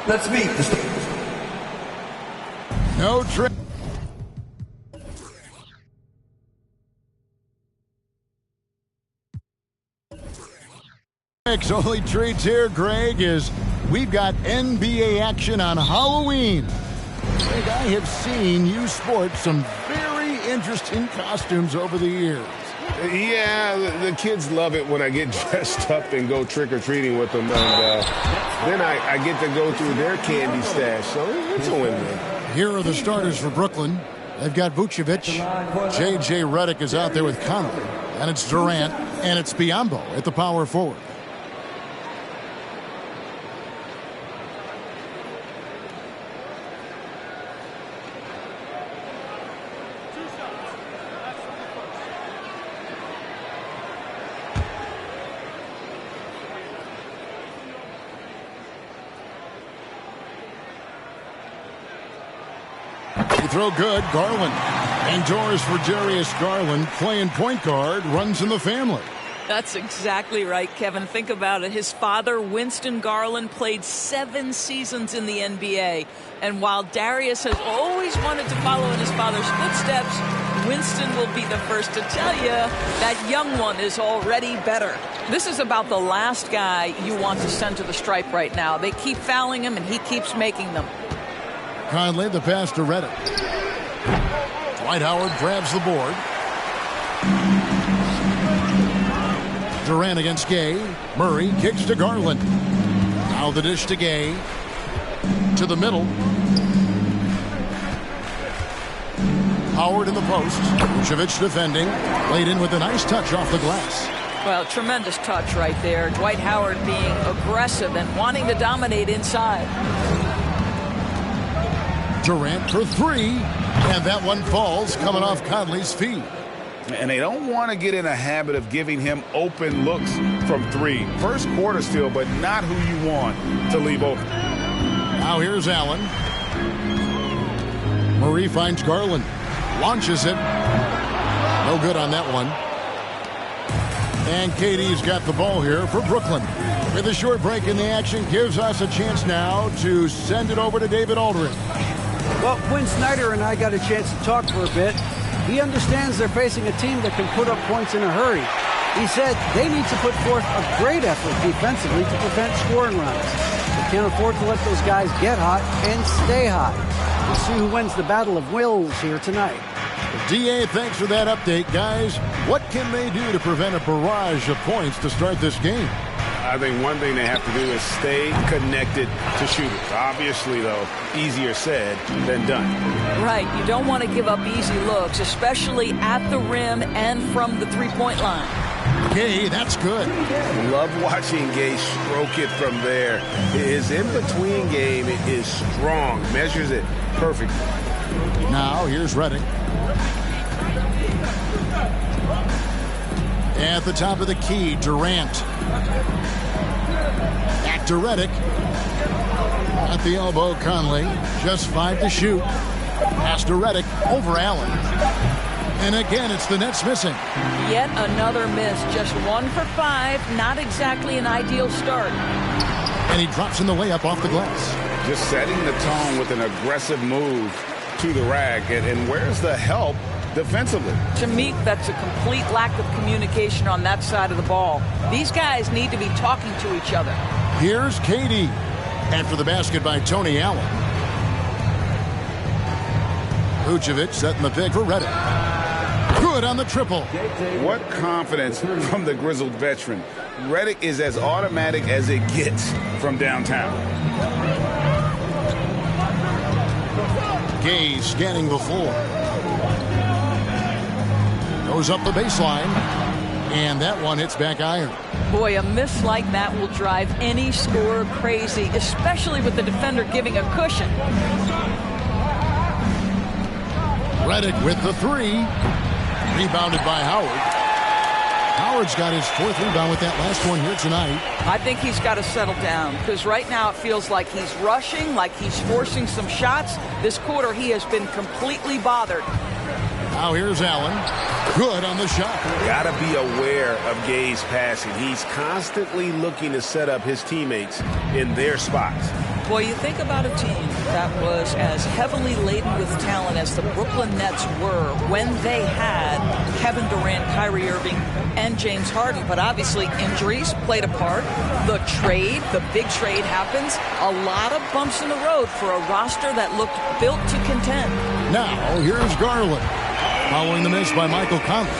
Let's meet. No trick. Only treats here, Greg, is we've got NBA action on Halloween. Greg, I have seen you sport some very interesting costumes over the years. Yeah, the kids love it when I get dressed up and go trick-or-treating with them. And then I get to go through their candy stash, so it's a win-win. Here are the starters for Brooklyn. They've got Vucevic. J.J. Redick is out there with Conley. And it's Durant. And it's Biyombo at the power forward. Throw good, Garland. Indoors for Darius Garland, playing point guard, runs in the family. That's exactly right, Kevin. Think about it. His father, Winston Garland, played 7 seasons in the NBA. And while Darius has always wanted to follow in his father's footsteps, Winston will be the first to tell you that young one is already better. This is about the last guy you want to send to the stripe right now. They keep fouling him, and he keeps making them. Conley, the pass to Redick. Dwight Howard grabs the board. Durant against Gay. Murray kicks to Garland. Now the dish to Gay. To the middle. Howard in the post. Vucevic defending. Laid in with a nice touch off the glass. Well, tremendous touch right there. Dwight Howard being aggressive and wanting to dominate inside. Durant for 3, and that one falls coming off Conley's feet. And they don't want to get in a habit of giving him open looks from 3. First quarter still, but not who you want to leave open. Now here's Allen. Murray finds Garland. Launches it. No good on that one. And KD's got the ball here for Brooklyn. With a short break in the action, gives us a chance now to send it over to David Aldridge. Well, Quinn Snyder and I got a chance to talk for a bit. He understands they're facing a team that can put up points in a hurry. He said they need to put forth a great effort defensively to prevent scoring runs. They can't afford to let those guys get hot and stay hot. We'll see who wins the battle of wills here tonight. DA, thanks for that update, guys. What can they do to prevent a barrage of points to start this game? I think one thing they have to do is stay connected to shooters. Obviously, though, easier said than done. Right. You don't want to give up easy looks, especially at the rim and from the three-point line. Gay, that's good. Love watching Gay stroke it from there. His in-between game is strong. Measures it perfectly. Now, here's Redick. At the top of the key, Durant. Back to Redick. At the elbow, Conley. Just 5 to shoot. Pass to Redick over Allen. And again, it's the Nets missing. Yet another miss. Just 1 for 5. Not exactly an ideal start. And he drops in the layup off the glass. Just setting the tone with an aggressive move to the rack. And where's the help defensively? To me, that's a complete lack of communication on that side of the ball. These guys need to be talking to each other. Here's KD. After the basket by Tony Allen. Vucevic setting the pick for Redick. Good on the triple. What confidence from the grizzled veteran. Redick is as automatic as it gets from downtown. Gay scanning the floor. Goes up the baseline. And that one hits back iron. Boy, a miss like that will drive any scorer crazy, especially with the defender giving a cushion. Redick with the 3. Rebounded by Howard. Howard's got his 4th rebound with that last one here tonight. I think he's got to settle down because right now it feels like he's rushing, like he's forcing some shots. This quarter he has been completely bothered. Now here's Allen. Good on the shot. Got to be aware of Gay's passing. He's constantly looking to set up his teammates in their spots. Boy, you think about a team that was as heavily laden with talent as the Brooklyn Nets were when they had Kevin Durant, Kyrie Irving, and James Harden. But obviously injuries played a part. The big trade happens. A lot of bumps in the road for a roster that looked built to contend. Now, here's Garland. Following the miss by Michael Conley.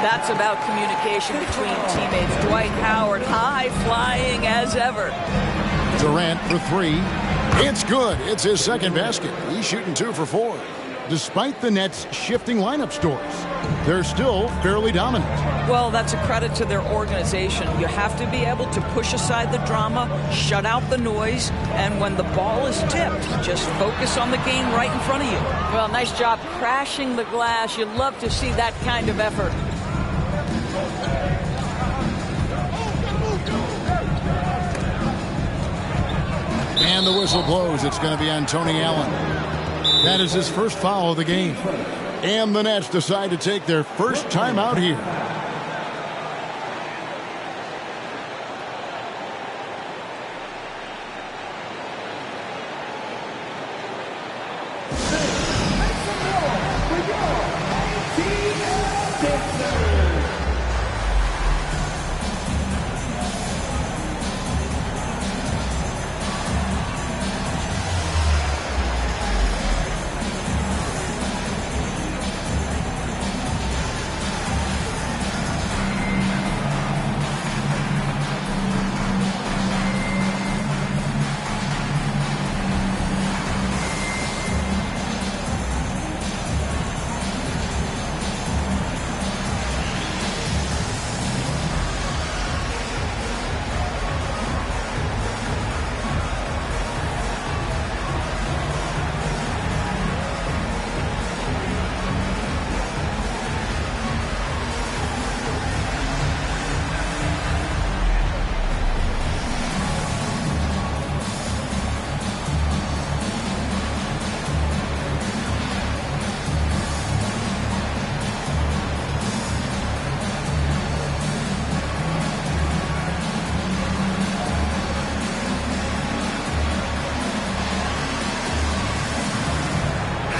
That's about communication between teammates. Dwight Howard, high flying as ever. Durant for three. It's good. It's his second basket. He's shooting 2 for 4. Despite the Nets' shifting lineup stories, they're still fairly dominant. Well, that's a credit to their organization. You have to be able to push aside the drama, shut out the noise, and when the ball is tipped, just focus on the game right in front of you. Well, nice job crashing the glass. You'd love to see that kind of effort. And the whistle blows. It's going to be on Tony Allen. That is his first foul of the game. And the Nets decide to take their first time out here.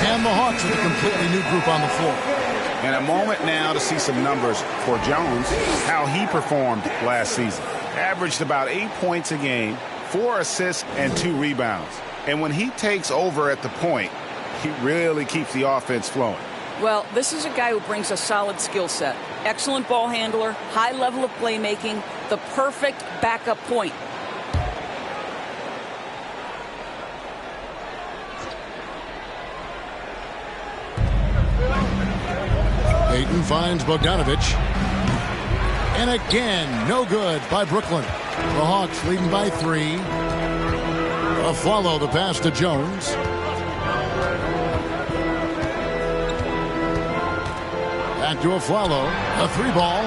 And the Hawks with a completely new group on the floor. And a moment now to see some numbers for Jones, how he performed last season. Averaged about 8 points a game, 4 assists, and 2 rebounds. And when he takes over at the point, he really keeps the offense flowing. Well, this is a guy who brings a solid skill set. Excellent ball handler, high level of playmaking, the perfect backup point. Payton finds Bogdanovich. And again, no good by Brooklyn. The Hawks leading by 3. Follow the pass to Jones. Back to Aflalo. A 3-ball.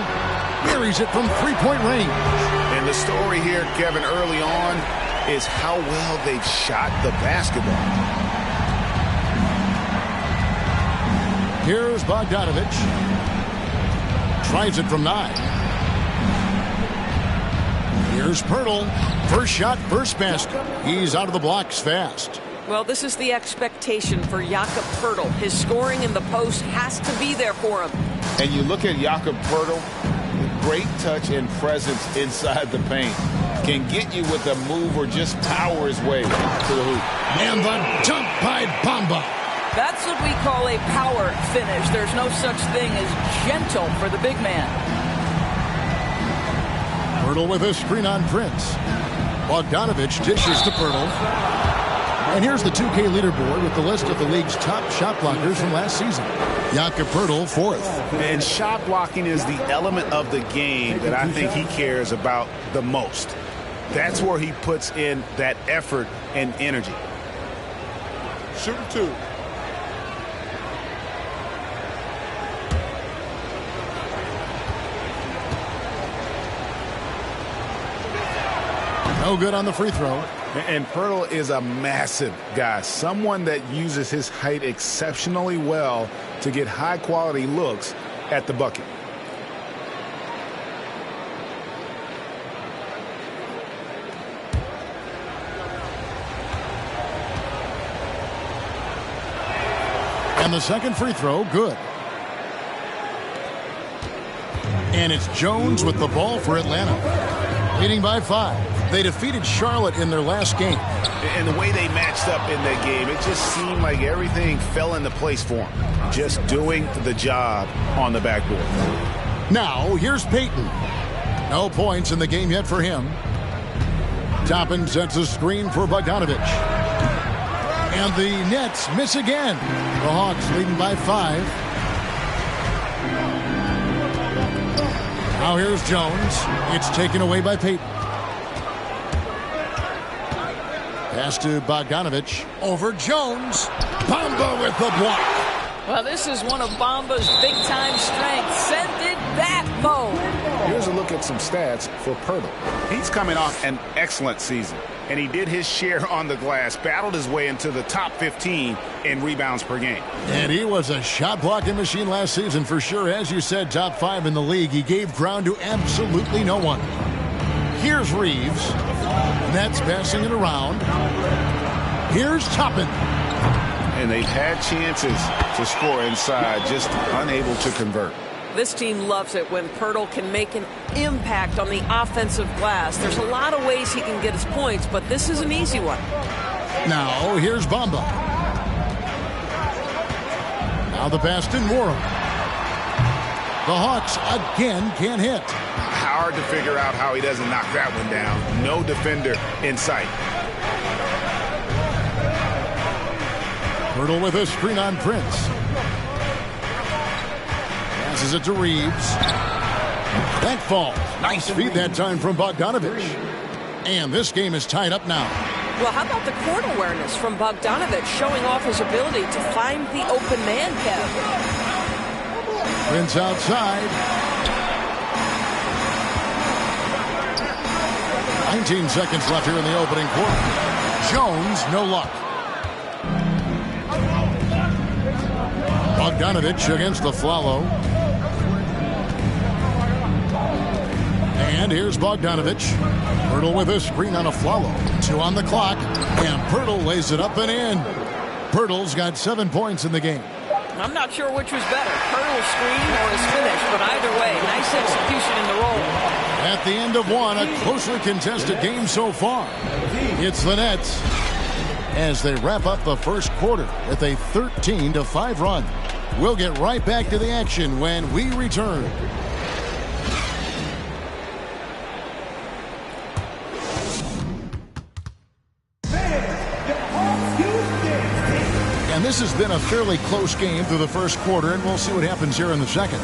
Buries it from 3-point range. And the story here, Kevin, early on is how well they've shot the basketball. Here's Bogdanovich. Tries it from 9. Here's Pirtle. First shot, first basket. He's out of the blocks fast. Well, this is the expectation for Jakob Pirtle. His scoring in the post has to be there for him. And you look at Jakob Pirtle, great touch and presence inside the paint. Can get you with a move or just power his way to the hoop. And the dunk by Bamba. That's what we call a power finish. There's no such thing as gentle for the big man. Pirtle with a screen on Prince. Bogdanovich dishes to Pirtle. And here's the 2K leaderboard with the list of the league's top shot blockers from last season. Jakob Pirtle, 4th. And shot blocking is the element of the game that I think he cares about the most. That's where he puts in that effort and energy. Shooting 2. No good on the free throw. And Pirtle is a massive guy, someone that uses his height exceptionally well to get high-quality looks at the bucket. And the second free throw, good. And it's Jones with the ball for Atlanta. Leading by 5. They defeated Charlotte in their last game. And the way they matched up in that game, it just seemed like everything fell into place for them. Just doing the job on the backboard. Now, here's Peyton. No points in the game yet for him. Toppin sets a screen for Bogdanovich. And the Nets miss again. The Hawks leading by 5. Now here's Jones. It's taken away by Peyton. Pass to Bogdanovich. Over Jones. Bamba with the block. Well, this is one of Bamba's big-time strengths. Send it back, Mo. Here's a look at some stats for Pirtle. He's coming off an excellent season, and he did his share on the glass, battled his way into the top 15 in rebounds per game. And he was a shot-blocking machine last season for sure. As you said, top 5 in the league. He gave ground to absolutely no one. Here's Reeves. Nets passing it around. Here's Toppin. And they've had chances to score inside, just unable to convert. This team loves it when Pirtle can make an impact on the offensive glass. There's a lot of ways he can get his points, but this is an easy one. Now, here's Bamba. Now the pass to Moore. The Hawks again can't hit. Hard to figure out how he doesn't knock that one down. No defender in sight. Pirtle with a screen on Prince. Passes it to Reeves. That falls. Nice feed that time from Bogdanovich. And this game is tied up now. Well, how about the court awareness from Bogdanovich showing off his ability to find the open man, Kev? Prince outside. 19 seconds left here in the opening quarter. Jones, no luck. Bogdanovich against the Flalo. And here's Bogdanovich. Pirtle with a screen on a Flalo. 2 on the clock. And Pirtle lays it up and in. Pirtle's got 7 points in the game. I'm not sure which was better, Pirtle's screen or his finish, but either way, nice execution in the roll. At the end of one, a closely contested game so far. It's the Nets as they wrap up the first quarter with a 13-5 run. We'll get right back to the action when we return. And this has been a fairly close game through the first quarter, and we'll see what happens here in the second.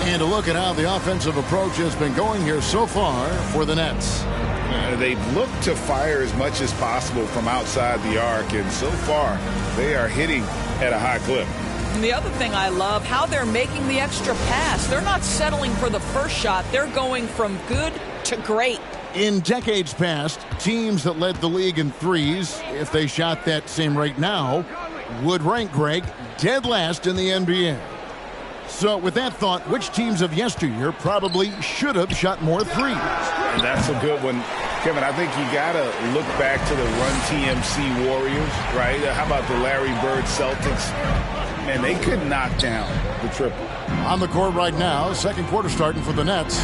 And to look at how the offensive approach has been going here so far for the Nets. They've looked to fire as much as possible from outside the arc, and so far they are hitting at a high clip. And the other thing I love, how they're making the extra pass. They're not settling for the first shot. They're going from good to great. In decades past, teams that led the league in threes, if they shot that same rate now, would rank, Greg, dead last in the NBA. So with that thought, which teams of yesteryear probably should have shot more threes? And that's a good one. Kevin, I think you got to look back to the Run TMC Warriors, right? How about the Larry Bird Celtics? Man, they could knock down the triple. On the court right now, second quarter starting for the Nets.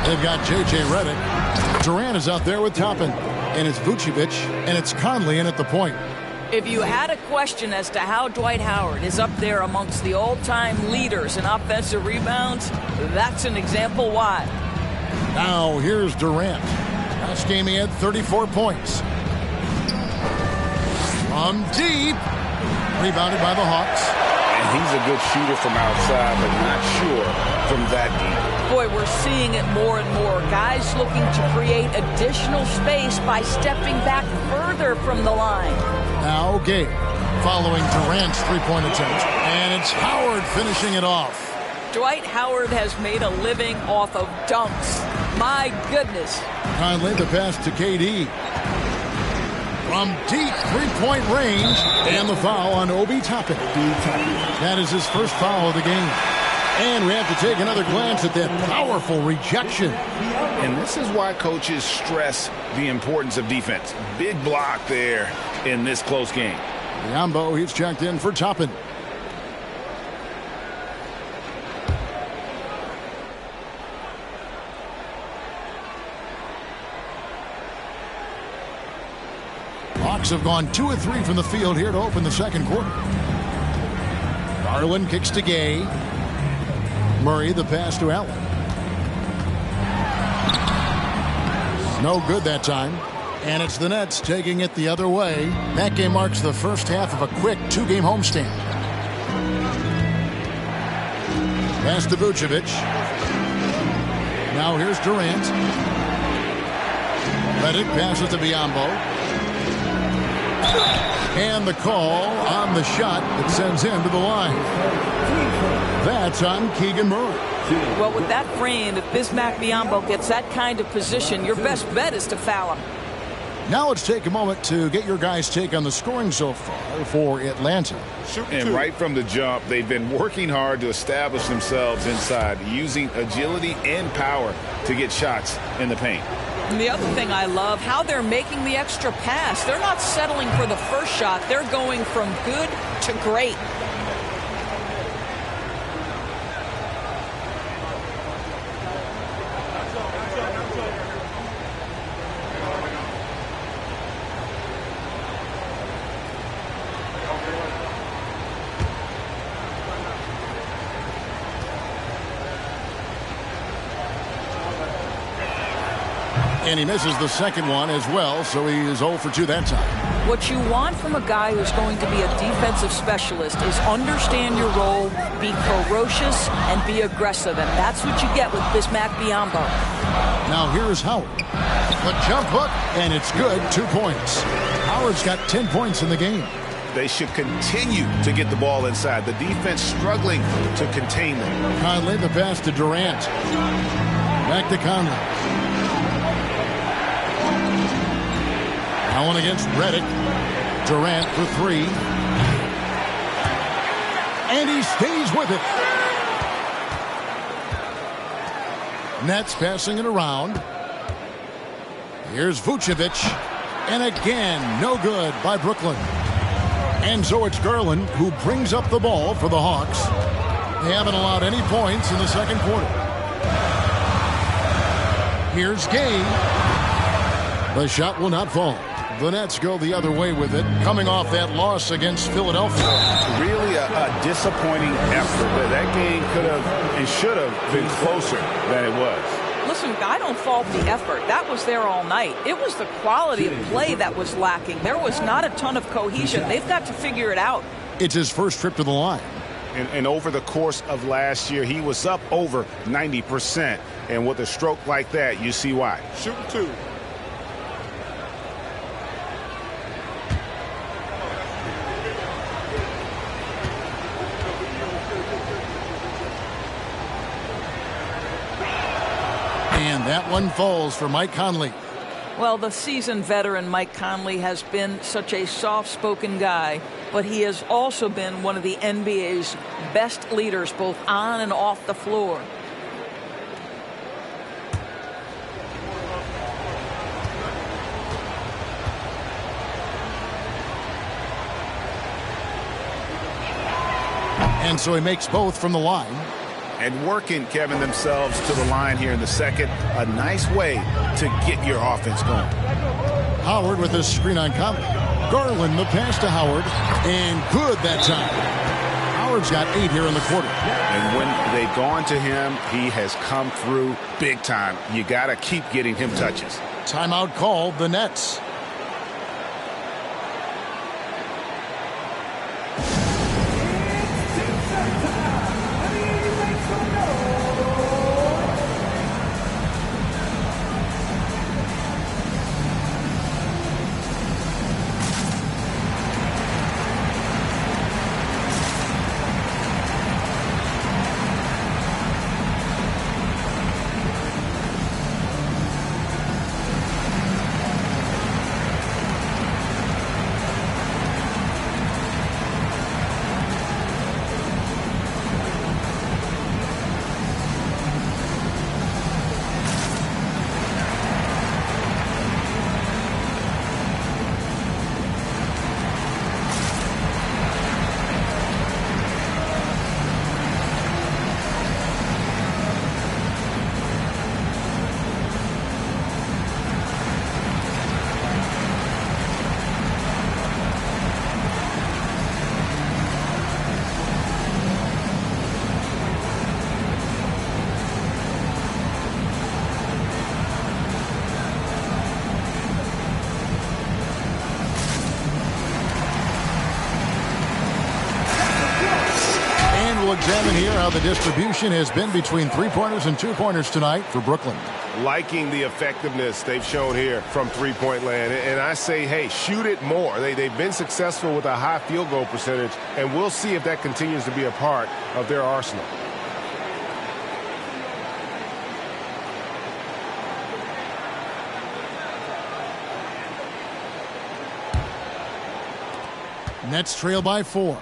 They've got J.J. Redick. Durant is out there with Toppin. And it's Vucevic. And it's Conley in at the point. If you had a question as to how Dwight Howard is up there amongst the all-time leaders in offensive rebounds, that's an example why. Now here's Durant. Last game he had 34 points. From deep. Rebounded by the Hawks. And he's a good shooter from outside, but not sure from that deep. Boy, we're seeing it more and more. Guys looking to create additional space by stepping back further from the line. Now Gabe following Durant's three-point attempt. And it's Howard finishing it off. Dwight Howard has made a living off of dunks. My goodness. Conley the pass to KD. From deep three-point range. And the foul on Obi Toppin. That is his first foul of the game. And we have to take another glance at that powerful rejection. And this is why coaches stress the importance of defense. Big block there in this close game. Yambo, he's checked in for Toppin. Hawks have gone 2 of 3 from the field here to open the second quarter. Garland kicks to Gay. Murray the pass to Allen. No good that time. And it's the Nets taking it the other way. That game marks the first half of a quick 2-game homestand. Pass to Vucevic. Now here's Durant. Redick passes to Biyombo. And the call on the shot that sends him to the line. That's on Keegan Murray. Well, with that frame, if Bismack Biyombo gets that kind of position, your best bet is to foul him. Now let's take a moment to get your guys' take on the scoring so far for Atlanta. And right from the jump, they've been working hard to establish themselves inside, using agility and power to get shots in the paint. And the other thing I love, how they're making the extra pass. They're not settling for the first shot. They're going from good to great. And he misses the second one as well, so he is 0 for 2 that time. What you want from a guy who's going to be a defensive specialist is understand your role, be ferocious, and be aggressive. And that's what you get with Bismack Biyombo. Now here's Howard. The jump hook, and it's good. 2 points. Howard's got 10 points in the game. They should continue to get the ball inside. The defense struggling to contain them. Conley, the pass to Durant. Back to Conley. Now one against Redick. Durant for 3. And he stays with it. Nets passing it around. Here's Vucevic. And again, no good by Brooklyn. And so it's Garland who brings up the ball for the Hawks. They haven't allowed any points in the second quarter. Here's Gay. The shot will not fall. The Nets go the other way with it, coming off that loss against Philadelphia. Really a disappointing effort. But that game could have and should have been closer than it was. Listen, I don't fault the effort. That was there all night. It was the quality of play that was lacking. There was not a ton of cohesion. They've got to figure it out. It's his first trip to the line. And over the course of last year, he was up over 90%. And with a stroke like that, you see why. Shooting 2. And that one falls for Mike Conley. Well, the seasoned veteran Mike Conley has been such a soft-spoken guy, but he has also been one of the NBA's best leaders, both on and off the floor. And so he makes both from the line. And working, Kevin, themselves to the line here in the second. A nice way to get your offense going. Howard with a screen on Conley. Garland the pass to Howard. And good that time. Howard's got 8 here in the quarter. And when they've gone to him, he has come through big time. You got to keep getting him touches. Timeout called the Nets. here how the distribution has been between three-pointers and two-pointers tonight for Brooklyn. Liking the effectiveness they've shown here from three-point land. And I say, hey, shoot it more. They've been successful with a high field goal percentage, and we'll see if that continues to be a part of their arsenal. Nets trail by 4.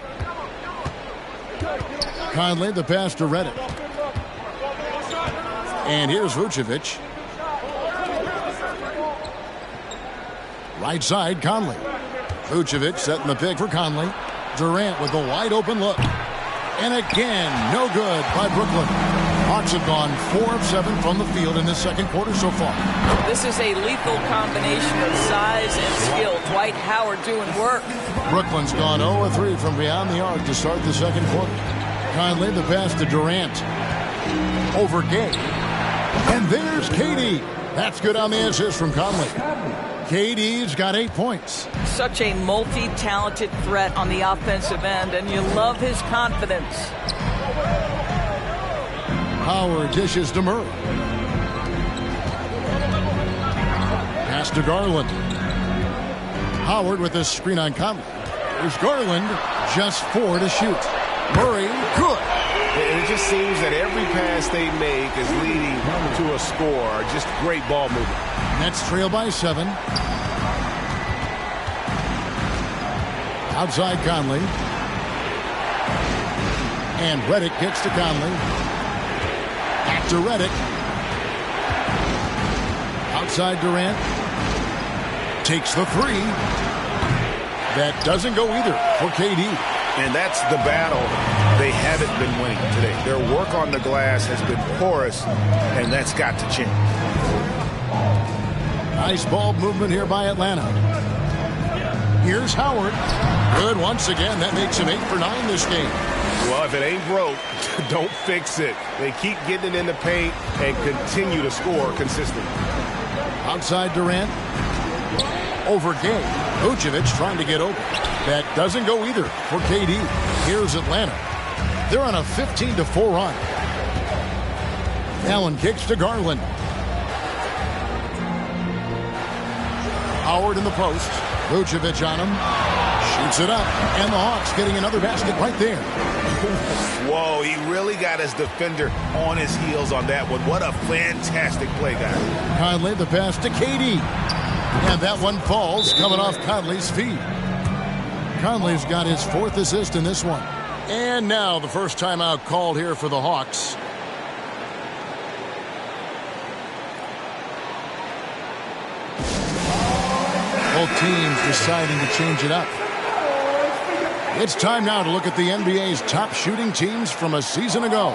Conley, the pass to Redick. And here's Vucevic. Right side, Conley. Vucevic setting the pick for Conley. Durant with a wide open look. And again, no good by Brooklyn. Hawks have gone 4 of 7 from the field in this second quarter so far. This is a lethal combination of size and skill. Dwight Howard doing work. Brooklyn's gone 0 of 3 from beyond the arc to start the second quarter. Conley, the pass to Durant. Over Gay. And there's KD. That's good on the assist from Conley. KD's got 8 points. Such a multi-talented threat on the offensive end, and you love his confidence. Howard dishes to Murray. Pass to Garland. Howard with a screen on Conley. There's Garland, just 4 to shoot. Murray, good. And it just seems that every pass they make is leading to a score. Just great ball movement. Nets trail by 7. Outside Conley. And Redick gets to Conley. Back to Redick. Outside Durant. Takes the 3. That doesn't go either for KD. And that's the battle they haven't been winning today. Their work on the glass has been porous, and that's got to change. Nice ball movement here by Atlanta. Here's Howard. Good once again. That makes him 8 for 9 this game. Well, if it ain't broke, don't fix it. They keep getting it in the paint and continue to score consistently. Outside Durant. Over Gay. Vucevic trying to get open. That doesn't go either for KD. Here's Atlanta. They're on a 15-4 run. Allen kicks to Garland. Howard in the post. Vucevic on him. Shoots it up. And the Hawks getting another basket right there. Whoa, he really got his defender on his heels on that one. What a fantastic play, guys. Conley, the pass to KD. And that one falls coming off Conley's feet. Conley's got his 4th assist in this one. And now the first timeout called here for the Hawks. Both teams deciding to change it up. It's time now to look at the NBA's top shooting teams from a season ago.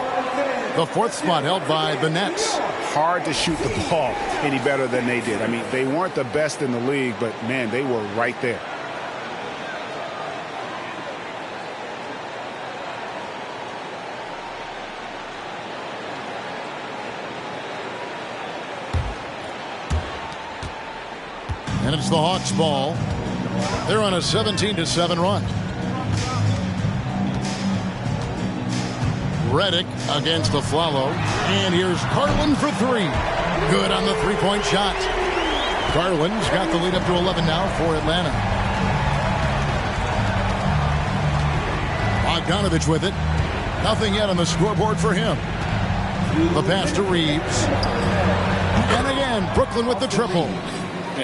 The 4th spot held by the Nets. Hard to shoot the ball any better than they did. I mean, they weren't the best in the league, but, man, they were right there. And it's the Hawks ball. They're on a 17-7 run. Redick against the follow. And here's Garland for 3. Good on the three-point shot. Garland's got the lead up to 11 now for Atlanta. Bogdanovich with it. Nothing yet on the scoreboard for him. The pass to Reeves. And again, Brooklyn with the triple.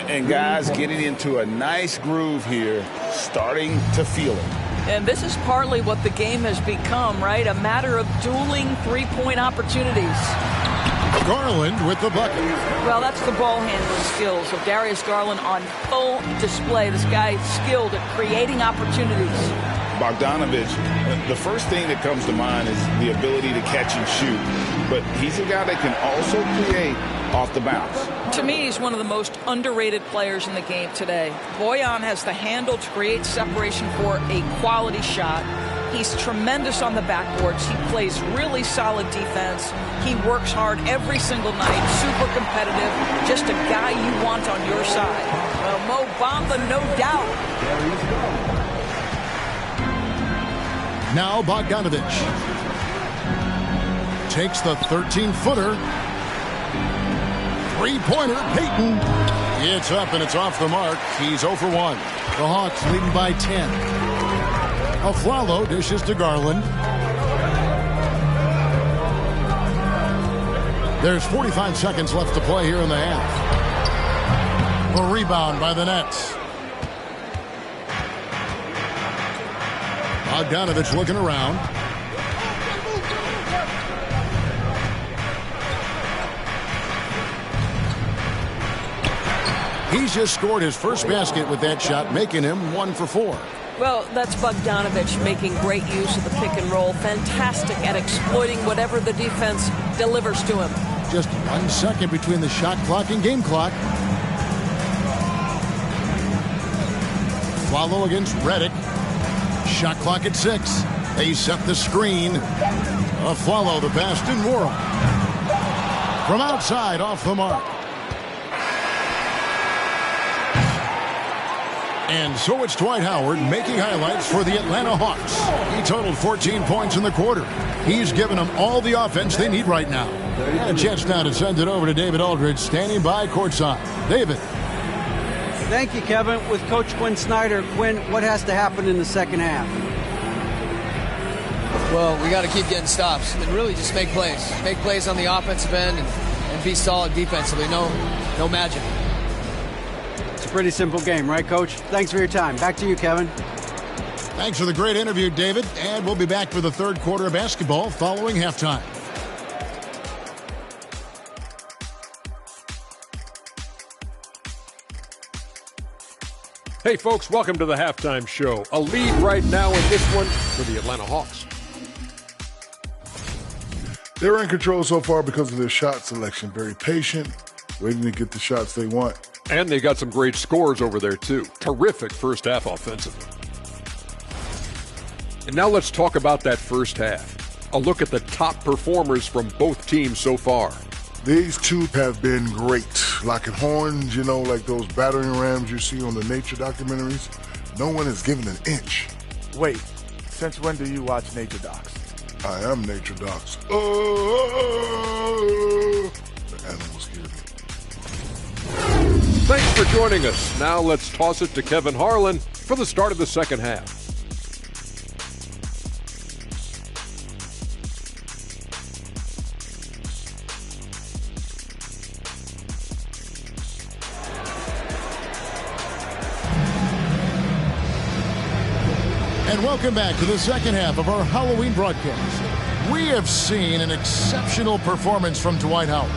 And guys getting into a nice groove here, starting to feel it. And this is partly what the game has become, right? A matter of dueling three-point opportunities. Garland with the bucket. Well, that's the ball handling skills of Darius Garland on full display. This guy skilled at creating opportunities. Bogdanovich, the first thing that comes to mind is the ability to catch and shoot. But he's a guy that can also create off the bounce. To me, he's one of the most underrated players in the game today. Bojan has the handle to create separation for a quality shot. He's tremendous on the backboards. He plays really solid defense. He works hard every single night, super competitive, just a guy you want on your side. Well, Mo Bamba, no doubt. Now Bogdanovich. takes the 13-footer. Three-pointer, Payton. It's up and it's off the mark. He's 0 for 1. The Hawks leading by 10. Aflalo dishes to Garland. There's 45 seconds left to play here in the half. A rebound by the Nets. Bogdanovich looking around. He's just scored his first basket with that shot, making him 1 for 4. Well, that's Bogdanovich making great use of the pick and roll. Fantastic at exploiting whatever the defense delivers to him. Just 1 second between the shot clock and game clock. Follow against Redick. Shot clock at 6. They set the screen. Follow the pass to Morrow. From outside, off the mark. And so it's Dwight Howard making highlights for the Atlanta Hawks. He totaled 14 points in the quarter. He's given them all the offense they need right now. And a chance now to send it over to David Aldridge, standing by courtside. David. Thank you, Kevin. With Coach Quinn Snyder, Quinn, what has to happen in the second half? Well, we got to keep getting stops and really just make plays. Make plays on the offensive end and be solid defensively. No magic. It's a pretty simple game, right, Coach? Thanks for your time. Back to you, Kevin. Thanks for the great interview, David. And we'll be back for the third quarter of basketball following halftime. Hey, folks, welcome to the halftime show. A lead right now in this one for the Atlanta Hawks. They're in control so far because of their shot selection. Very patient, waiting to get the shots they want. And they got some great scores over there, too. Terrific first half offensively. And now let's talk about that first half. A look at the top performers from both teams so far. These two have been great. Locking horns, you know, like those battering rams you see on the nature documentaries. No one has given an inch. Wait, since when do you watch nature docs? I am nature docs. The animals hear me. Thanks for joining us. Now let's toss it to Kevin Harlan for the start of the second half. And welcome back to the second half of our Halloween broadcast. We have seen an exceptional performance from Dwight Howard.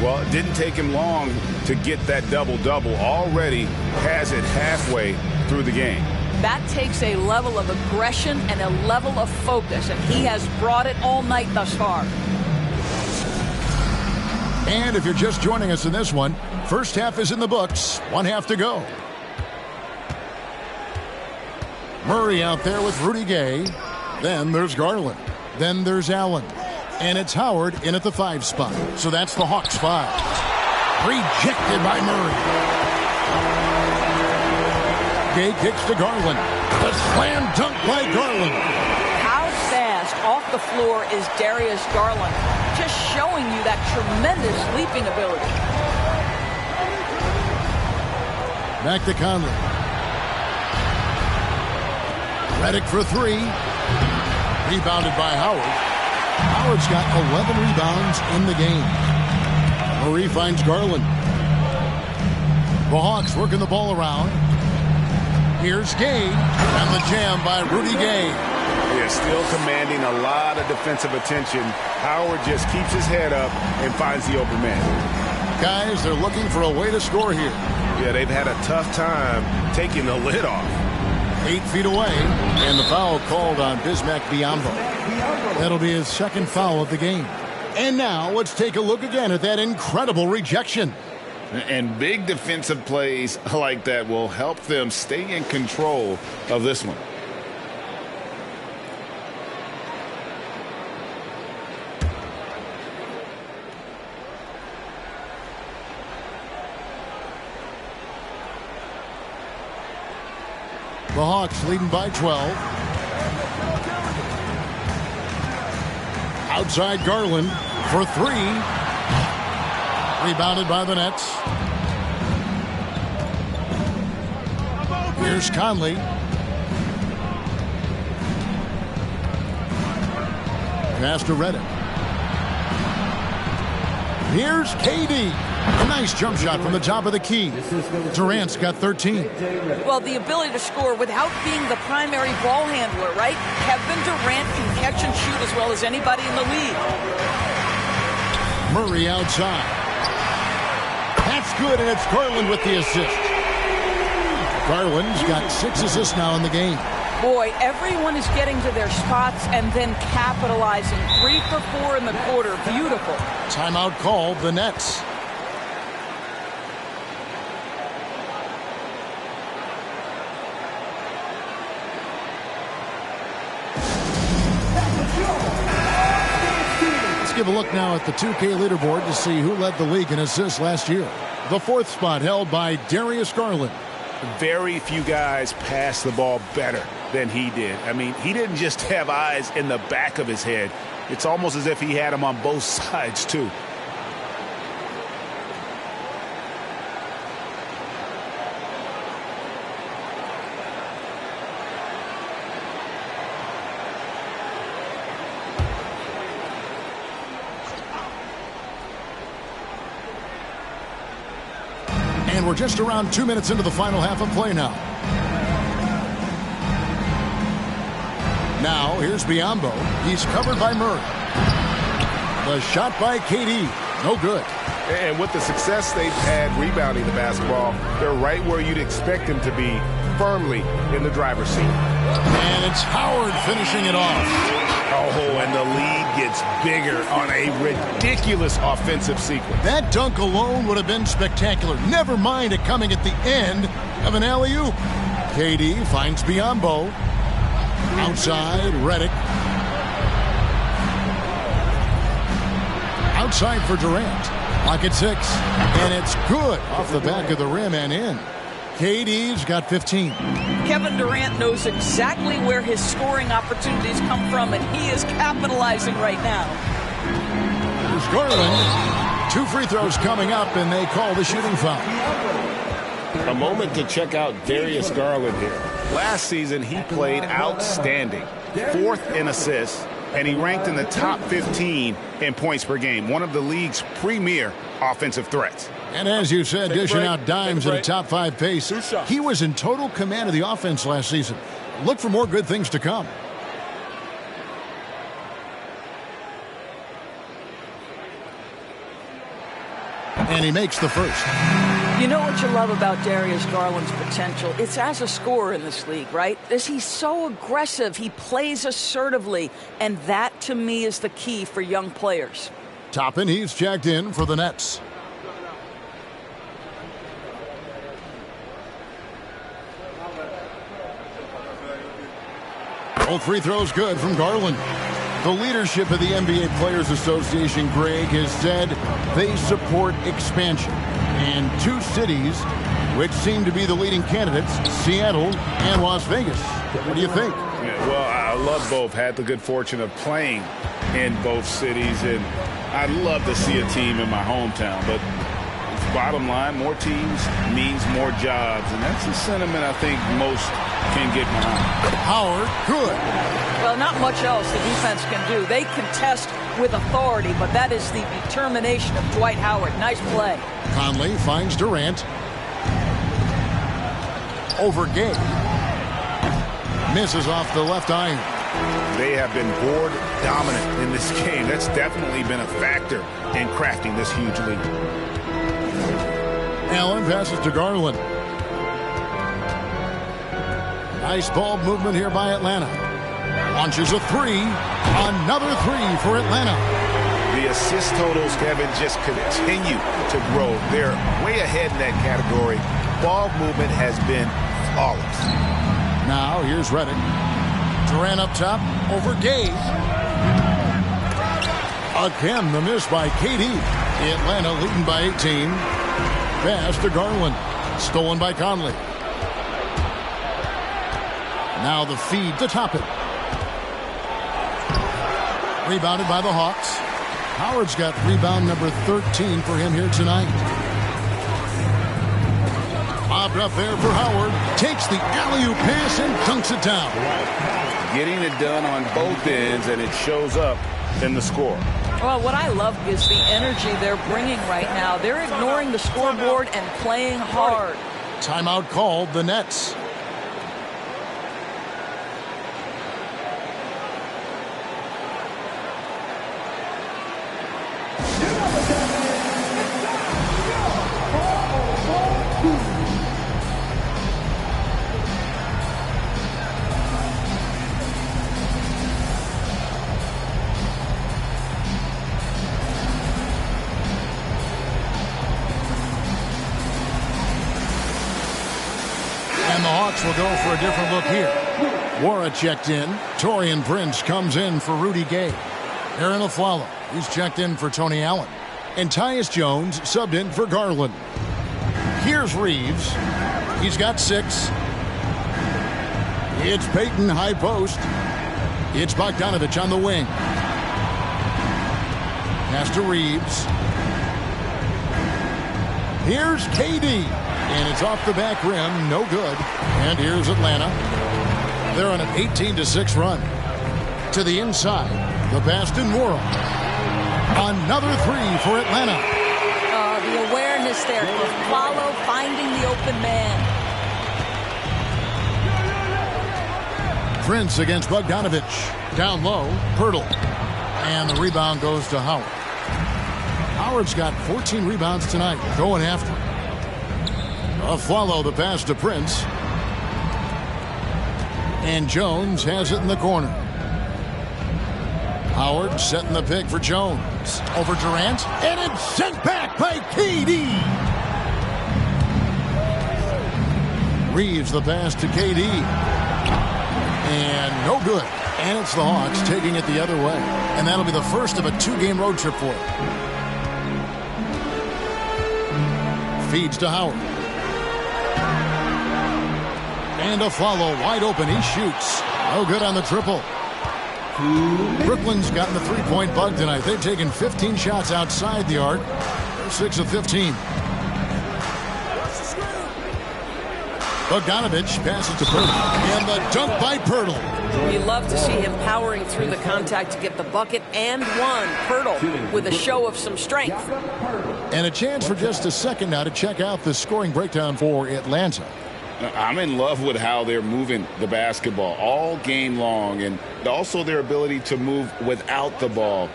Well, it didn't take him long to get that double-double. Already has it halfway through the game. That takes a level of aggression and a level of focus, and he has brought it all night thus far. And if you're just joining us in this one, first half is in the books. 1 half to go. Murray out there with Rudy Gay. Then there's Garland. Then there's Allen. And it's Howard in at the 5 spot. So that's the Hawks 5. Rejected by Murray. Gay kicks to Garland. The slam dunk by Garland. How fast off the floor is Darius Garland? Just showing you that tremendous leaping ability. Back to Conley. Redick for 3. Rebounded by Howard. Howard's got 11 rebounds in the game. Murray finds Garland. The Hawks working the ball around. Here's Gay. And the jam by Rudy Gay. Yeah, still commanding a lot of defensive attention. Howard just keeps his head up and finds the open man. Guys, they're looking for a way to score here. Yeah, they've had a tough time taking the lid off. 8 feet away, and the foul called on Bismack Biyombo. That'll be his second foul of the game. And now let's take a look again at that incredible rejection. And big defensive plays like that will help them stay in control of this one. The Hawks leading by 12. Outside Garland for three. Rebounded by the Nets. Here's Conley. Pass to Reddick. Here's KD. A nice jump shot from the top of the key. Durant's got 13. Well, the ability to score without being the primary ball handler, right? Kevin Durant can catch and shoot as well as anybody in the league. Murray outside. That's good, and it's Garland with the assist. Garland's got 6 assists now in the game. Boy, everyone is getting to their spots and then capitalizing. 3 for 4 in the quarter. Beautiful. Timeout called, the Nets. Let's give a look now at the 2K leaderboard to see who led the league in assists last year. The 4th spot held by Darius Garland. Very few guys pass the ball better than he did. I mean, he didn't just have eyes in the back of his head. It's almost as if he had them on both sides, too. And we're just around 2 minutes into the final half of play now. Now, here's Biyombo. He's covered by Murray. The shot by KD. No good. And with the success they've had rebounding the basketball, they're right where you'd expect them to be, firmly in the driver's seat. And it's Howard finishing it off. Oh, and the lead gets bigger on a ridiculous offensive sequence. That dunk alone would have been spectacular. Never mind it coming at the end of an alley-oop. KD finds Biyombo. Outside, Reddick. Outside for Durant. Clock at 6. And it's good off the back of the rim and in. KD's got 15. Kevin Durant knows exactly where his scoring opportunities come from, and he is capitalizing right now. Here's Garland. 2 free throws coming up, and they call the shooting foul. A moment to check out Darius Garland here. Last season, he played outstanding. 4th in assists, and he ranked in the top 15 in points per game. One of the league's premier offensive threats. And as you said, dishing out dimes at a top 5 pace. He was in total command of the offense last season. Look for more good things to come. And he makes the first. You know what you love about Darius Garland's potential? It's as a scorer in this league, right? He's so aggressive. He plays assertively. And that, to me, is the key for young players. Toppin, he's checked in for the Nets. Both free throws good from Garland. The leadership of the NBA Players Association, Greg, has said they support expansion. And 2 cities which seem to be the leading candidates, Seattle and Las Vegas. What do you think? Yeah, well, I love both. Had the good fortune of playing in both cities, and I'd love to see a team in my hometown. But bottom line, more teams means more jobs, and that's the sentiment I think most can get behind. Howard, good. Well, not much else the defense can do. They contest with authority, but that is the determination of Dwight Howard. Nice play. Conley finds Durant. Over Gay. Misses off the left iron. They have been board dominant in this game. That's definitely been a factor in crafting this huge lead. Allen passes to Garland. Nice ball movement here by Atlanta. Launches a 3. Another 3 for Atlanta. The assist totals, Kevin, just continue to grow. They're way ahead in that category. Ball movement has been flawless. Now here's Reddick. Durant up top over Gay. Again, the miss by KD. Atlanta leading by 18. Pass to Garland. Stolen by Conley. Now the feed to Toppin. Rebounded by the Hawks. Howard's got rebound number 13 for him here tonight. Bobbed up there for Howard. Takes the alley-oop pass and dunks it down. Getting it done on both ends, and it shows up in the score. Well, what I love is the energy they're bringing right now. They're ignoring the scoreboard and playing hard. Timeout called, the Nets. Will go for a different look here. Wara checked in. Torian Prince comes in for Rudy Gay. Aaron Aflalo, he's checked in for Tony Allen. And Tyus Jones subbed in for Garland. Here's Reeves. He's got 6. It's Peyton high post. It's Bogdanovich on the wing. Pass to Reeves. Here's KD. And it's off the back rim, no good. And here's Atlanta. They're on an 18-6 run. To the inside, the pass to Morrow. Another 3 for Atlanta. The awareness there for Follow finding the open man. Prince against Bogdanovich. Down low, Pirtle. And the rebound goes to Howard. Howard's got 14 rebounds tonight, going after. Follow the pass to Prince. And Jones has it in the corner. Howard setting the pick for Jones. Over Durant. And it's sent back by KD. Reeves the pass to KD. And no good. And it's the Hawks taking it the other way. And that'll be the first of a 2-game road trip for them. Feeds to Howard. And a follow wide open. He shoots. No good on the triple. Brooklyn's gotten the 3-point bug tonight. They've taken 15 shots outside the arc. They're 6 of 15. Bogdanovich passes to Pirtle. And the dunk by Pirtle. You love to see him powering through the contact to get the bucket and one. Pirtle with a show of some strength. And a chance for just a second now to check out the scoring breakdown for Atlanta. I'm in love with how they're moving the basketball all game long, and also their ability to move without the ball.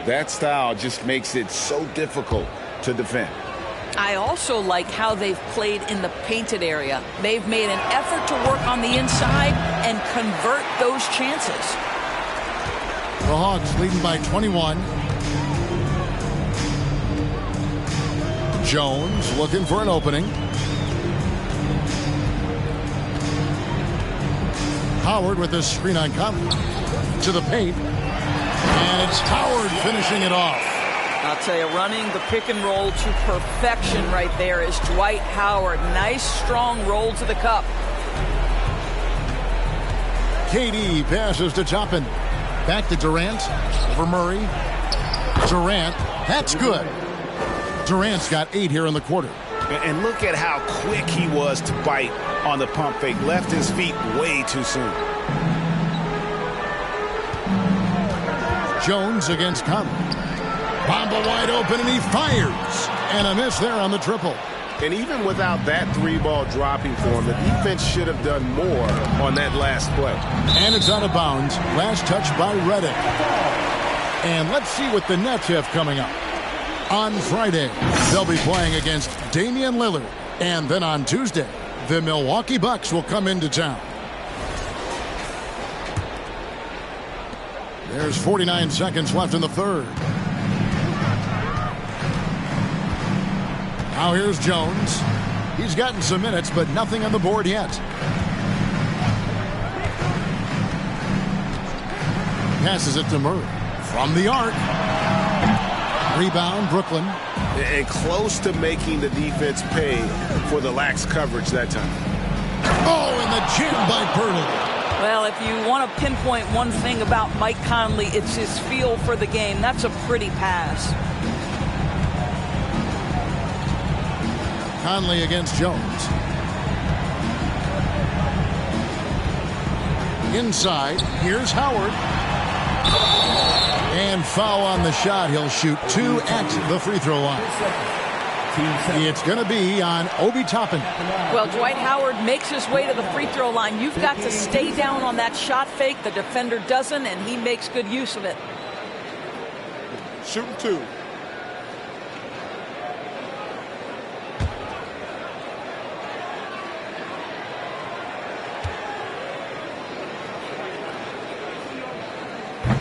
That style just makes it so difficult to defend. I also like how they've played in the painted area. They've made an effort to work on the inside and convert those chances. The Hawks leading by 21. Jones looking for an opening. Howard with a screen on Conley. To the paint. And it's Howard finishing it off. I'll tell you, running the pick and roll to perfection right there is Dwight Howard. Nice, strong roll to the cup. KD passes to Toppin. Back to Durant. Over Murray. Durant. That's good. Durant's got 8 here in the quarter. And look at how quick he was to bite on the pump fake. Left his feet way too soon. Jones against Conley. Bamba wide open, and he fires. And a miss there on the triple. And even without that 3-ball dropping for him, the defense should have done more on that last play. And it's out of bounds. Last touch by Redick. And let's see what the Nets have coming up. On Friday, they'll be playing against Damian Lillard. And then on Tuesday, the Milwaukee Bucks will come into town. There's 49 seconds left in the third. Now here's Jones. He's gotten some minutes, but nothing on the board yet. Passes it to Murray. From the arc. Rebound, Brooklyn. And close to making the defense pay for the lax coverage that time. Oh, and the jam by Pirtle. Well, if you want to pinpoint one thing about Mike Conley, it's his feel for the game. That's a pretty pass. Conley against Jones. Inside, here's Howard. And foul on the shot. He'll shoot 2 at the free throw line. It's going to be on Obi Toppin. Well, Dwight Howard makes his way to the free throw line. You've got to stay down on that shot fake. The defender doesn't, and he makes good use of it. Shooting 2.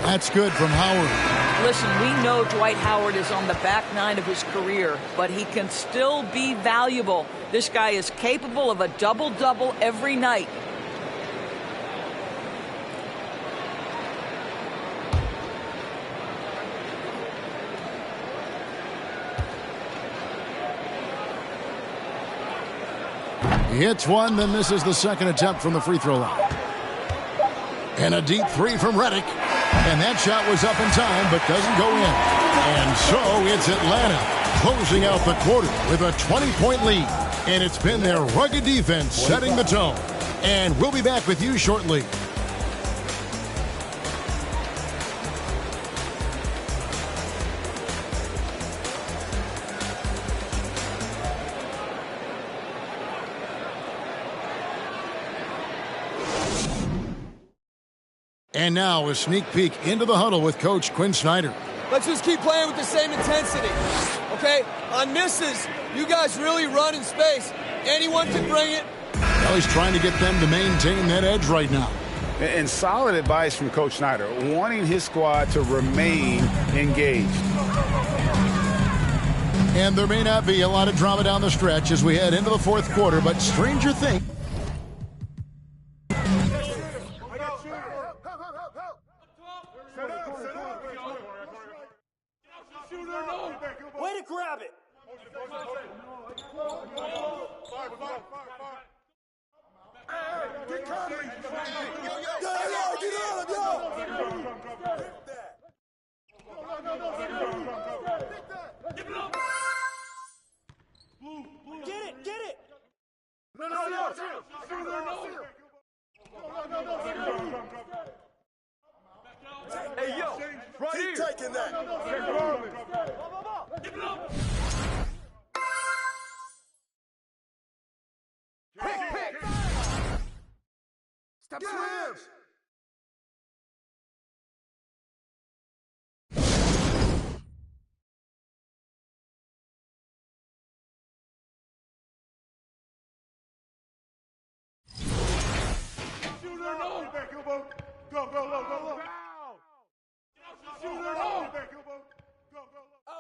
That's good from Howard. Listen, we know Dwight Howard is on the back 9 of his career, but he can still be valuable. This guy is capable of a double-double every night. He hits one, then misses the second attempt from the free throw line. And a deep 3 from Redick. And that shot was up in time, but doesn't go in. And so it's Atlanta closing out the quarter with a 20-point lead. And it's been their rugged defense setting the tone. And we'll be back with you shortly. And now a sneak peek into the huddle with Coach Quinn Snyder. Let's just keep playing with the same intensity. Okay? On misses, you guys really run in space. Anyone can bring it. Well, he's trying to get them to maintain that edge right now. And solid advice from Coach Snyder, wanting his squad to remain engaged. And there may not be a lot of drama down the stretch as we head into the fourth quarter, but stranger things. Way to grab it! Get it! No. Hey, yo, right here. Keep taking that. Pick. Step swims. Shooter, no. Go. Shooter, no.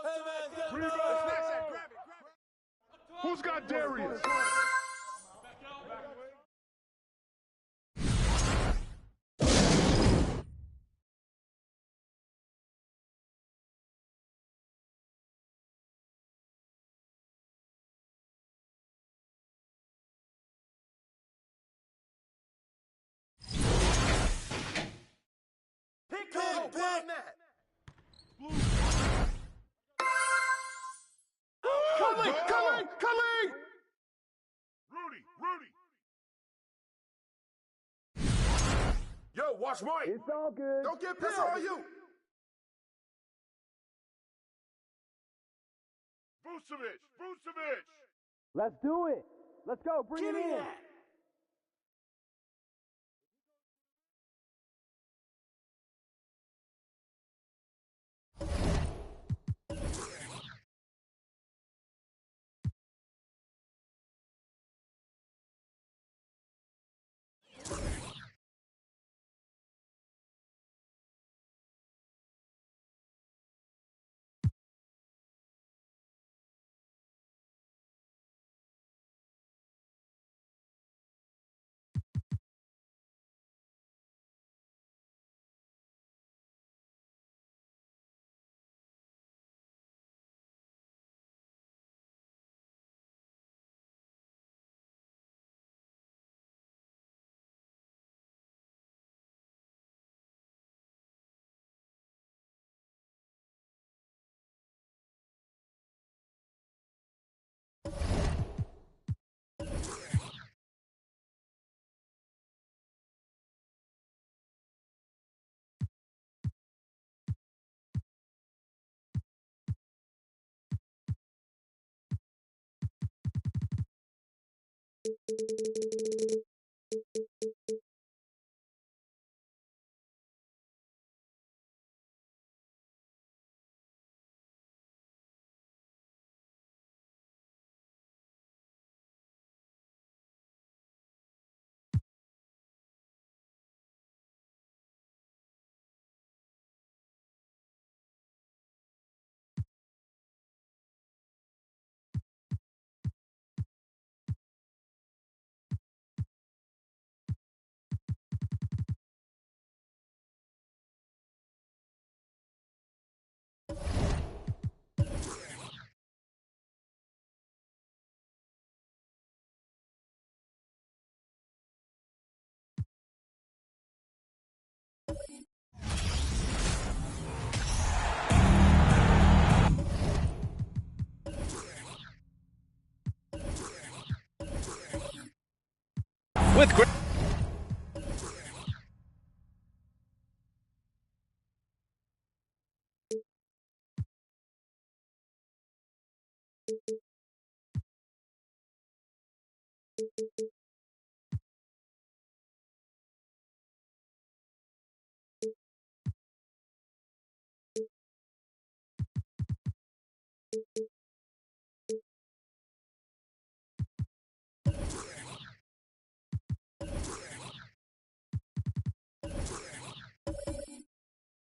Hey, man, grab it. Who's got Darius? Pick. Cully! Rudy! Yo, watch Mike! It's all good. Don't get pissed on you! Vucevic! Let's do it. Let's go. Bring it in. With great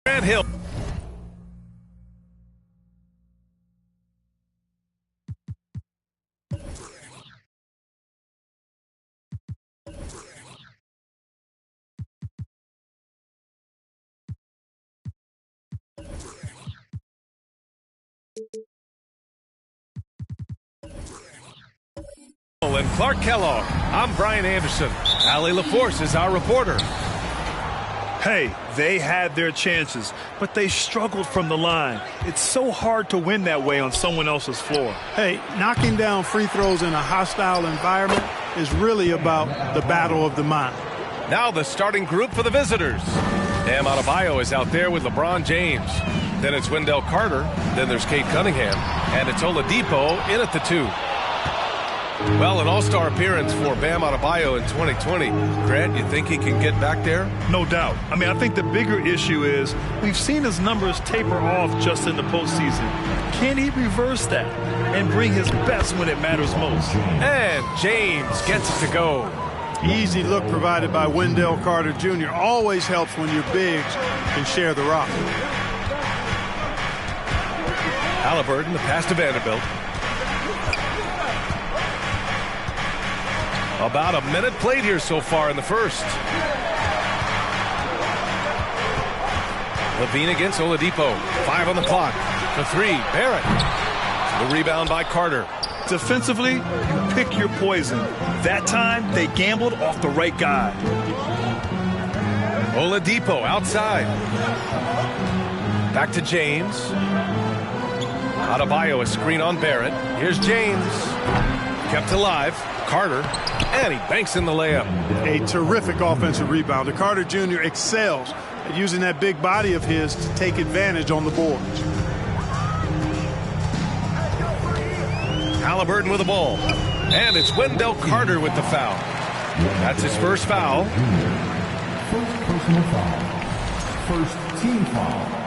Grant Hill. And Clark Kellogg. I'm Brian Anderson. Allie LaForce is our reporter. Hey, they had their chances, but they struggled from the line. It's so hard to win that way on someone else's floor. Hey, knocking down free throws in a hostile environment is really about the battle of the mind. Now the starting group for the visitors. Bam Adebayo is out there with LeBron James. Then it's Wendell Carter. Then there's Cade Cunningham. And it's Oladipo in at the 2. Well, an all-star appearance for Bam Adebayo in 2020. Grant, you think he can get back there? No doubt. I think the bigger issue is we've seen his numbers taper off just in the postseason. Can he reverse that and bring his best when it matters most? And James gets it to go. Easy look provided by Wendell Carter Jr. Always helps when your bigs can share the rock. Halliburton, the pass to Vanderbilt. About a minute played here so far in the first. Levine against Oladipo. 5 on the clock. For 3, Barrett. The rebound by Carter. Defensively, pick your poison. That time, they gambled off the right guy. Oladipo outside. Back to James. Adebayo, a screen on Barrett. Here's James. Kept alive. Carter, and he banks in the layup. A terrific offensive rebounder. Carter Jr. excels at using that big body of his to take advantage on the boards. Halliburton with the ball. And it's Wendell Carter with the foul. That's his first foul. First personal foul. First team foul.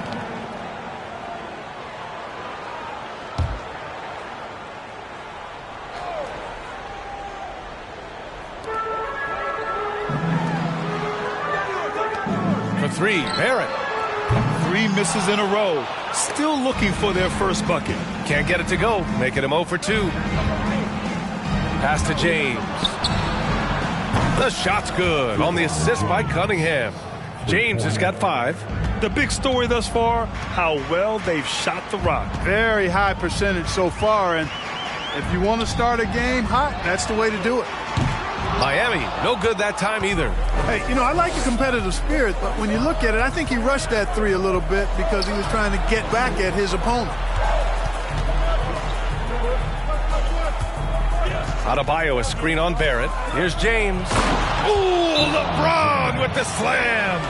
For 3, Barrett. 3 misses in a row. Still looking for their first bucket. Can't get it to go, making him 0 for 2. Pass to James. The shot's good on the assist by Cunningham. James has got 5. The big story thus far, how well they've shot the rock. Very high percentage so far, and if you want to start a game hot, that's the way to do it. Miami, no good that time either. Hey, I like the competitive spirit, but when you look at it, I think he rushed that 3 a little bit because he was trying to get back at his opponent. Adebayo, a screen on Barrett. Here's James. Ooh, LeBron with the slam.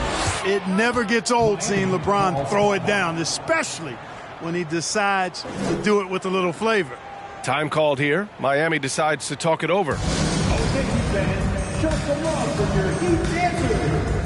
It never gets old seeing LeBron throw it down, especially when he decides to do it with a little flavor. Time called here. Miami decides to talk it over. Knicks fans, show some love for your Heat dancers.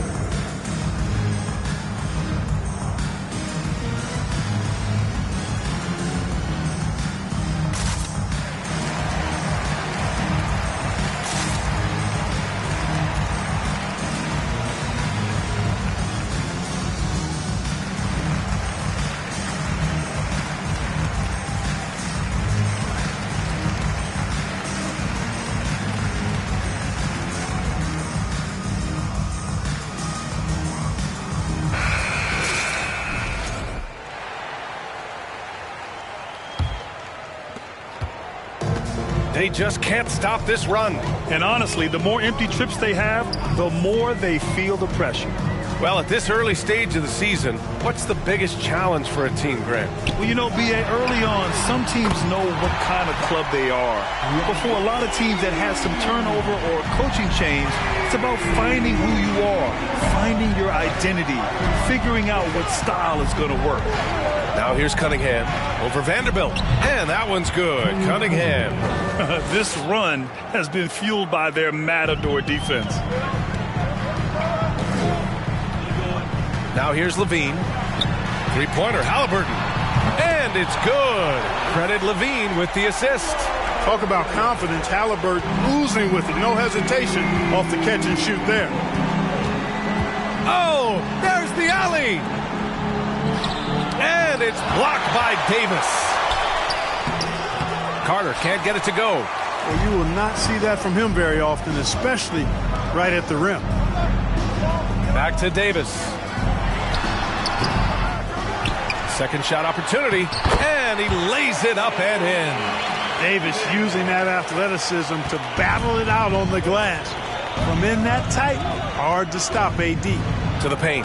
They just can't stop this run. And honestly, the more empty trips they have, the more they feel the pressure. Well, at this early stage of the season, what's the biggest challenge for a team, Grant? Well, you know, B.A., early on, some teams know what kind of club they are. But for a lot of teams that have some turnover or coaching change, it's about finding who you are, finding your identity, figuring out what style is going to work. Now here's Cunningham over Vanderbilt. And that one's good. Cunningham. This run has been fueled by their Matador defense. Now here's Levine. Three-pointer, Halliburton. And it's good. Credit Levine with the assist. Talk about confidence. Halliburton oozing with it. No hesitation off the catch and shoot there. Oh, there's the alley. And it's blocked by Davis. Carter can't get it to go. Well, you will not see that from him very often, especially right at the rim. Back to Davis. Second shot opportunity, and he lays it up and in. Davis using that athleticism to battle it out on the glass. From in that tight, hard to stop AD. To the paint.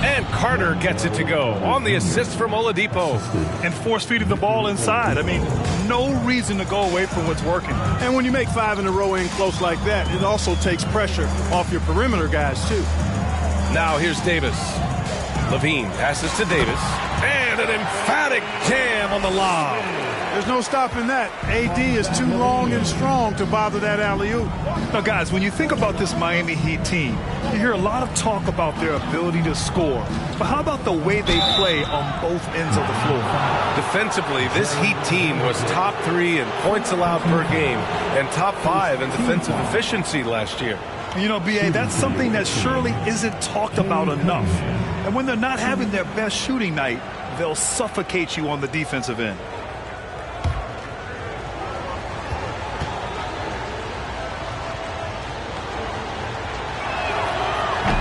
And Carter gets it to go on the assist from Oladipo. And force-feeding the ball inside. I mean, no reason to go away from what's working. And when you make 5 in a row in close like that, it also takes pressure off your perimeter guys, too. Now here's Davis. Levine passes to Davis. And an emphatic jam on the lob. There's no stopping that. AD is too long and strong to bother that alley-oop. Now, guys, when you think about this Miami Heat team, you hear a lot of talk about their ability to score. But how about the way they play on both ends of the floor? Defensively, this Heat team was top 3 in points allowed per game and top 5 in defensive efficiency last year. You know, B.A., that's something that surely isn't talked about enough. And when they're not having their best shooting night, they'll suffocate you on the defensive end.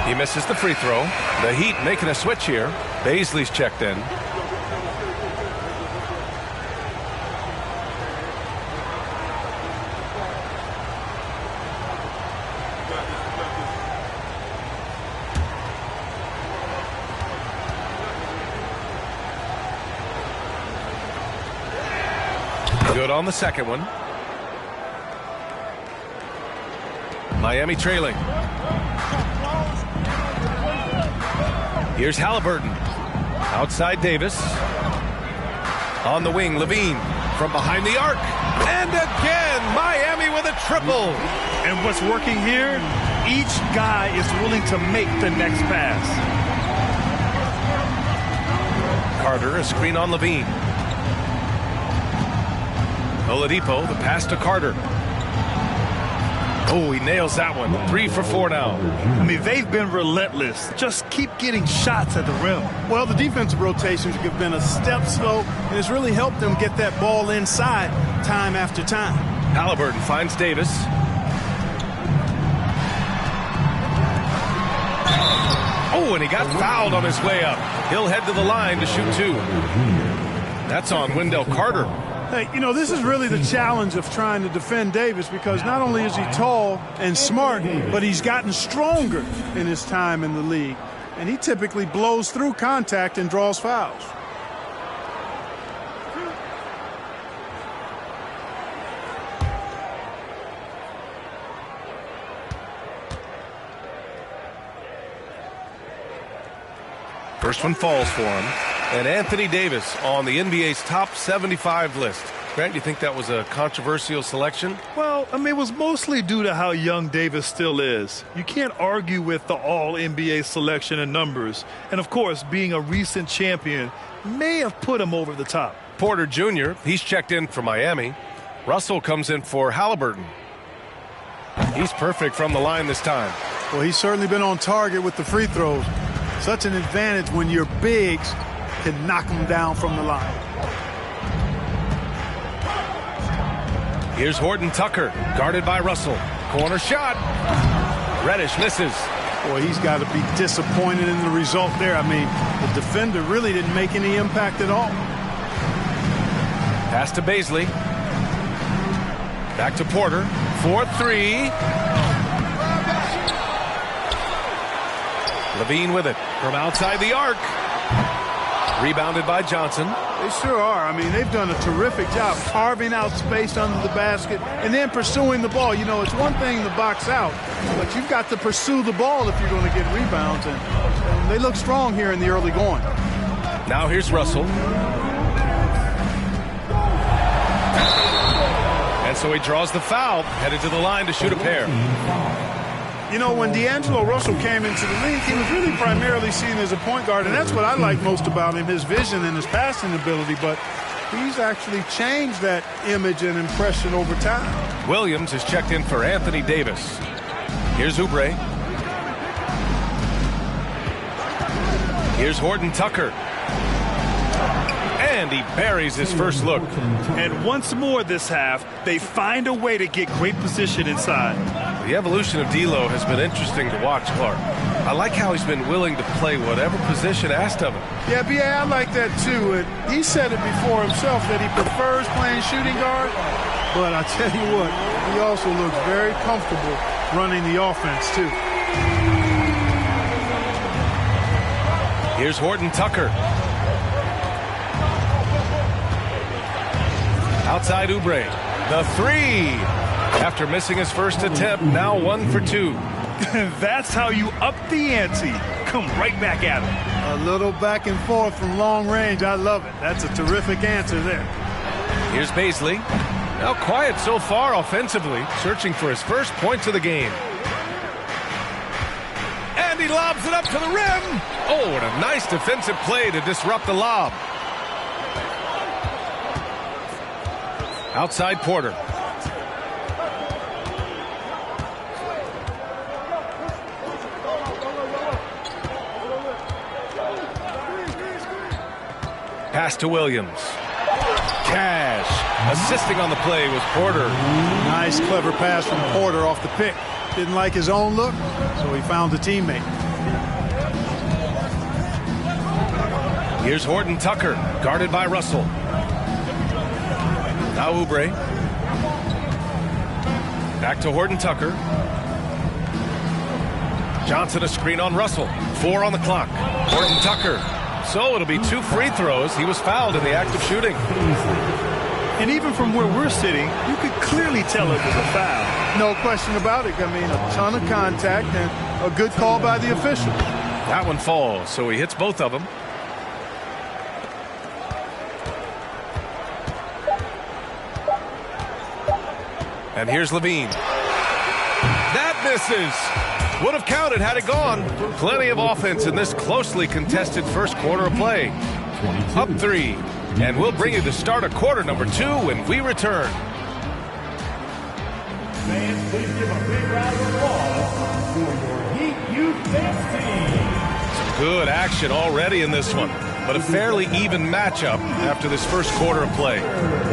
He misses the free throw. The Heat making a switch here. Baisley's checked in. Good on the second one. Miami trailing. Here's Halliburton. Outside Davis. On the wing, Levine. From behind the arc. And again, Miami with a triple. And what's working here? Each guy is willing to make the next pass. Carter, a screen on Levine. Oladipo, the pass to Carter. Oh, he nails that one. 3 for 4 now. I mean, they've been relentless. Just keep getting shots at the rim. Well, the defensive rotations have been a step slow, and it's really helped them get that ball inside time after time. Halliburton finds Davis. Oh, and he got fouled on his way up. He'll head to the line to shoot 2. That's on Wendell Carter. Hey, you know, this is really the challenge of trying to defend Davis, because not only is he tall and smart, but he's gotten stronger in his time in the league. And he typically blows through contact and draws fouls. First one falls for him. And Anthony Davis on the NBA's top 75 list. Grant, you think that was a controversial selection? Well, I mean, it was mostly due to how young Davis still is. You can't argue with the all-NBA selection and numbers. And, of course, being a recent champion may have put him over the top. Porter Jr., he's checked in for Miami. Russell comes in for Halliburton. He's perfect from the line this time. Well, he's certainly been on target with the free throws. Such an advantage when your bigs can knock them down from the line. Here's Horton Tucker, guarded by Russell. Corner shot. Reddish misses. Boy, he's got to be disappointed in the result there. I mean, the defender really didn't make any impact at all. Pass to Baisley. Back to Porter. 4-3. Levine with it from outside the arc. Rebounded by Johnson. They sure are. I mean, they've done a terrific job carving out space under the basket and then pursuing the ball. You know, it's one thing to box out, but you've got to pursue the ball if you're going to get rebounds. And they look strong here in the early going. Now here's Russell. And so he draws the foul, headed to the line to shoot a pair. You know, when D'Angelo Russell came into the league, he was really primarily seen as a point guard, and that's what I like most about him, his vision and his passing ability. But he's actually changed that image and impression over time. Williams is checked in for Anthony Davis. Here's Oubre. Here's Horton Tucker. And he buries his first look. And once more this half, they find a way to get great position inside. The evolution of D'Lo has been interesting to watch, Clark. I like how he's been willing to play whatever position asked of him. Yeah, B.A., I like that too. And he said it before himself that he prefers playing shooting guard. But I tell you what, he also looks very comfortable running the offense too. Here's Horton Tucker. Outside Oubre. The three. After missing his first attempt, now 1 for 2. That's how you up the ante. Come right back at him. A little back and forth from long range. I love it. That's a terrific answer there. Here's Baisley. Now quiet so far offensively, searching for his first points of the game. And he lobs it up to the rim. Oh, and a nice defensive play to disrupt the lob. Outside Porter. Pass to Williams. Cash. Assisting on the play was Porter. Nice, clever pass from Porter off the pick. Didn't like his own look, so he found a teammate. Here's Horton Tucker, guarded by Russell. Now Oubre. Back to Horton Tucker. Johnson a screen on Russell. 4 on the clock. Horton Tucker. So it'll be 2 free throws. He was fouled in the act of shooting. And even from where we're sitting, you could clearly tell it was a foul. No question about it. I mean, a ton of contact and a good call by the official. That one falls, so he hits both of them. And here's Levine. That misses. Would have counted had it gone. Plenty of offense in this closely contested first quarter of play. Up 3. And we'll bring you the start of quarter number 2 when we return. Fans, please give a big round of applause for your Heat Youth Dance team. Some good action already in this one, but a fairly even matchup after this first quarter of play.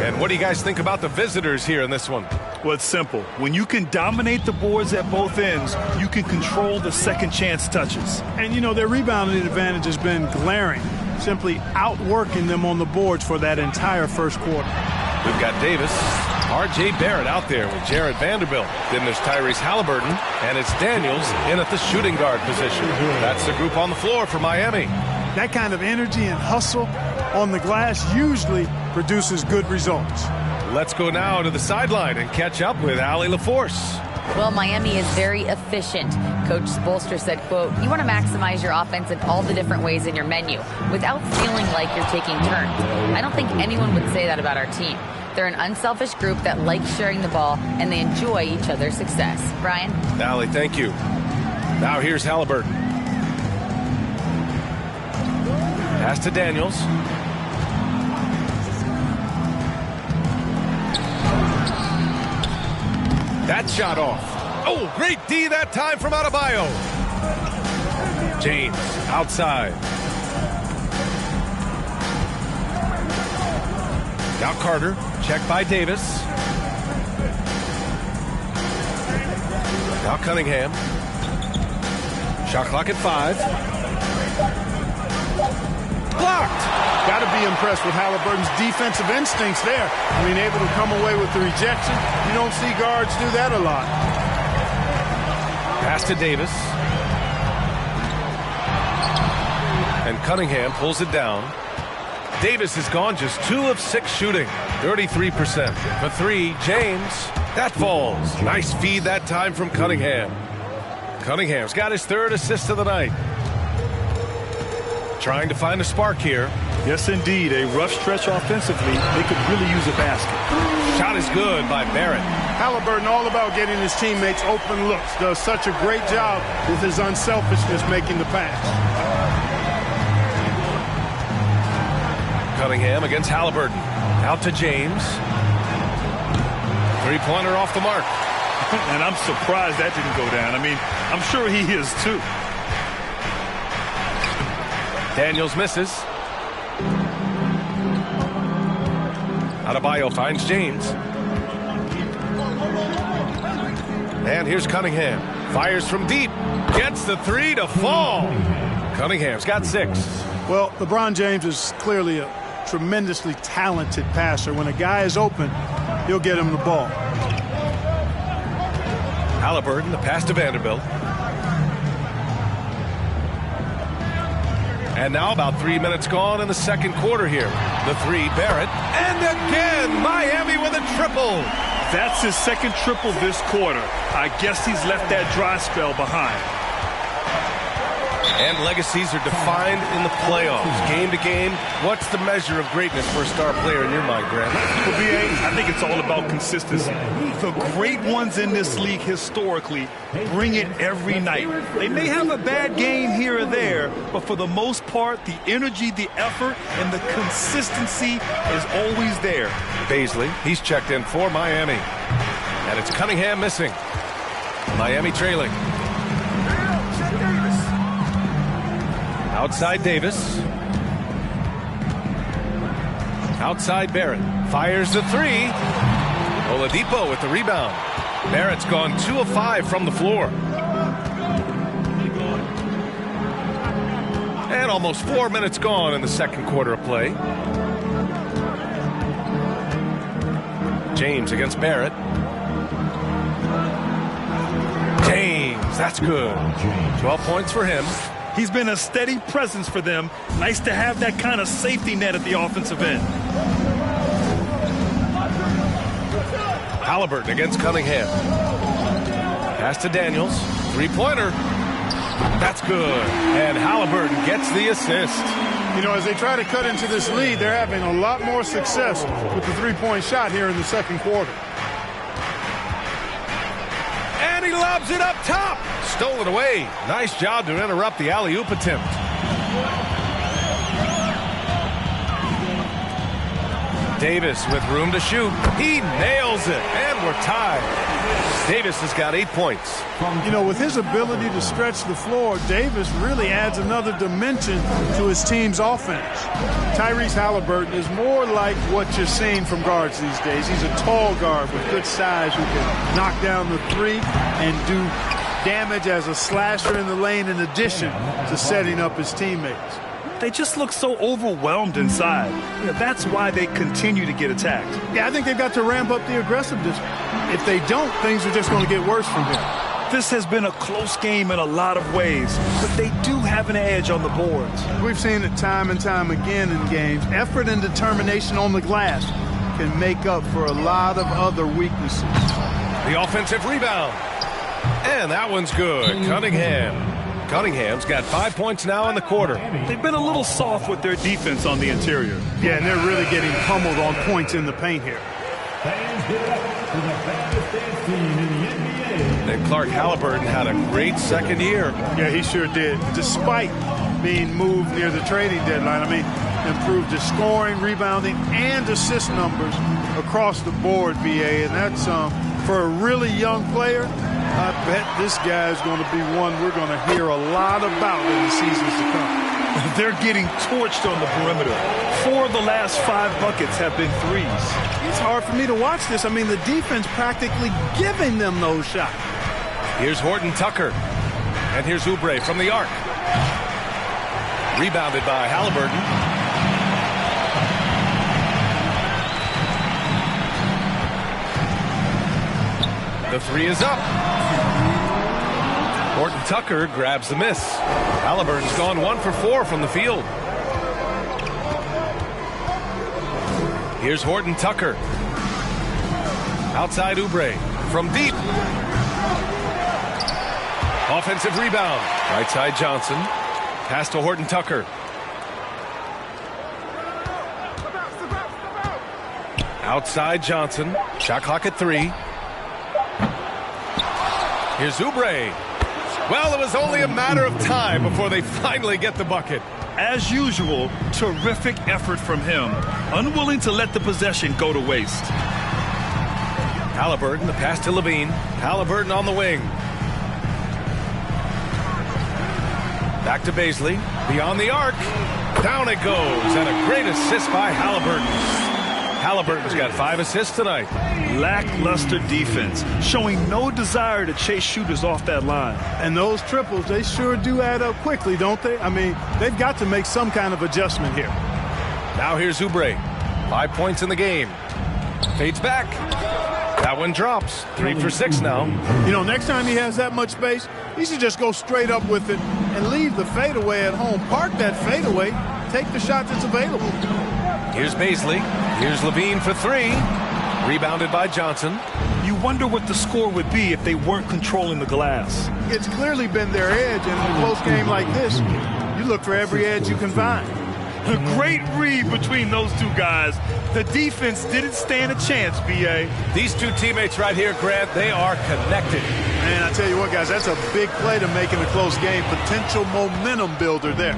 And what do you guys think about the visitors here in this one? Well, it's simple. When you can dominate the boards at both ends, you can control the second chance touches. And, you know, their rebounding advantage has been glaring, simply outworking them on the boards for that entire first quarter. We've got Davis, R.J. Barrett out there with Jared Vanderbilt. Then there's Tyrese Halliburton, and it's Daniels in at the shooting guard position. That's the group on the floor for Miami. That kind of energy and hustle on the glass usually produces good results. Let's go now to the sideline and catch up with Allie LaForce. Well, Miami is very efficient. Coach Spoelstra said, quote, "You want to maximize your offense in all the different ways in your menu without feeling like you're taking turns." I don't think anyone would say that about our team. They're an unselfish group that likes sharing the ball, and they enjoy each other's success. Brian? Allie, thank you. Now here's Halliburton. Pass to Daniels. That shot off. Oh, great D that time from Adebayo. James outside. Now Carter, checked by Davis. Now Cunningham. Shot clock at 5. Blocked. Got to be impressed with Halliburton's defensive instincts there. Being able to come away with the rejection. You don't see guards do that a lot. Pass to Davis. And Cunningham pulls it down. Davis has gone just 2 of 6 shooting. 33%. For 3, James. That falls. Nice feed that time from Cunningham. Cunningham's got his 3rd assist of the night. Trying to find a spark here. Yes, indeed. A rough stretch offensively. They could really use a basket. Shot is good by Barrett. Halliburton all about getting his teammates open looks. Does such a great job with his unselfishness making the pass. Cunningham against Halliburton. Out to James. 3-pointer off the mark. And I'm surprised that didn't go down. I mean, I'm sure he is too. Daniels misses. Adebayo finds James. And here's Cunningham. Fires from deep. Gets the 3 to fall. Cunningham's got 6. Well, LeBron James is clearly a tremendously talented passer. When a guy is open, he'll get him the ball. Halliburton, the pass to Vanderbilt. And now about 3 minutes gone in the second quarter here. The 3, Barrett. And again, Miami with a triple. That's his 2nd triple this quarter. I guess he's left that dry spell behind. And legacies are defined in the playoffs. Game to game, what's the measure of greatness for a star player in your mind, Grant? For BA, I think it's all about consistency. The great ones in this league historically bring it every night. They may have a bad game here or there, but for the most part, the energy, the effort, and the consistency is always there. Baisley, he's checked in for Miami. And it's Cunningham missing. Miami trailing. Outside Davis. Outside Barrett. Fires the 3. Oladipo with the rebound. Barrett's gone 2 of 5 from the floor. And almost 4 minutes gone in the second quarter of play. James against Barrett. James, that's good. 12 points for him. He's been a steady presence for them. Nice to have that kind of safety net at the offensive end. Halliburton against Cunningham. Pass to Daniels. 3-pointer. That's good. And Halliburton gets the assist. You know, as they try to cut into this lead, they're having a lot more success with the 3-point shot here in the second quarter. And he lobs it up top. Stolen away. Nice job to interrupt the alley-oop attempt. Davis with room to shoot. He nails it. And we're tied. Davis has got 8 points. You know, with his ability to stretch the floor, Davis really adds another dimension to his team's offense. Tyrese Halliburton is more like what you're seeing from guards these days. He's a tall guard with good size who can knock down the 3 and do damage as a slasher in the lane in addition to setting up his teammates. They just look so overwhelmed inside. You know, that's why they continue to get attacked. Yeah, I think they've got to ramp up the aggressiveness. If they don't, things are just going to get worse from here. This has been a close game in a lot of ways, but they do have an edge on the boards. We've seen it time and time again in games. Effort and determination on the glass can make up for a lot of other weaknesses. The offensive rebound. And that one's good. Cunningham's got 5 points now in the quarter. They've been a little soft with their defense on the interior. Yeah, and they're really getting pummeled on points in the paint here. Fans give it up for the fastest dance team in the NBA. And Clark Halliburton had a great second year. Yeah, he sure did. Despite being moved near the trading deadline, I mean, improved his scoring, rebounding, and assist numbers across the board, VA. And that's for a really young player, I bet this guy is going to be one we're going to hear a lot about in the seasons to come. They're getting torched on the perimeter. 4 of the last 5 buckets have been threes. It's hard for me to watch this. I mean, the defense practically giving them those shots. Here's Horton Tucker. And here's Oubre from the arc. Rebounded by Halliburton. The three is up. Horton Tucker grabs the miss. Halliburton's gone 1 for 4 from the field. Here's Horton Tucker. Outside Oubre from deep. Offensive rebound. Right side Johnson. Pass to Horton Tucker. Outside Johnson. Shot clock at 3. Here's Oubre. Well, it was only a matter of time before they finally get the bucket. As usual, terrific effort from him. Unwilling to let the possession go to waste. Halliburton, the pass to Levine. Halliburton on the wing. Back to Baisley. Beyond the arc. Down it goes. And a great assist by Halliburton. Halliburton's got 5 assists tonight. Lackluster defense, showing no desire to chase shooters off that line. And those triples, they sure do add up quickly, don't they? I mean, they've got to make some kind of adjustment here. Now here's Oubre. 5 points in the game. Fades back. That one drops. 3 for 6 now. You know, next time he has that much space, he should just go straight up with it and leave the fadeaway at home. Park that fadeaway. Take the shot that's available. Here's Baisley. Here's Levine for 3. Rebounded by Johnson. You wonder what the score would be if they weren't controlling the glass. It's clearly been their edge, and in a close game like this, you look for every edge you can find. A great read between those two guys. The defense didn't stand a chance, B.A. These two teammates right here, Grant, they are connected. Man, I tell you what, guys, that's a big play to make in a close game. Potential momentum builder there.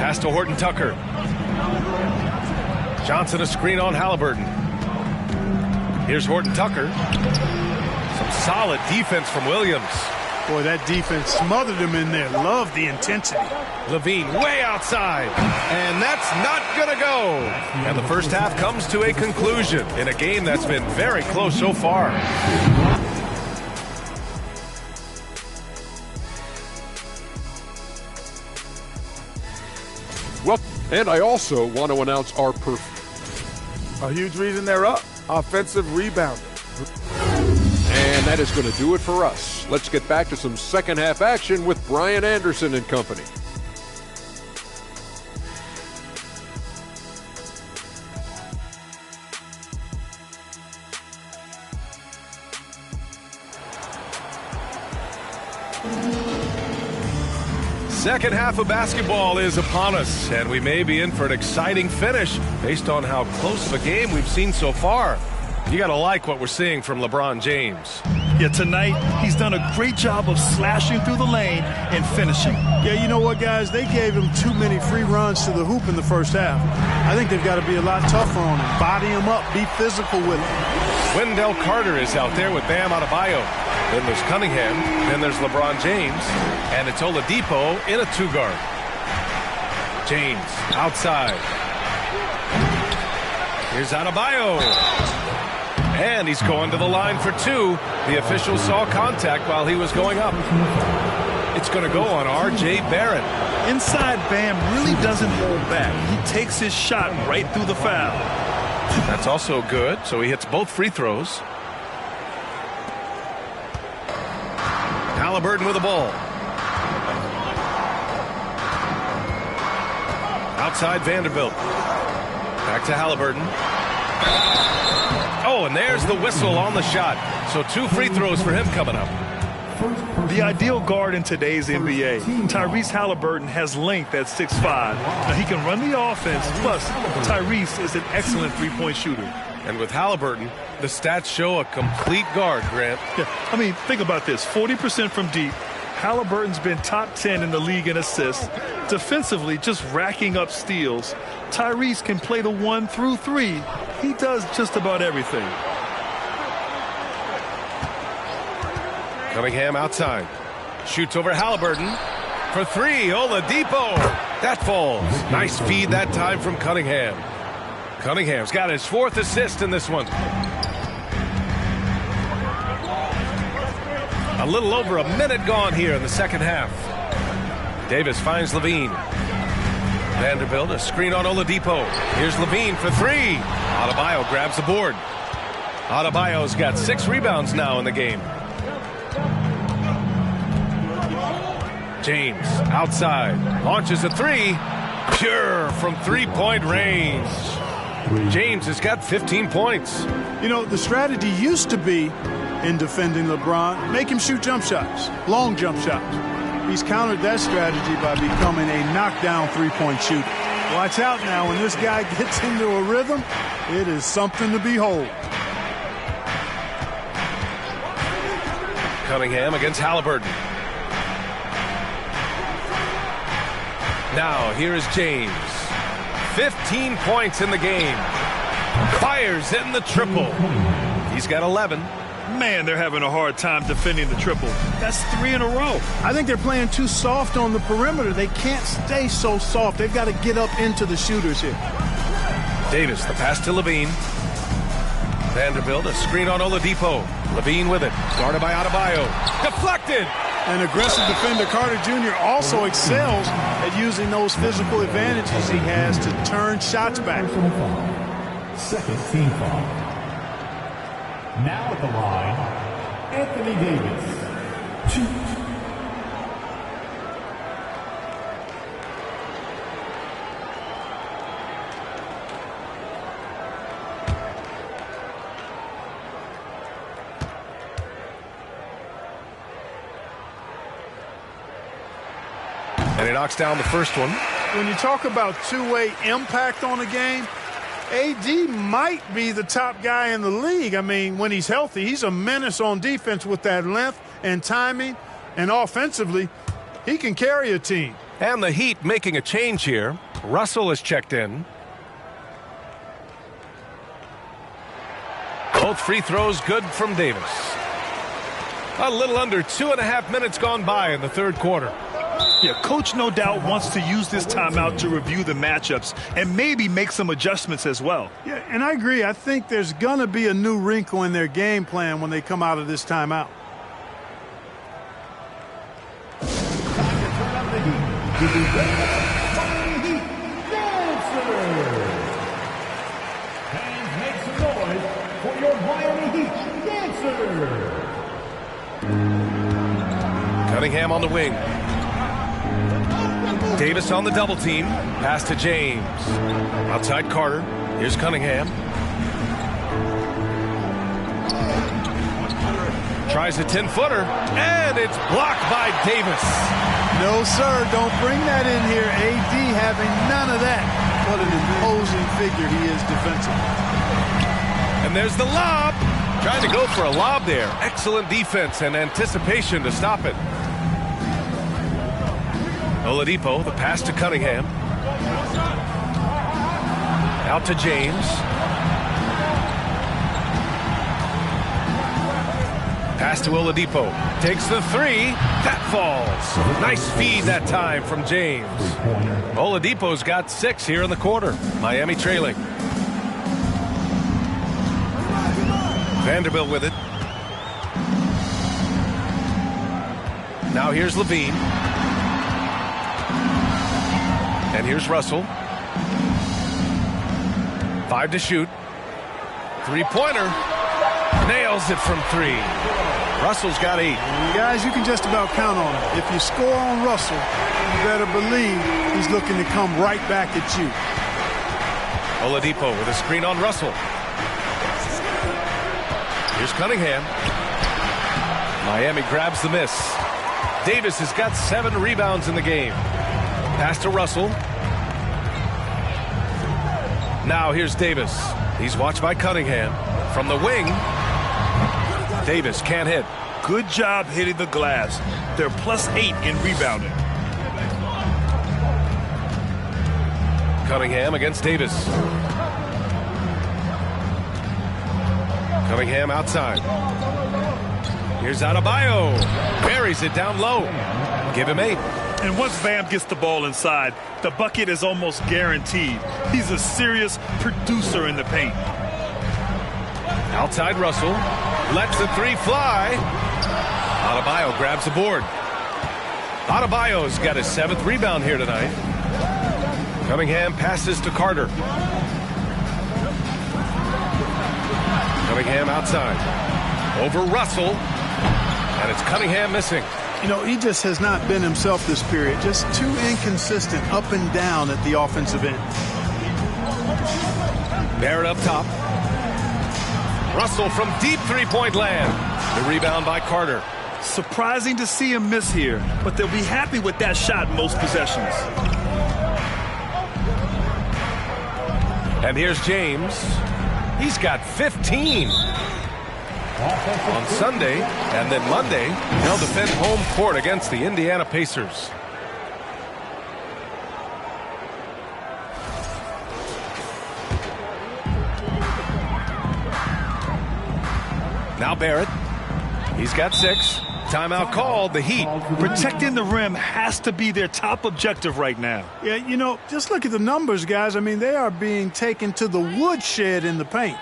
Pass to Horton Tucker. Johnson a screen on Halliburton. Here's Horton Tucker. Some solid defense from Williams. Boy, that defense smothered him in there. Love the intensity. Levine way outside. And that's not going to go. And the first half comes to a conclusion in a game that's been very close so far. Well, and I also want to announce our a huge reason they're up. Offensive rebounding. And that is going to do it for us. Let's get back to some second half action with Brian Anderson and company. Second half of basketball is upon us, and we may be in for an exciting finish based on how close of a game we've seen so far. You got to like what we're seeing from LeBron James. Yeah, tonight he's done a great job of slashing through the lane and finishing. Yeah, you know what, guys? They gave him too many free runs to the hoop in the first half. I think they've got to be a lot tougher on him. Body him up. Be physical with him. Wendell Carter is out there with Bam Adebayo. Then there's Cunningham. Then there's LeBron James. And it's Oladipo in a 2-guard. James outside. Here's Adebayo. And he's going to the line for 2. The official saw contact while he was going up. It's going to go on R.J. Barrett. Inside, Bam really doesn't hold back. He takes his shot right through the foul. That's also good, so he hits both free throws. Halliburton with the ball. Outside Vanderbilt. Back to Halliburton. Oh, and there's the whistle on the shot. So 2 free throws for him coming up. The ideal guard in today's NBA, Tyrese Halliburton, has length at 6'5". Now he can run the offense, plus Tyrese is an excellent three-point shooter. And with Halliburton, the stats show a complete guard, Grant. Yeah, I mean, think about this. 40% from deep. Halliburton's been top 10 in the league in assists. Defensively, just racking up steals. Tyrese can play the 1 through 3. He does just about everything. Cunningham outside. Shoots over Halliburton. For 3, Oladipo. That falls. Nice feed that time from Cunningham. Cunningham's got his 4th assist in this one. A little over a minute gone here in the second half. Davis finds Levine. Vanderbilt, a screen on Oladipo. Here's Levine for 3. Adebayo grabs the board. Adebayo's got 6 rebounds now in the game. James outside, launches a 3, pure from 3-point range. James has got 15 points. You know, the strategy used to be in defending LeBron, make him shoot jump shots, long jump shots. He's countered that strategy by becoming a knockdown 3-point shooter. Watch out now, when this guy gets into a rhythm, it is something to behold. Cunningham against Halliburton. Now, here is James. 15 points in the game. Fires in the triple. He's got 11. Man, they're having a hard time defending the triple. That's 3 in a row. I think they're playing too soft on the perimeter. They can't stay so soft. They've got to get up into the shooters here. Davis, the pass to Levine. Vanderbilt, a screen on Oladipo. Levine with it. Guarded by Adebayo. Deflected! An aggressive defender, Carter Jr., also excels at using those physical advantages he has to turn shots back. Second team foul. Now at the line, Anthony Davis. 2. And he knocks down the first one. When you talk about two-way impact on a game, AD might be the top guy in the league. I mean, when he's healthy, he's a menace on defense with that length and timing. And offensively, he can carry a team. And the Heat making a change here. Russell is checked in. Both free throws good from Davis. A little under 2.5 minutes gone by in the third quarter. Yeah, coach no doubt wants to use this timeout to review the matchups and maybe make some adjustments as well. Yeah, and I agree. I think there's going to be a new wrinkle in their game plan when they come out of this timeout. And make some noise for your Miami Heat dancer. Cunningham on the wing. Davis on the double team. Pass to James. Outside Carter. Here's Cunningham. Tries a 10-footer. And it's blocked by Davis. No, sir. Don't bring that in here. AD having none of that. What an imposing figure he is defensively. And there's the lob. Trying to go for a lob there. Excellent defense and anticipation to stop it. Oladipo, the pass to Cunningham. Out to James. Pass to Oladipo. Takes the 3. That falls. Nice feed that time from James. Oladipo's got 6 here in the quarter. Miami trailing. Vanderbilt with it. Now here's Levine. And here's Russell. 5 to shoot. 3-pointer. Nails it from 3. Russell's got 8. Guys, you can just about count on it. If you score on Russell, you better believe he's looking to come right back at you. Oladipo with a screen on Russell. Here's Cunningham. Miami grabs the miss. Davis has got 7 rebounds in the game. Pass to Russell. Now here's Davis. He's watched by Cunningham. From the wing, Davis can't hit. Good job hitting the glass. They're +8 in rebounding. Cunningham against Davis. Cunningham outside. Here's Adebayo. Buries it down low. Give him 8. And once Bam gets the ball inside, the bucket is almost guaranteed. He's a serious producer in the paint. Outside Russell. Lets the 3 fly. Adebayo grabs the board. Adebayo's got his 7th rebound here tonight. Cunningham passes to Carter. Cunningham outside. Over Russell. And it's Cunningham missing. You know, he just has not been himself this period. Just too inconsistent up and down at the offensive end. Barrett up top. Russell from deep three-point land. The rebound by Carter. Surprising to see him miss here, but they'll be happy with that shot most possessions. And here's James. He's got 15. On Sunday and then Monday, they'll defend home court against the Indiana Pacers. Now Barrett. He's got 6. Timeout called. The Heat. Protecting the rim has to be their top objective right now. Yeah, you know, just look at the numbers, guys. I mean, they are being taken to the woodshed in the paint.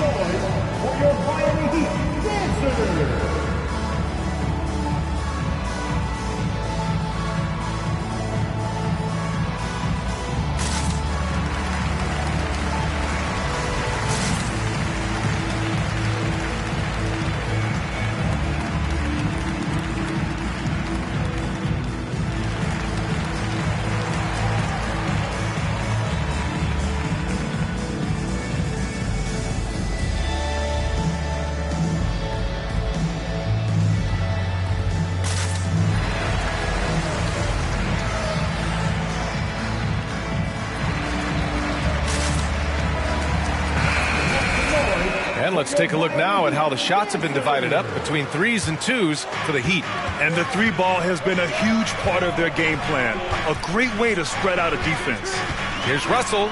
For your Miami Heat dancers. And let's take a look now at how the shots have been divided up between 3s and 2s for the Heat. And the 3 ball has been a huge part of their game plan. A great way to spread out a defense. Here's Russell.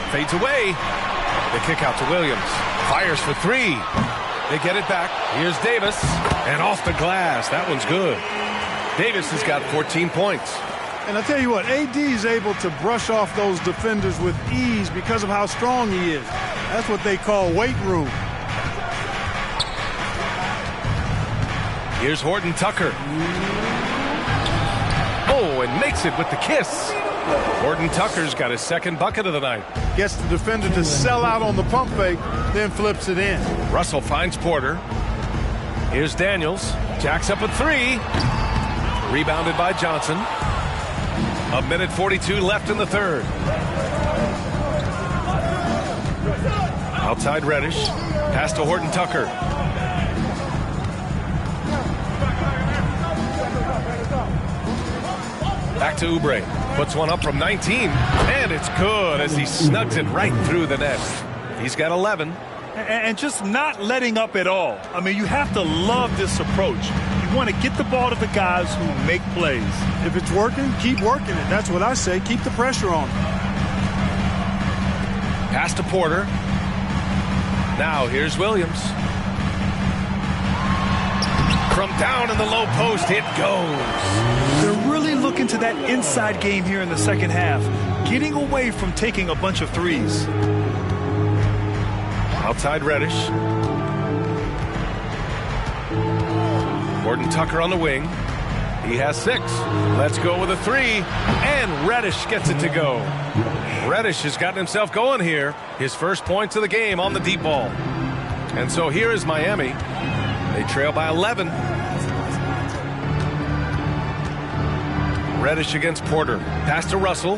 Fades away. The kick out to Williams. Fires for 3. They get it back. Here's Davis. And off the glass. That one's good. Davis has got 14 points. And I tell you what, AD is able to brush off those defenders with ease because of how strong he is. That's what they call weight room. Here's Horton Tucker. Oh, and makes it with the kiss. Horton Tucker's got his 2nd bucket of the night. Gets the defender to sell out on the pump fake, then flips it in. Russell finds Porter. Here's Daniels. Jacks up a 3. Rebounded by Johnson. 1:42 left in the 3rd. Outside Reddish. Pass to Horton Tucker. Back to Oubre. Puts one up from 19. And it's good as he snugs it right through the net. He's got 11. And just not letting up at all. I mean, you have to love this approach. You want to get the ball to the guys who make plays. If it's working, keep working it. That's what I say. Keep the pressure on. Pass to Porter. Now here's Williams. From down in the low post, it goes. They're really looking to that inside game here in the 2nd half, getting away from taking a bunch of 3s. Outside Reddish. Horton Tucker on the wing. He has 6. Let's go with a 3. And Reddish gets it to go. Reddish has gotten himself going here. His first points of the game on the deep ball. And so here is Miami. They trail by 11. Reddish against Porter. Pass to Russell.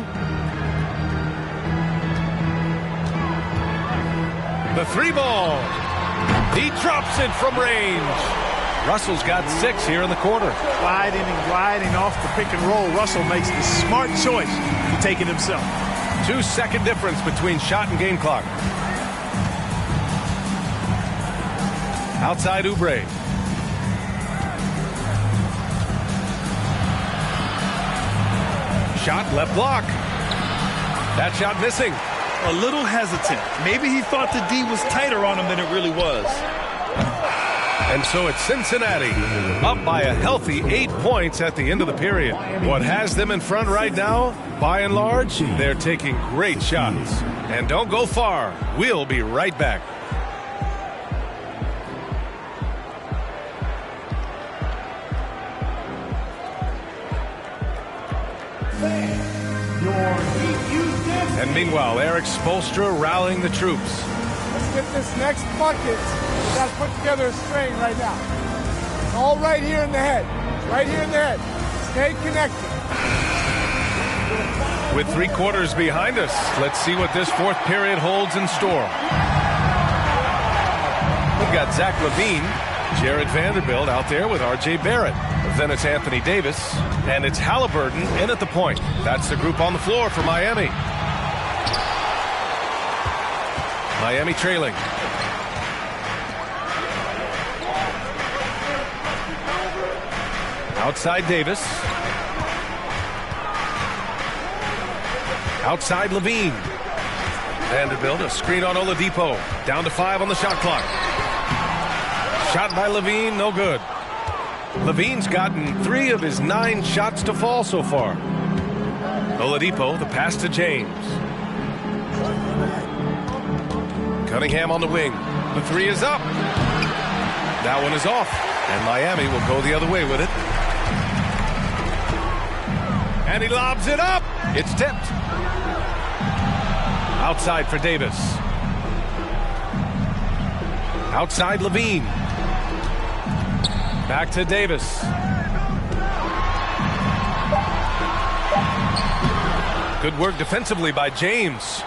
The 3 ball. He drops it from range. Russell's got 6 here in the quarter. Gliding and gliding off the pick and roll. Russell makes the smart choice to take it himself. 2-second difference between shot and game clock. Outside Oubre. Shot left block. That shot missing. A little hesitant. Maybe he thought the D was tighter on him than it really was. And so it's Cincinnati up by a healthy 8 points at the end of the period. What has them in front right now, by and large, they're taking great shots. And don't go far. We'll be right back. And meanwhile, Eric Spoelstra rallying the troops. Let's get this next bucket. We got to put together a string right now. All right here in the head. Right here in the head. Stay connected. With 3 quarters behind us, let's see what this 4th period holds in store. We've got Zach LaVine, Jared Vanderbilt out there with R.J. Barrett. Then it's Anthony Davis, and it's Halliburton in at the point. That's the group on the floor for Miami. Miami trailing. Outside Davis. Outside Levine. Vanderbilt, a screen on Oladipo. Down to 5 on the shot clock. Shot by Levine, no good. Levine's gotten 3 of his 9 shots to fall so far. Oladipo, the pass to James. Cunningham on the wing. The 3 is up. That one is off. And Miami will go the other way with it. And he lobs it up. It's tipped. Outside for Davis. Outside Levine. Back to Davis. Good work defensively by James.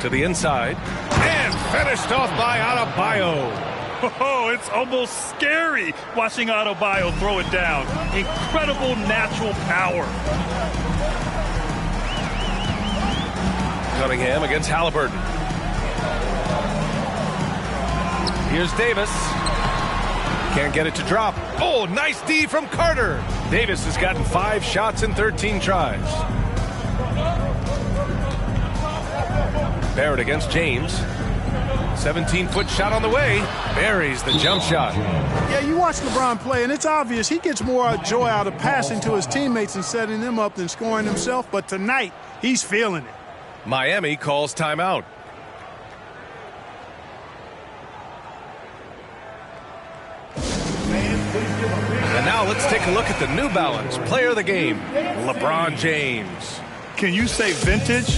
To the inside. And finished off by Adebayo. Oh, it's almost scary watching Adebayo throw it down. Incredible natural power. Cunningham against Halliburton. Here's Davis. Can't get it to drop. Oh, nice D from Carter. Davis has gotten 5 shots in 13 tries. Barrett against James. 17-foot shot on the way. Buries the jump shot. Yeah, you watch LeBron play, and it's obvious he gets more joy out of passing to his teammates and setting them up than scoring himself. But tonight, he's feeling it. Miami calls timeout. And now let's take a look at the New Balance player of the game, LeBron James. Can you say vintage?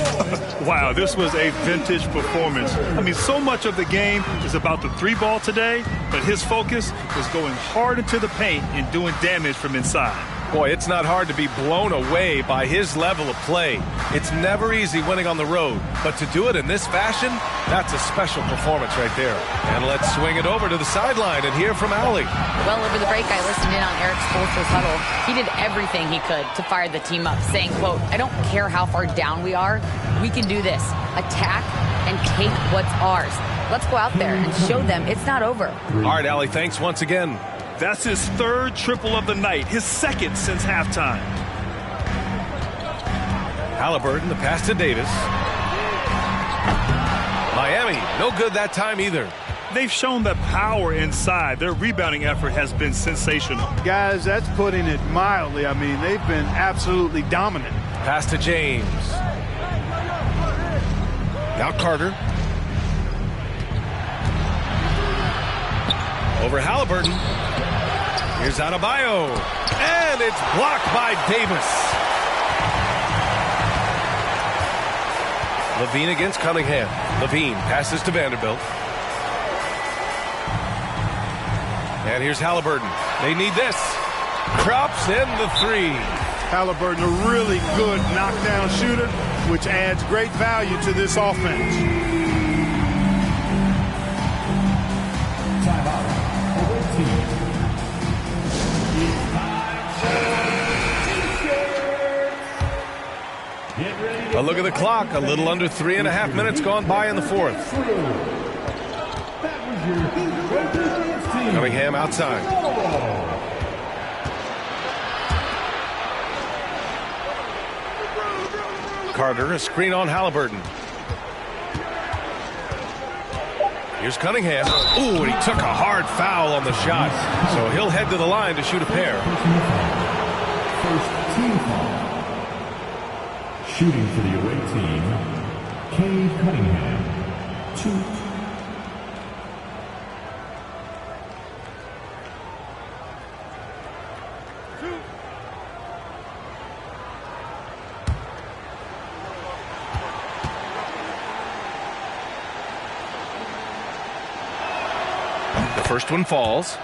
Wow, this was a vintage performance. I mean, so much of the game is about the 3-ball today, but his focus was going hard into the paint and doing damage from inside. Boy, it's not hard to be blown away by his level of play. It's never easy winning on the road, but to do it in this fashion, that's a special performance right there. And let's swing it over to the sideline and hear from Allie. Well, over the break, I listened in on Eric Spoelstra's huddle. He did everything he could to fire the team up, saying, quote, "I don't care how far down we are. We can do this. Attack and take what's ours. Let's go out there and show them it's not over." All right, Allie, thanks once again. That's his 3rd triple of the night, his 2nd since halftime. Halliburton, the pass to Davis. Miami, no good that time either. They've shown the power inside. Their rebounding effort has been sensational. Guys, that's putting it mildly. I mean, they've been absolutely dominant. Pass to James. Now Carter. Over Halliburton. Here's Adebayo. And it's blocked by Davis. Levine against Cunningham. Levine passes to Vanderbilt. And here's Halliburton. They need this. Drops in the 3. Halliburton, a really good knockdown shooter, which adds great value to this offense. A look at the clock. A little under 3.5 minutes gone by in the fourth. Cunningham outside. Carter, a screen on Halliburton. Here's Cunningham. Ooh, and he took a hard foul on the shot. So he'll head to the line to shoot a pair. First team foul. Shooting for the away team, Cade Cunningham, 2. The first one falls.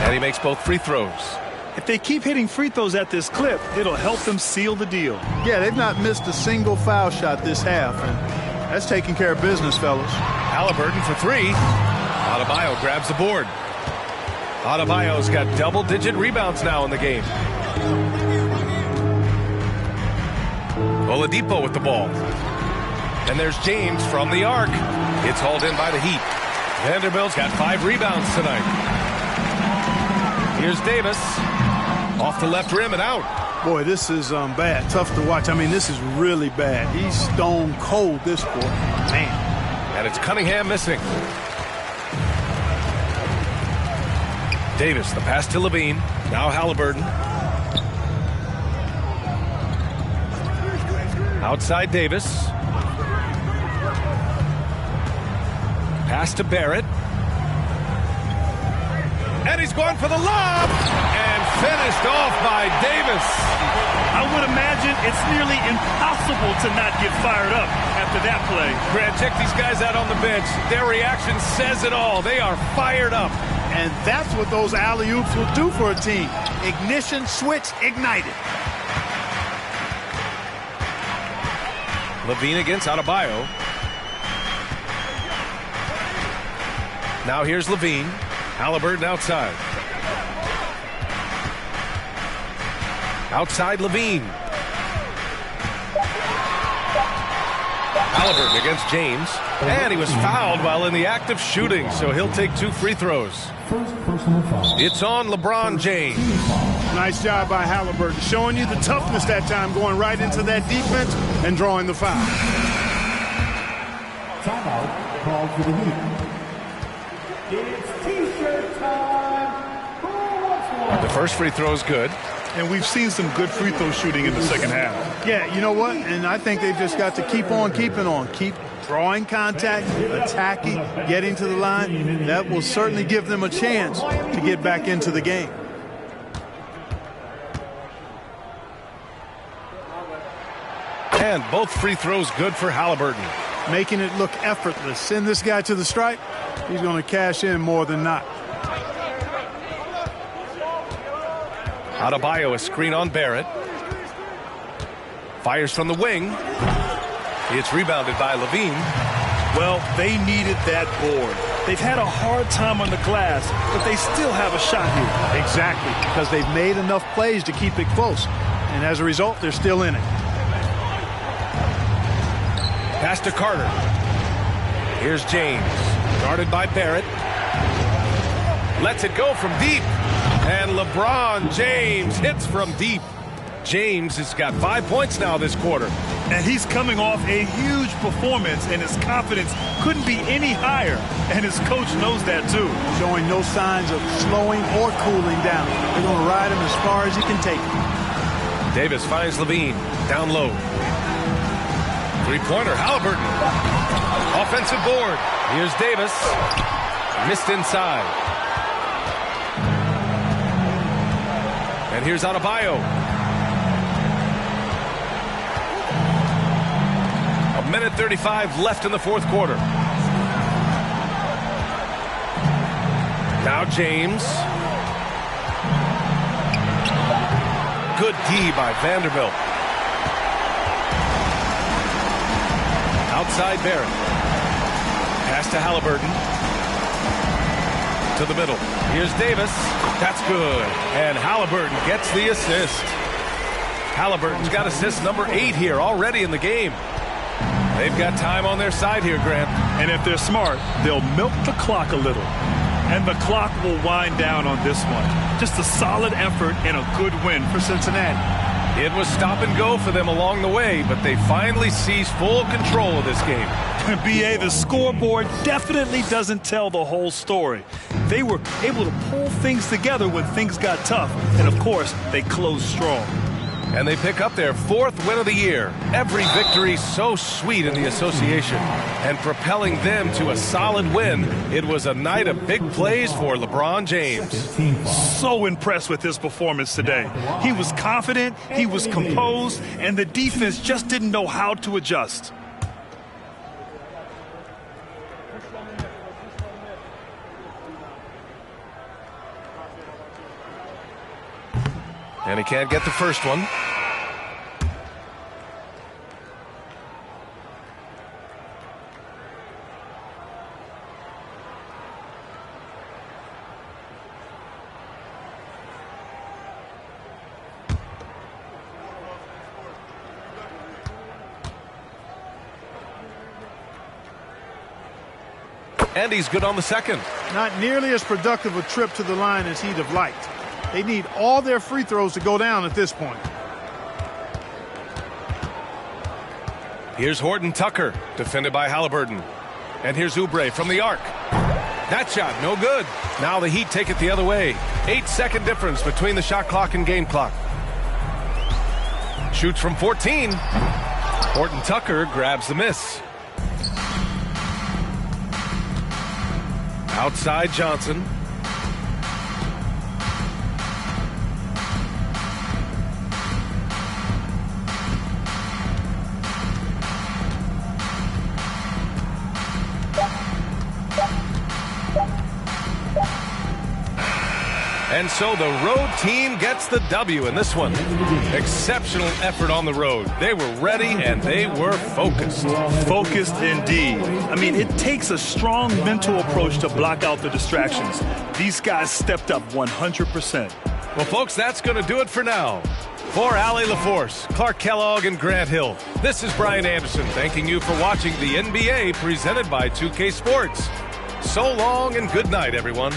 And he makes both free throws. If they keep hitting free throws at this clip, it'll help them seal the deal. Yeah, they've not missed a single foul shot this half, and that's taking care of business, fellas. Halliburton for 3. Adebayo grabs the board. Adebayo's got double-digit rebounds now in the game. Oladipo with the ball. And there's James from the arc. It's hauled in by the Heat. Vanderbilt's got 5 rebounds tonight. Here's Davis. Off the left rim and out. Boy, this is bad. Tough to watch. I mean, this is really bad. He's stone cold this quarter. Man. And it's Cunningham missing. Davis, the pass to Levine. Now Halliburton. Outside Davis. Pass to Barrett. And he's going for the lob. And finished off by Davis. I would imagine it's nearly impossible to not get fired up after that play. Grant, check these guys out on the bench. Their reaction says it all. They are fired up. And that's what those alley-oops will do for a team. Ignition switch ignited. Levine against Adebayo. Now here's Levine. Halliburton outside. Outside Levine. Halliburton against James. And he was fouled while in the act of shooting, so he'll take 2 free throws. It's on LeBron James. Nice job by Halliburton, showing you the toughness that time, going right into that defense and drawing the foul. Timeout called for the Heat. It's T-shirt time. Who wants one? The first free throw is good. And we've seen some good free throw shooting in the second half. Yeah, you know what? And I think they've just got to keep on keeping on. Keep drawing contact, attacking, getting to the line. That will certainly give them a chance to get back into the game. And both free throws good for Halliburton. Making it look effortless. Send this guy to the stripe. He's going to cash in more than not. Adebayo, a screen on Barrett. Fires from the wing. It's rebounded by Levine. Well, they needed that board. They've had a hard time on the glass, but they still have a shot here. Exactly, because they've made enough plays to keep it close. And as a result, they're still in it. Pass to Carter. Here's James. Guarded by Barrett. Lets it go from deep. And LeBron James hits from deep. James has got 5 points now this quarter. And he's coming off a huge performance, and his confidence couldn't be any higher. And his coach knows that, too. Showing no signs of slowing or cooling down. They're going to ride him as far as he can take him. Davis finds Levine. Down low. Three-pointer, Halliburton. Offensive board. Here's Davis. Missed inside. And here's Adebayo. A minute 35 left in the fourth quarter. Now Now James. Good D by Vanderbilt. Outside Barrett. Pass to Halliburton. To the middle. Here's Davis. That's good. And Halliburton gets the assist. Halliburton's got assist number 8 here already in the game. They've got time on their side here, Grant. And if they're smart, they'll milk the clock a little. And the clock will wind down on this one. Just a solid effort and a good win for Cincinnati. It was stop and go for them along the way, but they finally seized full control of this game. BA, the scoreboard definitely doesn't tell the whole story. They were able to pull things together when things got tough. And, of course, they closed strong. And they pick up their 4th win of the year. Every victory so sweet in the association. And propelling them to a solid win. It was a night of big plays for LeBron James. So impressed with his performance today. He was confident, he was composed, and the defense just didn't know how to adjust. And he can't get the first one. And he's good on the second. Not nearly as productive a trip to the line as he'd have liked. They need all their free throws to go down at this point. Here's Horton Tucker, defended by Halliburton. And here's Oubre from the arc. That shot, no good. Now the Heat take it the other way. 8-second difference between the shot clock and game clock. Shoots from 14. Horton Tucker grabs the miss. Outside Johnson. And so the road team gets the W in this one. Exceptional effort on the road. They were ready and they were focused. Focused indeed. I mean, it takes a strong mental approach to block out the distractions. These guys stepped up 100%. Well, folks, that's going to do it for now. For Allie LaForce, Clark Kellogg, and Grant Hill, this is Brian Anderson thanking you for watching the NBA presented by 2K Sports. So long and good night, everyone.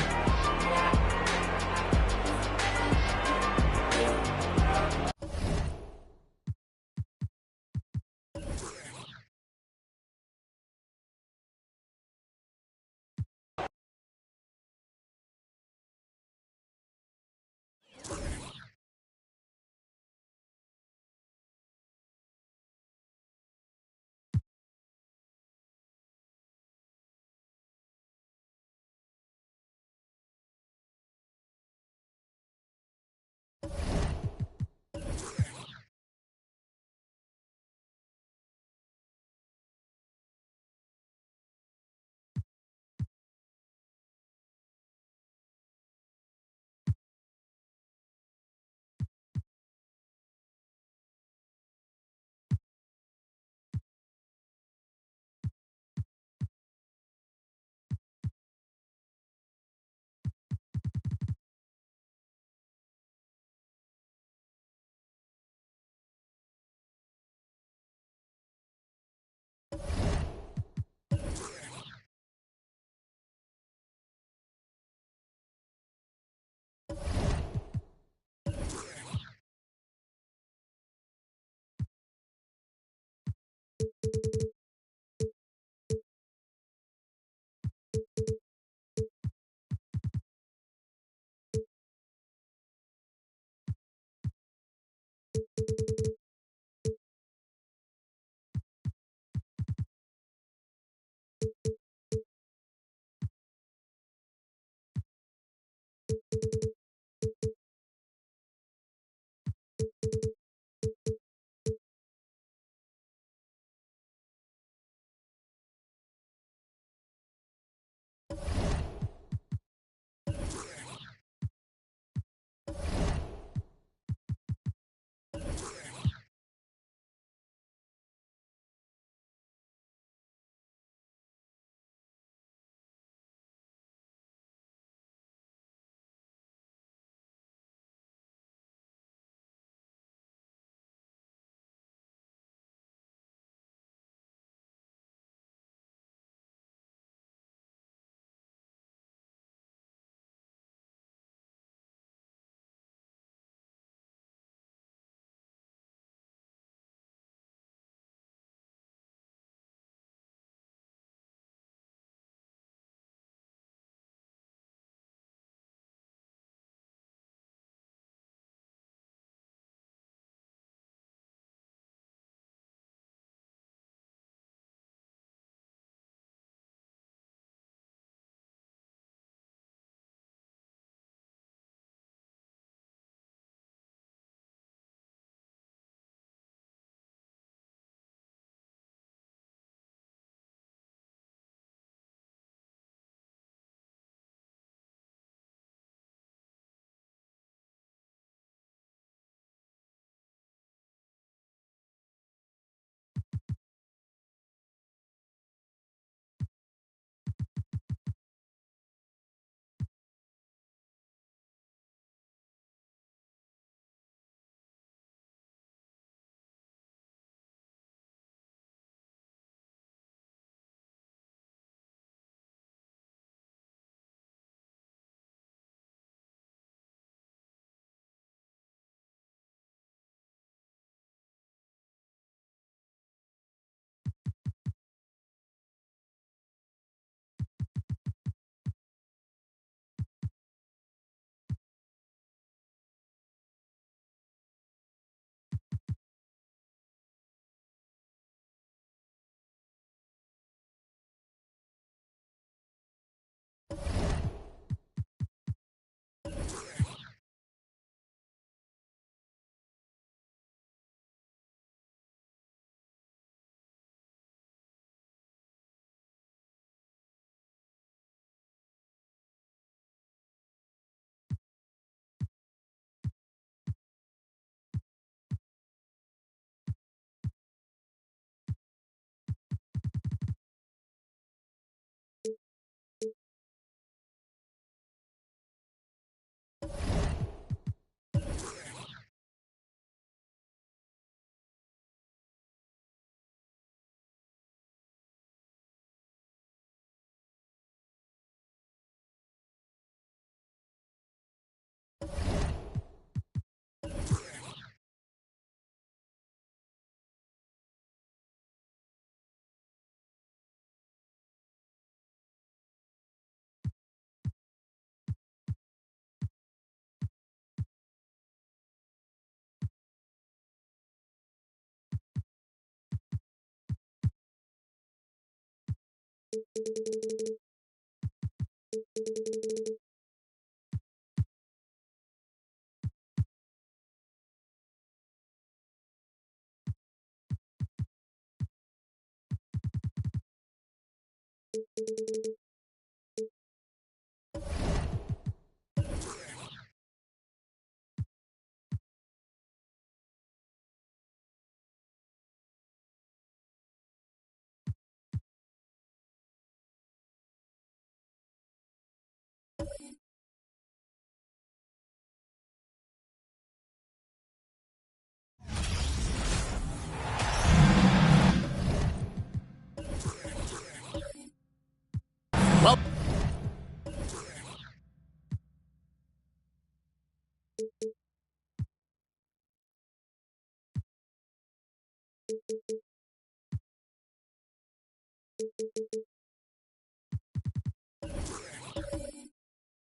Well,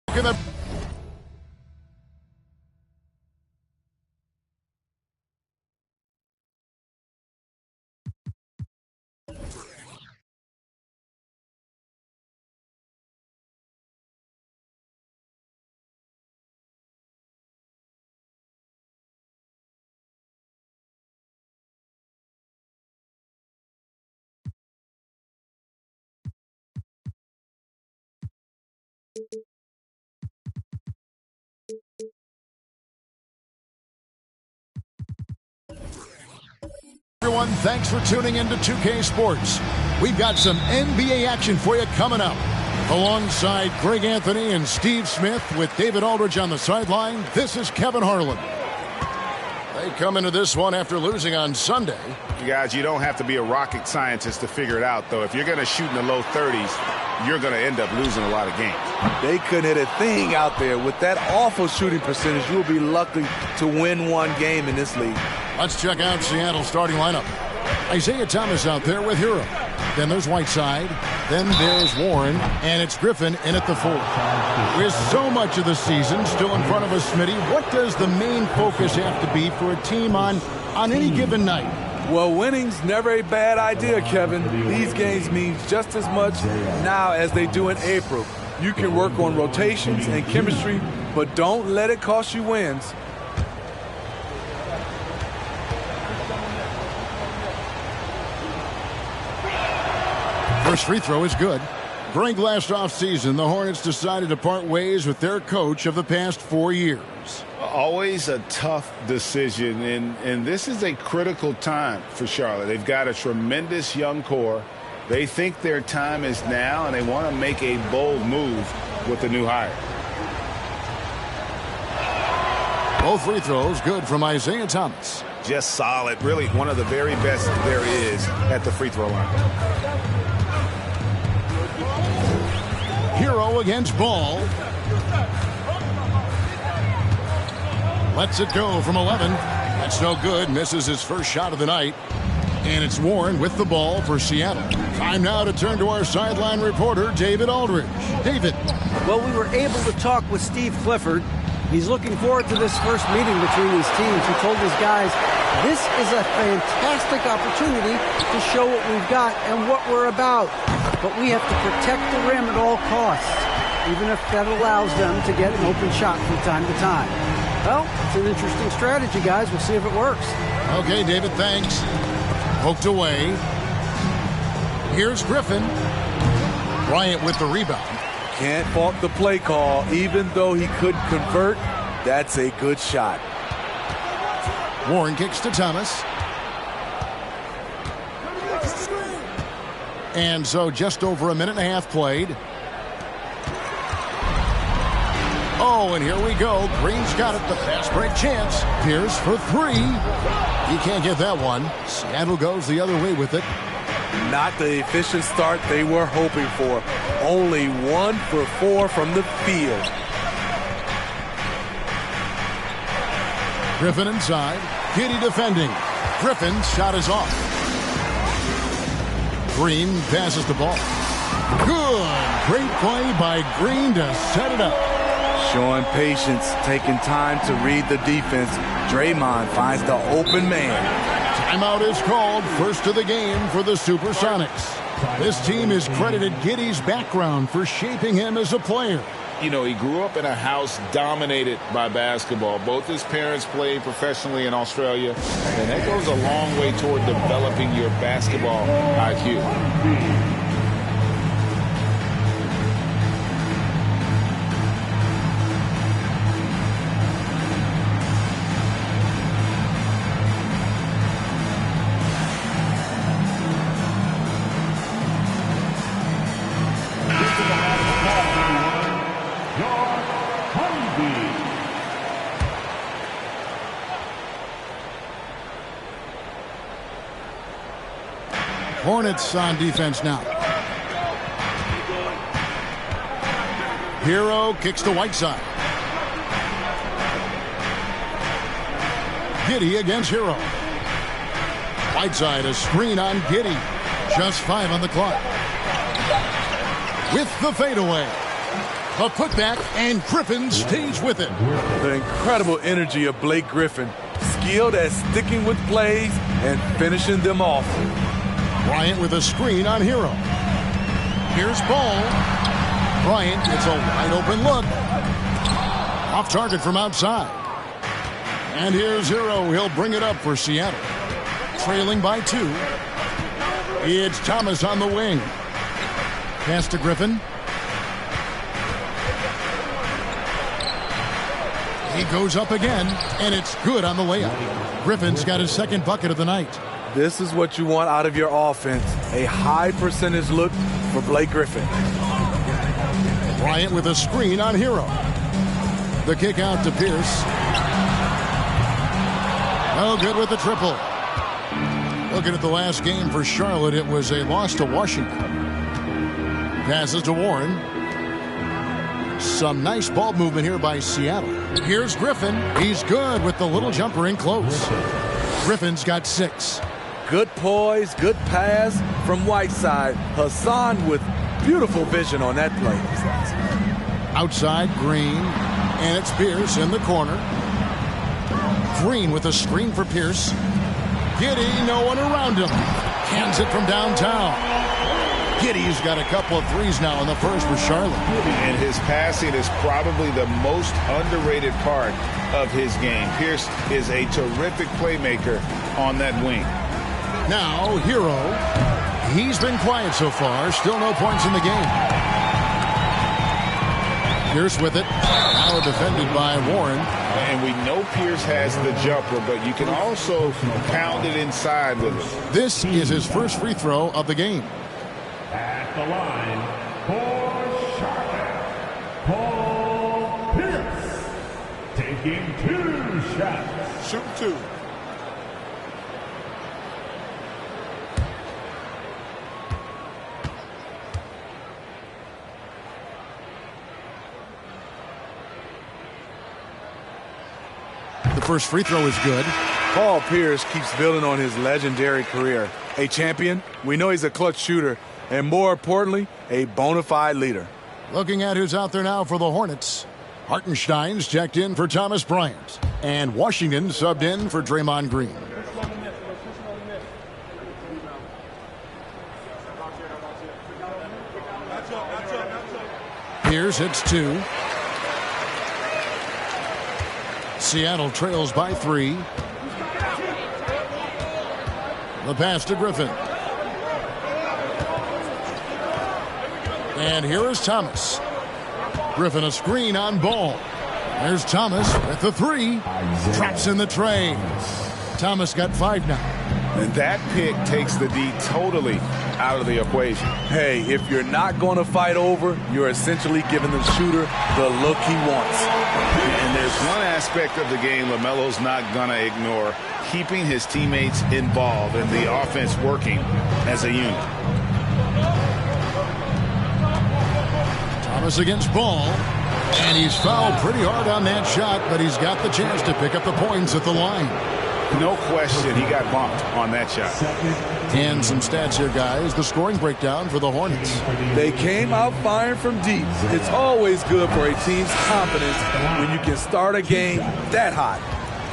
gonna Everyone, thanks for tuning in to 2K Sports. We've got some NBA action for you coming up. Alongside Greg Anthony and Steve Smith with David Aldridge on the sideline, this is Kevin Harlan. They come into this one after losing on Sunday. You guys, you don't have to be a rocket scientist to figure it out, though. If you're going to shoot in the low 30s, you're going to end up losing a lot of games. They couldn't hit a thing out there. With that awful shooting percentage, you'll be lucky to win one game in this league. Let's check out Seattle's starting lineup. Isaiah Thomas out there with Hero. Then there's Whiteside. Then there's Warren. And it's Griffin in at the 4. With so much of the season still in front of us, Smitty, what does the main focus have to be for a team on any given night? Well, winning's never a bad idea, Kevin. These games mean just as much now as they do in April. You can work on rotations and chemistry, but don't let it cost you wins. First free throw is good. Greg, last offseason, the Hornets decided to part ways with their coach of the past 4 years. Always a tough decision, and this is a critical time for Charlotte. They've got a tremendous young core. They think their time is now, and they want to make a bold move with the new hire. Both free throws good from Isaiah Thomas. Just solid. Really one of the very best there is at the free throw line. Hero against Ball. Lets it go from 11. That's no good. Misses his first shot of the night. And it's Warren with the ball for Seattle. Time now to turn to our sideline reporter, David Aldridge. David. Well, we were able to talk with Steve Clifford. He's looking forward to this first meeting between these teams. He told his guys, this is a fantastic opportunity to show what we've got and what we're about. But we have to protect the rim at all costs, even if that allows them to get an open shot from time to time. Well, it's an interesting strategy, guys. We'll see if it works. Okay, David, thanks. Poked away. Here's Griffin. Bryant with the rebound. Can't fault the play call. Even though he couldn't convert, that's a good shot. Warren kicks to Thomas. And so just over a minute and a half played. Oh, and here we go. Green's got it. The fast break chance. Pierce for 3. He can't get that one. Seattle goes the other way with it. Not the efficient start they were hoping for. Only 1 for 4 from the field. Griffin inside. Kitty defending. Griffin's shot is off. Green passes the ball. Good. Great play by Green to set it up. Showing patience, taking time to read the defense. Draymond finds the open man. Timeout is called. First of the game for the Supersonics. This team is credited Giddey's background for shaping him as a player. You know, he grew up in a house dominated by basketball. Both his parents played professionally in Australia, and that goes a long way toward developing your basketball IQ. Hornets on defense now. Hero kicks to Whiteside. Giddey against Hero. Whiteside, a screen on Giddey. Just 5 on the clock. With the fadeaway. A putback, and Griffin stays with it. The incredible energy of Blake Griffin. Skilled at sticking with plays and finishing them off. Bryant with a screen on Hero. Here's Ball. Bryant gets a wide open look. Off target from outside. And here's Hero. He'll bring it up for Seattle. Trailing by 2. It's Thomas on the wing. Pass to Griffin. He goes up again, and it's good on the layup. Griffin's got his second bucket of the night. This is what you want out of your offense. A high percentage look for Blake Griffin. Bryant with a screen on Hero. The kick out to Pierce. No good with the triple. Looking at the last game for Charlotte, it was a loss to Washington. Passes to Warren. Some nice ball movement here by Seattle. Here's Griffin. He's good with the little jumper in close. Griffin's got 6. Good poise, good pass from Whiteside. Hassan with beautiful vision on that play. Outside, Green. And it's Pierce in the corner. Green with a screen for Pierce. Giddey, no one around him. Cans it from downtown. Giddey's got a couple of threes now in the first for Charlotte. And his passing is probably the most underrated part of his game. Pierce is a terrific playmaker on that wing. Now, Hero. He's been quiet so far. Still no points in the game. Pierce with it. Now defended by Warren. And we know Pierce has the jumper, but you can also pound it inside with it. This is his first free throw of the game. At the line for Charlotte, Paul Pierce, taking 2 shots. Shoot 2. The first free throw is good. Paul Pierce keeps building on his legendary career. A champion, we know he's a clutch shooter, and more importantly, a bona fide leader. Looking at who's out there now for the Hornets. Hartenstein's checked in for Thomas Bryant. And Washington subbed in for Draymond Green. Here's hits 2. Seattle trails by 3. The pass to Griffin. And here is Thomas. Griffin a screen on Ball. There's Thomas with the 3. Drops in the tray. Thomas got 5 now. And that pick takes the D totally out of the equation. Hey, if you're not going to fight over, you're essentially giving the shooter the look he wants. And there's one aspect of the game LaMelo's not going to ignore: keeping his teammates involved and the offense working as a unit. Thomas against Ball. And he's fouled pretty hard on that shot, but he's got the chance to pick up the points at the line. No question, he got bumped on that shot. And some stats here, guys. The scoring breakdown for the Hornets. They came out firing from deep. It's always good for a team's confidence when you can start a game that hot.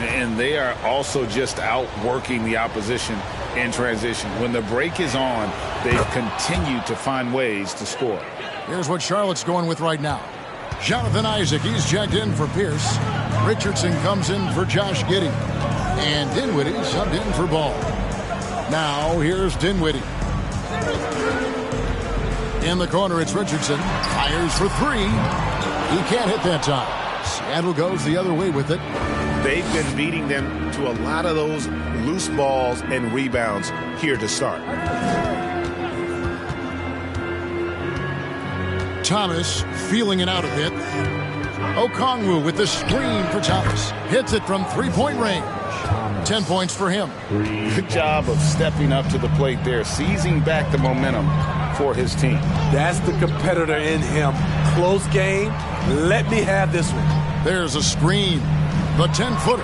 And they are also just outworking the opposition in transition. When the break is on, they've continued to find ways to score. Here's what Charlotte's going with right now. Jonathan Isaac, he's checked in for Pierce. Richardson comes in for Josh Giddey. And Dinwiddie subbed in for Ball. Now here's Dinwiddie. In the corner, it's Richardson. Fires for 3. He can't hit that time. Seattle goes the other way with it. They've been beating them to a lot of those loose balls and rebounds here to start. Thomas feeling it out a bit. Okongwu with the screen for Thomas. Hits it from three-point range. 10 points for him. Good job of stepping up to the plate there, seizing back the momentum for his team. That's the competitor in him. Close game. Let me have this one. There's a screen. The 10-footer.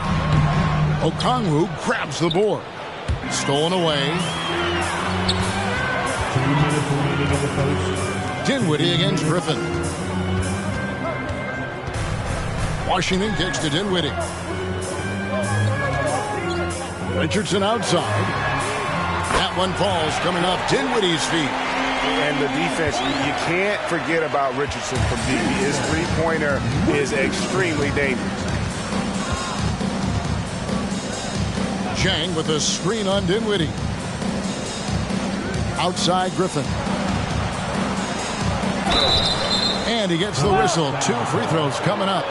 Okongwu grabs the board. Stolen away. Dinwiddie against Griffin. Washington kicks to Dinwiddie. Richardson outside. That one falls coming off Dinwiddie's feet. And the defense, you can't forget about Richardson from deep. His three-pointer is extremely dangerous. Chang with a screen on Dinwiddie. Outside Griffin. And he gets the whistle. 2 free throws coming up.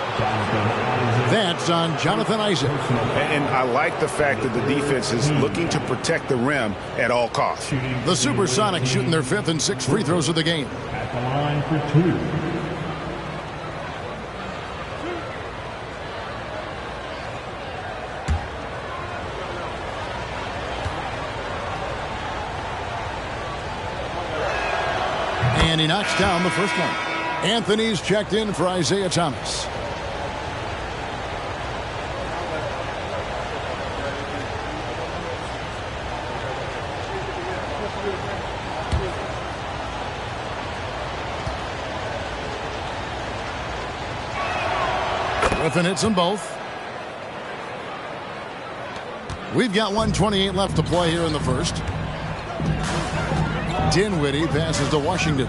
That's on Jonathan Isaac. And I like the fact that the defense is looking to protect the rim at all costs. The Supersonics shooting their 5th and 6th free throws of the game. At the line for 2. And he knocks down the first one. Anthony's checked in for Isaiah Thomas. Griffin hits them both. We've got 1:28 left to play here in the first. Dinwiddie passes to Washington.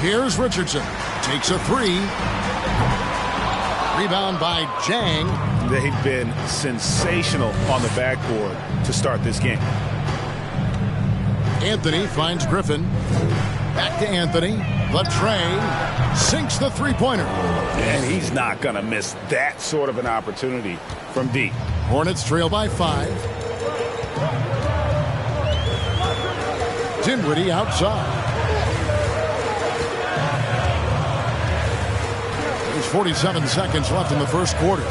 Here's Richardson. Takes a 3. Rebound by Chang. They've been sensational on the backboard to start this game. Anthony finds Griffin. Back to Anthony. The tray. Sinks the three-pointer. And he's not going to miss that sort of an opportunity from deep. Hornets trail by 5. Dinwiddie outside. There's 47 seconds left in the first quarter.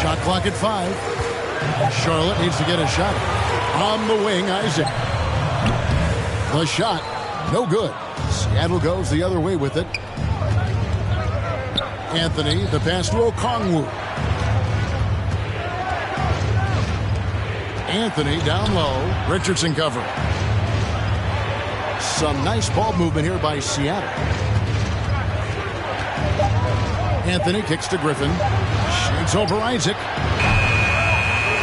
Shot clock at 5. Charlotte needs to get a shot. On the wing, Isaac. The shot, no good. Seattle goes the other way with it. Anthony, the pass to Okongwu. Anthony down low. Richardson cover. Some nice ball movement here by Seattle. Anthony kicks to Griffin. Shoots over Isaac.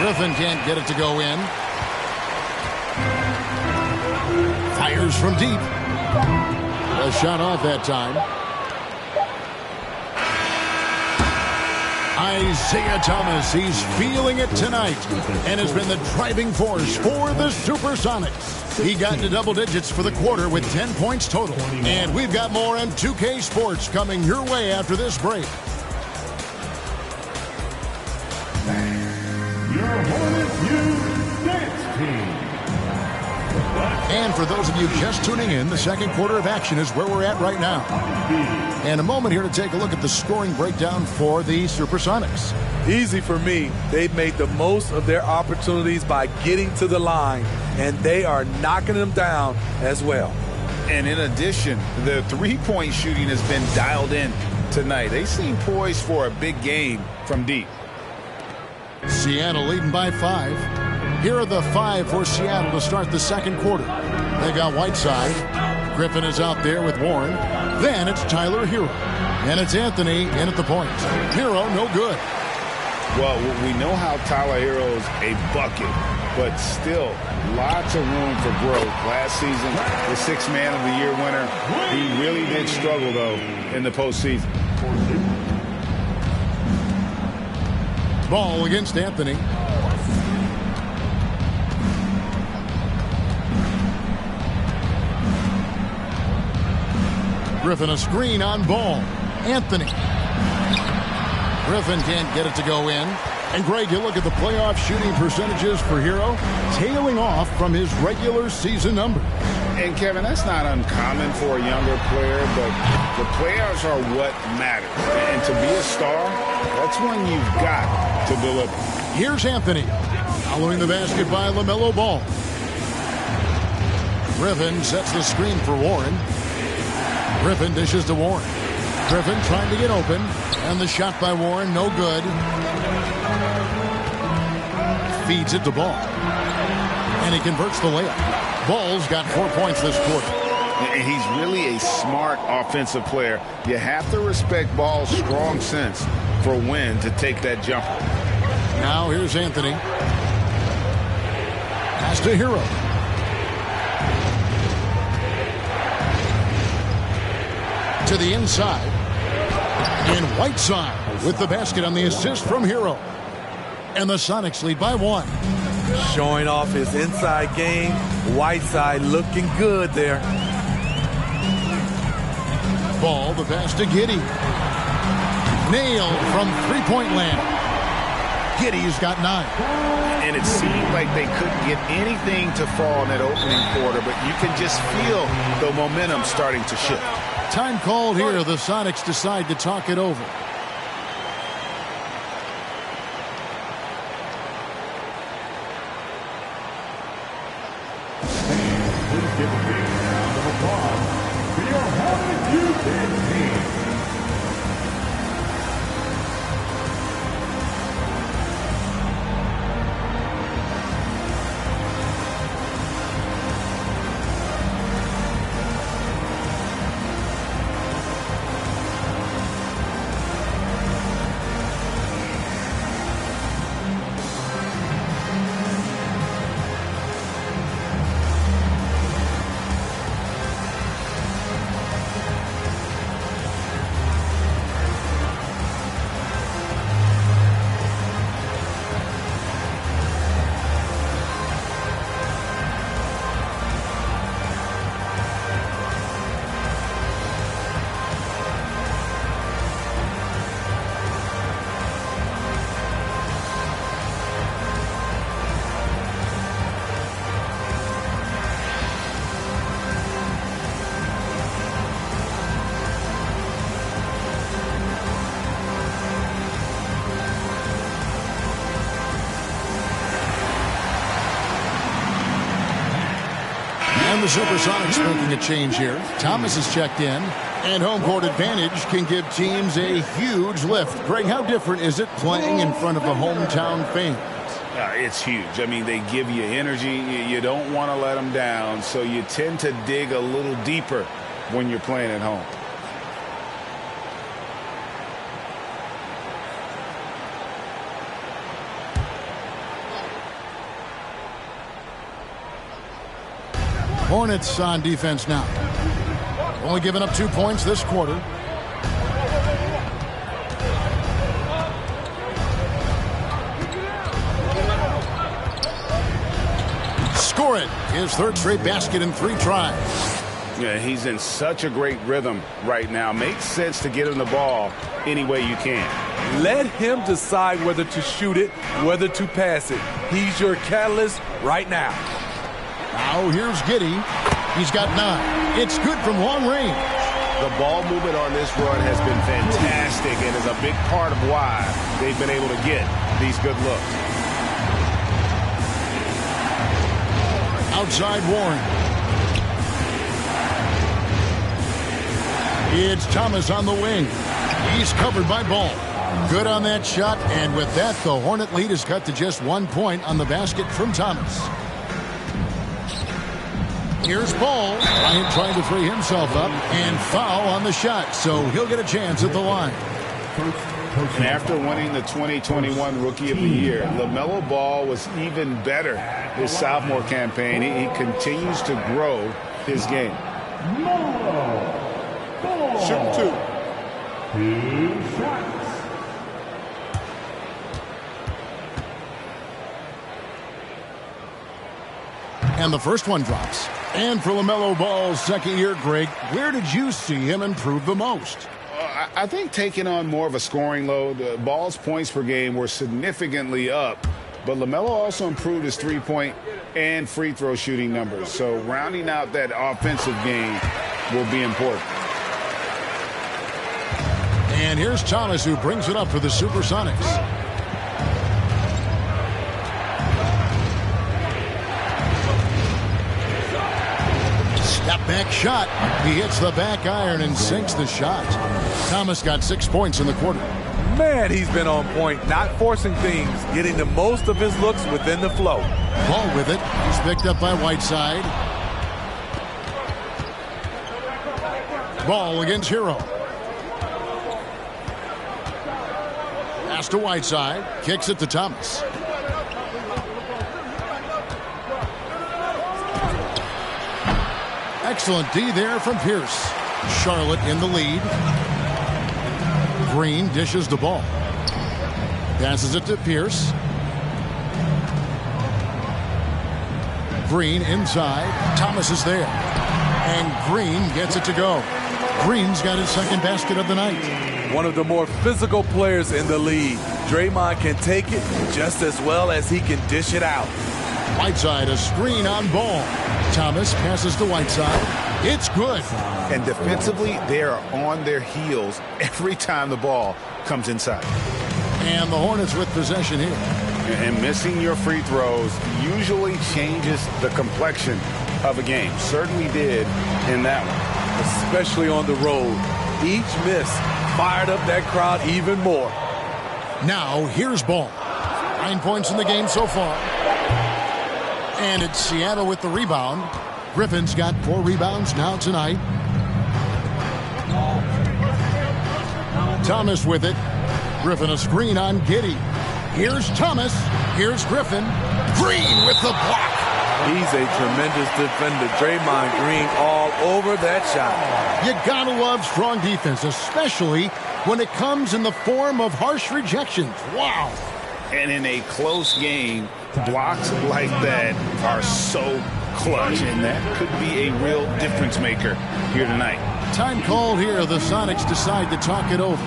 Griffin can't get it to go in. Fires from deep. A shot off that time. Isaiah Thomas, he's feeling it tonight and has been the driving force for the Supersonics. He got into double digits for the quarter with 10 points total. And we've got more M2K Sports coming your way after this break. Your Hornet News Dance Team. And for those of you just tuning in, the second quarter of action is where we're at right now. And a moment here to take a look at the scoring breakdown for the Supersonics. Easy for me. They've made the most of their opportunities by getting to the line, and they are knocking them down as well. And in addition, the three-point shooting has been dialed in tonight. They seem poised for a big game from deep. Seattle leading by 5. Here are the 5 for Seattle to start the second quarter. They got Whiteside. Griffin is out there with Warren. Then it's Tyler Hero. And it's Anthony in at the point. Hero, no good. Well, we know how Tyler Hero's a bucket, but still lots of room for growth. Last season, the 6th Man of the Year winner. He really did struggle, though, in the postseason. Ball against Anthony. Griffin a screen on Ball. Anthony. Griffin can't get it to go in. And Greg, you look at the playoff shooting percentages for Hero, tailing off from his regular season number. And Kevin, that's not uncommon for a younger player, but the playoffs are what matters. And to be a star, that's when you've got to deliver. Here's Anthony, following the basket by LaMelo Ball. Griffin sets the screen for Warren. Griffin dishes to Warren. Griffin trying to get open, and the shot by Warren, no good. Feeds it to Ball, and he converts the layup. Ball's got 4 points this quarter. And he's really a smart offensive player. You have to respect Ball's strong sense for when to take that jumper. Now here's Anthony. Pass to Hero. To the inside. And Whiteside with the basket on the assist from Hero. And the Sonics lead by 1. Showing off his inside game. Whiteside looking good there. Ball, the pass to Giddey. Nailed from three-point land. Giddey's got 9. And it seemed like they couldn't get anything to fall in that opening quarter, but you can just feel the momentum starting to shift. Time called here. The Sonics decide to talk it over. And the Supersonics making a change here. Thomas is checked in. And home court advantage can give teams a huge lift. Greg, how different is it playing in front of the hometown fans? It's huge. I mean, they give you energy. You don't want to let them down, so you tend to dig a little deeper when you're playing at home. Hornets on defense now. Only giving up 2 points this quarter. Score it. His third straight basket in 3 tries. Yeah, he's in such a great rhythm right now. Makes sense to get him the ball any way you can. Let him decide whether to shoot it, whether to pass it. He's your catalyst right now. Now here's Giddey. He's got 9. It's good from long range. The ball movement on this run has been fantastic and is a big part of why they've been able to get these good looks. Outside Warren. It's Thomas on the wing. He's covered by Ball. Good on that shot, and with that, the Hornet lead is cut to just 1 point on the basket from Thomas. Here's Ball. Bryant trying to free himself up, and foul on the shot, so he'll get a chance at the line. And after winning the 2021 Rookie of the Year, LaMelo Ball was even better his sophomore campaign. He continues to grow his game. Shoot 2. 2 shots. And the first one drops. And for LaMelo Ball's second year, Greg, where did you see him improve the most? I think taking on more of a scoring load, Ball's points per game were significantly up, but LaMelo also improved his three-point and free throw shooting numbers. So rounding out that offensive game will be important. And here's Thomas, who brings it up for the Supersonics. Step back shot. He hits the back iron and sinks the shot. Thomas got 6 points in the quarter. Man, he's been on point, not forcing things, getting the most of his looks within the flow. Ball with it. He's picked up by Whiteside. Ball against Hero. Pass to Whiteside. Kicks it to Thomas. Excellent D there from Pierce. Charlotte in the lead. Green dishes the ball. Passes it to Pierce. Green inside. Thomas is there. And Green gets it to go. Green's got his second basket of the night. One of the more physical players in the league. Draymond can take it just as well as he can dish it out. Whiteside, a screen on Ball. Thomas passes to Whiteside. It's good. And defensively, they are on their heels every time the ball comes inside. And the Hornets with possession here. And missing your free throws usually changes the complexion of a game. Certainly did in that one. Especially on the road. Each miss fired up that crowd even more. Now, here's Ball. 9 points in the game so far. And it's Seattle with the rebound. Griffin's got 4 rebounds now tonight. Thomas with it. Griffin a screen on Giddey. Here's Thomas. Here's Griffin. Green with the block. He's a tremendous defender. Draymond Green all over that shot. You gotta love strong defense, especially when it comes in the form of harsh rejections. Wow. And in a close game, blocks like that are so clutch, and that could be a real difference maker here tonight. Time called here. The Sonics decide to talk it over.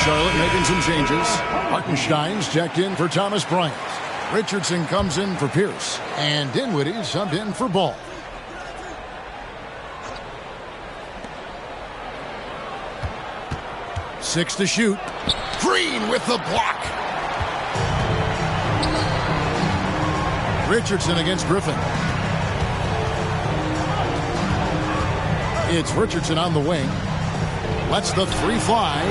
Charlotte making some changes. Hartenstein's checked in for Thomas Bryant. Richardson comes in for Pierce. And Dinwiddie subbed in for Ball. Six to shoot. Green with the block. Richardson against Griffin. It's Richardson on the wing. Lets the three fly.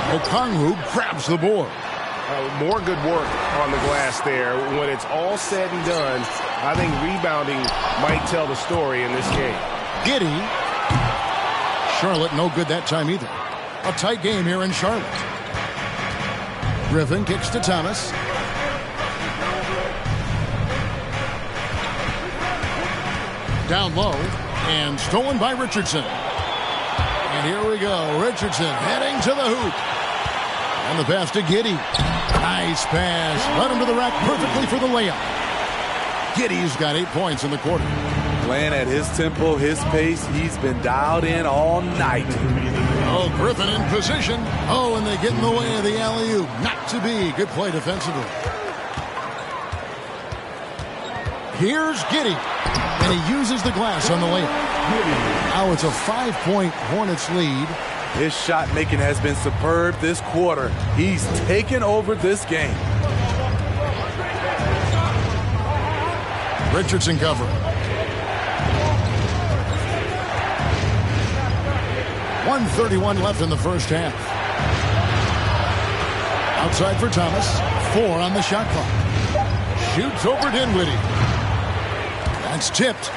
Okongwu grabs the board. More good work on the glass there. When it's all said and done, I think rebounding might tell the story in this game. Giddey. Charlotte no good that time either. A tight game here in Charlotte. Griffin kicks to Thomas. Down low and stolen by Richardson. And here we go. Richardson heading to the hoop. And the pass to Giddey. Nice pass. Led him to the rack perfectly for the layup. Giddey's got 8 points in the quarter. Playing at his tempo, his pace. He's been dialed in all night. Oh, Griffin in position. Oh, and they get in the way of the alley-oop. Not to be. Good play defensively. Here's Giddey. And he uses the glass on the layup. Now it's a 5-point Hornets lead. His shot making has been superb this quarter. He's taken over this game. Richardson cover. .131 left in the first half. Outside for Thomas. 4 on the shot clock. Shoots over Dinwiddie. That's tipped.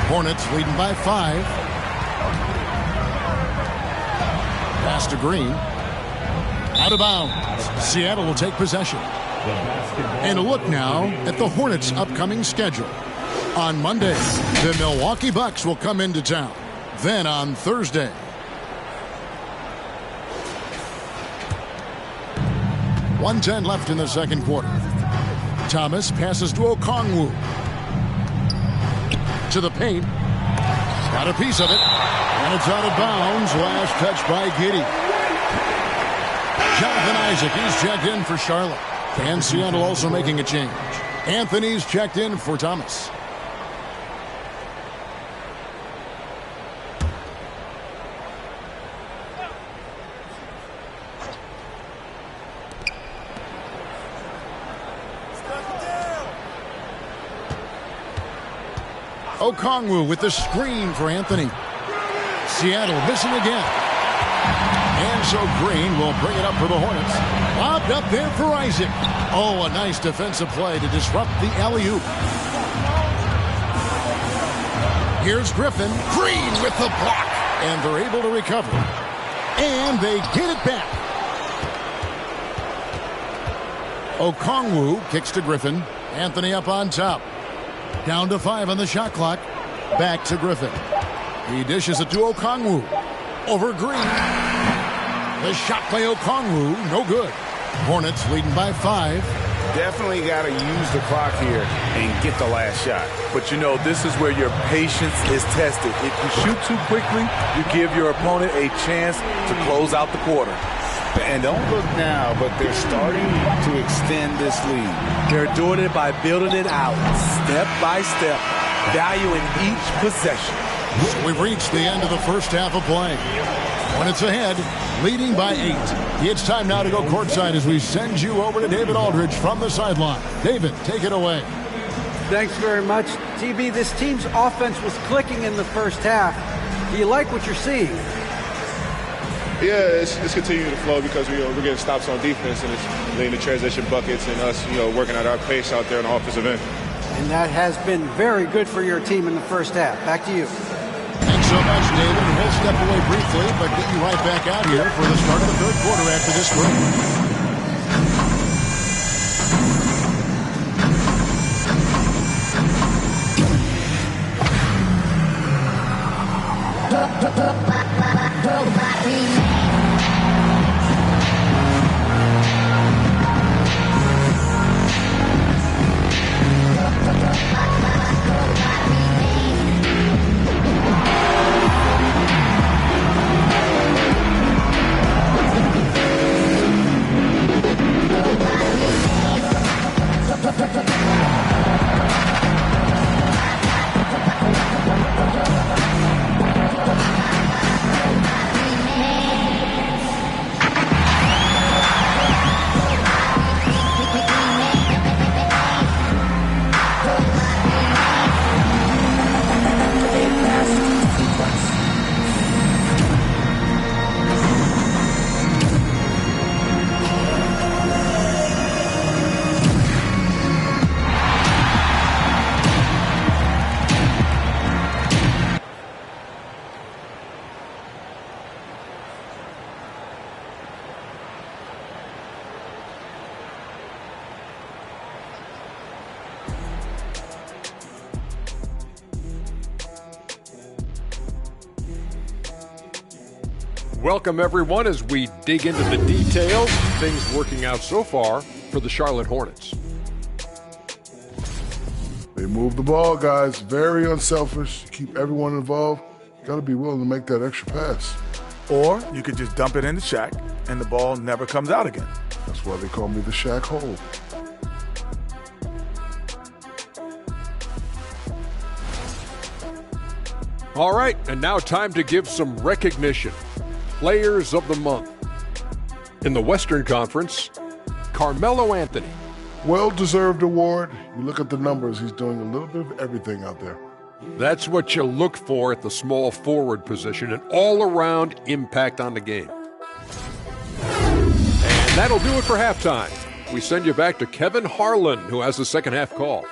Hornets leading by 5. Pass to Green. Out of bounds. Seattle will take possession. And a look now at the Hornets' upcoming schedule. On Monday, the Milwaukee Bucks will come into town. Then on Thursday, .110 left in the second quarter. Thomas passes to Okongwu. To the paint. Got a piece of it. And it's out of bounds. Last touch by Giddey. Jonathan Isaac, he's checked in for Charlotte. And Seattle also making a change. Anthony's checked in for Thomas. Okongwu with the screen for Anthony. Seattle missing again. And so Green will bring it up for the Hornets. Lobbed up there for Isaac. Oh, a nice defensive play to disrupt the alley-oop. Here's Griffin. Green with the block. And they're able to recover. And they get it back. Okongwu kicks to Griffin. Anthony up on top. Down to 5 on the shot clock. Back to Griffin. He dishes it to Okongwu. Over Green. The shot by Okongwu, no good. Hornets leading by 5. Definitely got to use the clock here and get the last shot. But you know, this is where your patience is tested. If you shoot too quickly, you give your opponent a chance to close out the quarter. And don't look now, but they're starting to extend this lead. They're doing it by building it out, step by step, valuing each possession. So we've reached the end of the first half of play. Hornets ahead, leading by 8. It's time now to go courtside as we send you over to David Aldridge from the sideline. David, take it away. Thanks very much. TB, this team's offense was clicking in the first half. Do you like what you're seeing? Yeah, it's continuing to flow because we're getting stops on defense and it's leading to transition buckets and us, working at our pace out there on the offensive end. And that has been very good for your team in the first half. Back to you. Thanks so much, David. We'll step away briefly, but get you right back out here for the start of the third quarter after this break. Welcome, everyone, as we dig into the details. Things working out so far for the Charlotte Hornets. They move the ball, guys. Very unselfish. Keep everyone involved. Got to be willing to make that extra pass. Or you could just dump it into Shaq, and the ball never comes out again. That's why they call me the Shaq Hole. All right, and now time to give some recognition. Players of the Month. In the Western Conference, Carmelo Anthony. Well-deserved award. You look at the numbers, he's doing a little bit of everything out there. That's what you look for at the small forward position, an all-around impact on the game. And that'll do it for halftime. We send you back to Kevin Harlan, who has the second half call.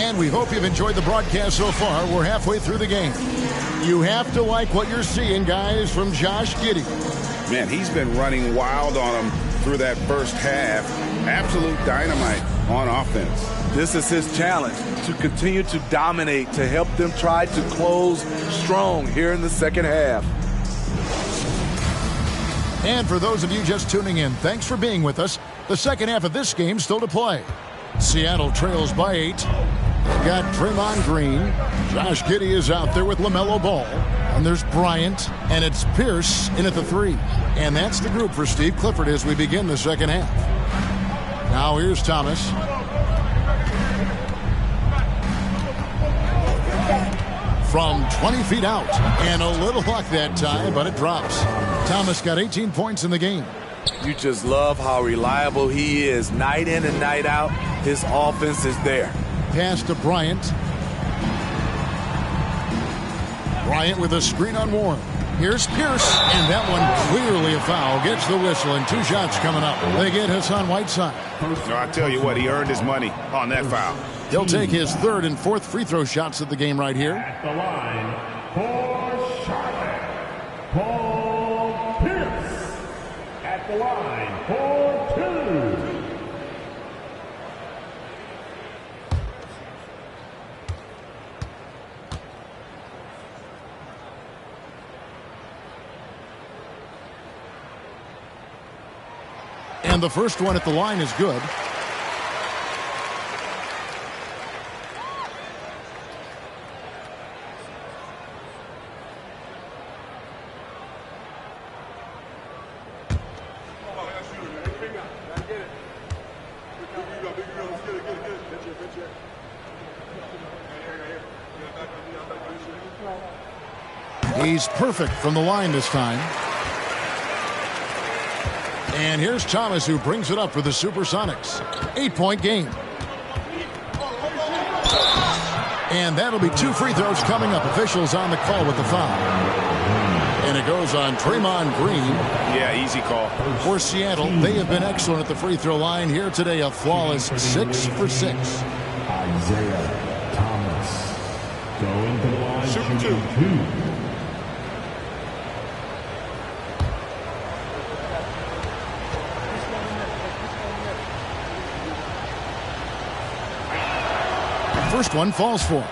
And we hope you've enjoyed the broadcast so far. We're halfway through the game. You have to like what you're seeing, guys, from Josh Giddey. Man, he's been running wild on them through that first half. Absolute dynamite on offense. This is his challenge, to continue to dominate, to help them try to close strong here in the second half. And for those of you just tuning in, thanks for being with us. The second half of this game still to play. Seattle trails by 8. They've got Draymond Green. Josh Giddey is out there with LaMelo Ball. And there's Bryant, and it's Pierce in at the 3. And that's the group for Steve Clifford as we begin the second half. Now here's Thomas. From 20 feet out. And a little luck that time, but it drops. Thomas got 18 points in the game. You just love how reliable he is. Night in and night out, his offense is there. Pass to Bryant. Bryant with a screen on Warren. Here's Pierce, and that one clearly a foul. Gets the whistle, and 2 shots coming up. They get Hassan Whiteside. No, I tell you what, he earned his money on that foul. He'll take his 3rd and 4th free throw shots of the game right here. At the line for Charlotte, Paul Pierce. At the line for 2. And the first one at the line is good. He's perfect from the line this time. And here's Thomas, who brings it up for the Supersonics. 8-point game. And that'll be 2 free throws coming up. Officials on the call with the foul. And it goes on Draymond Green. Yeah, easy call. For Seattle, they have been excellent at the free throw line here today. A flawless 6 for 6. Isaiah Thomas going to the line. Shooting 2. First one falls for him.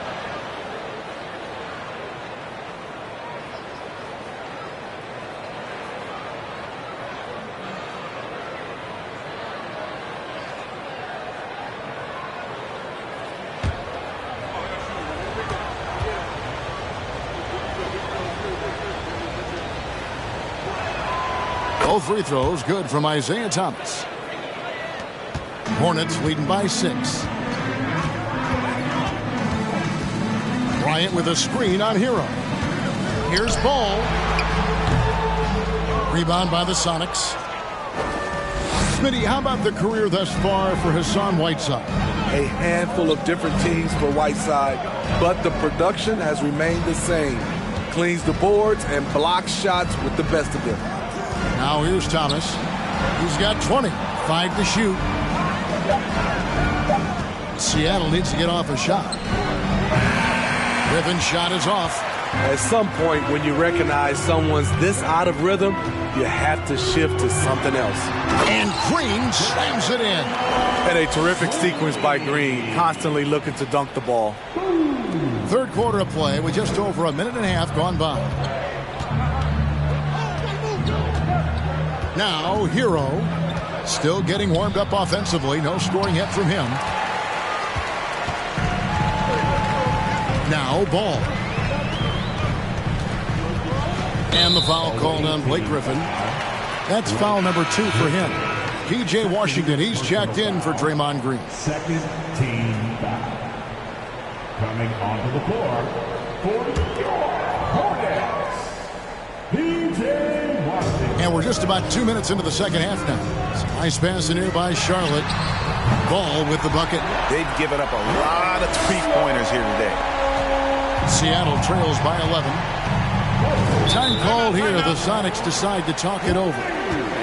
Both free throws good from Isaiah Thomas. Hornets leading by 6. Bryant with a screen on Hero. Here's Ball. Rebound by the Sonics. Smitty, how about the career thus far for Hassan Whiteside? A handful of different teams for Whiteside, but the production has remained the same. Cleans the boards and blocks shots with the best of them. Now here's Thomas. He's got 20. 5 to shoot. Seattle needs to get off a shot. Griffin's shot is off. At some point, when you recognize someone's this out of rhythm, you have to shift to something else. And Green slams it in. And a terrific sequence by Green, constantly looking to dunk the ball. Third quarter of play with just over a minute and a half gone by. Now, Hero still getting warmed up offensively. No scoring yet from him. Now, Ball. And the foul called on Blake Griffin. That's foul number 2 for him. P.J. Washington, he's checked in for Draymond Green. Second team foul. Coming onto the floor for your Hornets, P.J. Washington. And we're just about 2 minutes into the second half now. It's a nice pass in here by Charlotte. Ball with the bucket. They've given up a lot of three-pointers here today. Seattle trails by 11. Time called here. The Sonics decide to talk it over.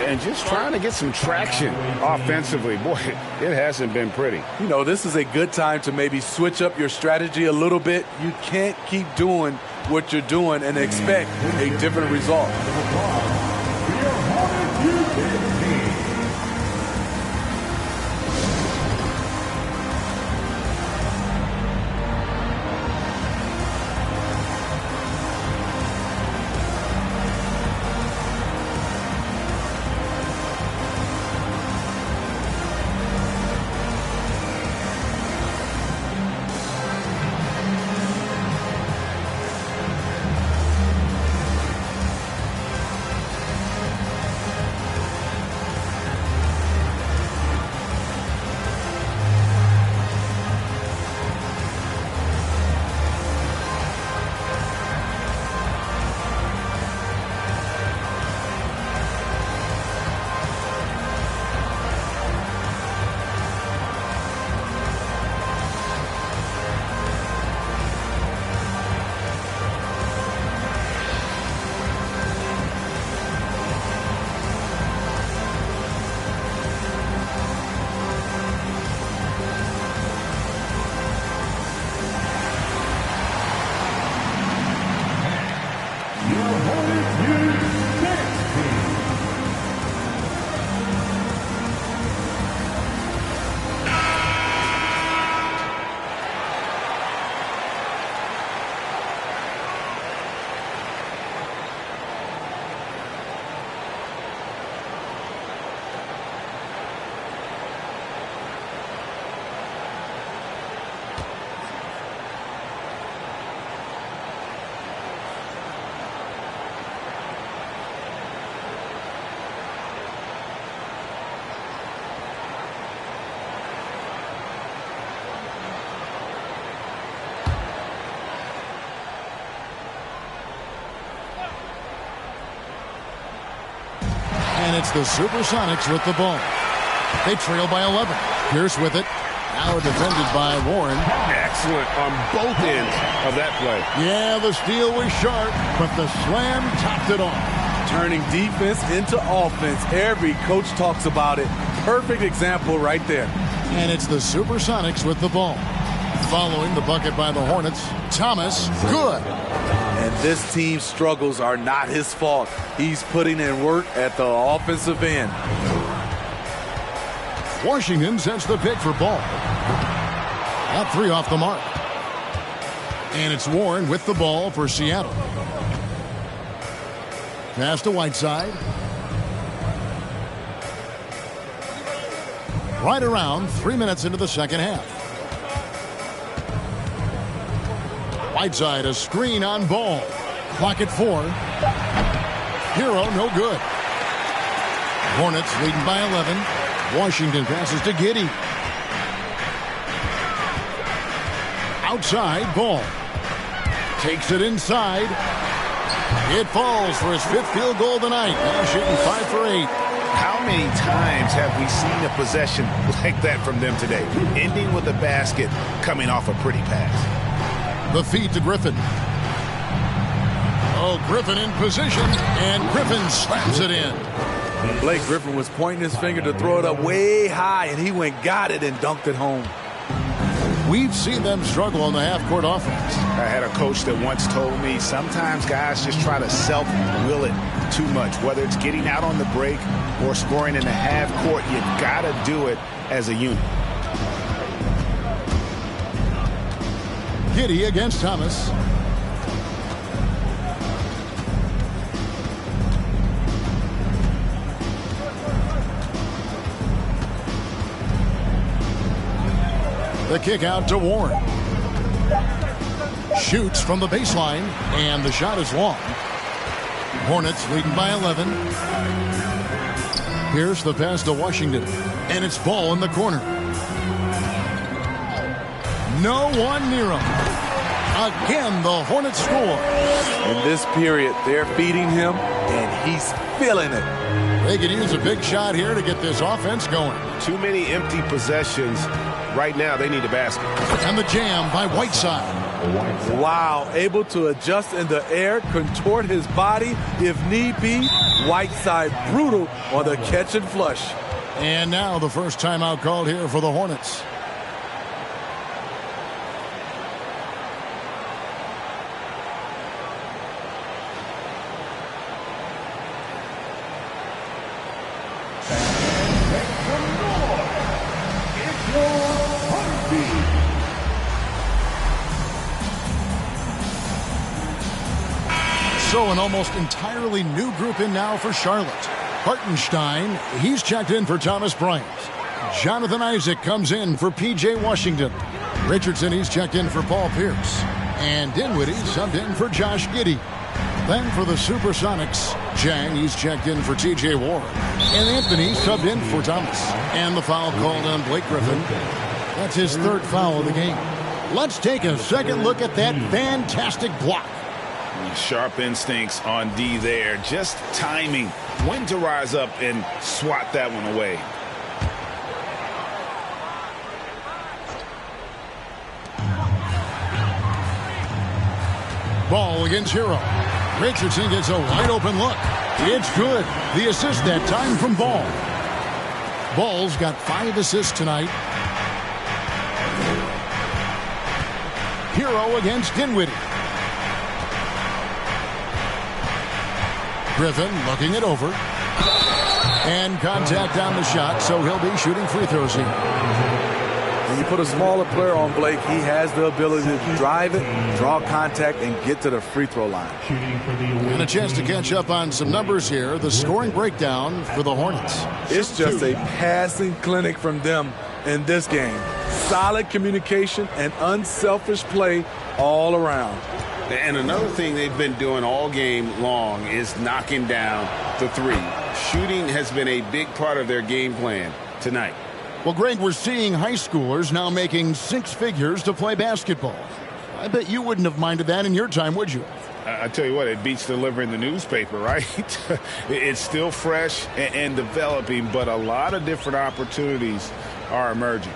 and just trying to get some traction offensively. Boy, it hasn't been pretty. You know, this is a good time to maybe switch up your strategy a little bit. You can't keep doing what you're doing and expect a different result. And it's the Supersonics with the ball. They trail by 11. Pierce with it. Now defended by Warren. Excellent on both ends of that play. Yeah, the steal was sharp, but the slam topped it off. Turning defense into offense. Every coach talks about it. Perfect example right there. And it's the Supersonics with the ball. Following the bucket by the Hornets, Thomas, good. And this team's struggles are not his fault. He's putting in work at the offensive end. Washington sends the pick for Ball. At 3 off the mark. And it's Warren with the ball for Seattle. Pass to Whiteside. Right around 3 minutes into the second half. Whiteside, a screen on Ball. Clock at 4. Hero, no good. Hornets leading by 11. Washington passes to Giddey. Outside, Ball. Takes it inside. It falls for his 5th field goal tonight. Now shooting 5 for 8. How many times have we seen a possession like that from them today? Ending with a basket, coming off a pretty pass. The feed to Griffin. Oh, Griffin in position, and Griffin slams it in. Blake Griffin was pointing his finger to throw it up way high, and he got it and dunked it home. We've seen them struggle on the half-court offense. I had a coach that once told me sometimes guys just try to self-will it too much, whether it's getting out on the break or scoring in the half-court. You got to do it as a unit. Giddey against Thomas. The kick out to Warren. Shoots from the baseline, and the shot is long. Hornets leading by 11. Here's the pass to Washington, and it's Ball in the corner. No one near him. Again, the Hornets score. In this period, they're feeding him, and he's feeling it. They could use a big shot here to get this offense going. Too many empty possessions. Right now, they need a basket. And the jam by Whiteside. Wow, able to adjust in the air, contort his body if need be. Whiteside brutal on the catch and flush. And now the first timeout called here for the Hornets. So an almost entirely new group in now for Charlotte. Hartenstein, he's checked in for Thomas Bryant. Jonathan Isaac comes in for P.J. Washington. Richardson, he's checked in for Paul Pierce. And Dinwiddie subbed in for Josh Giddey. Then for the Supersonics, Jang, he's checked in for T.J. Ward. And Anthony subbed in for Thomas. And the foul called on Blake Griffin. That's his third foul of the game. Let's take a second look at that fantastic block. Sharp instincts on D there. Just timing when to rise up and swat that one away. Ball against Hero. Richardson gets a wide open look. It's good. The assist that time from Ball. Ball's got 5 assists tonight. Hero against Dinwiddie. Griffin looking it over. And contact on the shot, so he'll be shooting free throws here. When you put a smaller player on Blake, he has the ability to drive it, draw contact, and get to the free throw line. And a chance to catch up on some numbers here. The scoring breakdown for the Hornets. It's just a passing clinic from them in this game. Solid communication and unselfish play all around. And another thing they've been doing all game long is knocking down the three. Shooting has been a big part of their game plan tonight. Well, Greg, we're seeing high schoolers now making 6 figures to play basketball. I bet you wouldn't have minded that in your time, would you? I tell you what, it beats delivering the newspaper, right? It's still fresh and developing, but a lot of different opportunities are emerging.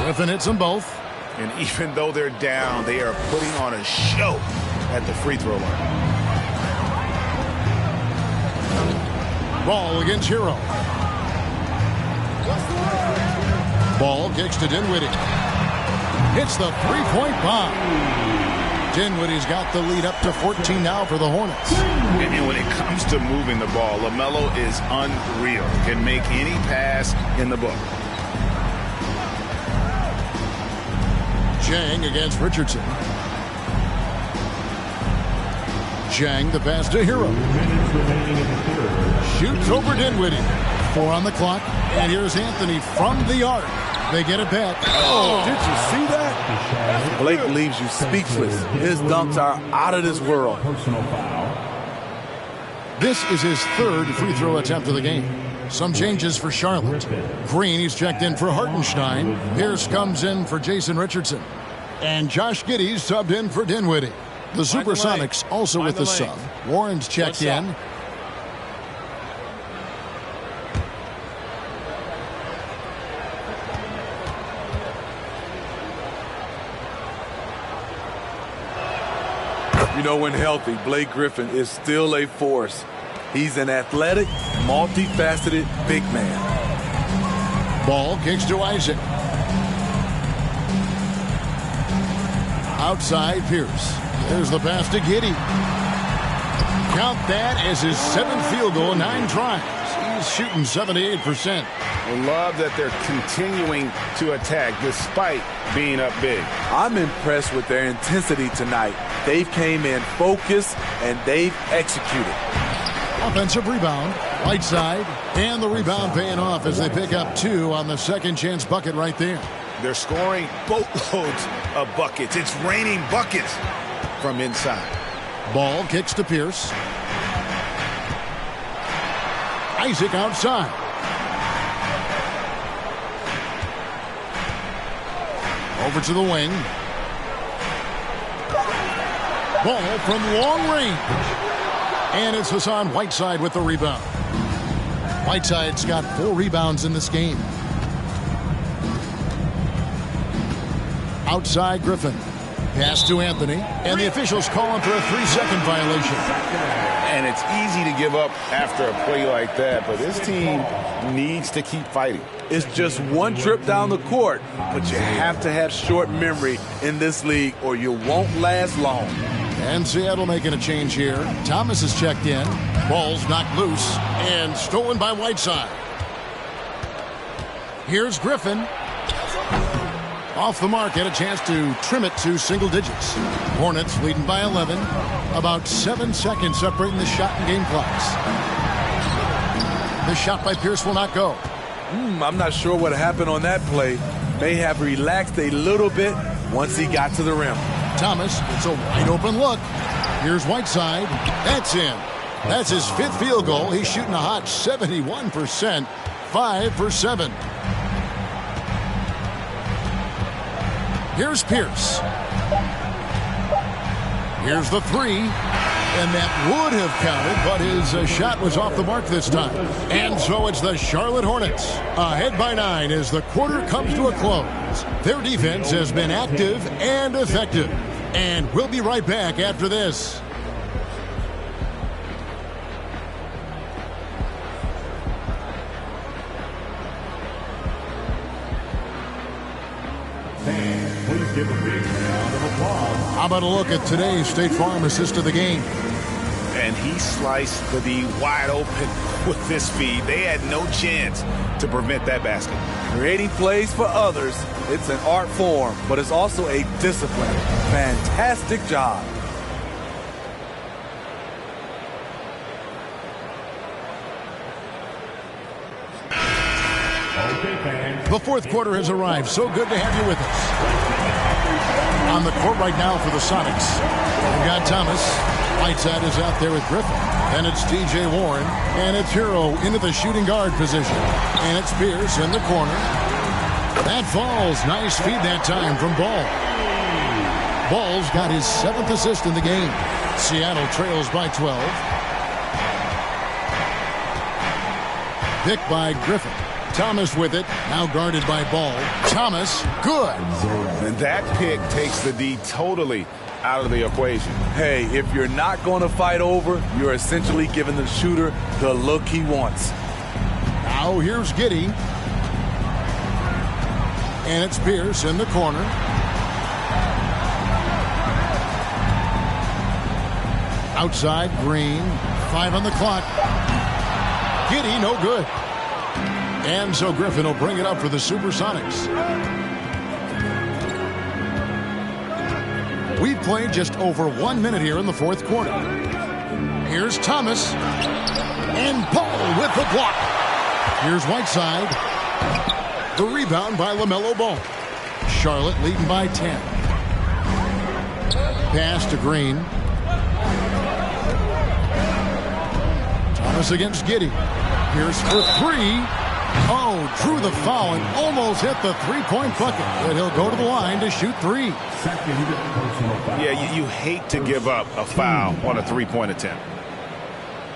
Griffin hits them both. And even though they're down, they are putting on a show at the free throw line. Ball against Hero. Ball kicks to Dinwiddie. Hits the three-point bomb. Dinwiddie's got the lead up to 14 now for the Hornets. And when it comes to moving the ball, LaMelo is unreal. Can make any pass in the book. Jang against Richardson. Jang the pass to Hero. Shoots over Dinwiddie. 4 on the clock. And here's Anthony from the arc. They get it back. Oh, did you see that? Blake leaves you speechless. His dunks are out of this world. This is his 3rd free throw attempt of the game. Some changes for Charlotte. Green, he's checked in for Hartenstein. Pierce comes in for Jason Richardson. And Josh Giddey's subbed in for Dinwiddie. The Supersonics also with the sub. Warren's checked in. You know, when healthy, Blake Griffin is still a force. He's an athletic, multifaceted big man. Ball kicks to Isaac. Outside Pierce. There's the pass to Giddey. Count that as his 7th field goal, 9 tries. He's shooting 78%. I love that they're continuing to attack despite being up big. I'm impressed with their intensity tonight. They've came in focused and they've executed. Offensive rebound, right side, and the rebound paying off as they pick up 2 on the second chance bucket right there. They're scoring boatloads of buckets. It's raining buckets from inside. Ball kicks to Pierce. Isaac outside. Over to the wing. Ball from long range. And it's Hassan Whiteside with the rebound. Whiteside's got 4 rebounds in this game. Outside Griffin. Pass to Anthony. And the officials call him for a 3-second violation. And it's easy to give up after a play like that, but this team needs to keep fighting. It's just one trip down the court, but you have to have short memory in this league or you won't last long. And Seattle making a change here. Thomas is checked in. Ball's knocked loose and stolen by Whiteside. Here's Griffin. Off the mark, had a chance to trim it to single digits. Hornets leading by 11. About 7 seconds separating the shot and game clocks. The shot by Pierce will not go. I'm not sure what happened on that play. May have relaxed a little bit once he got to the rim. Thomas, it's a wide open look. Here's Whiteside. That's in. That's his 5th field goal. He's shooting a hot 71%. 5 for 7. Here's Pierce. Here's the 3. And that would have counted, but his shot was off the mark this time. And so it's the Charlotte Hornets ahead by 9 as the quarter comes to a close. Their defense has been active and effective. And we'll be right back after this. Please give a big round of applause. How about a look at today's State Farm assist of the game? And he sliced the D wide open with this feed. They had no chance to prevent that basket. Creating plays for others, it's an art form, but it's also a discipline. Fantastic job. The fourth quarter has arrived. So good to have you with us. On the court right now for the Sonics, we've got Thomas. Whiteside is out there with Griffin. And it's T.J. Warren. And it's Hero into the shooting guard position. And it's Pierce in the corner. That falls. Nice feed that time from Ball. Ball's got his 7th assist in the game. Seattle trails by 12. Pick by Griffin. Thomas with it, now guarded by Ball. Thomas, good. And that pick takes the D totally out of the equation. Hey, if you're not going to fight over, you're essentially giving the shooter the look he wants. Now here's Giddey. And it's Pierce in the corner. Outside, Green. 5 on the clock. Giddey, no good. And so Griffin will bring it up for the Supersonics. We've played just over 1 minute here in the fourth quarter. Here's Thomas. And Ball with the block. Here's Whiteside. The rebound by LaMelo Ball. Charlotte leading by 10. Pass to Green. Thomas against Giddey. Here's for 3. Oh, drew the foul and almost hit the three-point bucket. But he'll go to the line to shoot 3. Yeah, you hate to give up a foul on a three-point attempt.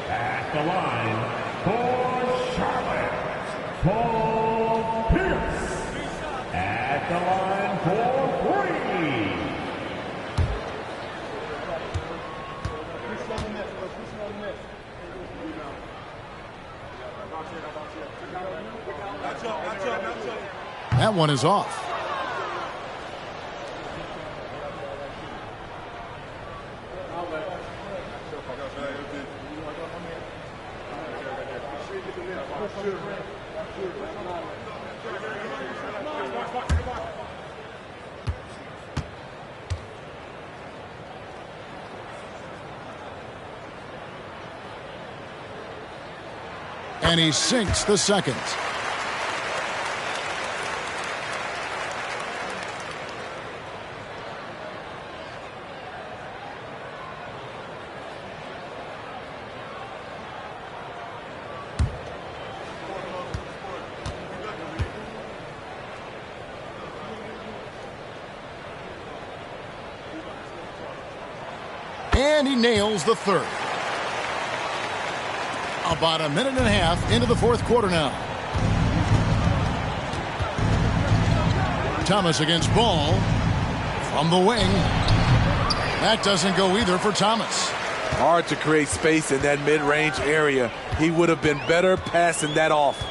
At the line for Charlotte, Paul Pierce. At the line for 3. That one is off. And he sinks the second. And he nails the third. About a minute and a half into the fourth quarter now. Thomas against Ball. From the wing. That doesn't go either for Thomas. Hard to create space in that mid-range area. He would have been better passing that off.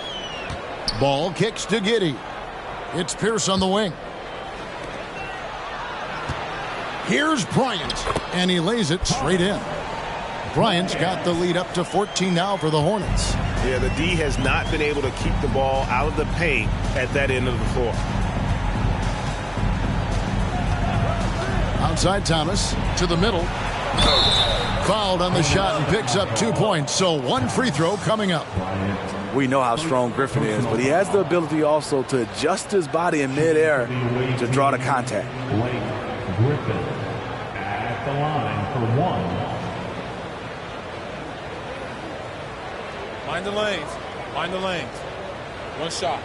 Ball kicks to Giddey. It's Pierce on the wing. Here's Bryant, and he lays it straight in. Bryant's got the lead up to 14 now for the Hornets. Yeah, the D has not been able to keep the ball out of the paint at that end of the floor. Outside Thomas to the middle. Fouled on the shot and picks up 2 points. So one free throw coming up. We know how strong Griffin is, but he has the ability also to adjust his body in midair to draw the contact. Griffin at the line for one. Mind the lanes. Mind the lanes. One shot.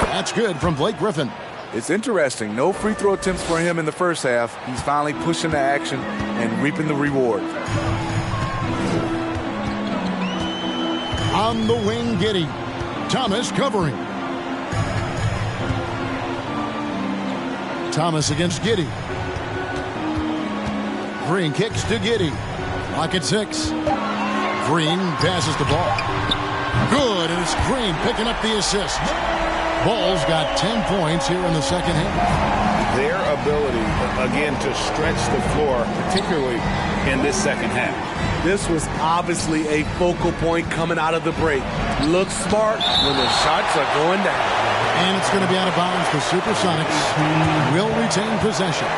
That's good from Blake Griffin. It's interesting. No free throw attempts for him in the first half. He's finally pushing the action and reaping the reward. On the wing, Giddey. Thomas covering. Thomas against Giddey. Green kicks to Giddey. Lock at 6. Green passes the ball. Good, and it's Green picking up the assist. Ball's got 10 points here in the second half. Their ability, again, to stretch the floor, particularly in this second half. This was obviously a focal point coming out of the break. Look smart when the shots are going down. And it's going to be out of bounds. The Supersonics will retain possession.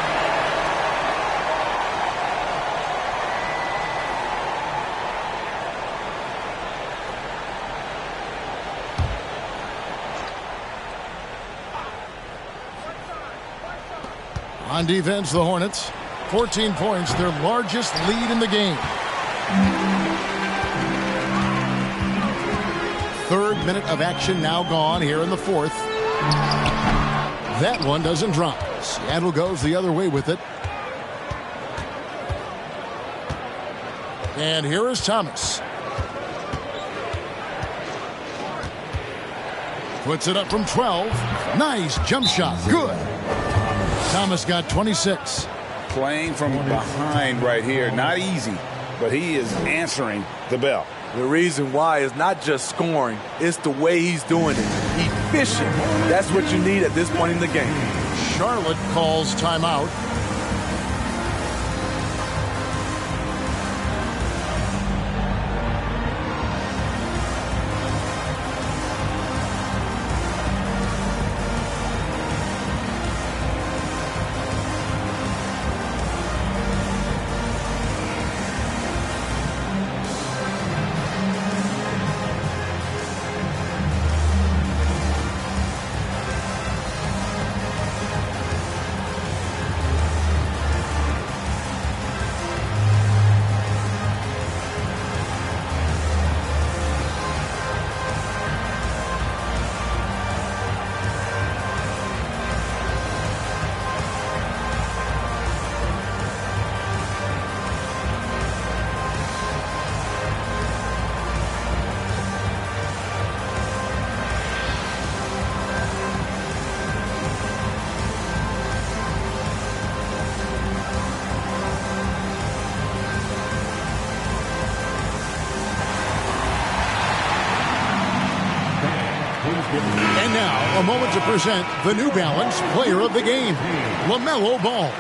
On defense, the Hornets, 14 points, their largest lead in the game. Third minute of action now gone here in the fourth. That one doesn't drop. Seattle goes the other way with it. And here is Thomas. Puts it up from 12. Nice jump shot. Good. Thomas got 26. Playing from behind right here. Not easy, but he is answering the bell. The reason why is not just scoring, it's the way he's doing it. Efficient. That's what you need at this point in the game. Charlotte calls timeout. And now, a moment to present the New Balance Player of the Game, LaMelo Ball.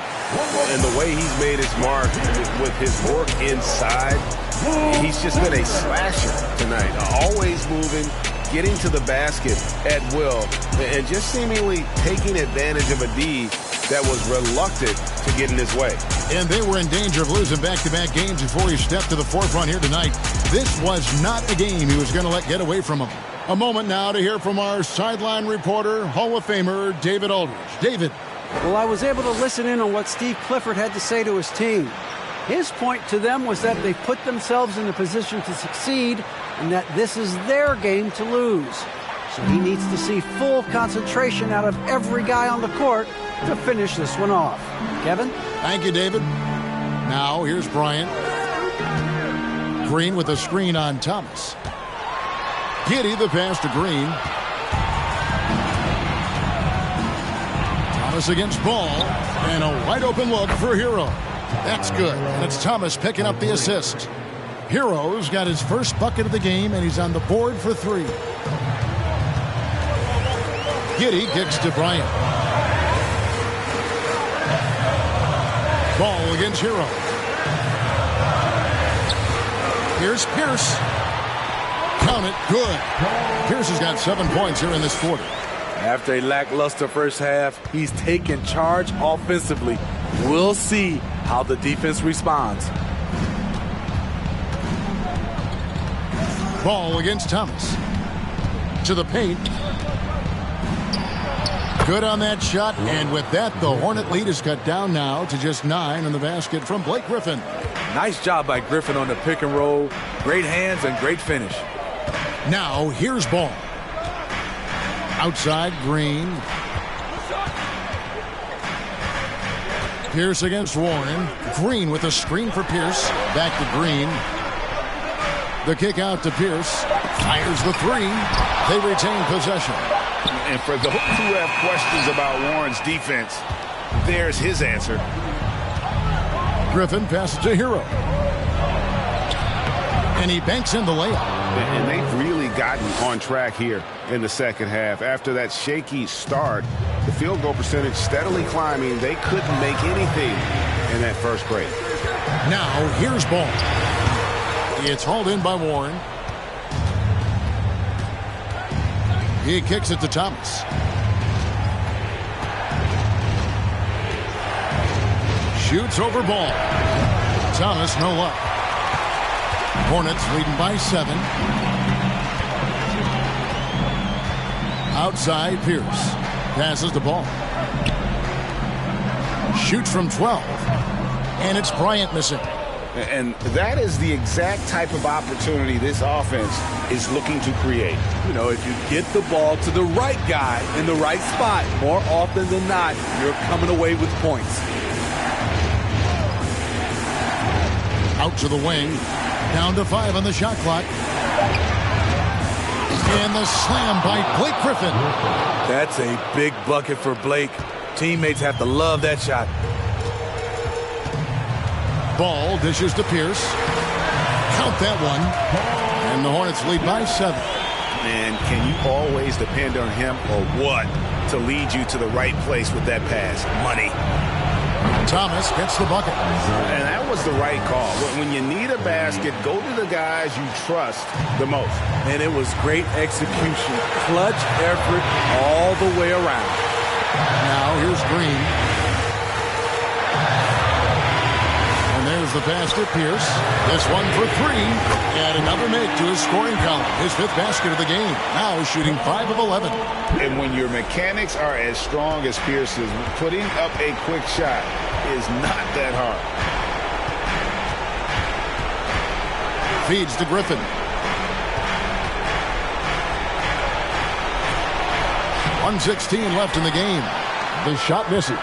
And the way he's made his mark with his work inside, he's just been a slasher tonight. Always moving, getting to the basket at will, and just seemingly taking advantage of a D that was reluctant to get in his way. And they were in danger of losing back-to-back games before he stepped to the forefront here tonight. This was not a game he was going to let get away from him. A moment now to hear from our sideline reporter, Hall of Famer David Aldridge. David. Well, I was able to listen in on what Steve Clifford had to say to his team. His point to them was that they put themselves in a position to succeed and that this is their game to lose. So he needs to see full concentration out of every guy on the court to finish this one off. Kevin? Thank you, David. Now here's Bryant. Green with a screen on Thomas. Giddey the pass to Green. Thomas against Ball. And a wide open look for Hero. That's good. And it's Thomas picking up the assist. Hero's got his first bucket of the game, and he's on the board for 3. Giddey kicks to Bryant. Ball against Hero. Here's Pierce. Count it. Good. Pierce has got 7 points here in this quarter. After a lackluster first half, he's taken charge offensively. We'll see how the defense responds. Ball against Thomas. To the paint. Good on that shot, and with that, the Hornet lead is cut down now to just 9 in the basket from Blake Griffin. Nice job by Griffin on the pick and roll. Great hands and great finish. Now, here's Ball. Outside, Green. Pierce against Warren. Green with a screen for Pierce. Back to Green. The kick out to Pierce. Fires the 3. They retain possession. And for those who have questions about Warren's defense, there's his answer. Griffin passes to Hero. And he banks in the layup. And they've really gotten on track here in the second half. After that shaky start, the field goal percentage steadily climbing. They couldn't make anything in that first break. Now, here's Ball. It's hauled in by Warren. He kicks it to Thomas. Shoots over Ball. Thomas, no luck. Hornets leading by 7. Outside, Pierce. Passes the Ball. Shoots from 12. And it's Bryant missing. And that is the exact type of opportunity this offense is looking to create. You know, if you get the ball to the right guy in the right spot, more often than not, you're coming away with points. Out to the wing. Down to 5 on the shot clock. And the slam by Blake Griffin. That's a big bucket for Blake. Teammates have to love that shot. Ball dishes to Pierce. Count that one. And the Hornets lead by 7. And can you always depend on him or what to lead you to the right place with that pass? Money. Thomas gets the bucket. And that was the right call. When you need a basket, go to the guys you trust the most. And it was great execution. Clutch effort all the way around. Now here's Green. There's the pass to Pierce. This one for 3. And another make to his scoring column. His 5th basket of the game. Now shooting 5 of 11. And when your mechanics are as strong as Pierce's, putting up a quick shot is not that hard. Feeds to Griffin. .116 left in the game. The shot misses.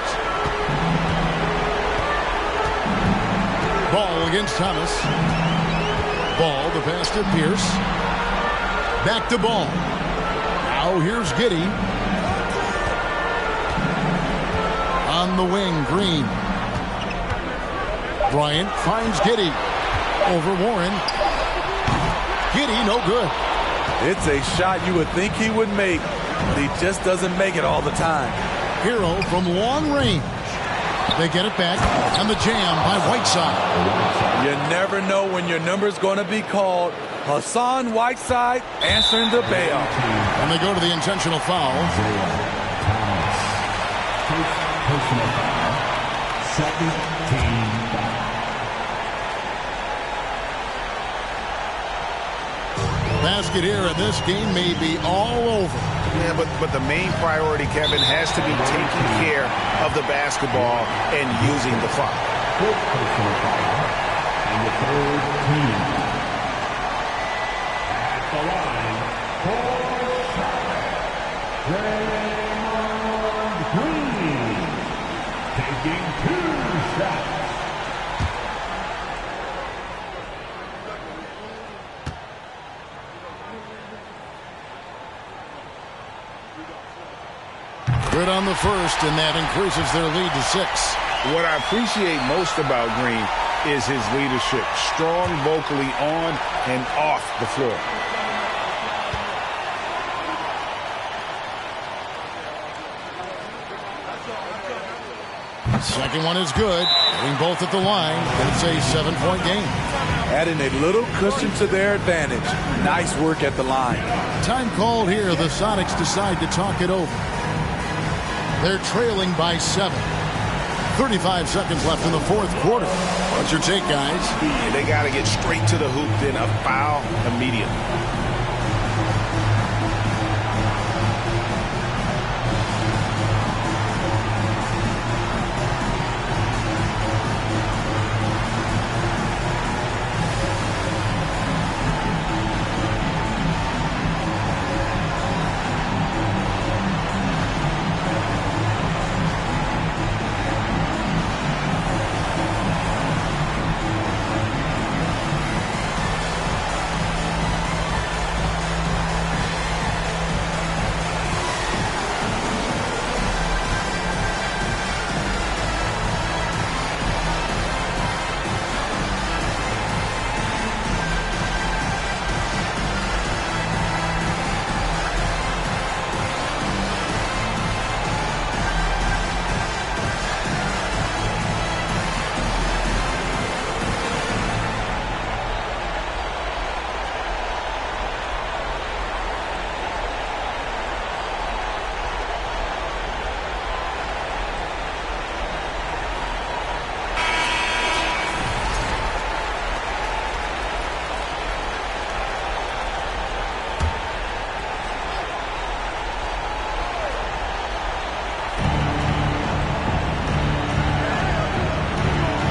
Ball against Thomas. Ball, the pass to Pierce. Back to Ball. Now here's Giddey. On the wing, Green. Bryant finds Giddey. Over Warren. Giddey, no good. It's a shot you would think he would make, but he just doesn't make it all the time. Hero from long range. They get it back, and the jam by Whiteside. You never know when your number's going to be called. Hassan Whiteside answering the bail. And they go to the intentional foul. Personal foul. 17 Basket here, and this game may be all over. Yeah, but the main priority, Kevin, has to be taking care of the basketball and using the clock. Personal foul. And the third team. At the line, for shot, Draymond Green. Taking 2 shots. Good on the first, and that increases their lead to 6. What I appreciate most about Green is his leadership. Strong vocally on and off the floor. Second one is good. Hitting both at the line, and it's a 7-point game. Adding a little cushion to their advantage. Nice work at the line. Time called here. The Sonics decide to talk it over. They're trailing by 7. 35 seconds left in the fourth quarter. What's your take, guys? They got to get straight to the hoop, then a foul immediately.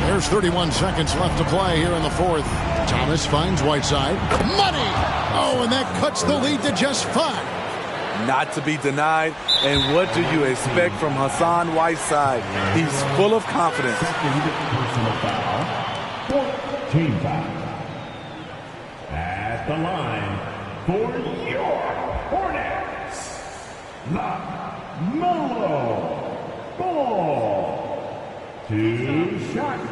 There's 31 seconds left to play here in the fourth. Thomas finds Whiteside. Money! Oh, and that cuts the lead to just 5. Not to be denied. And what do you expect from Hassan Whiteside? He's full of confidence. Team foul. At the line for your Hornets, LaMelo Ball. 2 shots.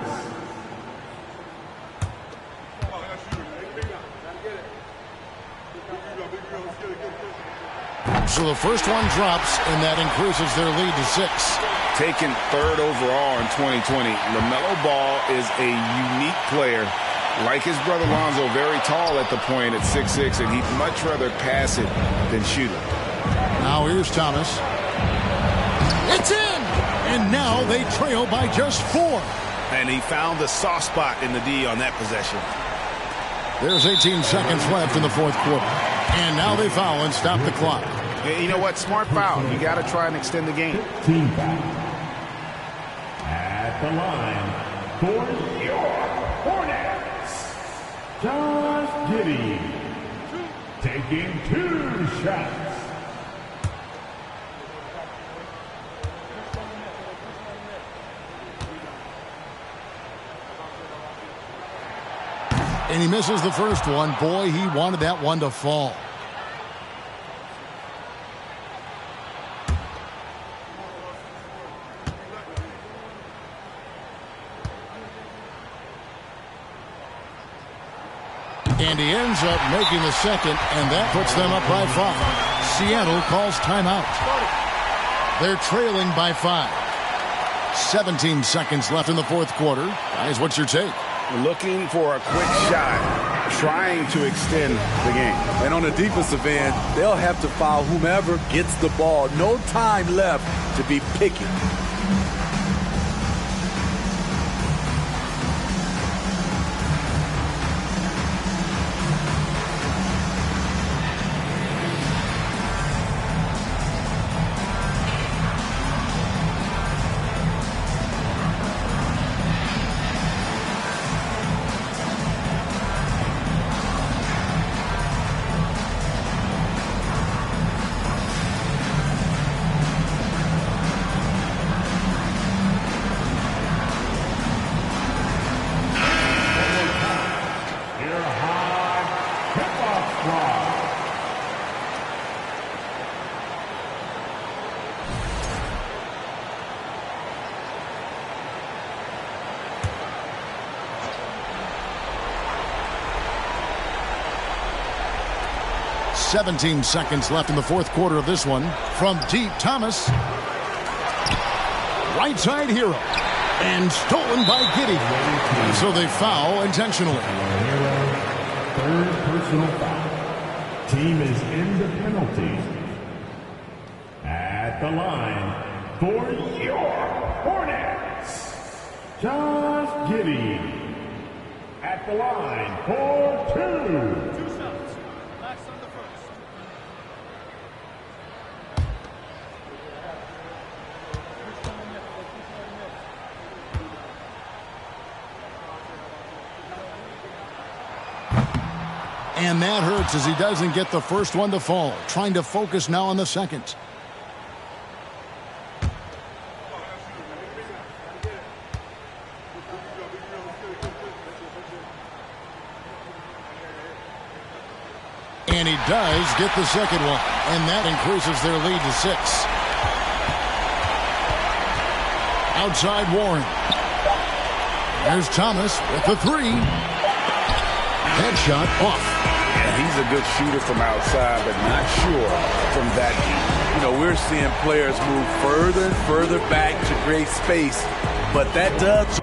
So the first one drops, and that increases their lead to 6. Taken 3rd overall in 2020, LaMelo Ball is a unique player. Like his brother Lonzo, very tall at the point at 6'6", and he'd much rather pass it than shoot it. Now here's Thomas. It's in! And now they trail by just 4. And he found the soft spot in the D on that possession. There's 18 seconds left in the fourth quarter. And now they foul and stop the clock. You know what? Smart foul. You got to try and extend the game. Team foul. At the line for your Hornets, Josh Giddey. Taking 2 shots. And he misses the first one. Boy, he wanted that one to fall. And he ends up making the second, and that puts them up by 5. Seattle calls timeout. They're trailing by 5. 17 seconds left in the fourth quarter. Guys, what's your take? Looking for a quick shot, trying to extend the game. And on the defensive end, they'll have to foul whomever gets the ball. No time left to be picky. 17 seconds left in the fourth quarter of this one. From deep, Thomas. Right side hero. And stolen by Giddey. So they foul intentionally. Third personal foul. Team is in the penalty. At the line for your Hornets, Josh Giddey. At the line for 2. 2 shots. Last on the first. And that hurts as he doesn't get the first one to fall. Trying to focus now on the second. And he does get the second one. And that increases their lead to 6. Outside Warren. There's Thomas with the 3. Headshot off. And he's a good shooter from outside, but not sure from that deep. You know, we're seeing players move further and further back to create space, but that does...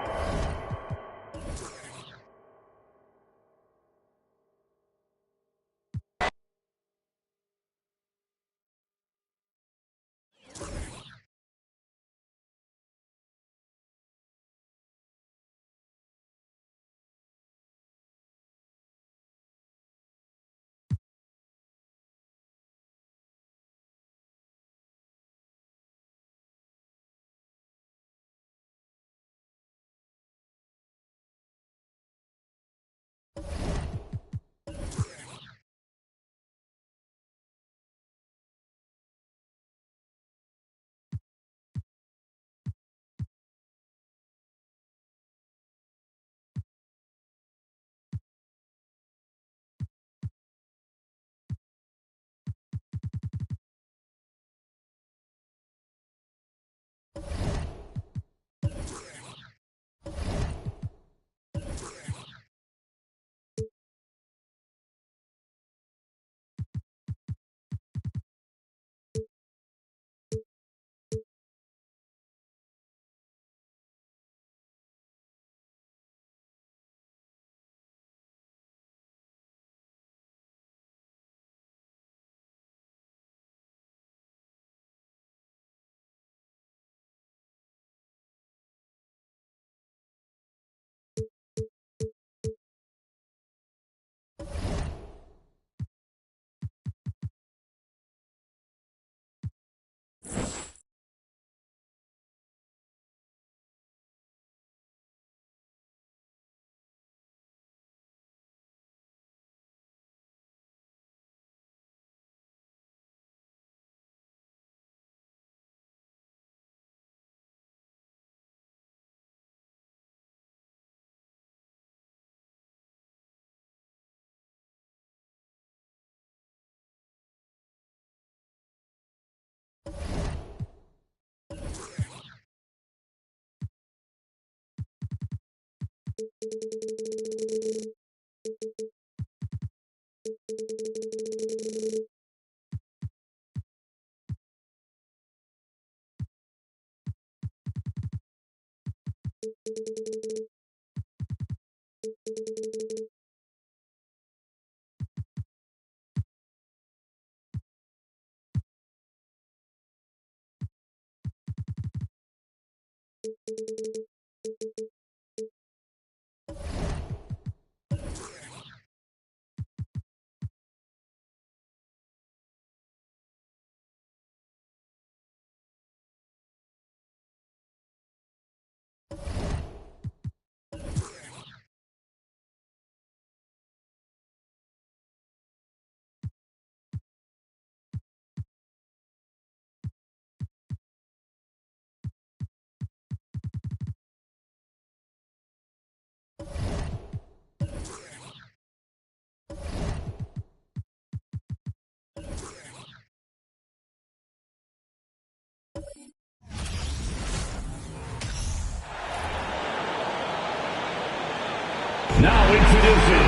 Now introducing.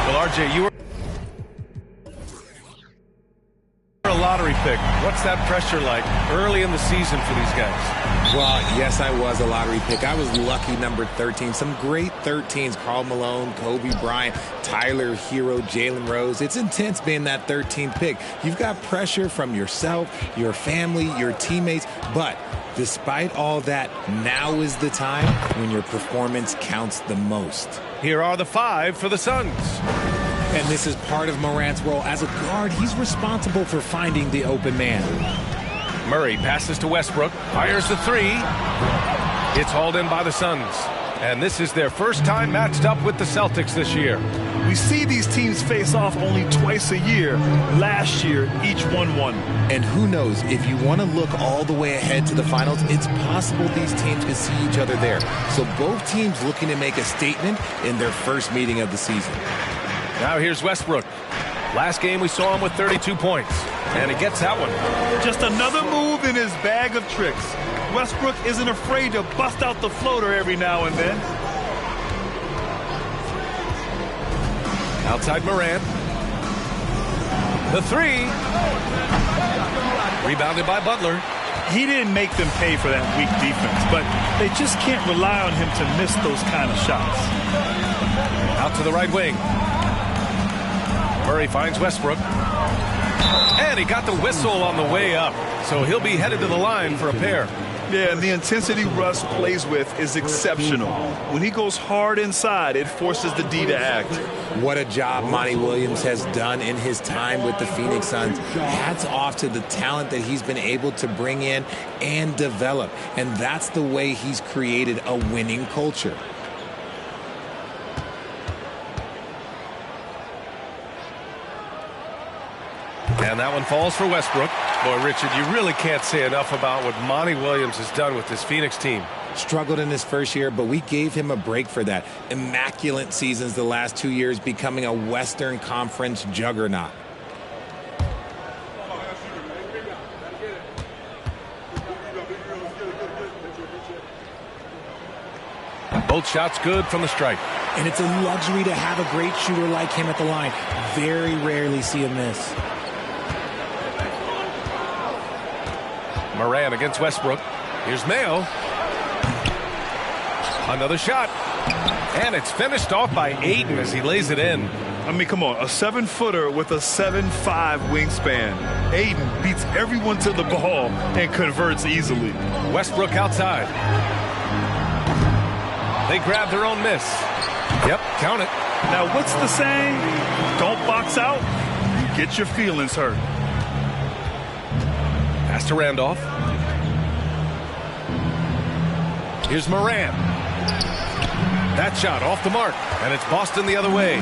Well, RJ, you were... pick. What's that pressure like early in the season for these guys? Well, yes, I was a lottery pick. I was lucky number 13. Some great 13s. Karl Malone, Kobe Bryant, Tyler Hero, Jalen Rose. It's intense being that 13th pick. You've got pressure from yourself, your family, your teammates. But despite all that, now is the time when your performance counts the most. Here are the 5 for the Suns. And this is part of Morant's role. As a guard, he's responsible for finding the open man. Murray passes to Westbrook, fires the 3. It's hauled in by the Suns. And this is their first time matched up with the Celtics this year. We see these teams face off only twice a year. Last year, each won. And who knows, if you want to look all the way ahead to the finals, it's possible these teams could see each other there. So both teams looking to make a statement in their first meeting of the season. Now here's Westbrook. Last game we saw him with 32 points. And he gets that one. Just another move in his bag of tricks. Westbrook isn't afraid to bust out the floater every now and then. Outside Morant. The 3. Rebounded by Butler. He didn't make them pay for that weak defense, but they just can't rely on him to miss those kind of shots. Out to the right wing. Murray finds Westbrook. And he got the whistle on the way up. So he'll be headed to the line for a pair. Yeah, and the intensity Russ plays with is exceptional. When he goes hard inside, it forces the D to act. What a job Monty Williams has done in his time with the Phoenix Suns. Hats off to the talent that he's been able to bring in and develop. And that's the way he's created a winning culture. And that one falls for Westbrook. Boy, Richard, you really can't say enough about what Monty Williams has done with this Phoenix team. Struggled in his first year, but we gave him a break for that. Immaculate seasons the last 2 years, becoming a Western Conference juggernaut. Both shots good from the stripe. And it's a luxury to have a great shooter like him at the line. Very rarely see him miss. Moran against Westbrook. Here's Mayo. Another shot. And it's finished off by Ayton as he lays it in. I mean, come on. A 7-footer with a 7'5" wingspan. Ayton beats everyone to the ball and converts easily. Westbrook outside. They grab their own miss. Yep, count it. Now, what's the saying? Don't box out. You get your feelings hurt. Pass to Randolph. Here's Moran. That shot off the mark, and it's Boston the other way.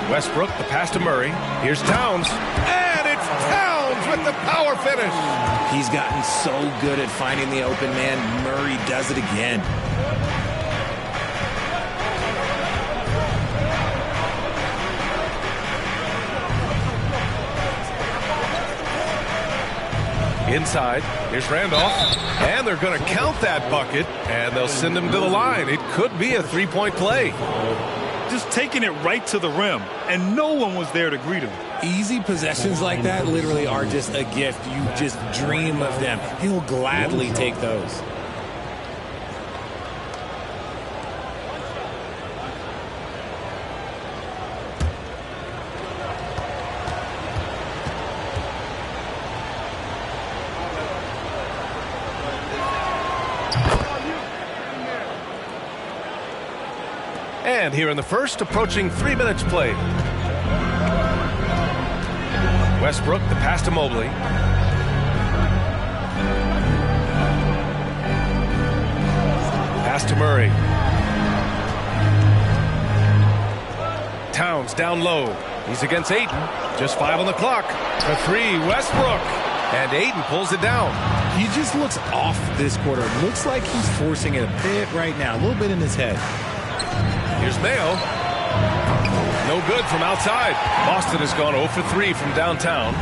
Westbrook, the pass to Murray. Here's Towns. And it's Towns with the power finish. He's gotten so good at finding the open man. Murray does it again. Inside, here's Randolph, and they're going to count that bucket, and they'll send him to the line. It could be a three-point play. Just taking it right to the rim, and no one was there to greet him. Easy possessions like that literally are just a gift. You just dream of them. He'll gladly take those. And here in the first, approaching 3 minutes played. Westbrook, the pass to Mobley. Pass to Murray. Towns down low. He's against Ayton. Just 5 on the clock. A 3, Westbrook. And Ayton pulls it down. He just looks off this quarter. It looks like he's forcing it a bit right now. A little bit in his head. Here's Mayo. No good from outside. Boston has gone 0 for 3 from downtown.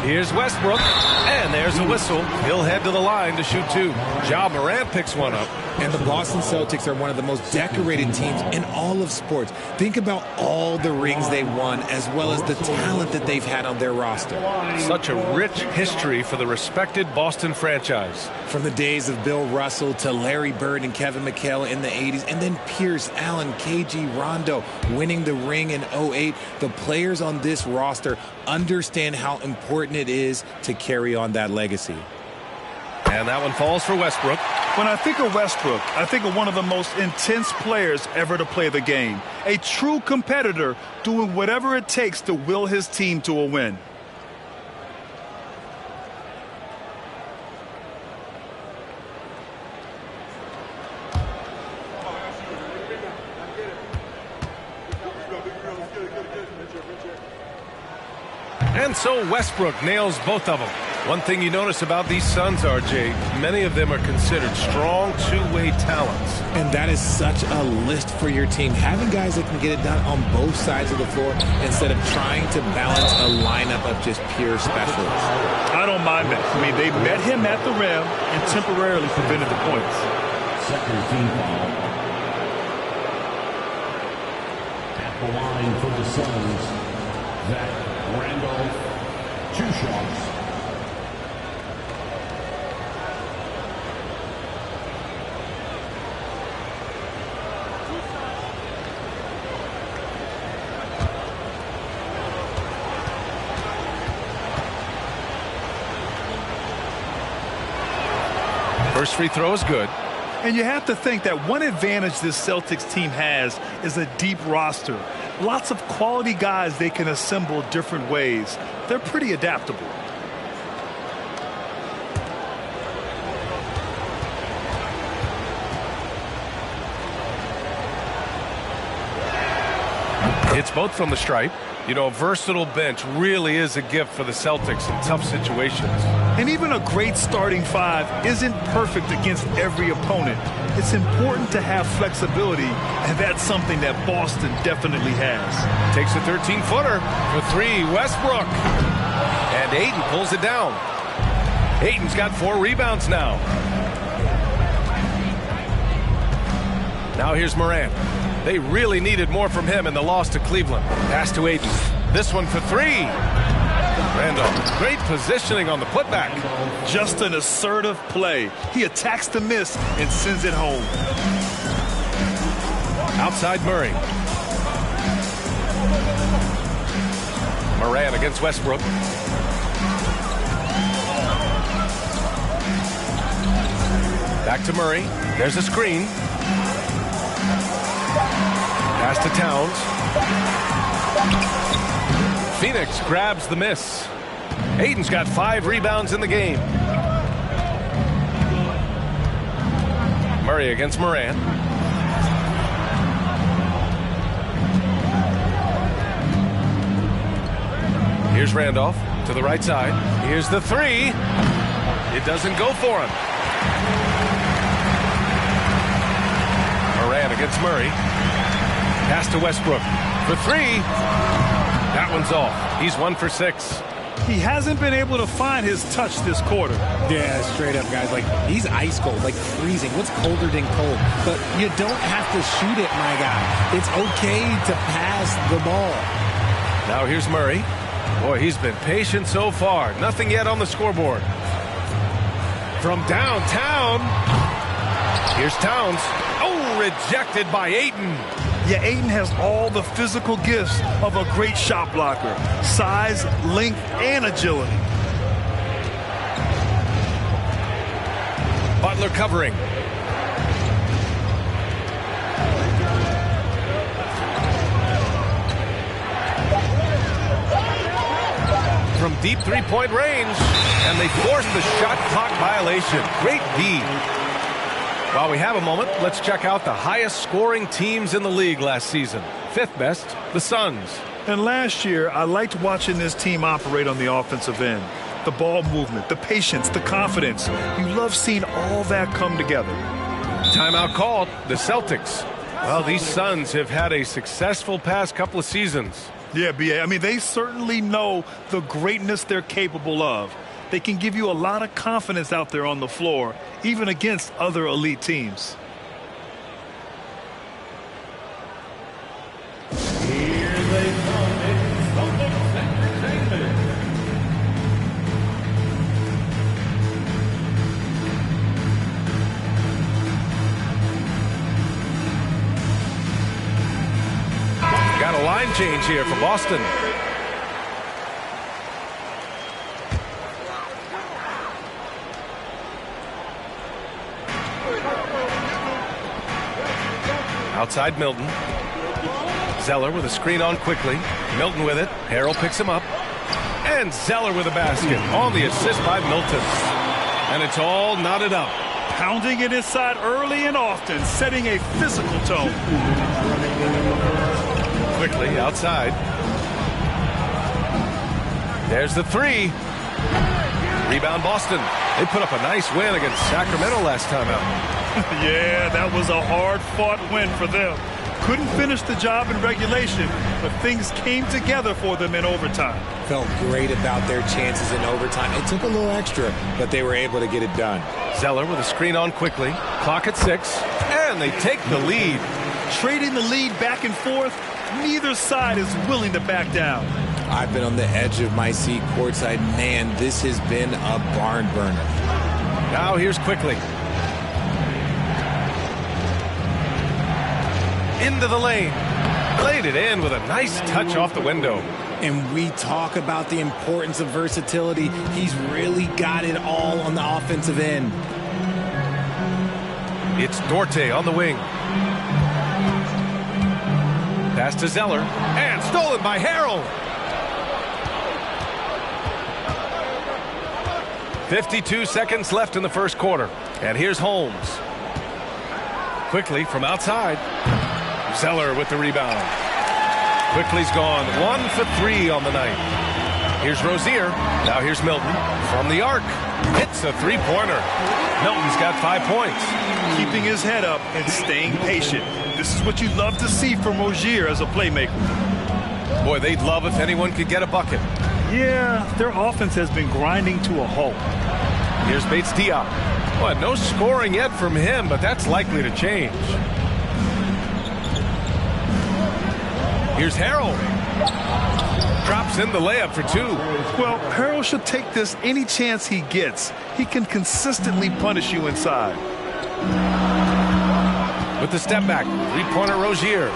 Here's Westbrook, and there's a whistle. He'll head to the line to shoot 2. Ja Morant picks one up. And the Boston Celtics are one of the most decorated teams in all of sports. Think about all the rings they won, as well as the talent that they've had on their roster. Such a rich history for the respected Boston franchise. From the days of Bill Russell to Larry Bird and Kevin McHale in the 80s, and then Pierce, Allen, KG, Rondo winning the ring in 08. The players on this roster understand how important it is to carry on that legacy. And that one falls for Westbrook. When I think of Westbrook, I think of one of the most intense players ever to play the game. A true competitor doing whatever it takes to will his team to a win. And so Westbrook nails both of them. One thing you notice about these Suns, RJ, many of them are considered strong two-way talents. And that is such a list for your team. Having guys that can get it done on both sides of the floor instead of trying to balance a lineup of just pure specialists. I don't mind that. I mean, they met him at the rim and temporarily prevented the points. Second team foul. At the line for the Suns, Zach Randolph, 2 shots. First free throw is good. And you have to think that one advantage this Celtics team has is a deep roster. Lots of quality guys they can assemble different ways. They're pretty adaptable. It's both from the stripe. You know, a versatile bench really is a gift for the Celtics in tough situations. And even a great starting 5 isn't perfect against every opponent. It's important to have flexibility, and that's something that Boston definitely has. Takes a 13-footer for 3, Westbrook. And Ayton pulls it down. Ayton's got 4 rebounds now. Now here's Morant. They really needed more from him in the loss to Cleveland. Pass to Ayton. This one for 3. Randolph, great positioning on the putback. Just an assertive play. He attacks the miss and sends it home. Outside Murray. Morant against Westbrook. Back to Murray. There's a screen. Pass to Towns. Phoenix grabs the miss. Ayton's got 5 rebounds in the game. Murray against Morant. Here's Randolph to the right side. Here's the 3. It doesn't go for him. Morant against Murray. Pass to Westbrook for 3. That one's off. He's 1 for 6. He hasn't been able to find his touch this quarter. Yeah, straight up, guys. Like, he's ice cold, like freezing. What's colder than cold? But you don't have to shoot it, my guy. It's okay to pass the ball. Now here's Murray. Boy, he's been patient so far. Nothing yet on the scoreboard. From downtown. Here's Towns. Oh, rejected by Ayton. Yeah, Ayton has all the physical gifts of a great shot blocker. Size, length, and agility. Butler covering. From deep three-point range. And they force the shot clock violation. Great D. While we have a moment, let's check out the highest scoring teams in the league last season. 5th best, the Suns. And last year, I liked watching this team operate on the offensive end. The ball movement, the patience, the confidence. You love seeing all that come together. Timeout called. The Celtics Well, these Suns have had a successful past couple of seasons. Yeah, B.A. I mean, they certainly know the greatness they're capable of. They can give you a lot of confidence out there on the floor, even against other elite teams. Here they come. It's Celtics Entertainment. Got a line change here for Boston. Outside Milton. Zeller with a screen on quickly. Milton with it. Harrell picks him up. And Zeller with a basket on the assist by Milton. And it's all knotted up. Pounding it inside early and often, setting a physical tone. Quickly outside. There's the three. Rebound Boston. They put up a nice win against Sacramento last time out. Yeah, that was a hard-fought win for them. Couldn't finish the job in regulation, but things came together for them in overtime. Felt great about their chances in overtime. It took a little extra, but they were able to get it done. Zeller with a screen on quickly. Clock at 6, and they take the lead. Trading the lead back and forth, neither side is willing to back down. I've been on the edge of my seat courtside. Man, this has been a barn burner. Now here's quickly. Into the lane. Played it in with a nice touch off the window. And we talk about the importance of versatility. He's really got it all on the offensive end. It's Dorte on the wing. Pass to Zeller. And stolen by Harrell. 52 seconds left in the first quarter. And here's Holmes. Quickly from outside. Zeller with the rebound. Quickly's gone 1 for 3 on the night. Here's Rozier. Now here's Milton from the arc. Hits a three-pointer. Milton's got 5 points. Keeping his head up and staying patient. This is what you love to see from Rozier as a playmaker. Boy, they'd love if anyone could get a bucket. Yeah, their offense has been grinding to a halt. Here's Bates Diop. Well, no scoring yet from him, but that's likely to change. Here's Harrell. Drops in the layup for 2. Well, Harrell should take this any chance he gets. He can consistently punish you inside. With the step back, three-pointer Rozier.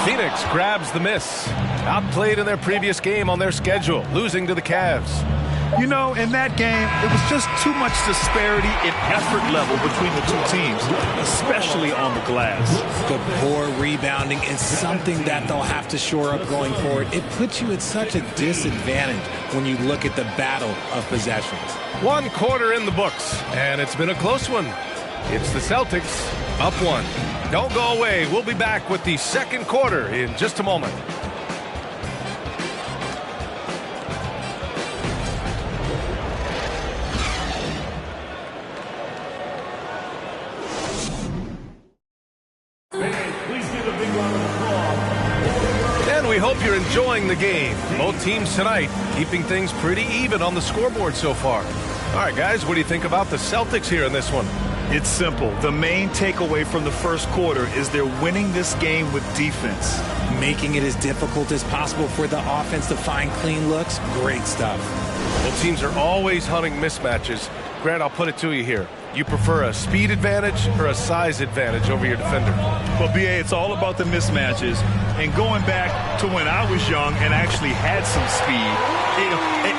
Phoenix grabs the miss. Outplayed in their previous game on their schedule, losing to the Cavs. You know, in that game, it was just too much disparity in effort level between the two teams, especially on the glass. The poor rebounding is something that they'll have to shore up going forward. It puts you at such a disadvantage when you look at the battle of possessions. 1 quarter in the books, and it's been a close one. It's the Celtics up 1. Don't go away. We'll be back with the second quarter in just a moment. We hope you're enjoying the game. Both teams tonight keeping things pretty even on the scoreboard so far. All right, guys, what do you think about the Celtics here in this one? It's simple. The main takeaway from the first quarter is they're winning this game with defense. Making it as difficult as possible for the offense to find clean looks. Great stuff. Well, teams are always hunting mismatches. Grant, I'll put it to you here. You prefer a speed advantage or a size advantage over your defender? Well, B.A., it's all about the mismatches. And going back to when I was young and actually had some speed,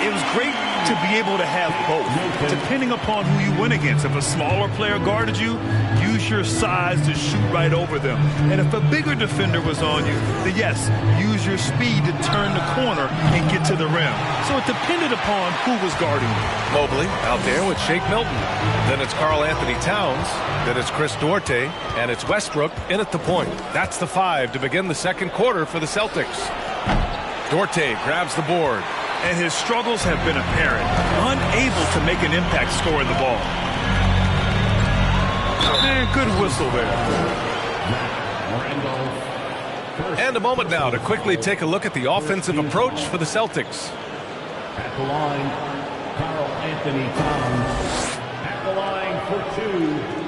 it was great to be able to have both, depending upon who you went against. If a smaller player guarded you, use your size to shoot right over them. And if a bigger defender was on you, then yes, use your speed to turn the corner and get to the rim. So it depended upon who was guarding you. Mobley out there with Shake Milton. Then it's Karl Anthony Towns. Then it's Chris Duarte. And it's Westbrook in at the point. That's the 5 to begin the second quarter for the Celtics. Duarte grabs the board. And his struggles have been apparent. Unable to make an impact scoring the ball. And good whistle there. And a moment now to quickly take a look at the offensive approach for the Celtics. At the line, Karl Anthony Towns. At the line for 2.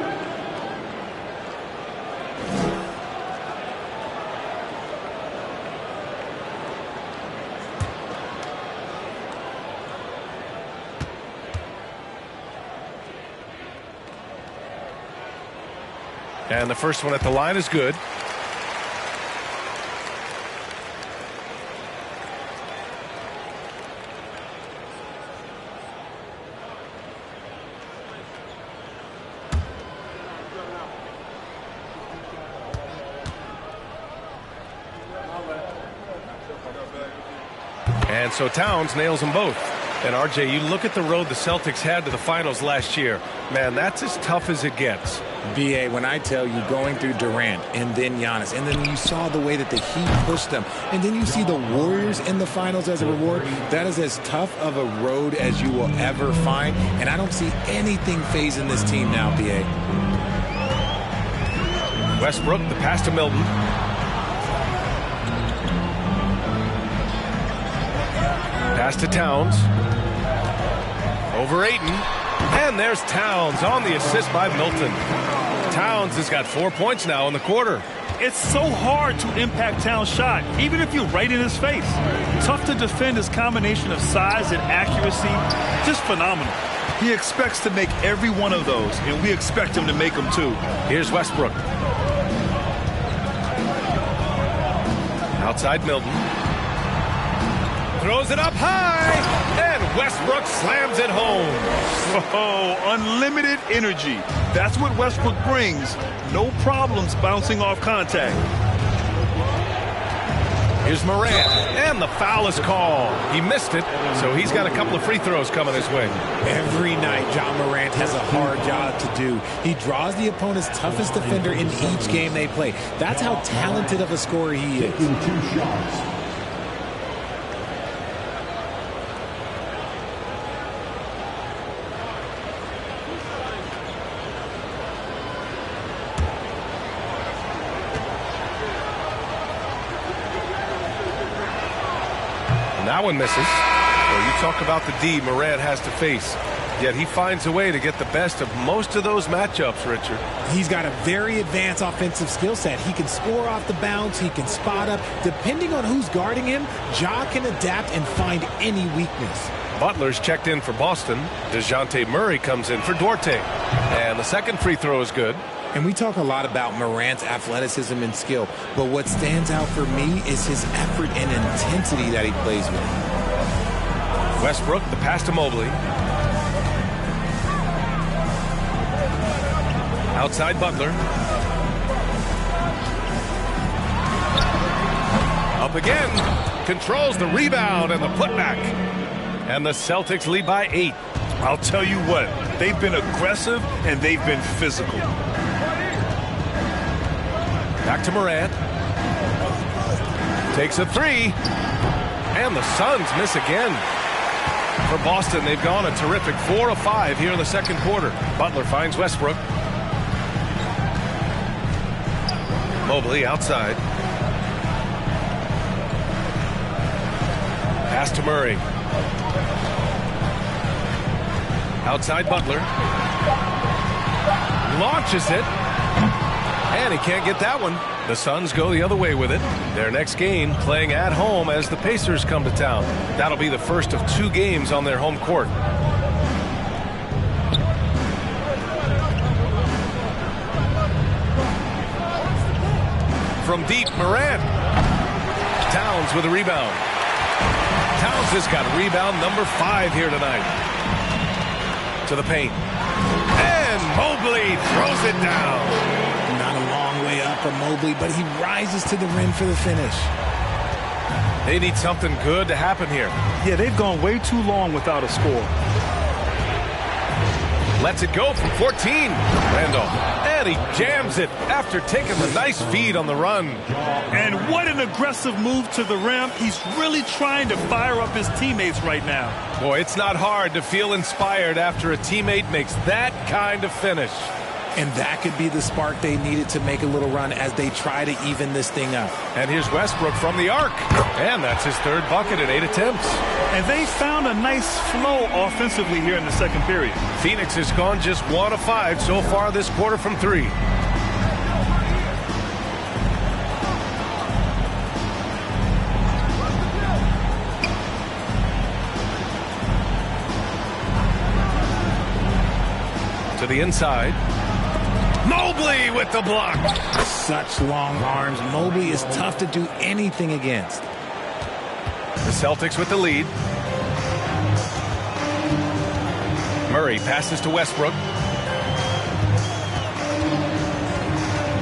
And the first one at the line is good. And so Towns nails them both. And RJ, you look at the road the Celtics had to the finals last year. Man, that's as tough as it gets. BA, when I tell you going through Durant and then Giannis, and then you saw the way that the Heat pushed them, and then you see the Warriors in the finals as a reward, that is as tough of a road as you will ever find. And I don't see anything phasing this team now, BA. Westbrook, the pass to Milton. Pass to Towns. Over Ayton. And there's Towns on the assist by Milton. Towns has got 4 points now in the quarter. It's so hard to impact Towns' shot, even if you're right in his face. Tough to defend his combination of size and accuracy. Just phenomenal. He expects to make every one of those, and we expect him to make them too. Here's Westbrook. Outside Milton. Throws it up high, and Westbrook slams it home. Oh, unlimited energy. That's what Westbrook brings. No problems bouncing off contact. Here's Morant, and the foul is called. He missed it, so he's got a couple of free throws coming his way. Every night, John Morant has a hard job to do. He draws the opponent's toughest defender in each game they play. That's how talented of a scorer he is. Taking 2 shots. That one misses. Well, you talk about the D Morant has to face. Yet he finds a way to get the best of most of those matchups, Richard. He's got a very advanced offensive skill set. He can score off the bounce. He can spot up. Depending on who's guarding him, Ja can adapt and find any weakness. Butler's checked in for Boston. DeJounte Murray comes in for Duarte. And the second free throw is good. And we talk a lot about Morant's athleticism and skill, but what stands out for me is his effort and intensity that he plays with. Westbrook, the pass to Mobley. Outside Butler. Up again. Controls the rebound and the putback. And the Celtics lead by 8. I'll tell you what, they've been aggressive and they've been physical. Back to Morant. Takes a 3. And the Suns miss again. For Boston, they've gone a terrific 4 of 5 here in the second quarter. Butler finds Westbrook. Mobley outside. Pass to Murray. Outside Butler. Launches it. And he can't get that one. The Suns go the other way with it. Their next game playing at home as the Pacers come to town. That'll be the first of 2 games on their home court. From deep, Morant. Towns with a rebound. Towns has got rebound number 5 here tonight. To the paint. And Mobley throws it down. Not a long way up from Mobley, but he rises to the rim for the finish. They need something good to happen here. Yeah, they've gone way too long without a score. Lets it go from 14. Randolph. And he jams it after taking the nice feed on the run. And what an aggressive move to the rim. He's really trying to fire up his teammates right now. Boy, it's not hard to feel inspired after a teammate makes that kind of finish. And that could be the spark they needed to make a little run as they try to even this thing up. And here's Westbrook from the arc. And that's his third bucket in 8 attempts. And they found a nice flow offensively here in the second period. Phoenix has gone just 1 of 5 so far this quarter from 3. To the inside. Mobley with the block. Such long arms. Mobley is tough to do anything against. The Celtics with the lead. Murray passes to Westbrook.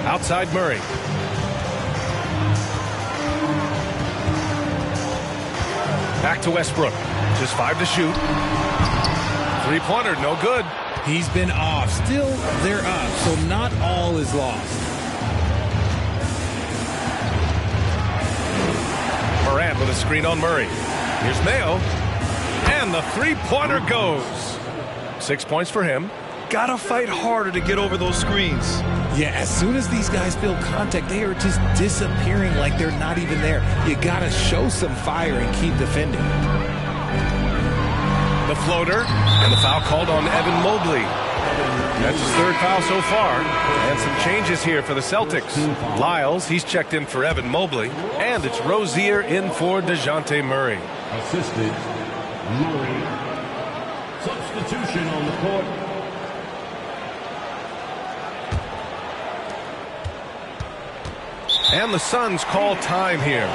Outside Murray. Back to Westbrook. Just 5 to shoot. Three-pointer, no good. He's been off. Still, they're up, so not all is lost. Morant with a screen on Murray. Here's Mayo. And the three-pointer goes. 6 points for him. Gotta fight harder to get over those screens. Yeah, as soon as these guys feel contact, they are just disappearing like they're not even there. You gotta show some fire and keep defending. The floater, and the foul called on Evan Mobley. That's his third foul so far. And some changes here for the Celtics. Lyles, he's checked in for Evan Mobley. And it's Rozier in for DeJounte Murray. Assisted Murray. Substitution on the court. And the Suns call time here.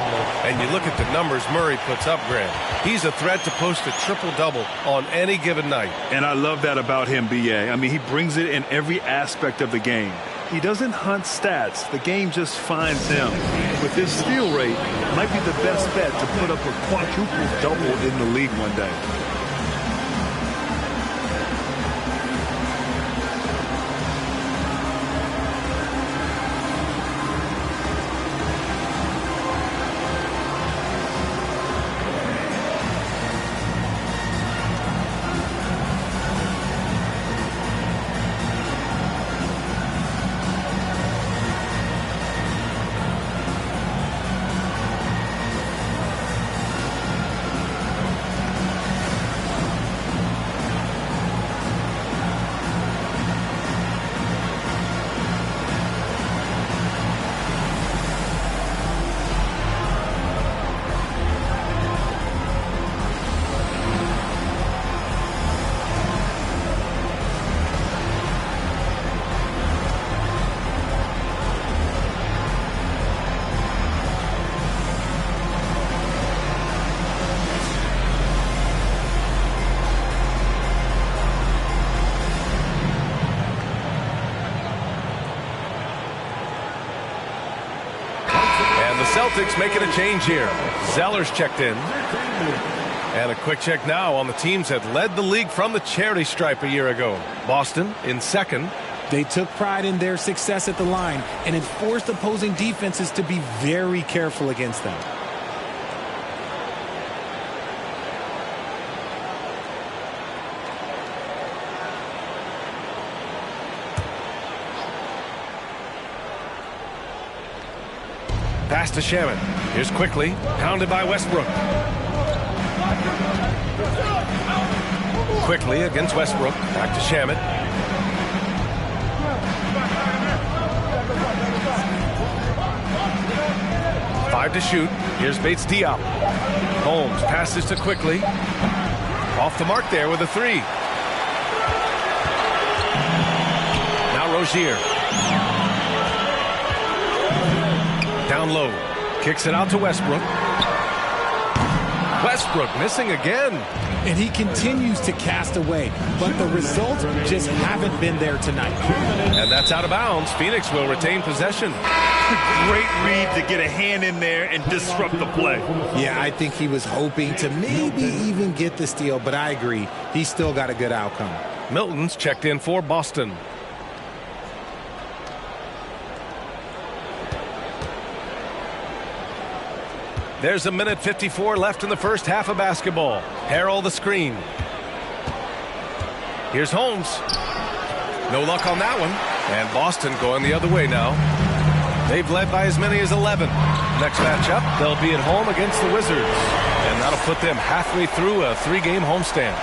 And you look at the numbers Murray puts up, Grant. He's a threat to post a triple-double on any given night. And I love that about him, B.A. I mean, he brings it in every aspect of the game. He doesn't hunt stats. The game just finds him. With his steal rate, might be the best bet to put up a quadruple-double in the league one day. Celtics making a change here. Zeller's checked in. And a quick check now on the teams that led the league from the charity stripe a year ago. Boston in second. They took pride in their success at the line, and it forced opposing defenses to be very careful against them. Pass to Shaman. Here's quickly. Pounded by Westbrook. Quickly against Westbrook. Back to Shaman. Five to shoot. Here's Bates Diop. Holmes passes to quickly. Off the mark there with a three. Now Rozier. Down low. Kicks it out to Westbrook. Westbrook missing again. And he continues to cast away, but the results just haven't been there tonight. And that's out of bounds. Phoenix will retain possession. Great read to get a hand in there and disrupt the play. Yeah, I think he was hoping to maybe even get the steal, but I agree. He still got a good outcome. Milton's checked in for Boston. There's a minute 54 left in the first half of basketball. Harrell the screen. Here's Holmes. No luck on that one. And Boston going the other way now. They've led by as many as 11. Next matchup, they'll be at home against the Wizards. And that'll put them halfway through a 3-game homestand.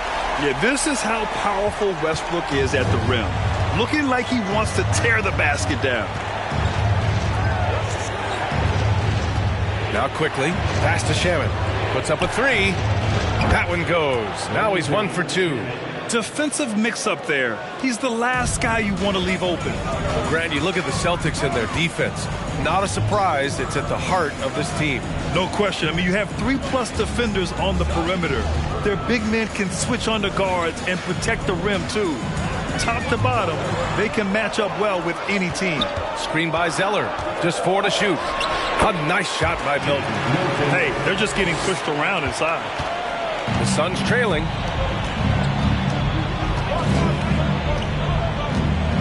Yeah, this is how powerful Westbrook is at the rim. Looking like he wants to tear the basket down. Now quickly, pass to Shaman. Puts up a 3. That one goes. Now he's 1 for 2. Defensive mix-up there. He's the last guy you want to leave open. Well, Grant, you look at the Celtics and their defense. Not a surprise. It's at the heart of this team. No question. I mean, you have 3+ defenders on the perimeter. Their big men can switch on the guards and protect the rim, too. Top to bottom, they can match up well with any team. Screen by Zeller. Just 4 to shoot. A nice shot by Milton. Hey, they're just getting pushed around inside. The Suns trailing.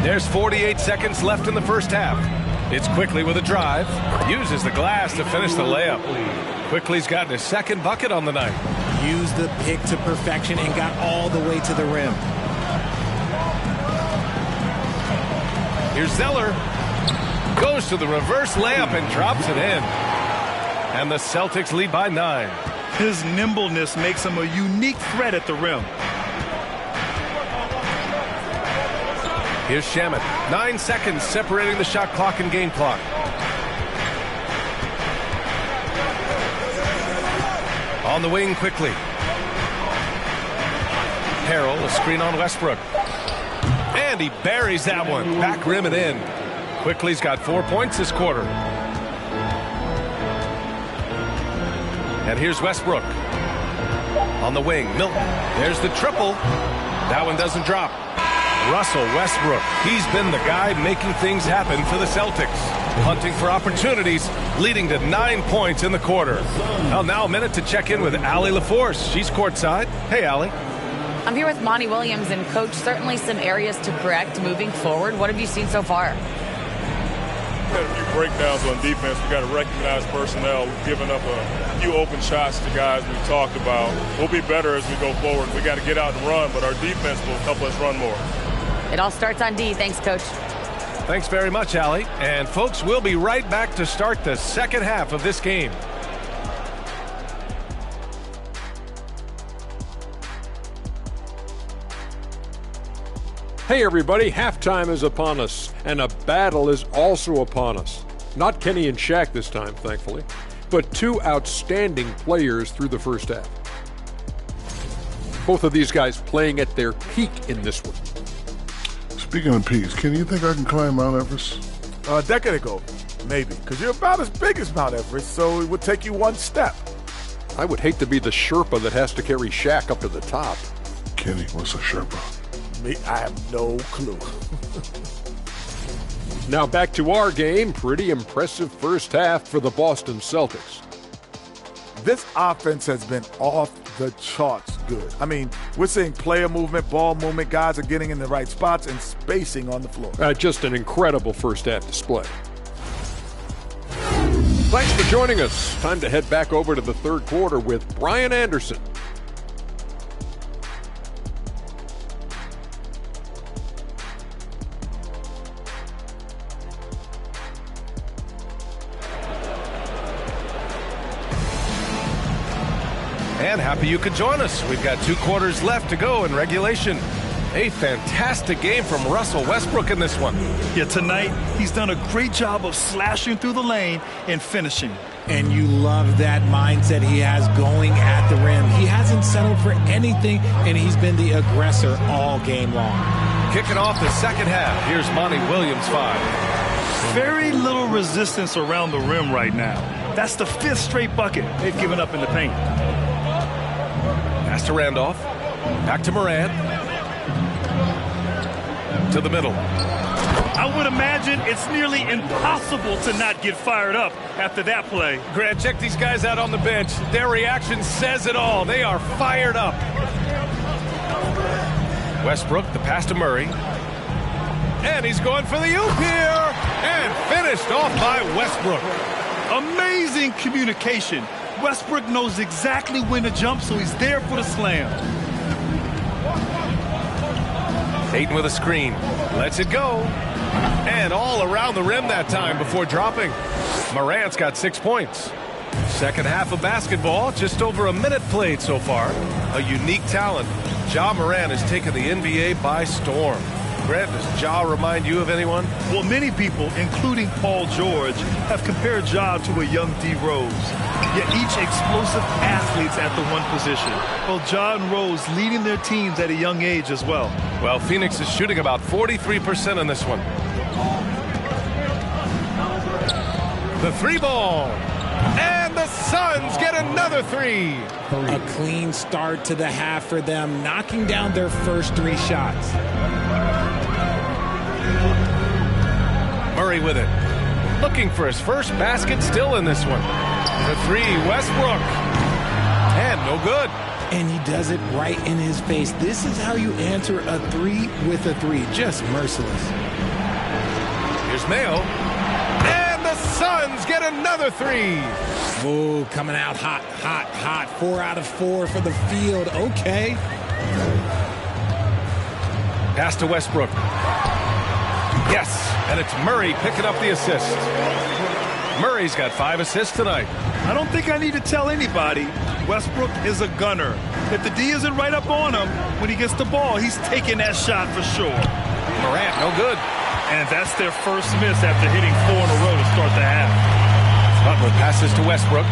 There's 48 seconds left in the first half. It's Quickly with a drive. Uses the glass to finish the layup. Quickly's gotten his second bucket on the night. Used the pick to perfection and got all the way to the rim. Here's Zeller. Goes to the reverse layup and drops it in. And the Celtics lead by 9. His nimbleness makes him a unique threat at the rim. Here's Shaman. 9 seconds separating the shot clock and game clock. On the wing quickly. Harrell, a screen on Westbrook. And he buries that one. Back rim and in. Quickly's got 4 points this quarter. And here's Westbrook. On the wing, Milton. There's the triple. That one doesn't drop. Russell Westbrook. He's been the guy making things happen for the Celtics. Hunting for opportunities, leading to 9 points in the quarter. Well, now a minute to check in with Allie LaForce. She's courtside. Hey, Allie. I'm here with Monty Williams, and Coach, certainly some areas to correct moving forward. What have you seen so far? We had a few breakdowns on defense. We got to recognize personnel giving up a few open shots to guys we talked about. We'll be better as we go forward. We got to get out and run, but our defense will help us run more. It all starts on D. Thanks, Coach. Thanks very much, Allie. And folks, we'll be right back to start the second half of this game. Hey everybody, halftime is upon us, and a battle is also upon us. Not Kenny and Shaq this time, thankfully, but 2 outstanding players through the first half. Both of these guys playing at their peak in this one. Speaking of peaks, Kenny, you think I can climb Mount Everest? A decade ago, maybe, because you're about as big as Mount Everest, so it would take you 1 step. I would hate to be the Sherpa that has to carry Shaq up to the top. Kenny, what's a Sherpa? I have no clue. Now back to our game. Pretty impressive first half for the Boston Celtics. This offense has been off the charts good. I mean, we're seeing player movement, ball movement. Guys are getting in the right spots and spacing on the floor. Just an incredible first half display. Thanks for joining us. Time to head back over to the third quarter with Brian Anderson. And happy you could join us. We've got 2 quarters left to go in regulation. A fantastic game from Russell Westbrook in this one. Yeah, tonight he's done a great job of slashing through the lane and finishing. And you love that mindset he has going at the rim. He hasn't settled for anything, and he's been the aggressor all game long. Kicking off the second half, here's Monty Williams 5. Very little resistance around the rim right now. That's the 5th straight bucket they've given up in the paint. Pass to Randolph. Back to Moran. To the middle. I would imagine it's nearly impossible to not get fired up after that play. Grant, check these guys out on the bench. Their reaction says it all. They are fired up. Westbrook, the pass to Murray. And he's going for the oop here. And finished off by Westbrook. Amazing communication. Westbrook knows exactly when to jump, so he's there for the slam. Ayton with a screen. Lets it go. And all around the rim that time before dropping. Morant's got 6 points. Second half of basketball, just over a minute played so far. A unique talent. Ja Morant has taken the NBA by storm. Grant, does Ja remind you of anyone? Well, many people, including Paul George, have compared Ja to a young D. Rose. Yet each explosive athletes at the one position. Well, Ja and Rose leading their teams at a young age as well. Well, Phoenix is shooting about 43% in this one. The 3-ball. And the Suns get another 3. A clean start to the half for them, knocking down their first 3 shots. Murray with it. Looking for his first basket still in this one. The 3, Westbrook. And no good. And he does it right in his face. This is how you answer a 3 with a 3. Just merciless. Here's Mayo. And the Suns get another 3. Ooh, coming out hot, hot, hot. 4 out of 4 for the field. Okay. Pass to Westbrook. Yes, and it's Murray picking up the assist. Murray's got 5 assists tonight. I don't think I need to tell anybody. Westbrook is a gunner. If the D isn't right up on him, when he gets the ball, he's taking that shot for sure. Morant, no good. And that's their first miss after hitting 4 in a row to start the half. Butler passes to Westbrook.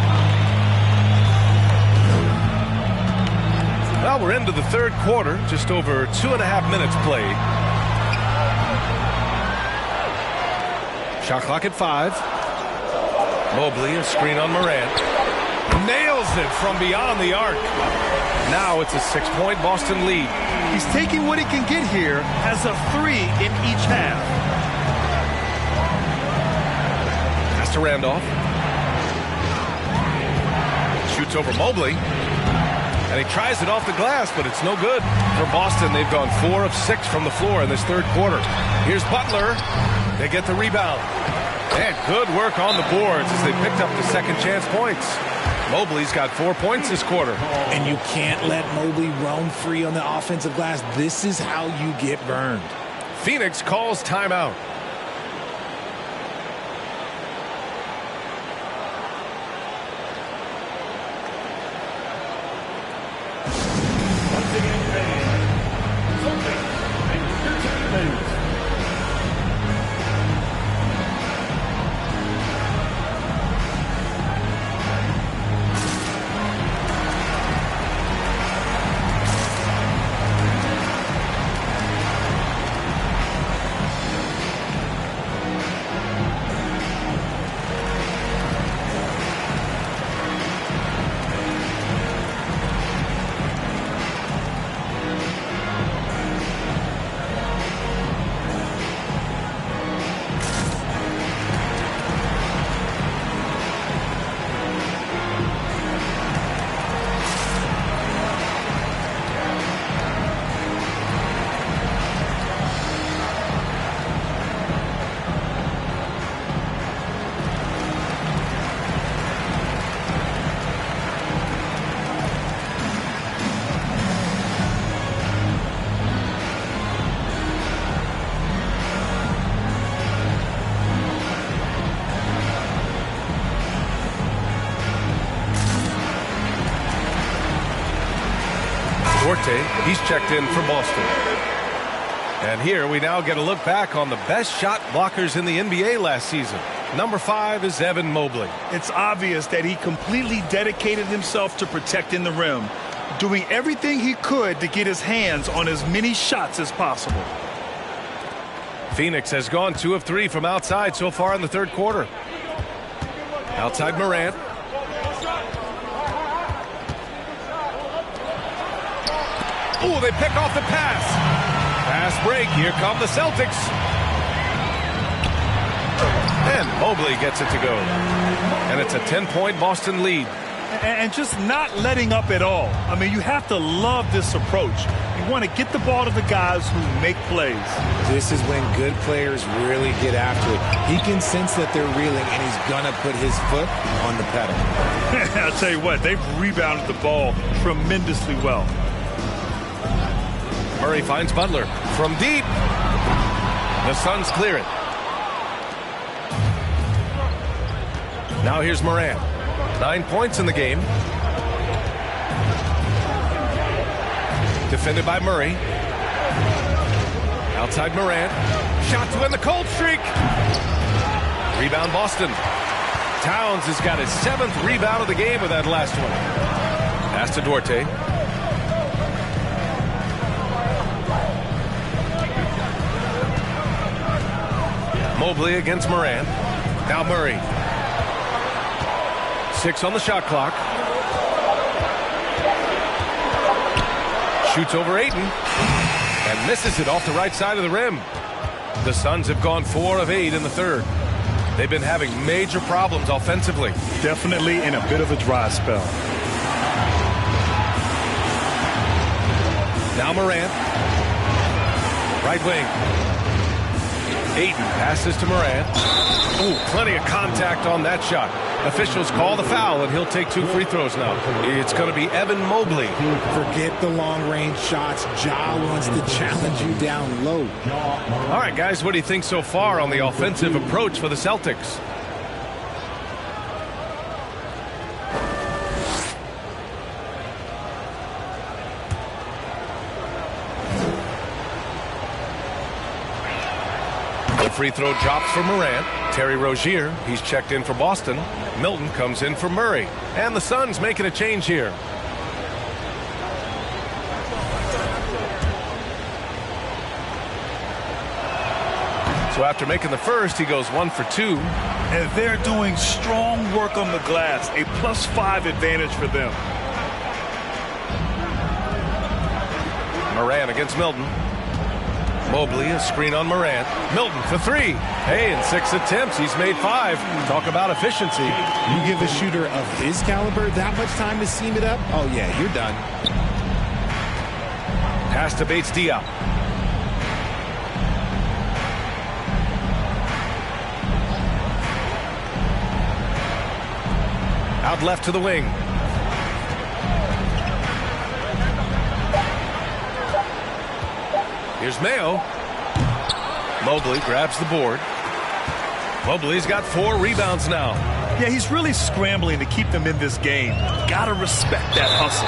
Well, we're into the third quarter, just over 2.5 minutes played. Shot clock at 5. Mobley, a screen on Morant. Nails it from beyond the arc. Now it's a 6-point Boston lead. He's taking what he can get here as a 3 in each half. Pass to Randolph. Shoots over Mobley. And he tries it off the glass, but it's no good. For Boston, they've gone 4 of 6 from the floor in this third quarter. Here's Butler. They get the rebound. And good work on the boards as they picked up the second chance points. Mobley's got 4 points this quarter. And you can't let Mobley roam free on the offensive glass. This is how you get burned. Phoenix calls timeout. He's checked in for Boston. And here we now get a look back on the best shot blockers in the NBA last season. Number 5 is Evan Mobley. It's obvious that he completely dedicated himself to protecting the rim, doing everything he could to get his hands on as many shots as possible. Phoenix has gone 2 of 3 from outside so far in the third quarter. Outside Morant. Ooh, they pick off the pass. Pass break. Here come the Celtics. And Mobley gets it to go. And it's a 10-point Boston lead. And just not letting up at all. I mean, you have to love this approach. You want to get the ball to the guys who make plays. This is when good players really get after it. He can sense that they're reeling, and he's going to put his foot on the pedal. I'll tell you what, they've rebounded the ball tremendously well. Murray finds Butler from deep. The Suns clear it. Now here's Morant. 9 points in the game. Defended by Murray. Outside Morant. Shot to end the cold streak. Rebound Boston. Towns has got his 7th rebound of the game with that last one. Pass to Duarte. Mobley against Morant. Now Murray. 6 on the shot clock. Shoots over Ayton. And misses it off the right side of the rim. The Suns have gone 4 of 8 in the third. They've been having major problems offensively. Definitely in a bit of a dry spell. Now Morant. Right wing. Ayton passes to Morant. Ooh, plenty of contact on that shot. Officials call the foul, and he'll take 2 free throws now. It's going to be Evan Mobley. Forget the long-range shots. Ja wants to challenge you down low. All right, guys, what do you think so far on the offensive approach for the Celtics? The free throw drops for Morant. Terry Rozier, he's checked in for Boston. Milton comes in for Murray. And the Suns making a change here. So after making the first, he goes 1 for 2. And they're doing strong work on the glass. A +5 advantage for them. Morant against Milton. Mobley, a screen on Morant. Milton for 3. Hey, in 6 attempts, he's made 5. Talk about efficiency. You give a shooter of his caliber that much time to seam it up? Oh, yeah, you're done. Pass to Bates-Diop. Out left to the wing. Here's Mayo. Mobley grabs the board. Mobley's got 4 rebounds now. Yeah, he's really scrambling to keep them in this game. Gotta respect that hustle.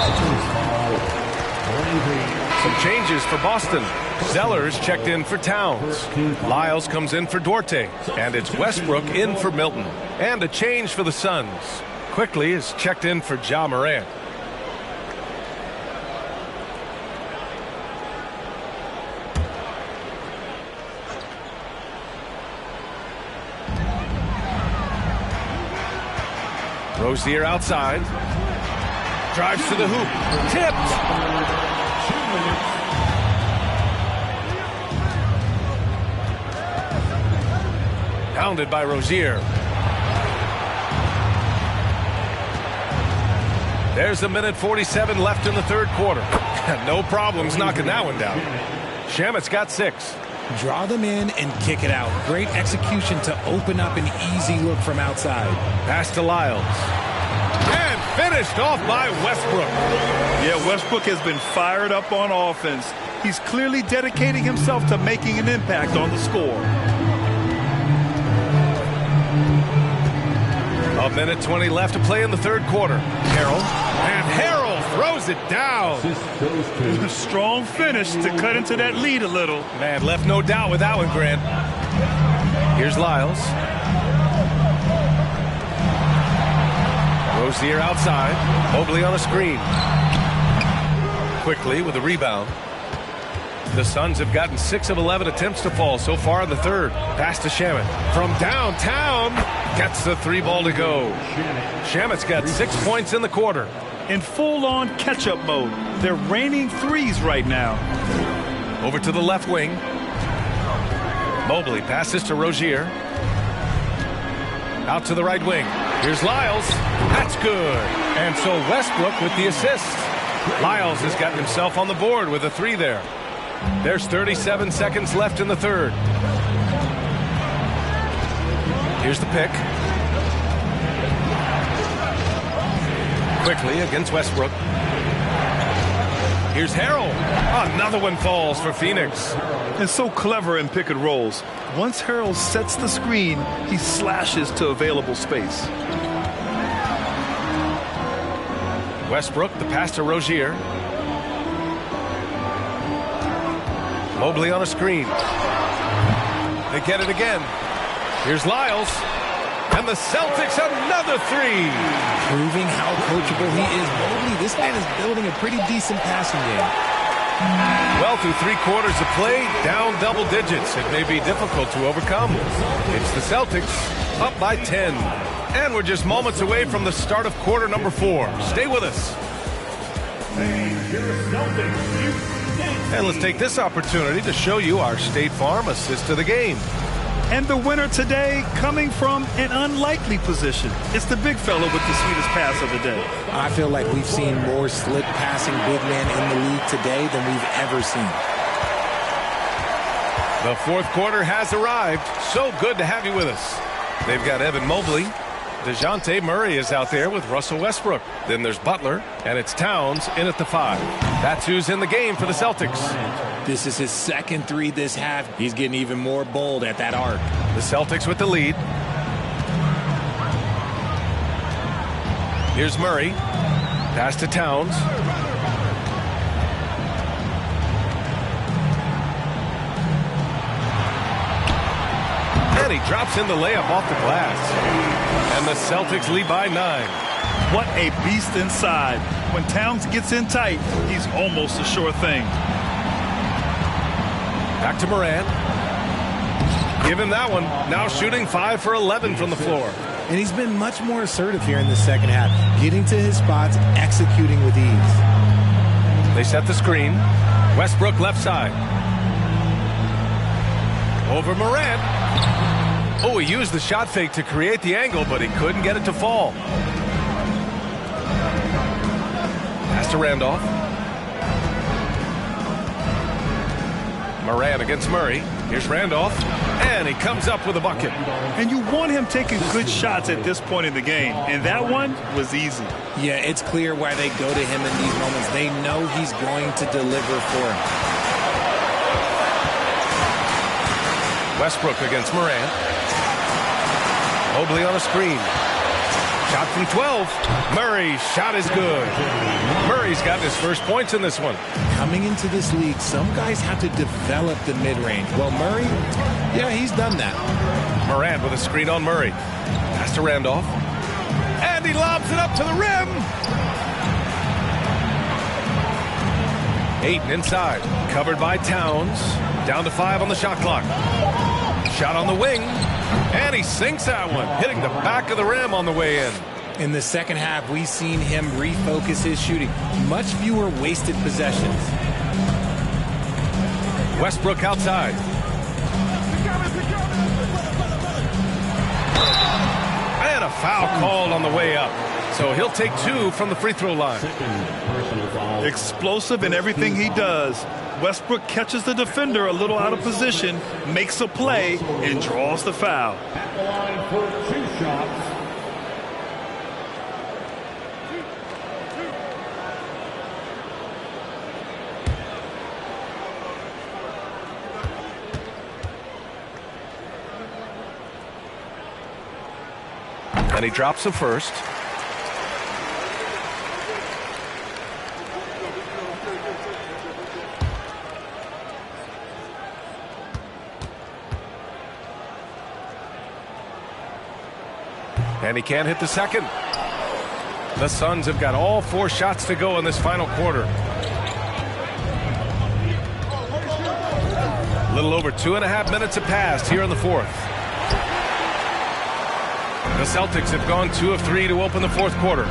Some changes for Boston. Zellers checked in for Towns. Lyles comes in for Duarte. And it's Westbrook in for Milton. And a change for the Suns. Quickly is checked in for Ja Morant. Rozier outside. Drives to the hoop. Tipped. Pounded by Rozier. There's a minute 47 left in the third quarter. No problems knocking that one down. Shamet's got 6. Draw them in and kick it out. Great execution to open up an easy look from outside. Pass to Lyles. And finished off by Westbrook. Yeah, Westbrook has been fired up on offense. He's clearly dedicating himself to making an impact on the score. A minute 20 left to play in the third quarter. Harrell throws it down. A strong finish to cut into that lead a little. Man, left no doubt with that one, Grant. Here's Lyles. Rozier outside. Mobley on a screen. Quickly with a rebound. The Suns have gotten 6 of 11 attempts to fall so far in the third. Pass to Shamet. From downtown, gets the 3 ball to go. Shamet's got 6 points in the quarter. In full-on catch-up mode. They're raining threes right now. Over to the left wing. Mobley passes to Rozier. Out to the right wing. Here's Lyles. That's good. And so Westbrook with the assist. Lyles has gotten himself on the board with a 3 there. There's 37 seconds left in the third. Here's the pick. Quickly against Westbrook. Here's Harrell. Another one falls for Phoenix. And so clever in pick and rolls. Once Harrell sets the screen, he slashes to available space. Westbrook, the pass to Rozier. Mobley on a screen. They get it again. Here's Lyles. And the Celtics, another three. Proving how coachable he is. Mobley, this man is building a pretty decent passing game. Well, through 3 quarters of play, down double digits. It may be difficult to overcome. It's the Celtics, up by 10. And we're just moments away from the start of quarter number 4. Stay with us. And let's take this opportunity to show you our State Farm assist of the game. And the winner today coming from an unlikely position. It's the big fella with the sweetest pass of the day. I feel like we've seen more slick passing big men in the league today than we've ever seen. The 4th quarter has arrived. So good to have you with us. They've got Evan Mobley. DeJounte Murray is out there with Russell Westbrook. Then there's Butler, and it's Towns in at the 5. That's who's in the game for the Celtics. This is his 2nd 3 this half. He's getting even more bold at that arc. The Celtics with the lead. Here's Murray. Pass to Towns. And he drops in the layup off the glass. And the Celtics lead by 9. What a beast inside. When Towns gets in tight, he's almost a sure thing. Back to Morant. Give him that one. Now shooting 5 for 11 from the floor. And he's been much more assertive here in the second half. Getting to his spots, executing with ease. They set the screen. Westbrook left side. Over Morant. Oh, he used the shot fake to create the angle, but he couldn't get it to fall. Pass to Randolph. Morant against Murray. Here's Randolph. And he comes up with a bucket. And you want him taking good shots at this point in the game. And that one was easy. Yeah, it's clear why they go to him in these moments. They know he's going to deliver for him. Westbrook against Morant. Mobley on a screen. Shot from 12. Murray's shot is good. Murray's got his first points in this one. Coming into this league, some guys have to develop the mid-range. Well, Murray, yeah, he's done that. Morant with a screen on Murray. Pass to Randolph. And he lobs it up to the rim. Ayton inside. Covered by Towns. Down to 5 on the shot clock. Shot on the wing. And he sinks that one, hitting the back of the rim on the way in. In the second half, we've seen him refocus his shooting. Much fewer wasted possessions. Westbrook outside. And a foul called on the way up. So he'll take 2 from the free throw line. Explosive in everything he does. Westbrook catches the defender a little out of position, makes a play, and draws the foul. At the line for 2 shots. And he drops the first. And he can't hit the second. The Suns have got all 4 shots to go in this final quarter. A little over 2.5 minutes have passed here in the 4th. The Celtics have gone 2 of 3 to open the 4th quarter.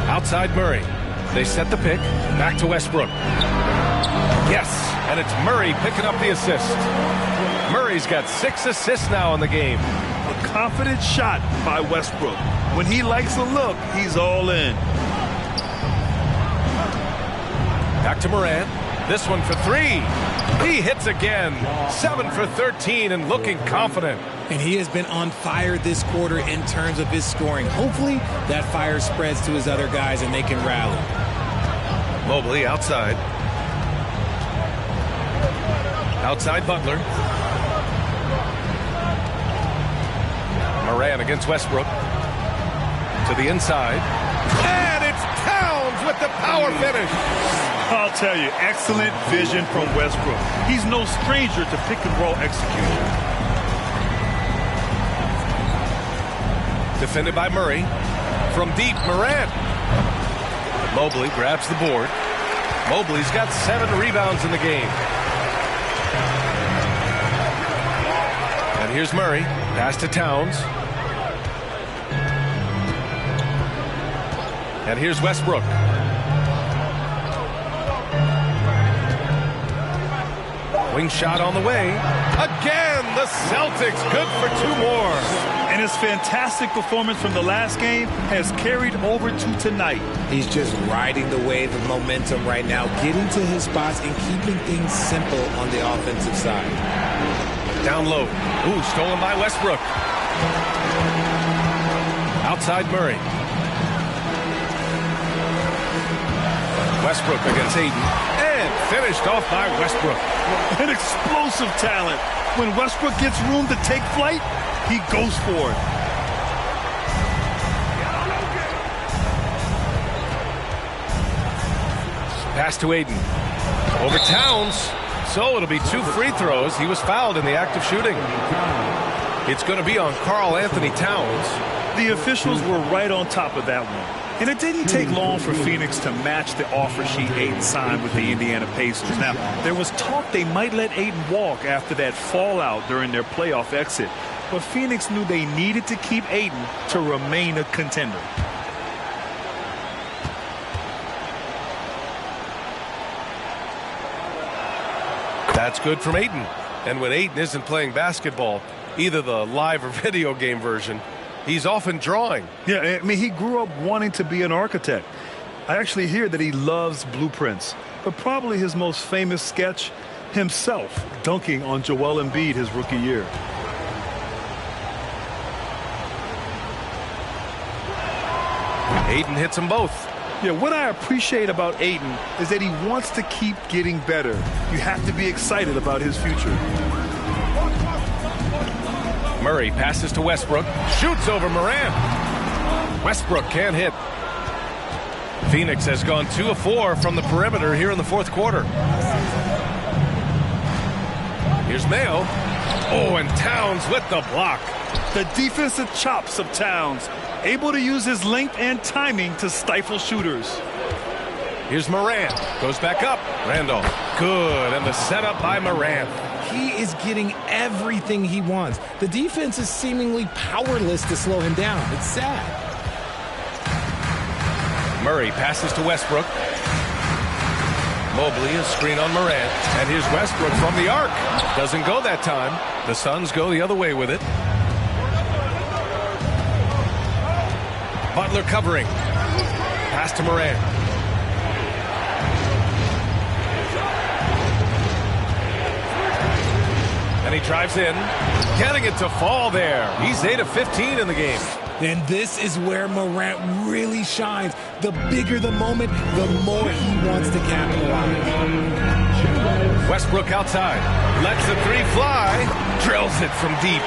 Outside Murray. They set the pick. Back to Westbrook. Yes, and it's Murray picking up the assist. Murray's got 6 assists now in the game. A confident shot by Westbrook. When he likes a look, he's all in. Back to Morant. This one for 3. He hits again. 7 for 13 and looking confident. And he has been on fire this quarter in terms of his scoring. Hopefully that fire spreads to his other guys and they can rally. Mobley outside. Outside Butler. Moran against Westbrook. To the inside. And it's Towns with the power finish. I'll tell you, excellent vision from Westbrook. He's no stranger to pick-and-roll execution. Defended by Murray. From deep, Moran. Mobley grabs the board. Mobley's got 7 rebounds in the game. And here's Murray. Pass to Towns. And here's Westbrook. Wing shot on the way. Again, the Celtics good for 2 more. And his fantastic performance from the last game has carried over to tonight. He's just riding the wave of momentum right now, getting to his spots and keeping things simple on the offensive side. Down low. Ooh, stolen by Westbrook. Outside Murray. Westbrook against Ayton. And finished off by Westbrook. An explosive talent. When Westbrook gets room to take flight, he goes for it. Pass to Ayton. Over Towns. So it'll be 2 free throws. He was fouled in the act of shooting. It's going to be on Karl Anthony Towns. The officials were right on top of that one. And it didn't take long for Phoenix to match the offer sheet Ayton signed with the Indiana Pacers. Now, there was talk they might let Ayton walk after that fallout during their playoff exit. But Phoenix knew they needed to keep Ayton to remain a contender. That's good from Ayton. And when Ayton isn't playing basketball, either the live or video game version, he's often drawing. Yeah, I mean, he grew up wanting to be an architect. I actually hear that he loves blueprints. But probably his most famous sketch, himself dunking on Joel Embiid his rookie year. Ayton hits them both. Yeah, what I appreciate about Ayton is that he wants to keep getting better. You have to be excited about his future. Murray passes to Westbrook. Shoots over Moran. Westbrook can't hit. Phoenix has gone 2 of 4 from the perimeter here in the 4th quarter. Here's Mayo. Oh, and Towns with the block. The defensive chops of Towns, able to use his length and timing to stifle shooters. Here's Moran. Goes back up. Randolph. Good. And the setup by Moran. He is getting everything he wants. The defense is seemingly powerless to slow him down. It's sad. Murray passes to Westbrook. Mobley is screen on Moran. And here's Westbrook from the arc. Doesn't go that time. The Suns go the other way with it. Butler covering. Pass to Moran. And he drives in, getting it to fall there. He's 8 of 15 in the game. And this is where Morant really shines. The bigger the moment, the more he wants to capitalize. Westbrook outside. Lets the 3 fly. Drills it from deep.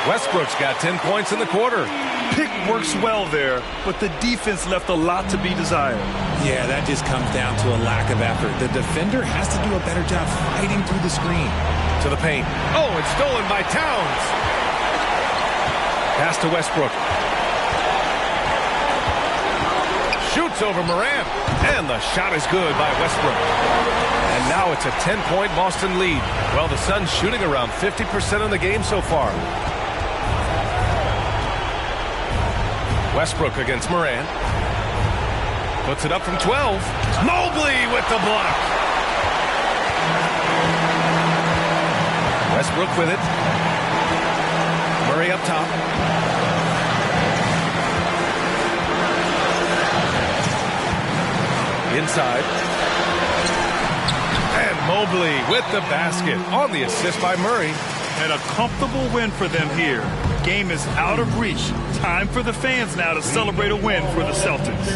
Westbrook's got 10 points in the quarter. Pick works well there, but the defense left a lot to be desired. Yeah, that just comes down to a lack of effort. The defender has to do a better job fighting through the screen. To the paint. Oh, it's stolen by Towns. Pass to Westbrook. Shoots over Moran. And the shot is good by Westbrook. And now it's a 10-point Boston lead. Well, the Suns shooting around 50% of the game so far. Westbrook against Moran. Puts it up from 12. Mobley with the block. Westbrook with it. Murray up top. Inside. And Mobley with the basket on the assist by Murray. And a comfortable win for them here. Game is out of reach. Time for the fans now to celebrate a win for the Celtics.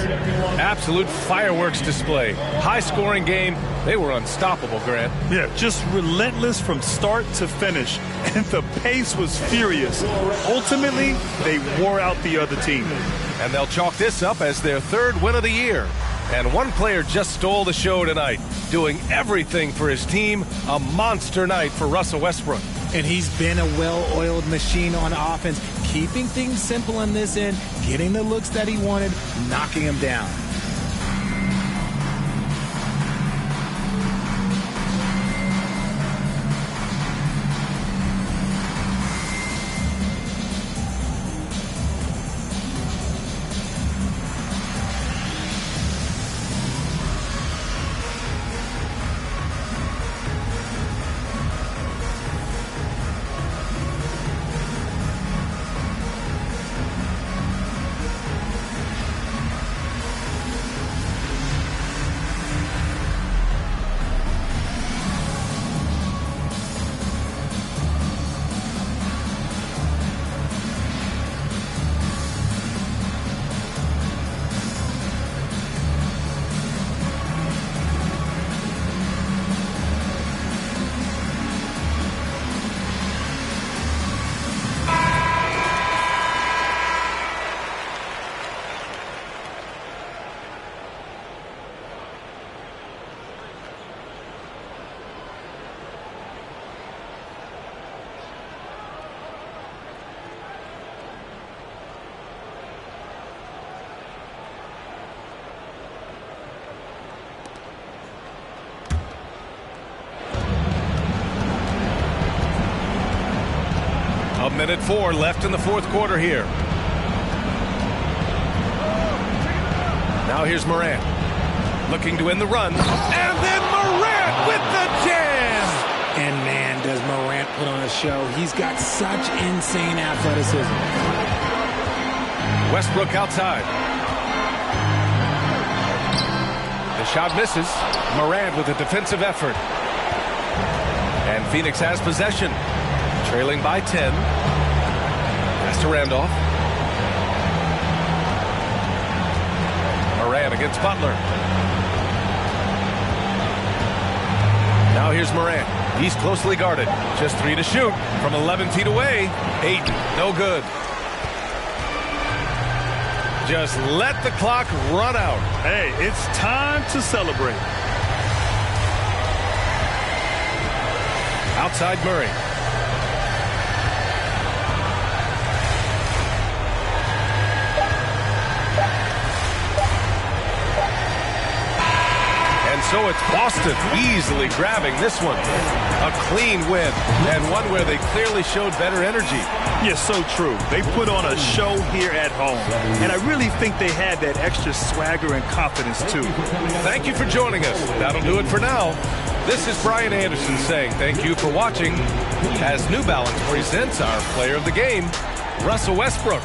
Absolute fireworks display. High-scoring game. They were unstoppable, Grant. Yeah, just relentless from start to finish. And the pace was furious. Ultimately, they wore out the other team. And they'll chalk this up as their third win of the year. And one player just stole the show tonight, doing everything for his team. A monster night for Russell Westbrook. And he's been a well-oiled machine on offense, keeping things simple on this end, getting the looks that he wanted, knocking him down. Minute 4 left in the fourth quarter here. Now here's Morant. Looking to end the run. And then Morant with the jam! And man, does Morant put on a show. He's got such insane athleticism. Westbrook outside. The shot misses. Morant with a defensive effort. And Phoenix has possession. Trailing by 10. Pass to Randolph. Morant against Butler. Now here's Morant. He's closely guarded. Just 3 to shoot from 11 feet away. 8. No good. Just let the clock run out. Hey, it's time to celebrate. Outside Murray. So it's Boston easily grabbing this one. A clean win, and one where they clearly showed better energy. Yes, so true. They put on a show here at home, and I really think they had that extra swagger and confidence, too. Thank you for joining us. That'll do it for now. This is Brian Anderson saying thank you for watching as New Balance presents our player of the game, Russell Westbrook.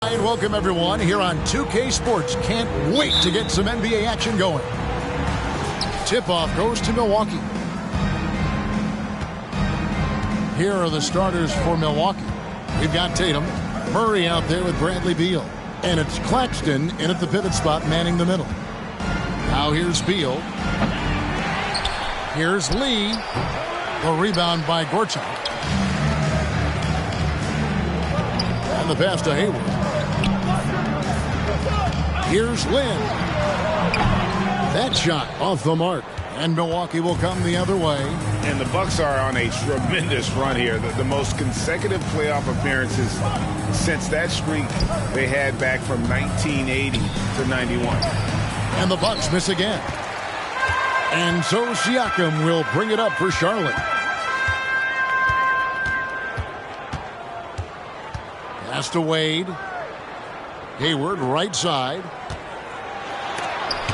And welcome everyone here on 2K Sports. Can't wait to get some NBA action going. Tip-off goes to Milwaukee. Here are the starters for Milwaukee. We've got Tatum, Murray out there with Bradley Beal. And it's Claxton in at the pivot spot manning the middle. Now here's Beal. Here's Lee. The rebound by Gortat. And the pass to Hayward. Here's Lynn. That shot off the mark. And Milwaukee will come the other way. And the Bucks are on a tremendous run here. The most consecutive playoff appearances since that streak they had back from 1980 to 91. And the Bucks miss again. And so Siakam will bring it up for Charlotte. Pass to Wade. Hayward right side.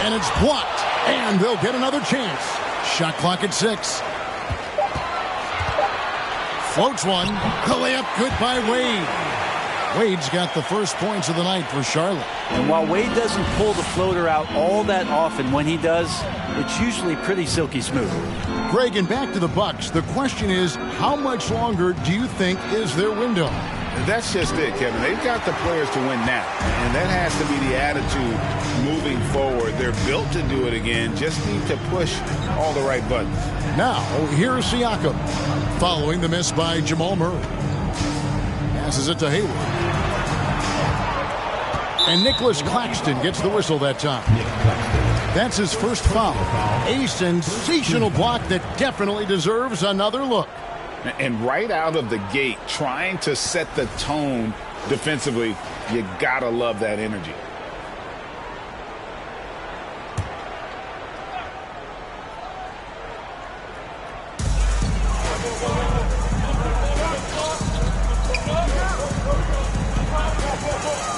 And it's blocked. And they'll get another chance. Shot clock at 6. Floats one. The layup good by Wade. Wade's got the first points of the night for Charlotte. And while Wade doesn't pull the floater out all that often, when he does, it's usually pretty silky smooth. Greg, and back to the Bucks. The question is, how much longer do you think is their window? That's just it, Kevin. They've got the players to win now, and that has to be the attitude moving forward. They're built to do it again, just need to push all the right buttons. Now, here's Siakam, following the miss by Jamal Murray. Passes it to Hayward. And Nicholas Claxton gets the whistle that time. That's his first foul. A sensational block that definitely deserves another look. And right out of the gate, trying to set the tone defensively, you gotta love that energy.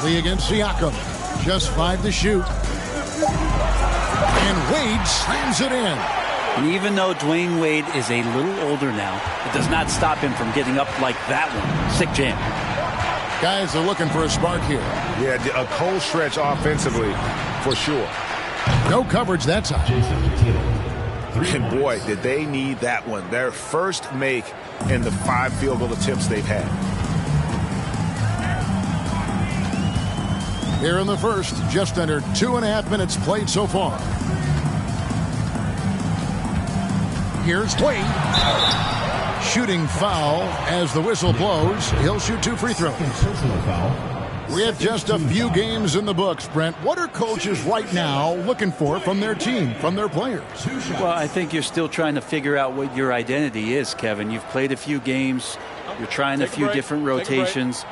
Lee against Siakam. Just 5 to shoot. And Wade slams it in. And even though Dwayne Wade is a little older now, it does not stop him from getting up like that one. Sick jam. Guys are looking for a spark here. Yeah, a cold stretch offensively for sure. No coverage that time. And boy, did they need that one. Their first make in the 5 field goal attempts they've had. Here in the first, just under 2.5 minutes played so far. Here's Wade. Shooting foul as the whistle blows. He'll shoot 2 free throws. We have just a few games in the books, Brent. What are coaches right now looking for from their team, from their players? Well, I think you're still trying to figure out what your identity is, Kevin. You've played a few games. You're trying a few different rotations.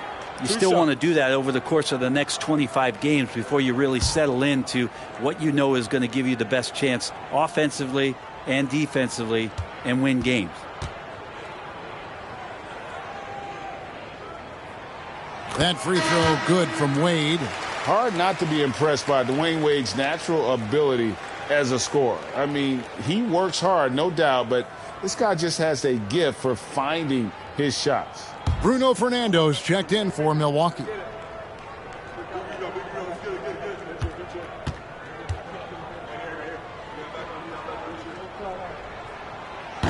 You still want to do that over the course of the next 25 games before you really settle into what you know is going to give you the best chance offensively and defensively and win games. That free throw good from Wade. Hard not to be impressed by Dwayne Wade's natural ability as a scorer. I mean, he works hard, no doubt, but this guy just has a gift for finding his shots. Bruno Fernando's checked in for Milwaukee.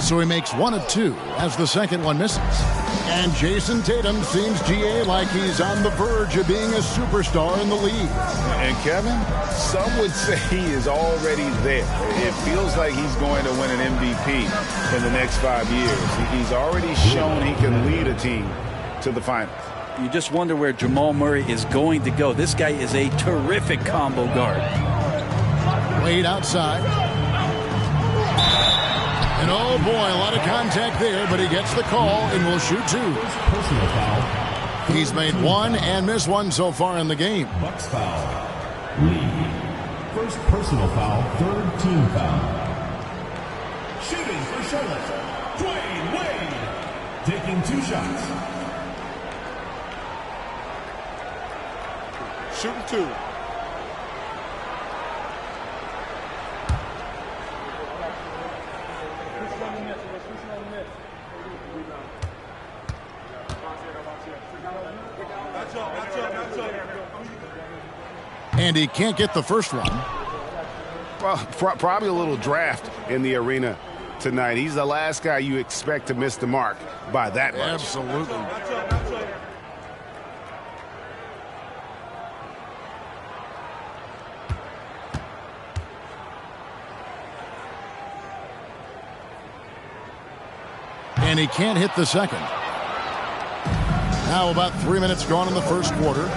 So he makes 1 of 2 as the second one misses. And Jason Tatum seems, GA, like he's on the verge of being a superstar in the league. And Kevin, some would say he is already there. It feels like he's going to win an MVP in the next 5 years. He's already shown he can lead a team to the finals. You just wonder where Jamal Murray is going to go. This guy is a terrific combo guard. Wade outside. And oh boy, a lot of contact there, but he gets the call and will shoot 2. Personal foul. He's made 1 and missed 1 so far in the game. Bucks foul. League. First personal foul, third team foul. Shooting for Charlotte, Dwayne Wade. Taking 2 shots. Shooting 2. And he can't get the first one. Well, probably a little draft in the arena tonight. He's the last guy you expect to miss the mark by that much. Absolutely. And he can't hit the second. Now about 3 minutes gone in the first quarter.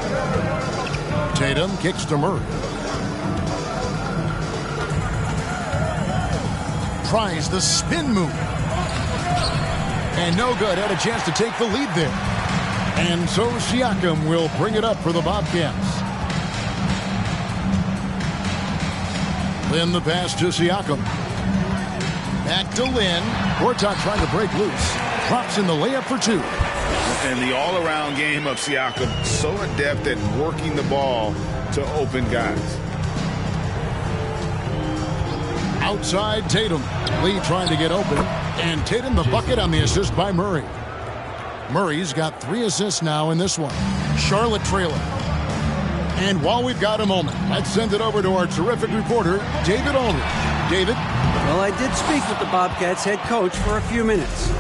Tatum kicks to Murray. Tries the spin move. And no good. Had a chance to take the lead there. And so Siakam will bring it up for the Bobcats. Then the pass to Siakam. Back to Lynn. Gortat trying to break loose. Drops in the layup for 2. And the all-around game of Siakam, so adept at working the ball to open guys. Outside Tatum. Lee trying to get open. And Tatum the bucket on the assist by Murray. Murray's got 3 assists now in this one. Charlotte trailing. And while we've got a moment, let's send it over to our terrific reporter, David Aldridge. David? Well, I did speak with the Bobcats head coach for a few minutes.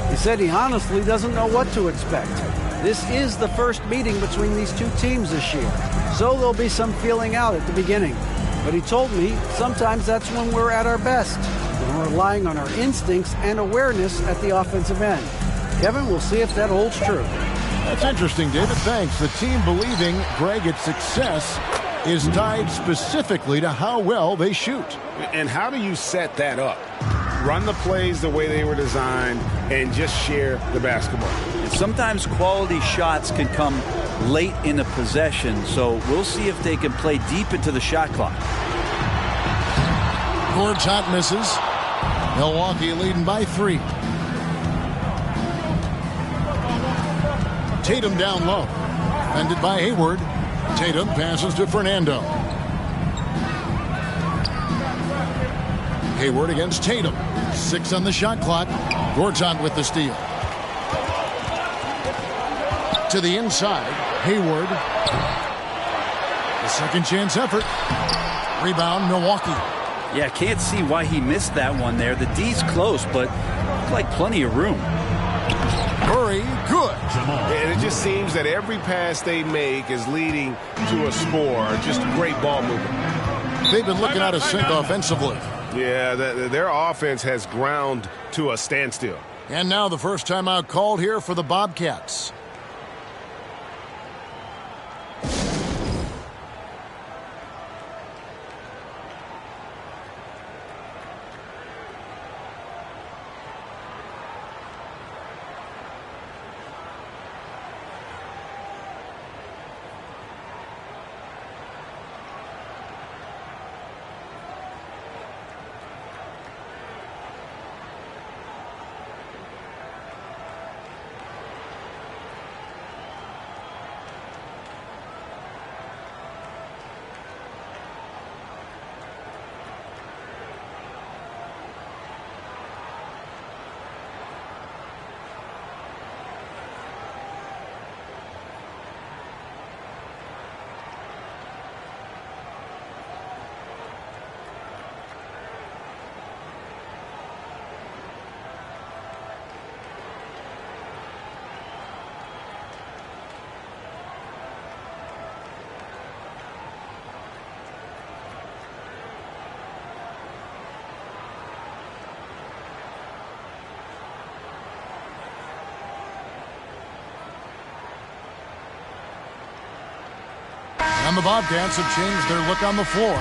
He said he honestly doesn't know what to expect. This is the first meeting between these 2 teams this year, so there'll be some feeling out at the beginning. But he told me sometimes that's when we're at our best, when we're relying on our instincts and awareness at the offensive end. Kevin, we'll see if that holds true. That's interesting, David. Thanks. The team believing, Greg, its success is tied specifically to how well they shoot. And how do you set that up? Run the plays the way they were designed and just share the basketball. Sometimes quality shots can come late in a possession, so we'll see if they can play deep into the shot clock. Gortat misses. Milwaukee leading by 3. Tatum down low. Defended by Hayward. Tatum passes to Fernando. Hayward against Tatum. 6 on the shot clock. Gortat with the steal. To the inside. Hayward. The second chance effort. Rebound, Milwaukee. Yeah, can't see why he missed that one there. The D's close, but looked like plenty of room. Curry, good. And it just seems that every pass they make is leading to a score. Just great ball movement. They've been looking out of sync offensively. Yeah, their offense has ground to a standstill. And now the first timeout called here for the Bobcats. And the Bobcats have changed their look on the floor.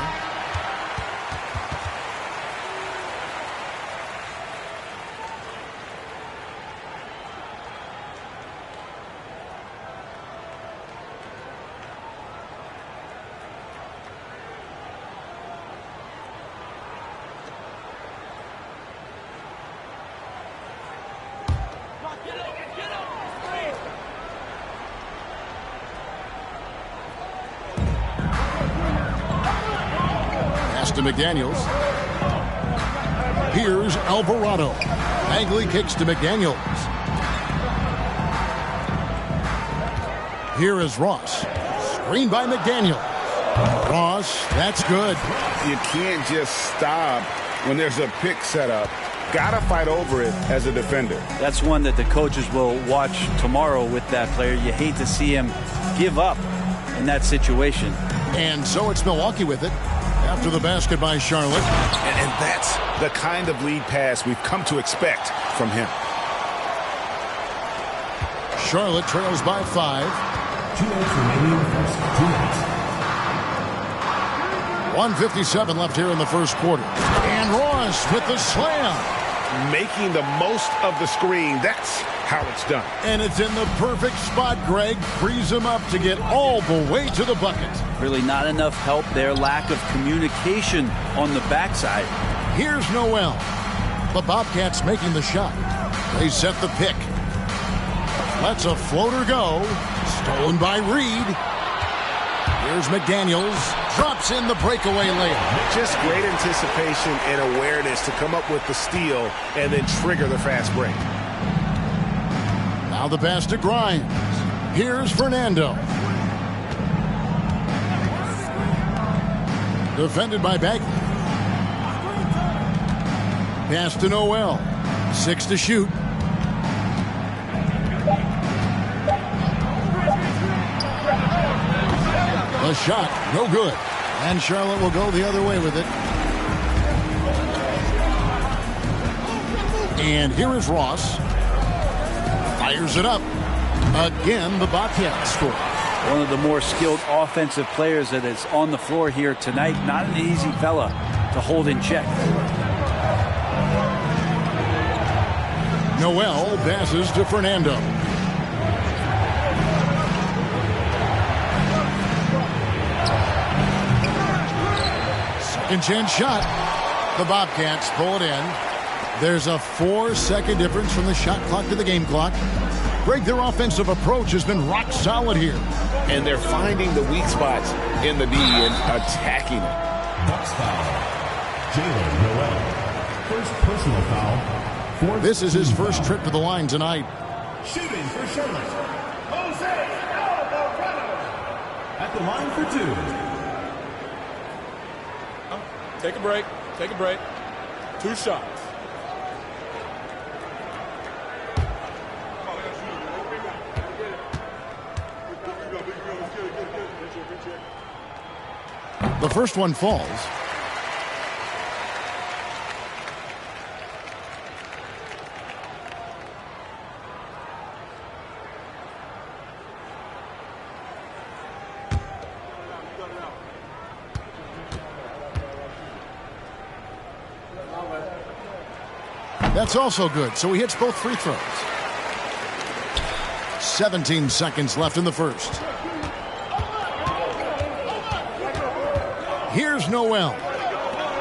To McDaniels. Here's Alvarado. Bagley kicks to McDaniels. Here is Ross. Screen by McDaniels. Ross, that's good. You can't just stop when there's a pick set up. Gotta fight over it as a defender. That's one that the coaches will watch tomorrow with that player. You hate to see him give up in that situation. And so it's Milwaukee with it. After the basket by Charlotte. And that's the kind of lead pass we've come to expect from him. Charlotte trails by 5. 2 minutes remaining first 2 minutes. 1:57 left here in the first quarter. And Ross with the slam. Making the most of the screen. That's how it's done. And it's in the perfect spot, Greg. Frees him up to get all the way to the bucket. Really not enough help there. Lack of communication on the backside. Here's Noel. The Bobcats making the shot. They set the pick. Lets a floater go. Stolen by Reed. Here's McDaniels. Drops in the breakaway layup. Just great anticipation and awareness to come up with the steal and then trigger the fast break. Now the pass to Grimes. Here's Fernando. Defended by Bagley. Pass to Noel. 6 to shoot. The shot, no good. And Charlotte will go the other way with it. And here is Ross. Fires it up. Again, the Bobcats score. One of the more skilled offensive players that is on the floor here tonight. Not an easy fella to hold in check. Noel passes to Fernando. Second chance shot. The Bobcats pull it in. There's a 4-second difference from the shot clock to the game clock. Greg, their offensive approach has been rock solid here. And they're finding the weak spots in the D and attacking it. Bucks foul. Jalen Noel. First personal foul. This is his first trip to the line tonight. Shooting for Charlotte. Jose Alvarado. At the line for 2. Take a break. Take a break. 2 shots. The first one falls. That's also good, so he hits both free throws. 17 seconds left in the first. Here's Noel.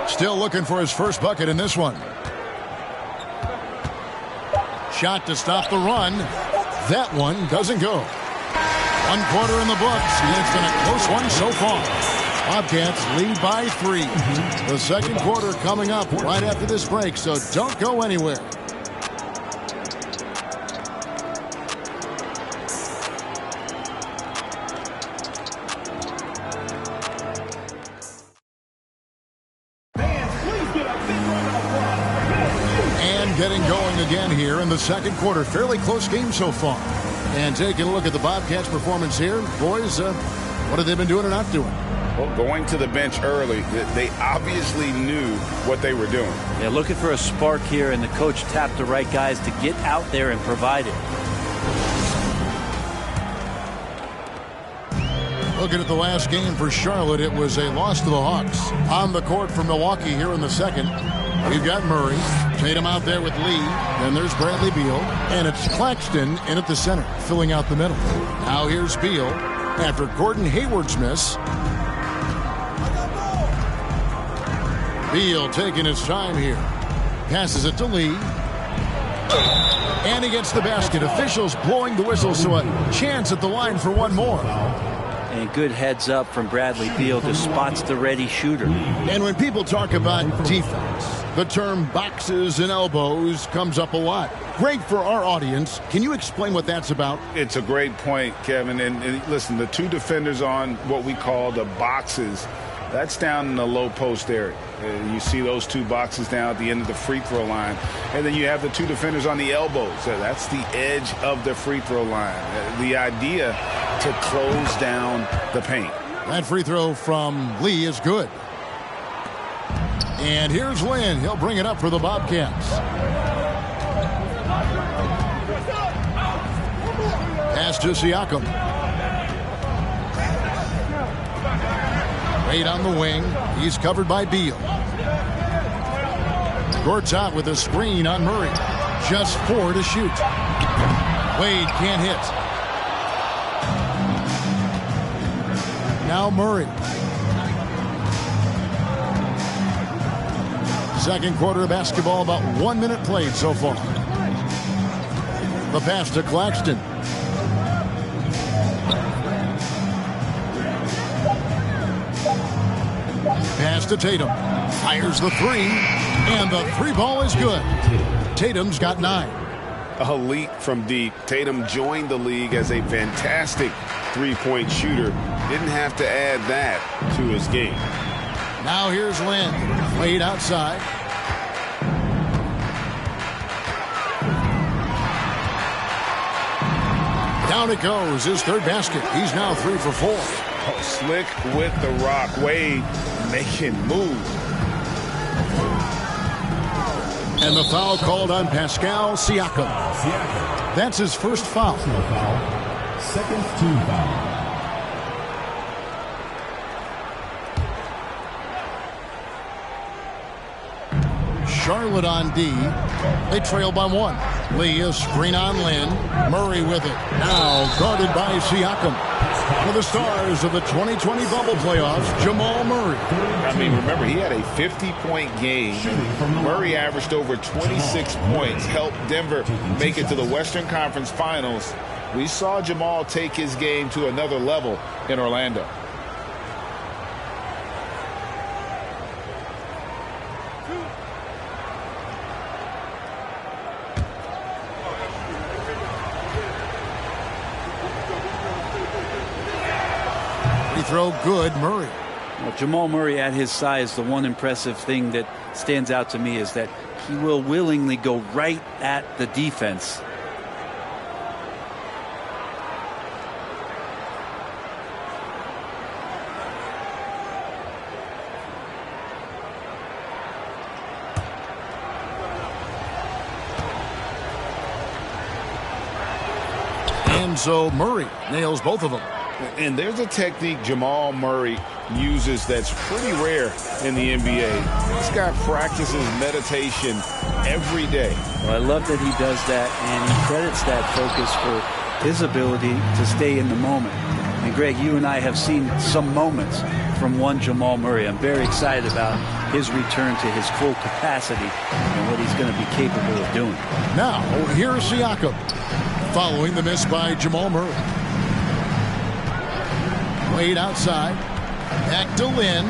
Still looking for his first bucket in this one. Shot to stop the run. That one doesn't go. 1 quarter in the books, and it's been a close one so far. Bobcats lead by 3. The second quarter coming up right after this break, so don't go anywhere. And getting going again here in the second quarter. Fairly close game so far. And taking a look at the Bobcats' performance here. Boys, what have they been doing or not doing? Well, going to the bench early, they obviously knew what they were doing. Yeah, looking for a spark here, and the coach tapped the right guys to get out there and provide it. Looking at the last game for Charlotte, it was a loss to the Hawks. On the court for Milwaukee here in the second, we've got Murray. Tatum out there with Lee. Then there's Bradley Beal. And it's Claxton in at the center, filling out the middle. Now here's Beal after Gordon Hayward's miss. Beal taking his time here. Passes it to Lee. And he gets the basket. Officials blowing the whistle, so a chance at the line for one more. And good heads up from Bradley Beal to spots the ready shooter. And when people talk about defense, the term boxes and elbows comes up a lot. Great for our audience. Can you explain what that's about? It's a great point, Kevin. And listen, the 2 defenders on what we call the boxes, that's down in the low post area. You see those 2 boxes down at the end of the free throw line. And then you have the 2 defenders on the elbows. That's the edge of the free throw line. The idea to close down the paint. That free throw from Lee is good. And here's Lynn. He'll bring it up for the Bobcats. Pass to Siakam. Wade on the wing. He's covered by Beal. Gord's out with a screen on Murray. Just 4 to shoot. Wade can't hit. Now Murray. Second quarter of basketball, about 1 minute played so far. The pass to Claxton. Pass to Tatum. Fires the 3. And the 3 ball is good. Tatum's got 9. A leap from deep. Tatum joined the league as a fantastic three-point shooter. Didn't have to add that to his game. Now here's Lynn. Played outside. Down it goes. His 3rd basket. He's now 3 for 4. Oh, slick with the rock. Wade making moves. And the foul called on Pascal Siakam. That's his first foul. Second team foul. Charlotte on D. They trail by 1. Lee, a screen on Lynn. Murray with it. Now guarded by Siakam. One of the stars of the 2020 bubble playoffs, Jamal Murray. I mean, remember, he had a 50-point game. Murray averaged over 26 points, helped Denver make it to the Western Conference Finals. We saw Jamal take his game to another level in Orlando. Throw good, Murray. Well, Jamal Murray at his size, the one impressive thing that stands out to me is that he will willingly go right at the defense. And so Murray nails both of them. And there's a technique Jamal Murray uses that's pretty rare in the NBA. This guy practices meditation every day. Well, I love that he does that, and he credits that focus for his ability to stay in the moment. And Greg, you and I have seen some moments from one Jamal Murray. I'm very excited about his return to his full capacity and what he's going to be capable of doing. Now, here's Siakam following the miss by Jamal Murray. Wade outside. Back to Lynn.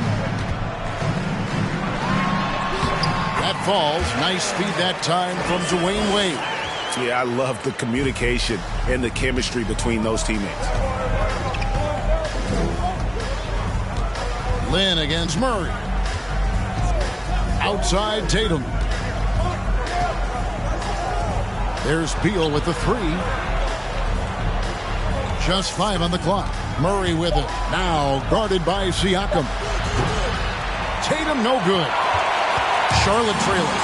That falls. Nice feed that time from Dwayne Wade. Yeah, I love the communication and the chemistry between those teammates. Lynn against Murray. Outside Tatum. There's Beal with the three. Just 5 on the clock. Murray with it. Now guarded by Siakam. Tatum no good. Charlotte trailing.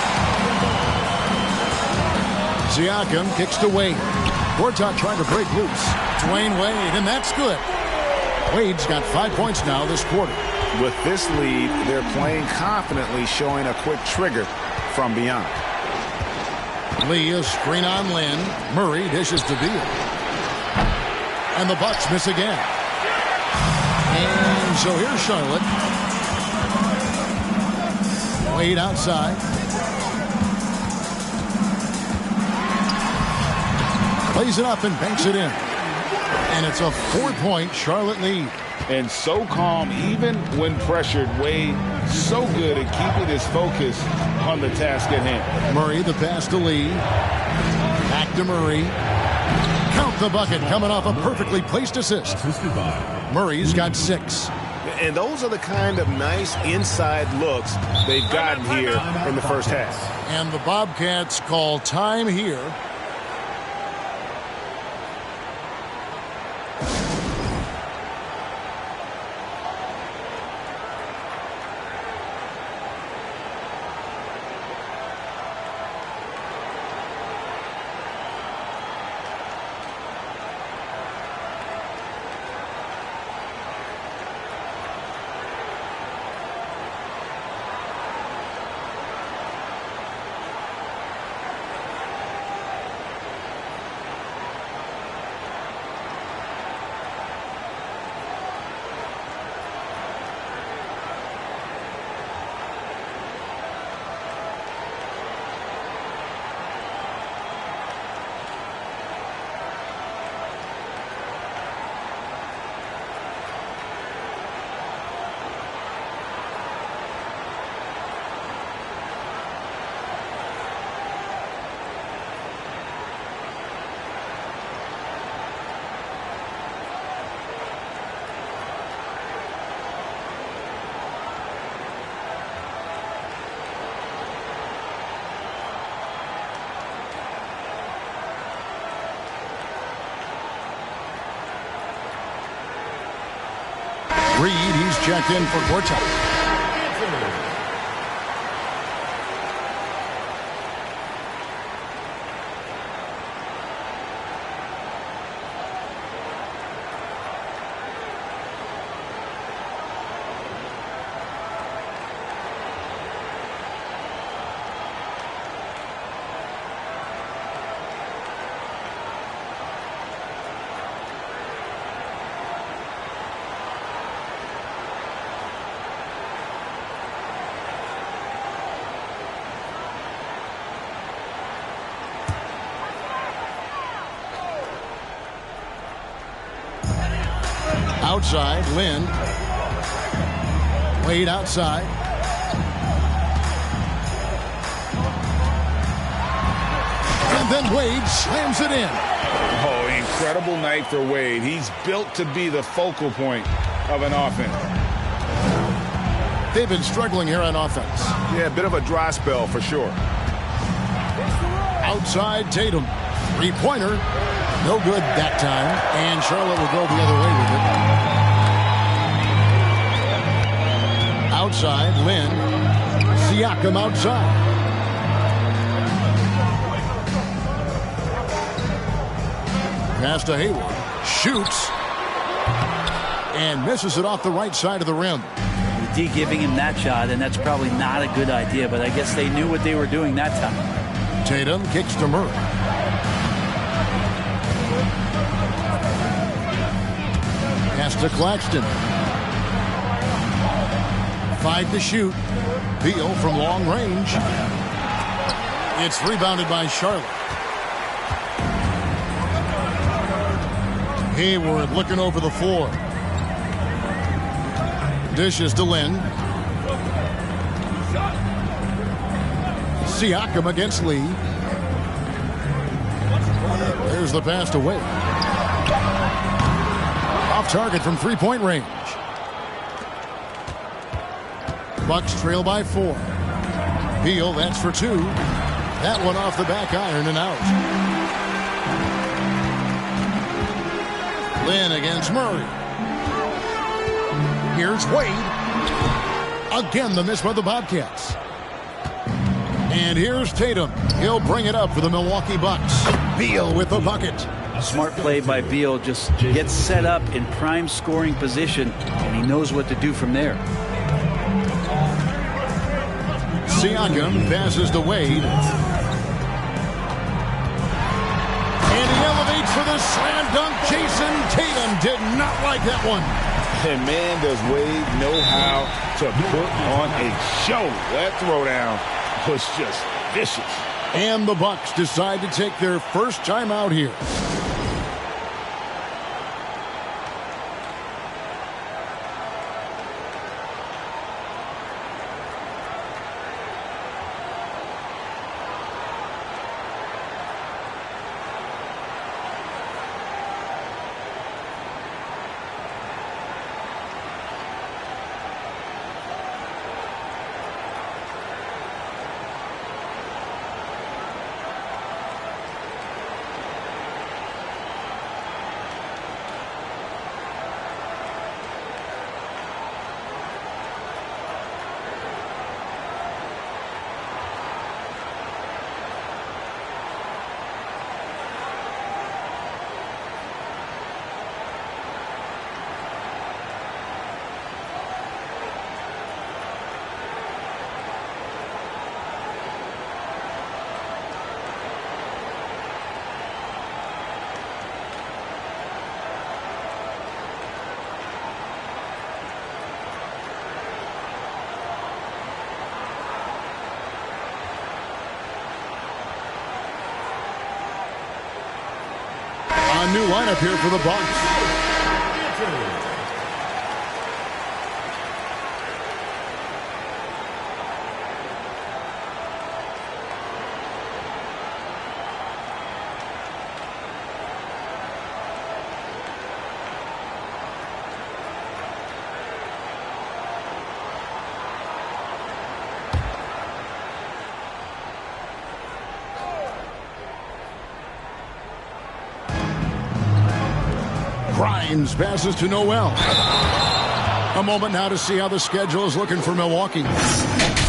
Siakam kicks to Wade. Gortat trying to break loose. Dwayne Wade, and that's good. Wade's got 5 points now this quarter. With this lead, they're playing confidently, showing a quick trigger from beyond. Lee, a screen on Lynn. Murray dishes to Beal. And the Bucks miss again. And so here's Charlotte. Wade outside. Plays it up and banks it in. And it's a 4-point Charlotte lead. And so calm, even when pressured. Wade so good at keeping his focus on the task at hand. Murray, the pass to Lee. Back to Murray. Count the bucket, coming off a perfectly placed assist. Murray's got 6. And those are the kind of nice inside looks they've gotten here in the first half. And the Bobcats call time here. Reed, he's checked in for Gortat. Outside, Lynn. Wade outside. And then Wade slams it in. Oh, incredible night for Wade. He's built to be the focal point of an offense. They've been struggling here on offense. Yeah, a bit of a dry spell for sure. Outside Tatum. Three-pointer. No good that time. And Charlotte will go the other way with it. Outside, Lynn. Siakam outside. Pass to Hayward. Shoots. And misses it off the right side of the rim. D giving him that shot, and that's probably not a good idea, but I guess they knew what they were doing that time. Tatum kicks to Murray. Pass to Claxton. 5 to shoot. Beal from long range. It's rebounded by Charlotte. Hayward looking over the floor. Dishes to Lynn. Siakam against Lee. There's the pass to Wade. Off target from three-point range. Bucks trail by 4. Beal, that's for 2. That one off the back iron and out. Lynn against Murray. Here's Wade. Again, the miss by the Bobcats. And here's Tatum. He'll bring it up for the Milwaukee Bucks. Beal with the bucket. Smart play by Beal. Just gets set up in prime scoring position, and he knows what to do from there. Siakam passes to Wade. And he elevates for the slam dunk. Jason Tatum did not like that one. And man, does Wade know how to put on a show. That throwdown was just vicious. And the Bucks decide to take their first time out here. A new lineup here for the Bucks. Grimes passes to Noel. A moment now to see how the schedule is looking for Milwaukee.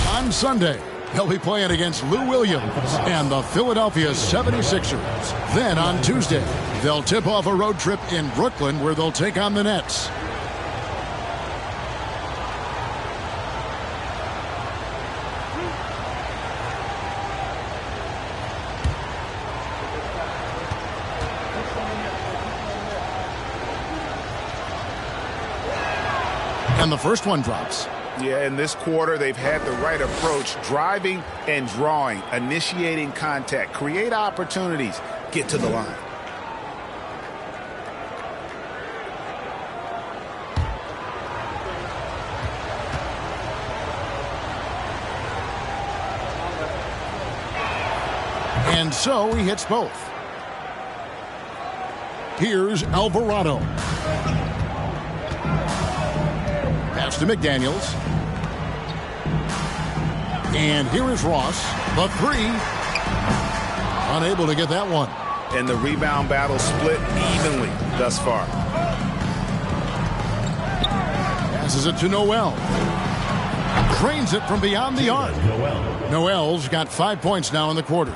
On Sunday, they'll be playing against Lou Williams and the Philadelphia 76ers. Then on Tuesday, they'll tip off a road trip in Brooklyn where they'll take on the Nets. And the first one drops. Yeah, in this quarter, they've had the right approach, driving and drawing, initiating contact, create opportunities, get to the line. And so he hits both. Here's Alvarado. Pass to McDaniels. And here is Ross. The three. Unable to get that one. And the rebound battle split evenly thus far. Passes it to Noel. Drains it from beyond the arc. Noel's got 5 points now in the quarter.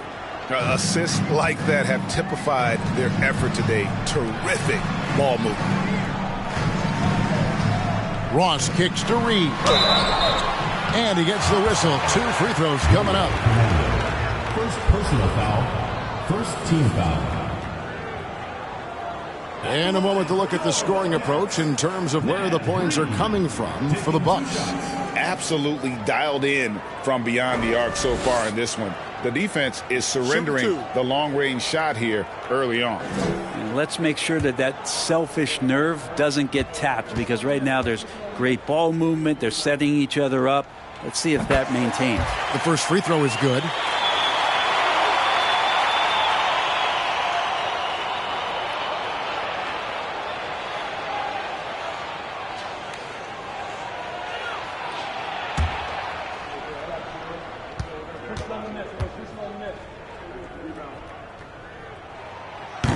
Assists like that have typified their effort today. Terrific ball movement. Ross kicks to Reed. And he gets the whistle. 2 free throws coming up. First personal foul. First team foul. And a moment to look at the scoring approach in terms of where the points are coming from for the Bucks. Absolutely dialed in from beyond the arc so far in this one. The defense is surrendering the long-range shot here early on. And let's make sure that that selfish nerve doesn't get tapped, because right now there's great ball movement. They're setting each other up. Let's see if that maintains. The first free throw is good.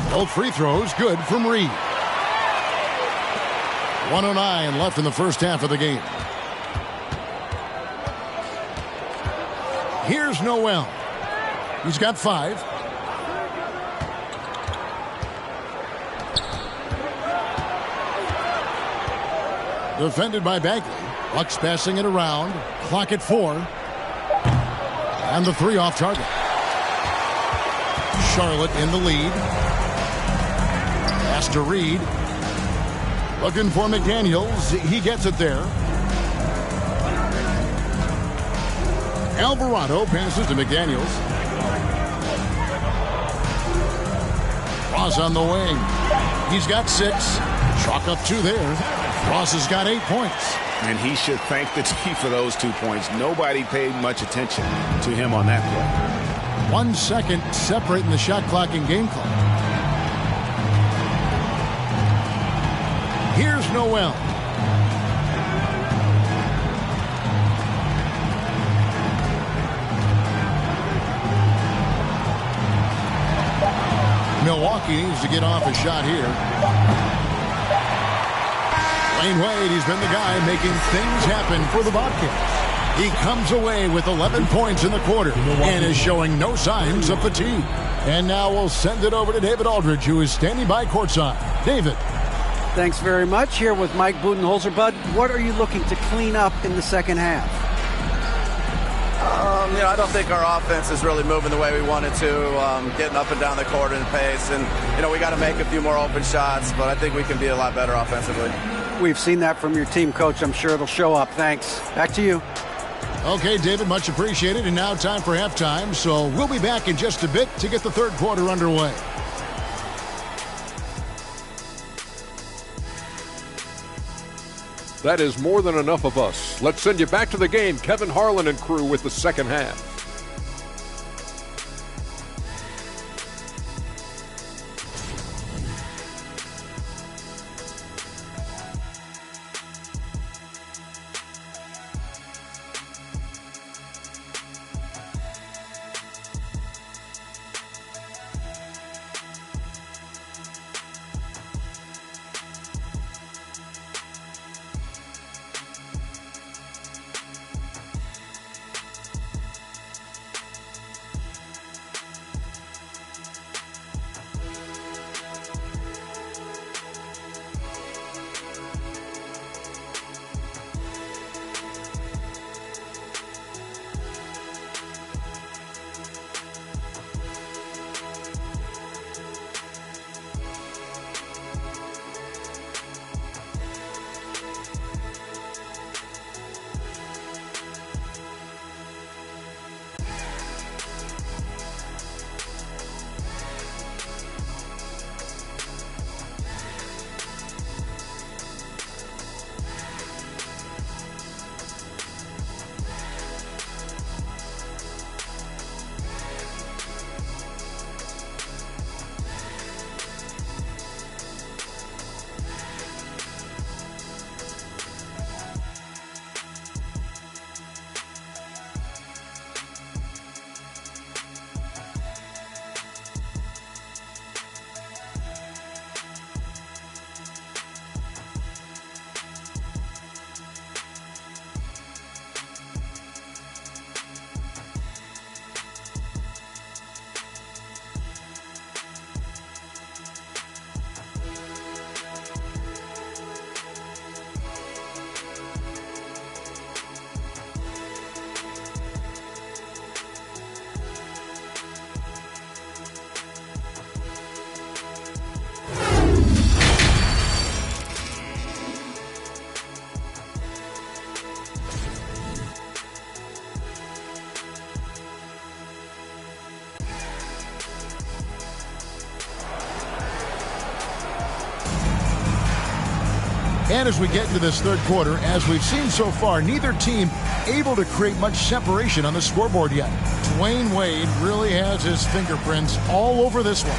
Both free throws good from Reed. 1:09 left in the first half of the game. Here's Noel. He's got 5. Defended by Bagley. Bucks passing it around. Clock at 4. And the 3 off target. Charlotte in the lead. Pass to Reed. Looking for McDaniels. He gets it there. Alvarado passes to McDaniels. Ross on the wing. He's got 6. Chalk up 2 there. Ross has got 8 points. And he should thank the team for those 2 points. Nobody paid much attention to him on that play. 1 second separating the shot clock and game clock. Here's Noel. Milwaukee needs to get off a shot here. Dwayne Wade, he's been the guy making things happen for the Bobcats. He comes away with 11 points in the quarter and is showing no signs of fatigue. And now we'll send it over to David Aldridge, who is standing by courtside. David. Thanks very much. Here with Mike Budenholzer. Bud, what are you looking to clean up in the second half? I don't think our offense is really moving the way we wanted to, getting up and down the court in pace. And, we got to make a few more open shots, but I think we can be a lot better offensively. We've seen that from your team, Coach. I'm sure it'll show up. Thanks. Back to you. Okay, David, much appreciated. And now time for halftime. So we'll be back in just a bit to get the third quarter underway. That is more than enough of us. Let's send you back to the game. Kevin Harlan and crew with the second half. And as we get into this third quarter, as we've seen so far, neither team able to create much separation on the scoreboard yet. Dwayne Wade really has his fingerprints all over this one.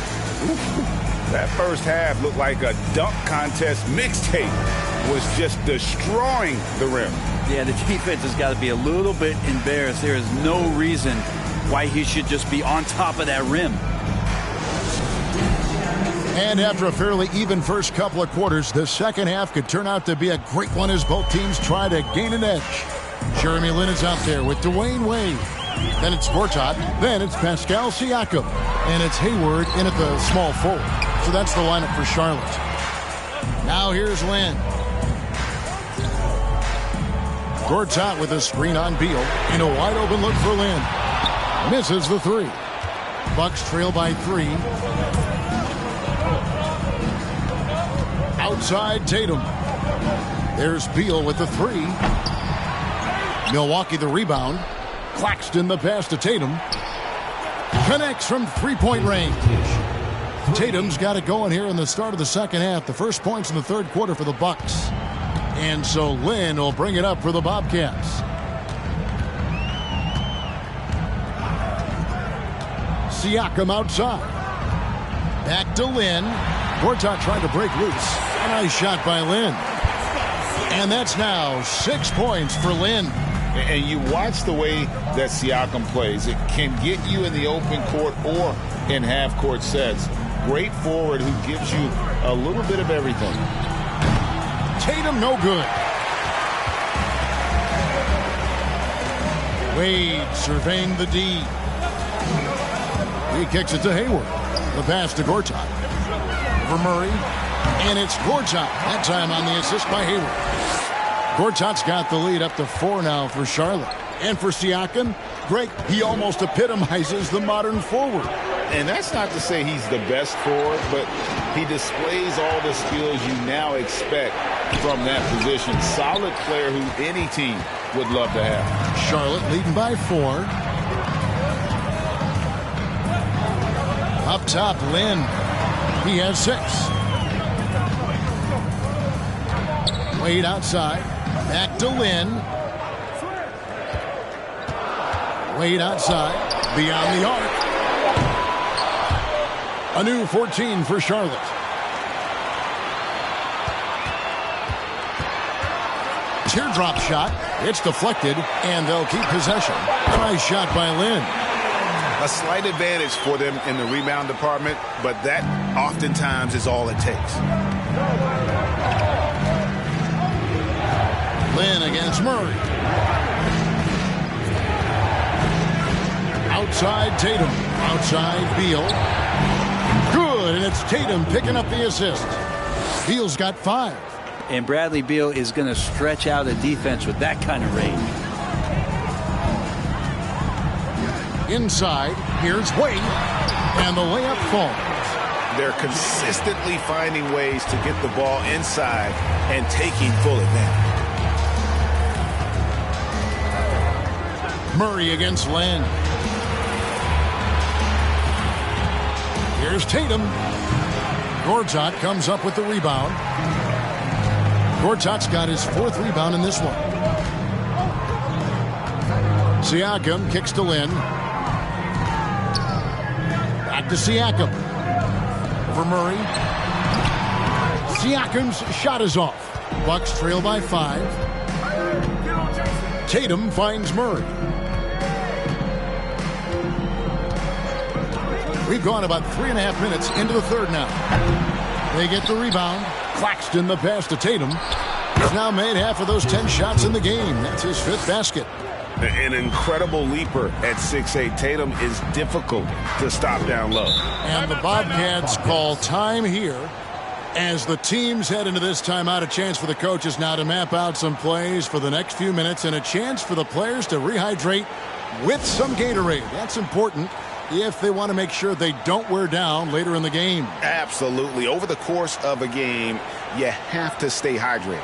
That first half looked like a dunk contest mixtape. Was just destroying the rim. Yeah, the defense has got to be a little bit embarrassed. There is no reason why he should just be on top of that rim. And after a fairly even first couple of quarters, the second half could turn out to be a great one as both teams try to gain an edge. Jeremy Lin is out there with Dwayne Wade. Then it's Gortat. Then it's Pascal Siakam. And it's Hayward in at the small forward. So that's the lineup for Charlotte. Now here's Lin. Gortat with a screen on Beal. In a wide open look for Lin. Misses the three. Bucks trail by 3. Outside Tatum. There's Beal with the 3. Milwaukee the rebound. Claxton the pass to Tatum. Connects from three-point range. Tatum's got it going here in the start of the second half. The first points in the third quarter for the Bucks. And so Lin will bring it up for the Bobcats. Siakam outside. Back to Lin. Gortat trying to break loose. A nice shot by Lin. And that's now 6 points for Lin. And you watch the way that Siakam plays. It can get you in the open court or in half-court sets. Great forward who gives you a little bit of everything. Tatum no good. Wade surveying the D. He kicks it to Hayward. The pass to Gortat. For Murray. And it's Gortat. That time on the assist by Hayward. Gortat's got the lead up to 4 now for Charlotte. And for Siakam, Greg, he almost epitomizes the modern forward. And that's not to say he's the best forward, but he displays all the skills you now expect from that position. Solid player who any team would love to have. Charlotte leading by 4. Up top, Lin. He has 6. Wade outside. Back to Lin. Wade outside. Beyond the arc. A new 14 for Charlotte. Teardrop shot. It's deflected, and they'll keep possession. A nice shot by Lin. A slight advantage for them in the rebound department, but that oftentimes is all it takes. Lin against Murray. Outside Tatum. Outside Beal. Good, and it's Tatum picking up the assist. Beal's got 5. And Bradley Beal is going to stretch out a defense with that kind of range. Inside, here's Wade, and the layup falls. They're consistently finding ways to get the ball inside and taking full advantage. Murray against Lin. Here's Tatum. Gortat comes up with the rebound. Gortat's got his 4th rebound in this one. Siakam kicks to Lin. Back to Siakam. For Murray. Siakam's shot is off. Bucks trail by 5. Tatum finds Murray. We've gone about 3.5 minutes into the third now. They get the rebound. Claxton the pass to Tatum. He's now made half of those 10 shots in the game. That's his 5th basket. An incredible leaper at 6'8". Tatum is difficult to stop down low. And the Bobcats call time here as the teams head into this timeout. A chance for the coaches now to map out some plays for the next few minutes and a chance for the players to rehydrate with some Gatorade. That's important if they want to make sure they don't wear down later in the game. Absolutely. Over the course of a game, you have to stay hydrated.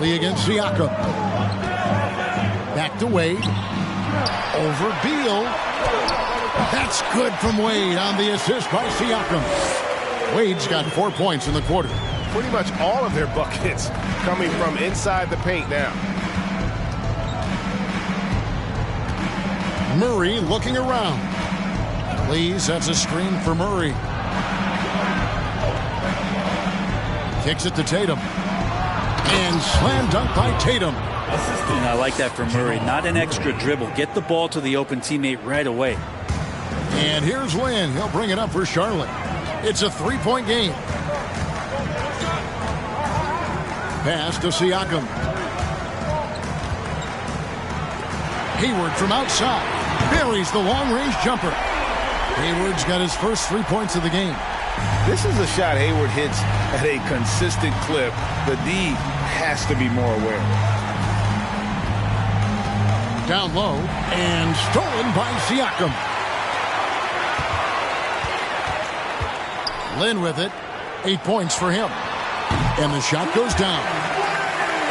Lee against Siakam. Back to Wade. Over Beal. That's good from Wade on the assist by Siakam. Wade's got 4 points in the quarter. Pretty much all of their buckets coming from inside the paint now. Murray looking around. Lee sets a screen for Murray. Kicks it to Tatum. And slam dunk by Tatum. And I like that from Murray. Not an extra dribble. Get the ball to the open teammate right away. And here's Lynn. He'll bring it up for Charlotte. It's a 3-point game. Pass to Siakam. Hayward from outside. Buries the long-range jumper. Hayward's got his first 3 points of the game. This is a shot Hayward hits at a consistent clip. The D has to be more aware. Down low and stolen by Siakam. Lynn with it. 8 points for him. And the shot goes down.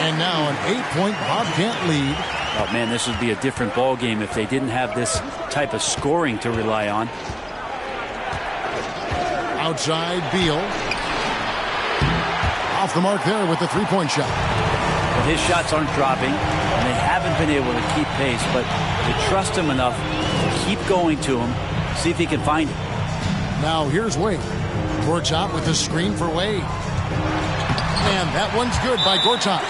And now an 8-point Bobcat lead. Oh, man, this would be a different ball game if they didn't have this type of scoring to rely on. Outside, Beal. Off the mark there with the 3-point shot. Well, his shots aren't dropping, and they haven't been able to keep pace, but they trust him enough to keep going to him, see if he can find it. Now here's Wade. Gortat with the screen for Wade. And that one's good by Gortat.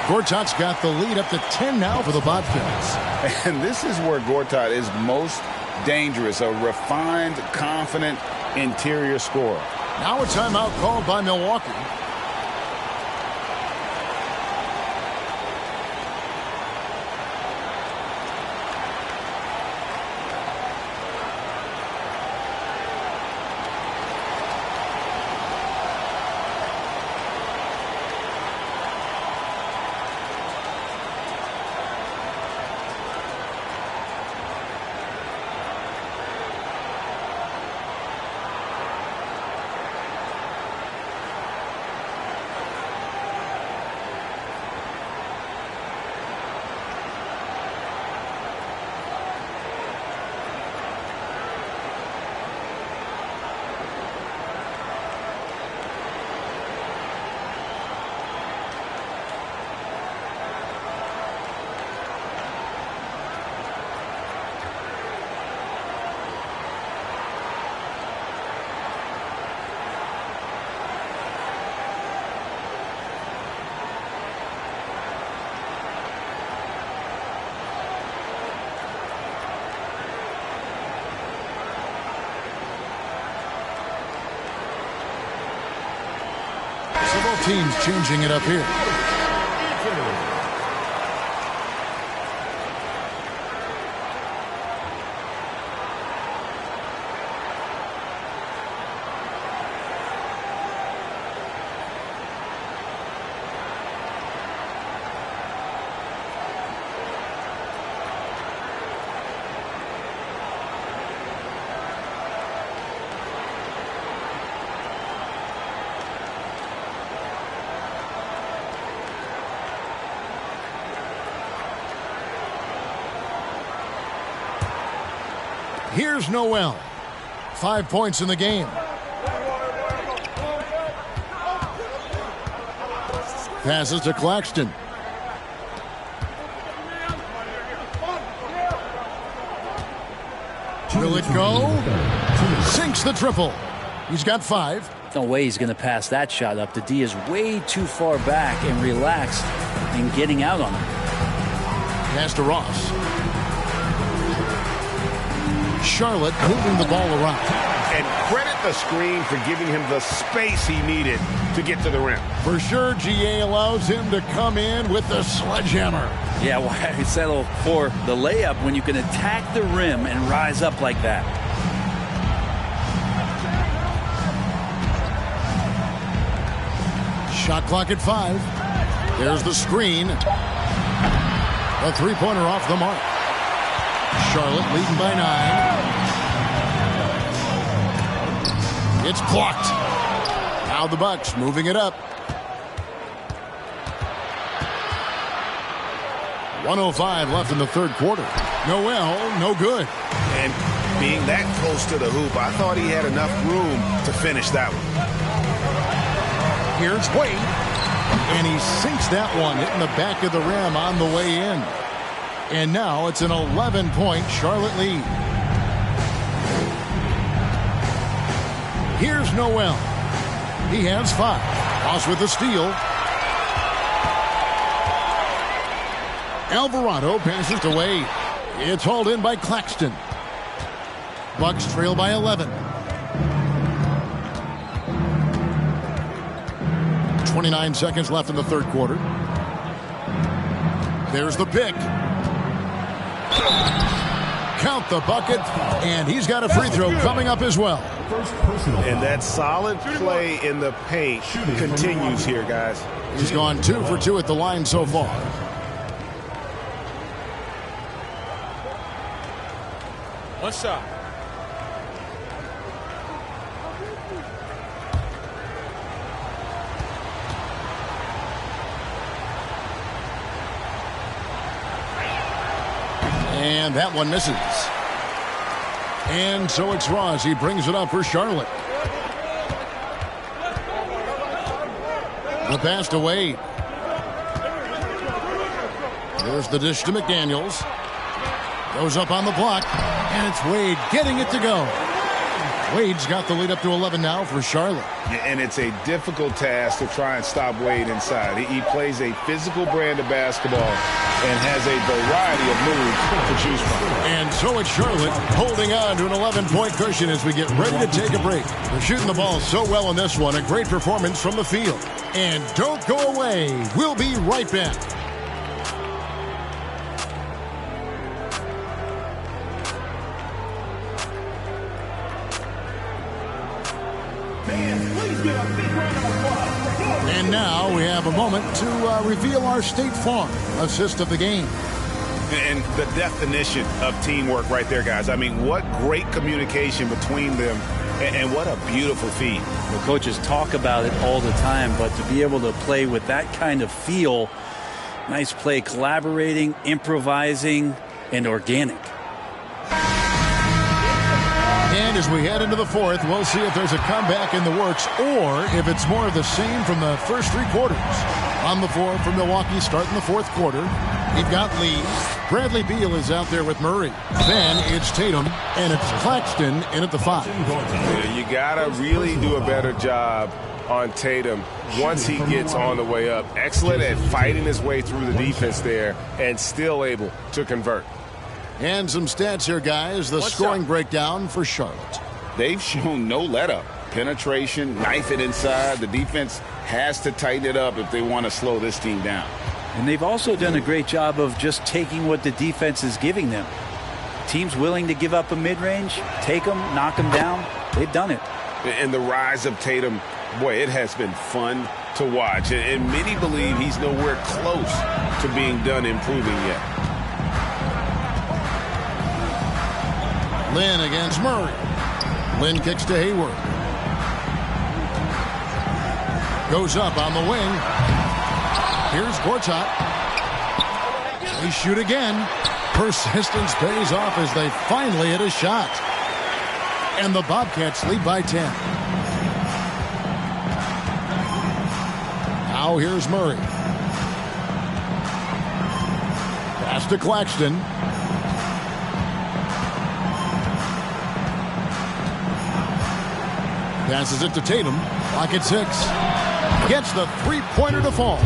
Gortat's got the lead up to 10 now for the Bobcats. And this is where Gortat is most dangerous, a refined, confident interior scorer. Now a timeout called by Milwaukee. Several teams changing it up here. Here's Noel. 5 points in the game. Passes to Claxton. Will it go? Sinks the triple. He's got 5. No way he's going to pass that shot up. The D is way too far back and relaxed in getting out on him. Pass to Ross. Charlotte moving the ball around. And credit the screen for giving him the space he needed to get to the rim. For sure, GA allows him to come in with the sledgehammer. Yeah, why settle for the layup when you can attack the rim and rise up like that? Shot clock at 5. There's the screen. A 3-pointer off the mark. Charlotte leading by 9. It's blocked. Now the Bucks moving it up. 1:05 left in the third quarter. Noel, no good. And being that close to the hoop, I thought he had enough room to finish that one. Here's Wade. And he sinks that one, hitting the back of the rim on the way in. And now it's an 11-point Charlotte lead. Here's Noel. He has 5. Ross with the steal. Alvarado passes to Wade. It's hauled in by Claxton. Bucks trail by 11. 29 seconds left in the third quarter. There's the pick. Count the bucket, and he's got a free throw coming up as well. And that solid play in the paint continues here, guys. He's gone 2 for 2 at the line so far. One shot. And that one misses. And so it's Ross. He brings it up for Charlotte. The pass to Wade. There's the dish to McDaniels. Goes up on the block. And it's Wade getting it to go. Wade's got the lead up to 11 now for Charlotte. And it's a difficult task to try and stop Wade inside. He plays a physical brand of basketball and has a variety of moves to choose from. And so it's Charlotte holding on to an 11-point cushion as we get ready to take a break. They're shooting the ball so well in this one. A great performance from the field. And don't go away. We'll be right back. And now we have a moment to reveal our State Farm assist of the game. And the definition of teamwork right there, guys. I mean, what great communication between them, and what a beautiful feed. The coaches talk about it all the time, but to be able to play with that kind of feel, nice play, collaborating, improvising, and organic. And as we head into the fourth, we'll see if there's a comeback in the works or if it's more of the same from the first 3 quarters. On the floor for Milwaukee starting the fourth quarter, we've got Lee. Bradley Beal is out there with Murray. Then it's Tatum, and it's Claxton in at the 5. You got to really do a better job on Tatum once he gets on the way up. Excellent at fighting his way through the defense there and still able to convert. And some stats here, guys. The scoring breakdown for Charlotte. They've shown no let-up. Penetration, knife it inside. The defense has to tighten it up if they want to slow this team down. And they've also done a great job of just taking what the defense is giving them. Teams willing to give up a mid-range, take them, knock them down. They've done it. And the rise of Tatum, boy, it has been fun to watch. And many believe he's nowhere close to being done improving yet. Lynn against Murray. Lynn kicks to Hayward. Goes up on the wing. Here's Gortat. They shoot again. Persistence pays off as they finally hit a shot. And the Bobcats lead by 10. Now here's Murray. Pass to Claxton. Passes it to Tatum. Clock at 6. Gets the three-pointer to fall.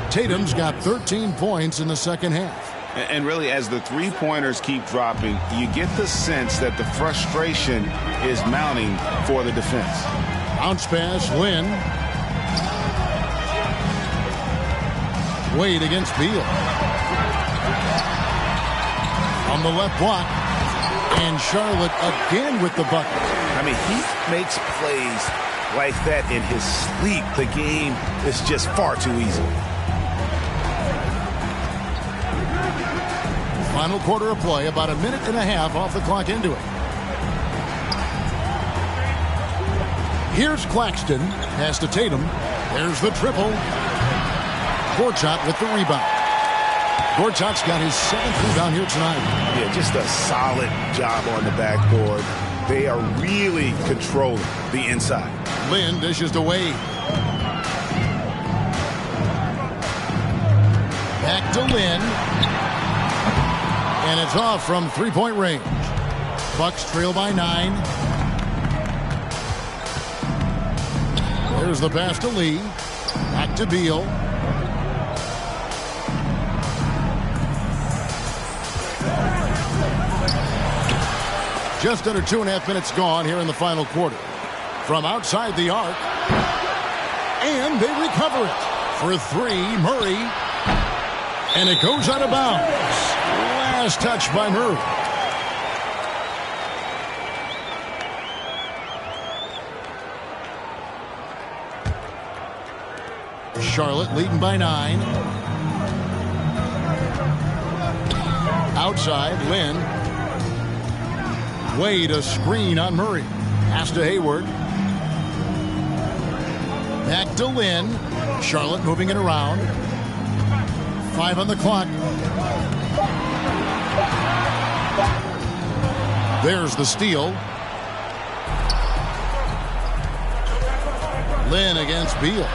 Tatum's got 13 points in the second half. And really, as the three-pointers keep dropping, you get the sense that the frustration is mounting for the defense. Bounce pass, Lynn. Wade against Beal. On the left block. And Charlotte again with the bucket. I mean, he makes plays like that in his sleep. The game is just far too easy. Final quarter of play, about a minute and a half off the clock into it. Here's Claxton. Pass to Tatum. There's the triple. Gortat with the rebound. Gortat's got his 7th rebound here tonight. Yeah, just a solid job on the backboard. They are really controlling the inside. Lynn dishes to Wade. Back to Lynn. And it's off from three-point range. Bucks trail by 9. There's the pass to Lee. Back to Beal. Just under 2.5 minutes gone here in the final quarter. From outside the arc. And they recover it. For 3, Murray. And it goes out of bounds. Last touch by Murray. Charlotte leading by 9. Outside, Lynn. Wade, a screen on Murray. Pass to Hayward. Back to Lynn. Charlotte moving it around. 5 on the clock. There's the steal. Lynn against Beal.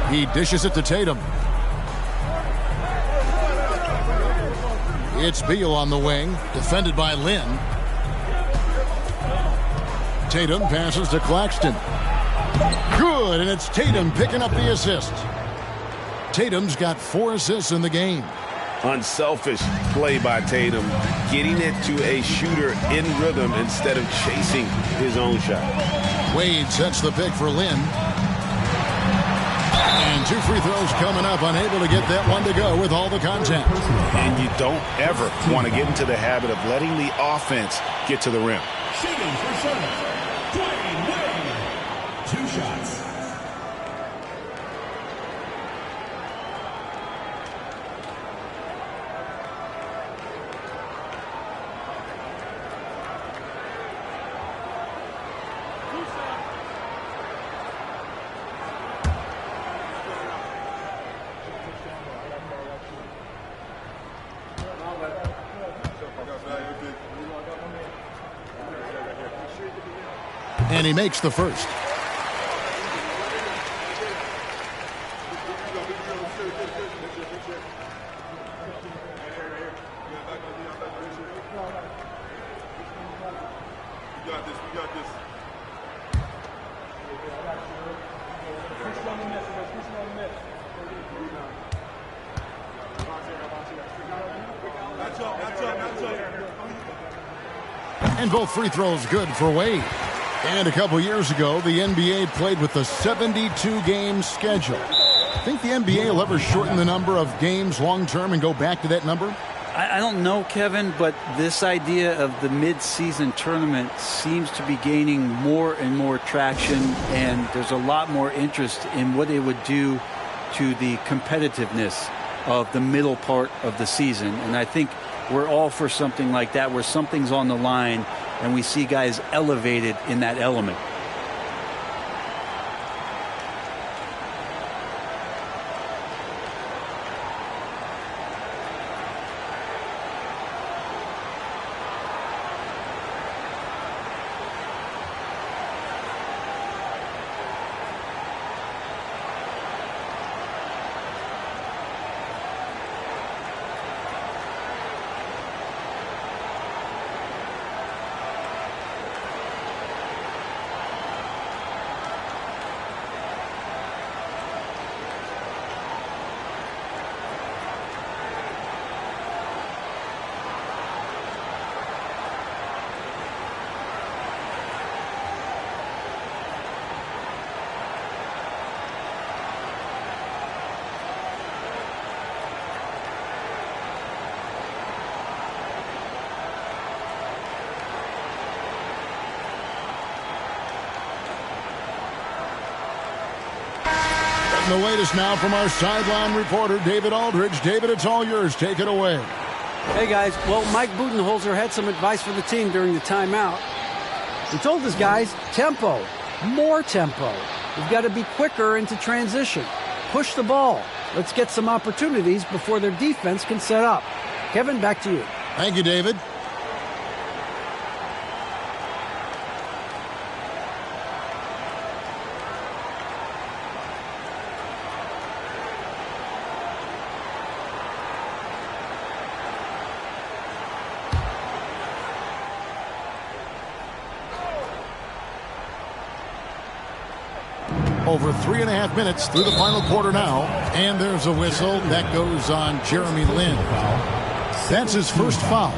He dishes it to Tatum. It's Beal on the wing, defended by Lynn. Tatum passes to Claxton. Good, and it's Tatum picking up the assist. Tatum's got 4 assists in the game. Unselfish play by Tatum, getting it to a shooter in rhythm instead of chasing his own shot. Wade sets the pick for Lynn. And 2 free throws coming up, unable to get that one to go with all the contact. And you don't ever want to get into the habit of letting the offense get to the rim. Shooting for Charlotte, Dwayne Wade. 2 shots. And he makes the first. And both free throws good for Wade. And a couple years ago, the NBA played with a 72-game schedule. Think the NBA will ever shorten the number of games long-term and go back to that number? I don't know, Kevin, but this idea of the mid-season tournament seems to be gaining more and more traction, and there's a lot more interest in what it would do to the competitiveness of the middle part of the season. And I think we're all for something like that, where something's on the line and we see guys elevated in that element. The latest now from our sideline reporter, David Aldridge. David, it's all yours. Take it away. Hey, guys. Well, Mike Budenholzer had some advice for the team during the timeout. He told his guys, tempo, more tempo. We've got to be quicker into transition. Push the ball. Let's get some opportunities before their defense can set up. Kevin, back to you. Thank you, David. Over 3.5 minutes through the final quarter now. And there's a whistle that goes on Jeremy Lin. That's his first foul.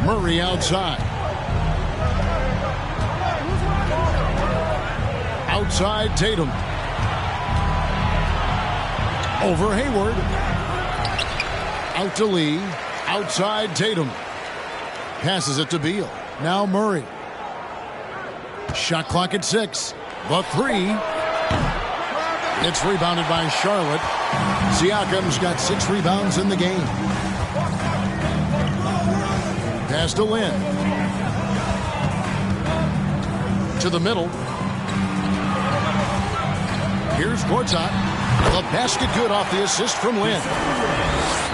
Murray outside. Outside Tatum. Over Hayward. Out to Lee. Outside Tatum. Passes it to Beal. Now Murray. Shot clock at 6. The 3. It's rebounded by Charlotte. Siakam's got 6 rebounds in the game. Pass to Lin. To the middle. Here's Gortat. The basket good off the assist from Lin.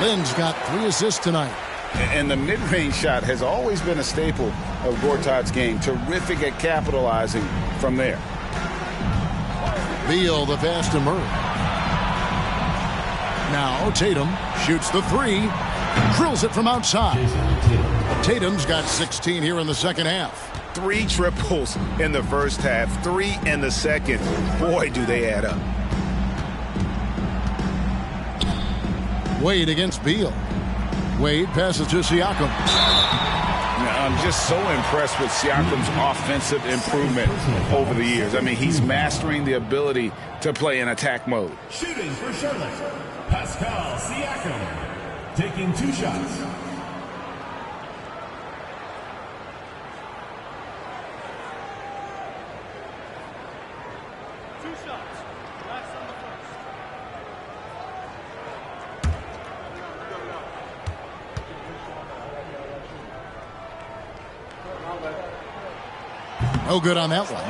Lin's got 3 assists tonight. And the mid-range shot has always been a staple of Gortat's game. Terrific at capitalizing from there. Beal, the pass to Murray. Now Tatum shoots the 3. Drills it from outside. Tatum's got 16 here in the second half. 3 triples in the first half, 3 in the second. Boy, do they add up. Wade against Beal. Wade passes to Siakam. I'm just so impressed with Siakam's offensive improvement over the years. I mean, he's mastering the ability to play in attack mode. Shooting for Charlotte, Pascal Siakam, taking 2 shots. No good on that one.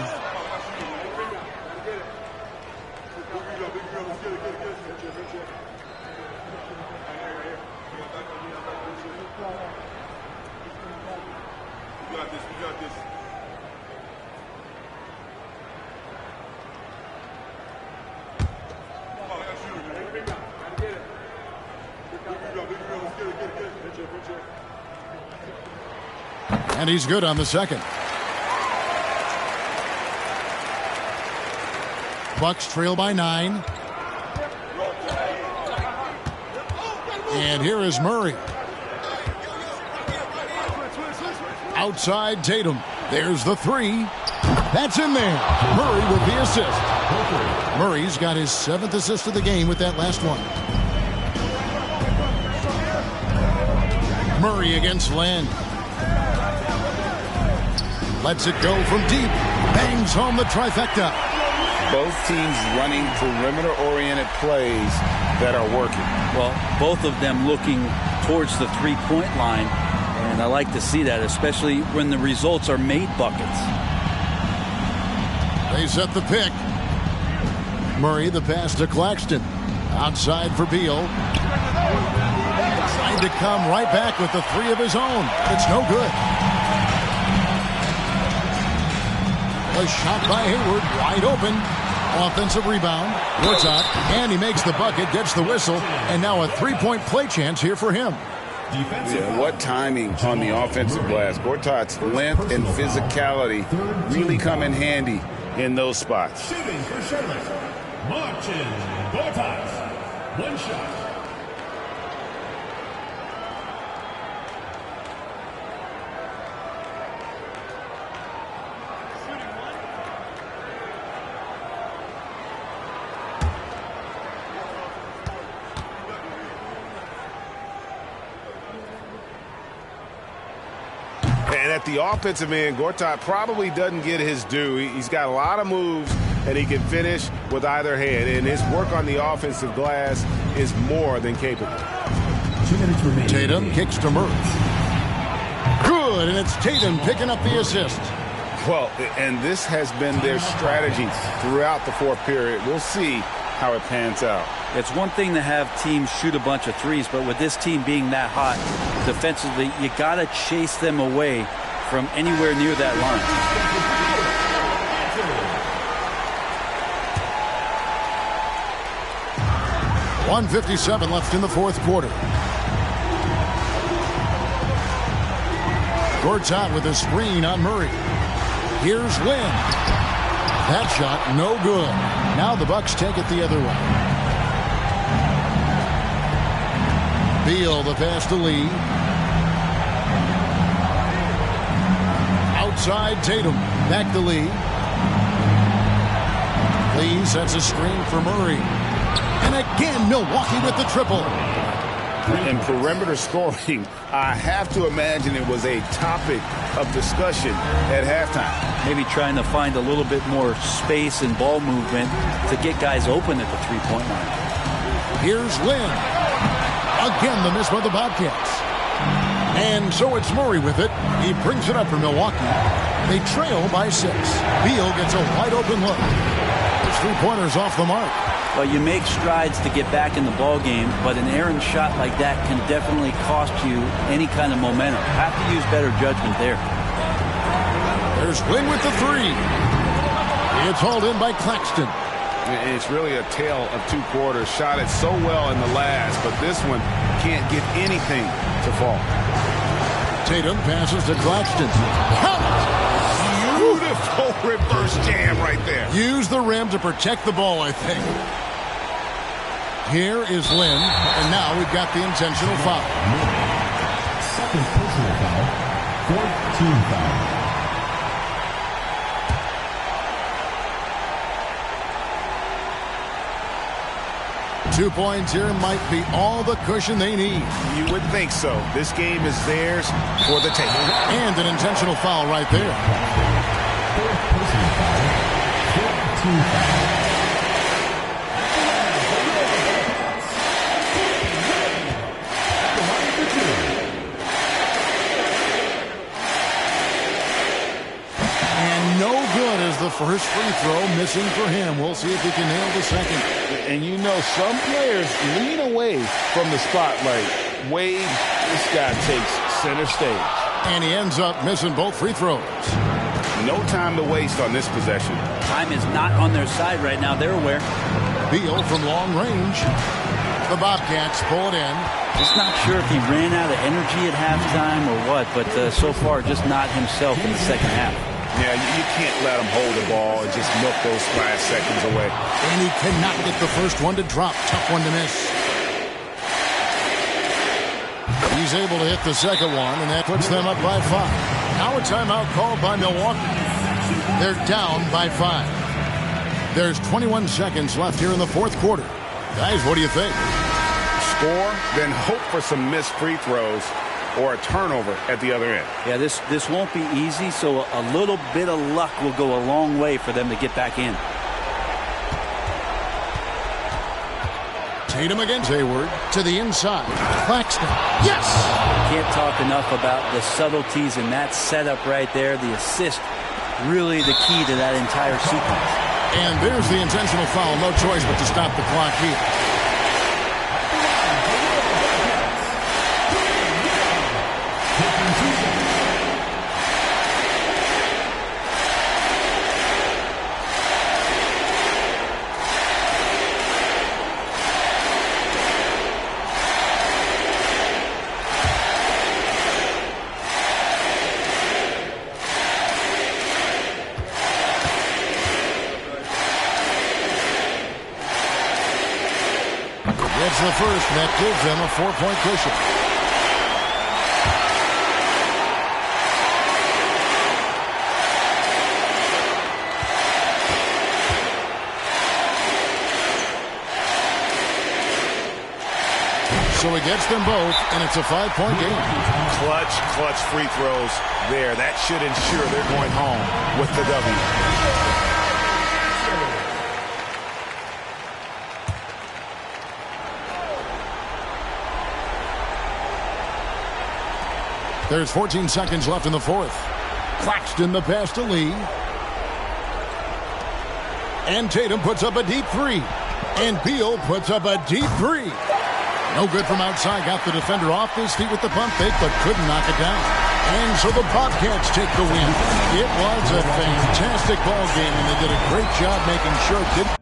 And he's good on the second. Bucks trail by 9. And here is Murray. Outside Tatum. There's the 3. That's in there. Murray with the assist. Murray's got his 7th assist of the game with that last one. Murray against Len. Lets it go from deep. Bangs home the trifecta. Both teams running perimeter-oriented plays that are working. Well, both of them looking towards the three-point line, and I like to see that, especially when the results are made buckets. They set the pick. Murray, the pass to Claxton. Outside for Beal. Trying to come right back with the 3 of his own. It's no good. A shot by Hayward, wide open. Offensive rebound. Gortat, and he makes the bucket, gets the whistle, and now a 3-point play chance here for him. Yeah, what timing on the offensive glass. Gortat's length and physicality really come in handy in those spots. Shooting for Charlotte, Marcin Gortat, 1 shot. And at the offensive end, Gortat probably doesn't get his due. He's got a lot of moves, and he can finish with either hand. And his work on the offensive glass is more than capable. 2 minutes remaining. Tatum kicks to Murray. Good, and it's Tatum picking up the assist. Well, and this has been their strategy throughout the fourth period. We'll see how it pans out. It's one thing to have teams shoot a bunch of threes, but with this team being that hot defensively, you got to chase them away from anywhere near that line. 1:57 left in the fourth quarter. Gord's out with a screen on Murray. Here's Lynn. That shot no good. Now the Bucks take it the other way. Beal the pass to Lee. Outside Tatum. Back to Lee. Lee sets a screen for Murray. And again, Milwaukee with the triple. In perimeter scoring, I have to imagine it was a topic of discussion at halftime. Maybe trying to find a little bit more space and ball movement to get guys open at the three-point line. Here's Lynn. Again, the miss by the Bobcats. And so it's Murray with it. He brings it up for Milwaukee. They trail by 6. Beal gets a wide-open look. His three-pointer's off the mark. Well, you make strides to get back in the ball game, but an errant shot like that can definitely cost you any kind of momentum. Have to use better judgment there. There's Lynn with the 3. It's hauled in by Claxton. It's really a tale of two quarters. Shot it so well in the last, but this one can't get anything to fall. Tatum passes to Claxton. Beautiful reverse jam right there. Use the rim to protect the ball, I think. Here is Lynn, and now we've got the intentional foul. Second personal foul. 14 foul. Two points here might be all the cushion they need. You would think so. This game is theirs for the taking. And an intentional foul right there. Fourth personal foul. 14 foul. And no good as the first free throw missing for him. We'll see if he can nail the second. And you know, some players lean away from the spotlight. Wade, this guy takes center stage. And he ends up missing both free throws. No time to waste on this possession. Time is not on their side right now. They're aware. Beal from long range. The Bobcats pull it in. Just not sure if he ran out of energy at halftime or what, but so far just not himself in the second half. Yeah, you can't let him hold the ball and just milk those last seconds away. And he cannot get the first one to drop. Tough one to miss. He's able to hit the second one, and that puts them up by 5. Now a timeout called by Milwaukee. They're down by 5. There's 21 seconds left here in the fourth quarter. Guys, what do you think? Score, then hope for some missed free throws or a turnover at the other end. Yeah, this won't be easy, so a little bit of luck will go a long way for them to get back in. Tatum against Hayward to the inside. Claxton. Yes! Can't talk enough about the subtleties in that setup right there. The assist, really the key to that entire sequence. And there's the intentional foul. No choice but to stop the clock here. It's the first, and that gives them a 4-point cushion. So he gets them both, and it's a 5-point game. Clutch free throws there. That should ensure they're going home with the W. There's 14 seconds left in the fourth. Claxton the pass to Lee. And Tatum puts up a deep three. And Beal puts up a deep three. No good from outside. Got the defender off his feet with the pump fake, but couldn't knock it down. And so the Bobcats take the win. It was a fantastic ball game, and they did a great job making sure it didn't.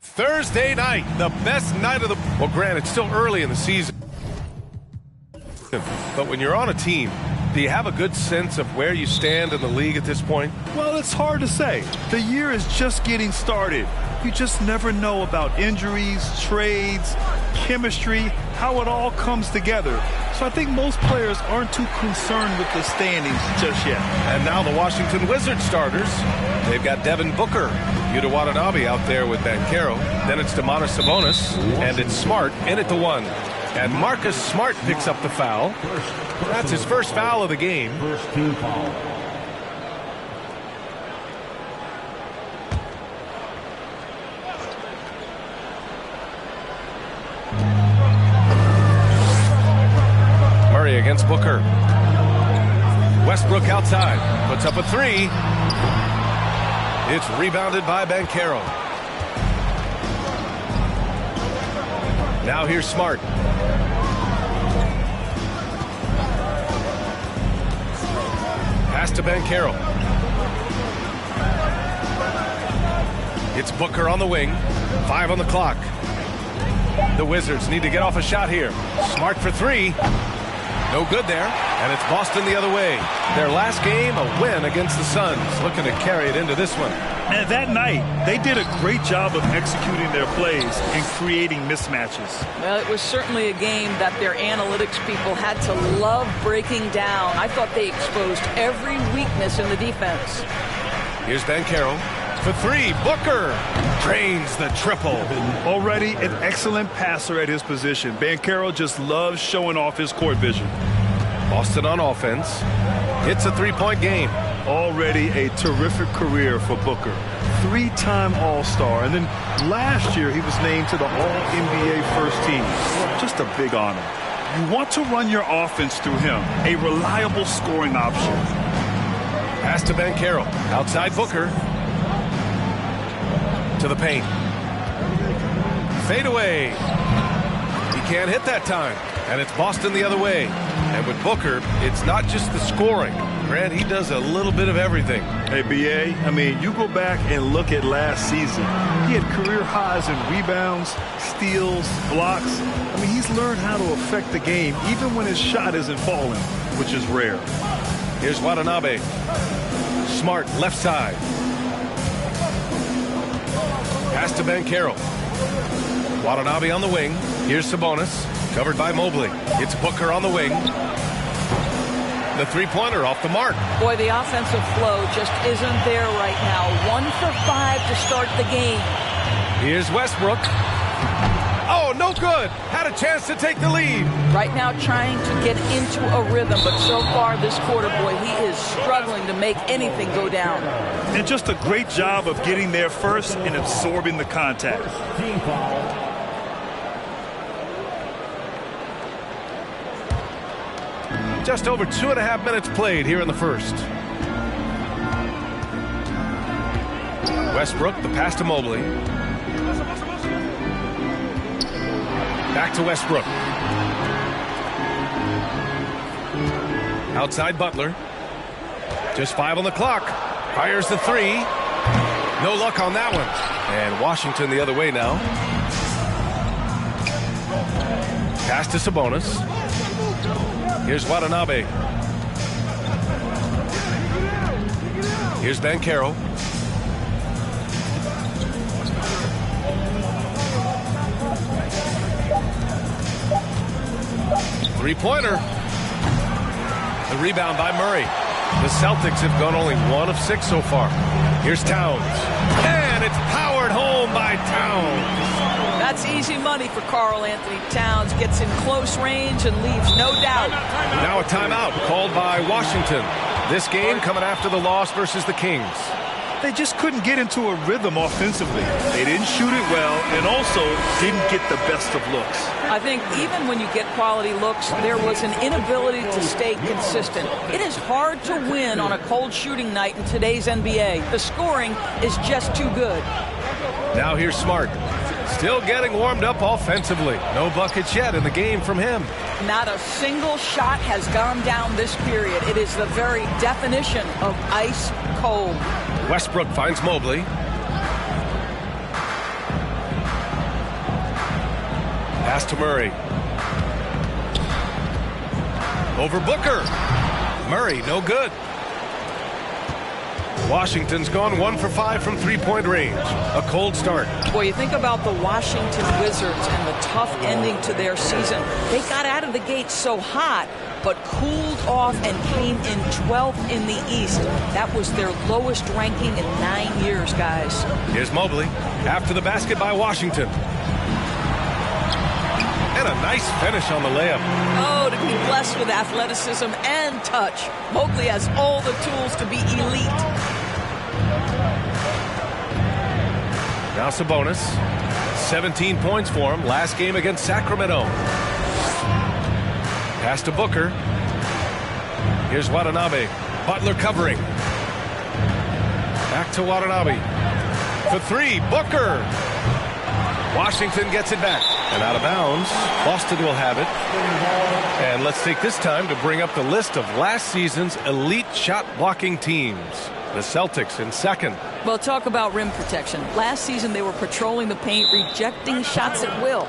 Thursday night, the best night of the... Well, granted, it's still early in the season. But when you're on a team, do you have a good sense of where you stand in the league at this point? Well, it's hard to say. The year is just getting started. You just never know about injuries, trades, chemistry, how it all comes together. So I think most players aren't too concerned with the standings just yet. And now the Washington Wizards starters. They've got Devin Booker, Yuta Watanabe out there with Banchero. Then it's Domantas Sabonis, and it's Smart in at the 1. And Marcus Smart picks up the foul. That's his first foul of the game. First team foul. Murray against Booker. Westbrook outside. Puts up a 3. It's rebounded by Banchero. Now here's Smart. Pass to Banchero. It's Booker on the wing. 5 on the clock. The Wizards need to get off a shot here. Smart for 3. No good there. And it's Boston the other way. Their last game, a win against the Suns. Looking to carry it into this one. And that night, they did a great job of executing their plays and creating mismatches. Well, it was certainly a game that their analytics people had to love breaking down. I thought they exposed every weakness in the defense. Here's Banchero for 3. Booker drains the triple. Already an excellent passer at his position. Banchero just loves showing off his court vision. Boston on offense. It's a 3-point game. Already a terrific career for Booker. 3-time All-Star. And then last year he was named to the All-NBA first team. Just a big honor. You want to run your offense through him. A reliable scoring option. Pass to Banchero. Outside Booker. To the paint. Fade away. He can't hit that time. And it's Boston the other way. And with Booker, it's not just the scoring. Grant, he does a little bit of everything. Hey, B.A., I mean, you go back and look at last season. He had career highs in rebounds, steals, blocks. I mean, he's learned how to affect the game even when his shot isn't falling, which is rare. Here's Watanabe. Smart left side. Pass to Banchero. Watanabe on the wing. Here's Sabonis. Covered by Mobley. It's Booker on the wing. The three-pointer off the mark. Boy, the offensive flow just isn't there right now. 1 for 5 to start the game. Here's Westbrook. Oh, no good. Had a chance to take the lead. Right now trying to get into a rhythm, but so far this quarter, boy, he is struggling to make anything go down. And just a great job of getting there first and absorbing the contact. Team foul. Just over 2.5 minutes played here in the first. Westbrook, the pass to Mobley. Back to Westbrook. Outside Butler. Just 5 on the clock. Fires the three. No luck on that one. And Washington the other way now. Pass to Sabonis. Here's Watanabe. Here's Banchero. Three-pointer. The rebound by Murray. The Celtics have gone only 1 of 6 so far. Here's Towns. And it's powered home by Towns. That's easy money for Karl Anthony Towns. Gets in close range and leaves no doubt. Now a timeout called by Washington. This game coming after the loss versus the Kings. They just couldn't get into a rhythm offensively. They didn't shoot it well and also didn't get the best of looks. I think even when you get quality looks, there was an inability to stay consistent. It is hard to win on a cold shooting night in today's NBA. The scoring is just too good. Now here's Smart. Still getting warmed up offensively. No buckets yet in the game from him. Not a single shot has gone down this period. It is the very definition of ice cold. Westbrook finds Mobley. Pass to Murray. Over Booker. Murray, no good. Washington's gone 1 for 5 from three-point range. A cold start. Boy, you think about the Washington Wizards and the tough ending to their season. They got out of the gate so hot, but cooled off and came in 12th in the East. That was their lowest ranking in 9 years, guys. Here's Mobley. After the basket by Washington. And a nice finish on the layup. Oh, to be blessed with athleticism and touch. Mobley has all the tools to be elite. Now Sabonis. 17 points for him last game against Sacramento. Pass to Booker. Here's Watanabe. Butler covering. Back to Watanabe. For three, Booker. Washington gets it back. And out of bounds. Boston will have it. And let's take this time to bring up the list of last season's elite shot blocking teams. The Celtics in second. Well, talk about rim protection. Last season they were patrolling the paint, rejecting shots at will.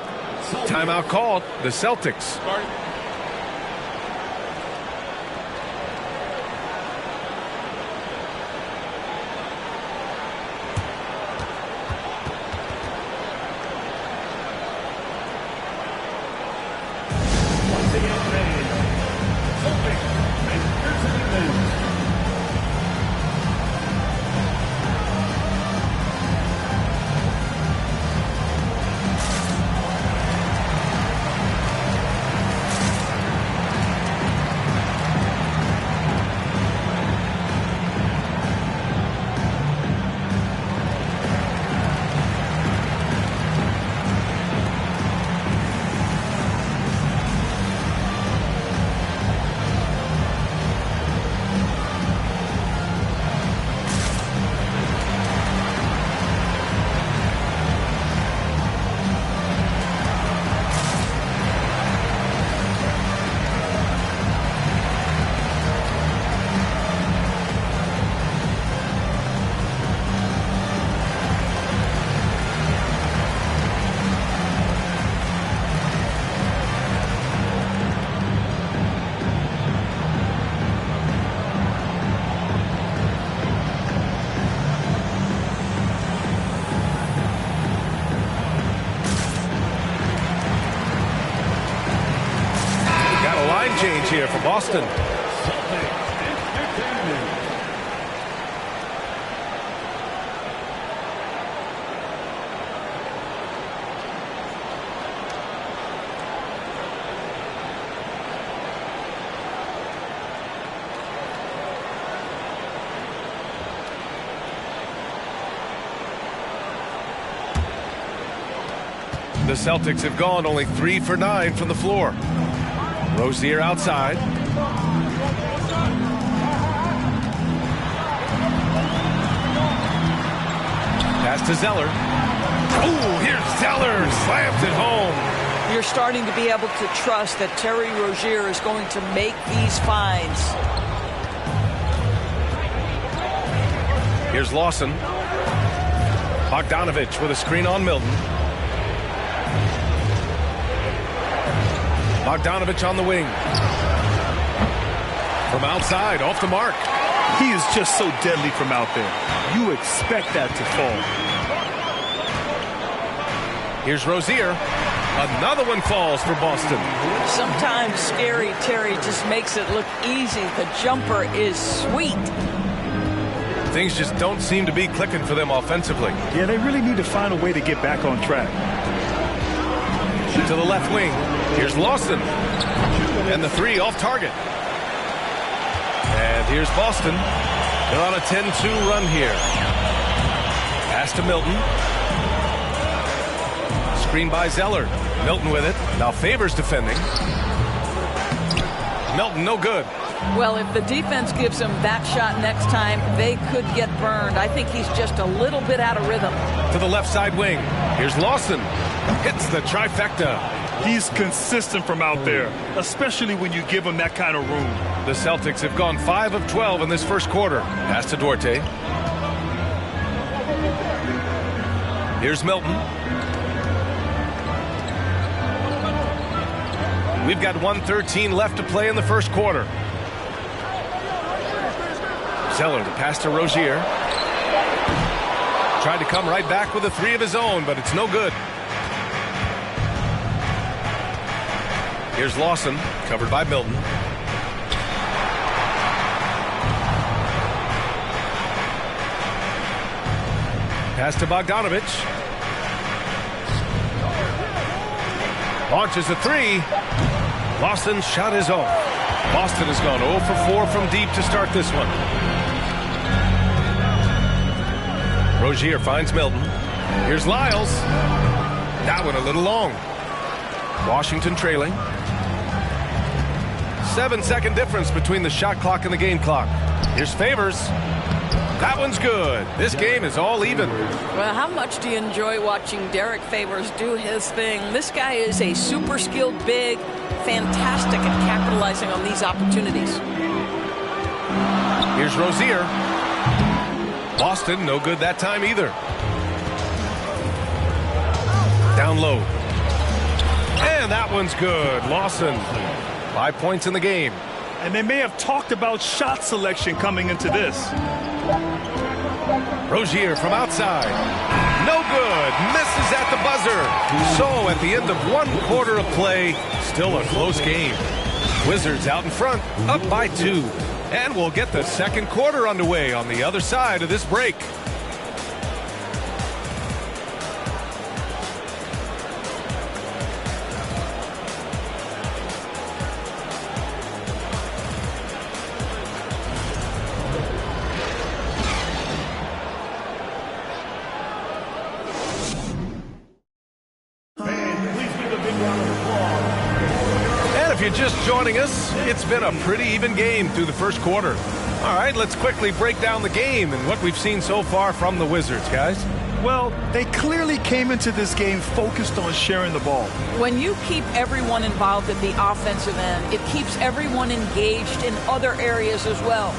Timeout called. The Celtics. Rozier for Boston. The Celtics have gone only 3 for 9 from the floor. Rozier outside. Pass to Zeller. Oh, here's Zeller. Slams it home. You're starting to be able to trust that Terry Rozier is going to make these finds. Here's Lawson. Bogdanovich with a screen on Milton. Bogdanovich on the wing. From outside, off the mark. He is just so deadly from out there. You expect that to fall. Here's Rozier. Another one falls for Boston. Sometimes Scary Terry just makes it look easy. The jumper is sweet. Things just don't seem to be clicking for them offensively. Yeah, they really need to find a way to get back on track. To the left wing. Here's Lawson. And the three off target. And here's Boston. They're on a 10-2 run here. Pass to Milton. Screen by Zeller. Milton with it. Now Favors defending. Milton no good. Well, if the defense gives him that shot next time, they could get burned. I think he's just a little bit out of rhythm. To the left side wing. Here's Lawson. Hits the trifecta. He's consistent from out there, especially when you give him that kind of room. The Celtics have gone 5 of 12 in this first quarter. Pass to Duarte. Here's Milton. We've got 1:13 left to play in the first quarter. Zeller to pass to Rozier. Tried to come right back with a three of his own, but it's no good. Here's Lawson, covered by Milton. Pass to Bogdanovich. Launches a three. Lawson's shot is off. Boston has gone 0 for 4 from deep to start this one. Rozier finds Milton. Here's Lyles. That one a little long. Washington trailing. 7-second difference between the shot clock and the game clock. Here's Favors. That one's good. This game is all even. Well, how much do you enjoy watching Derek Favors do his thing? This guy is a super skilled big, fantastic at capitalizing on these opportunities. Here's Rozier. Boston, no good that time either. Down low. And that one's good. Lawson, 5 points in the game. And they may have talked about shot selection coming into this. Rozier from outside. No good. Misses at the buzzer. So at the end of 1 quarter of play, still a close game. Wizards out in front, up by 2. And we'll get the second quarter underway on the other side of this break. Just joining us, it's been a pretty even game through the first quarter. All right, let's quickly break down the game and what we've seen so far from the Wizards, guys. Well, they clearly came into this game focused on sharing the ball. When you keep everyone involved at the offensive end, it keeps everyone engaged in other areas as well.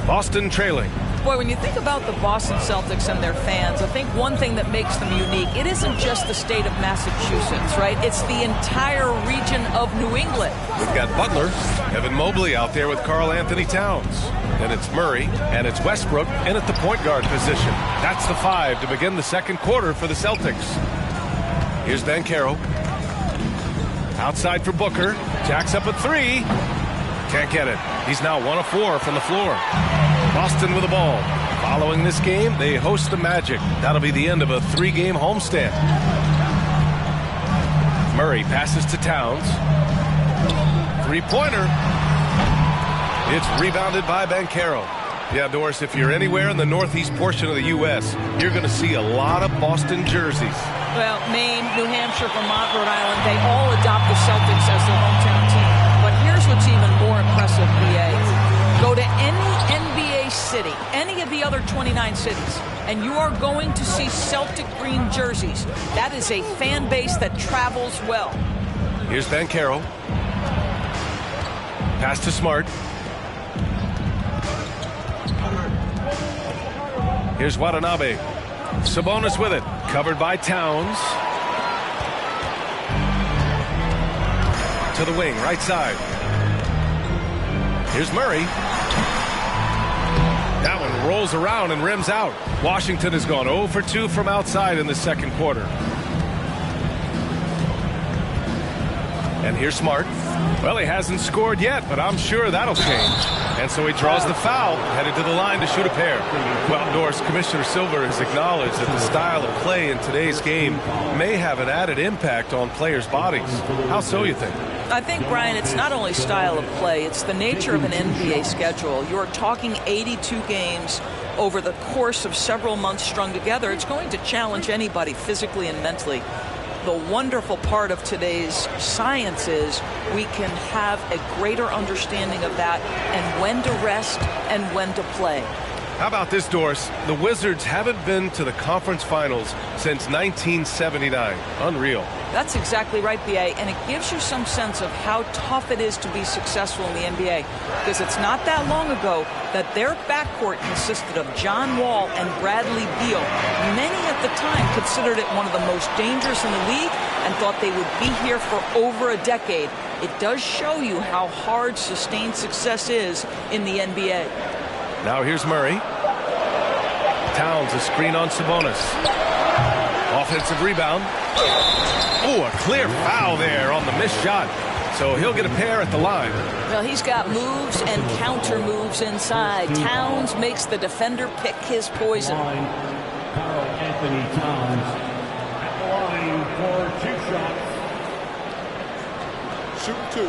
Boston trailing. Boy, when you think about the Boston Celtics and their fans, I think one thing that makes them unique, it isn't just the state of Massachusetts, right? It's the entire region of New England. We've got Butler, Evan Mobley out there with Karl Anthony Towns. Then it's Murray, and it's Westbrook in at the point guard position. That's the 5 to begin the second quarter for the Celtics. Here's Banchero. Outside for Booker. Jacks up a three. Can't get it. He's now 1 of 4 from the floor. Boston with the ball. Following this game, they host the Magic. That'll be the end of a 3-game homestand. Murray passes to Towns. Three-pointer. It's rebounded by Banchero. Yeah, Doris, if you're anywhere in the northeast portion of the U.S., you're going to see a lot of Boston jerseys. Well, Maine, New Hampshire, Vermont, Rhode Island, they all adopt the Celtics as their hometown team. But here's what's even more impressive, BA. Go to any NBA city, any of the other 29 cities, and you are going to see Celtic green jerseys. That is a fan base that travels well. Here's Banchero. Pass to Smart. Here's Watanabe. Sabonis with it. Covered by Towns. To the wing, right side. Here's Murray. That one rolls around and rims out. Washington has gone 0 for 2 from outside in the second quarter. And here's Smart. Well, he hasn't scored yet, but I'm sure that'll change. And so he draws the foul, headed to the line to shoot a pair. Well, Doris, Commissioner Silver has acknowledged that the style of play in today's game may have an added impact on players' bodies. How so, you think? I think, Brian, it's not only style of play, it's the nature of an NBA schedule. You're talking 82 games over the course of several months strung together. It's going to challenge anybody physically and mentally. The wonderful part of today's science is we can have a greater understanding of that and when to rest and when to play. How about this, Doris? The Wizards haven't been to the conference finals since 1979. Unreal. That's exactly right, BA, and it gives you some sense of how tough it is to be successful in the NBA, because it's not that long ago that their backcourt consisted of John Wall and Bradley Beal. Many at the time considered it one of the most dangerous in the league and thought they would be here for over a decade. It does show you how hard sustained success is in the NBA. Now here's Murray. Towns, a screen on Sabonis. Offensive rebound. Oh, a clear foul there on the missed shot. So he'll get a pair at the line. Well, he's got moves and counter moves inside. Towns makes the defender pick his poison. Karl Anthony Towns at the line for 2 shots. Shoot 2.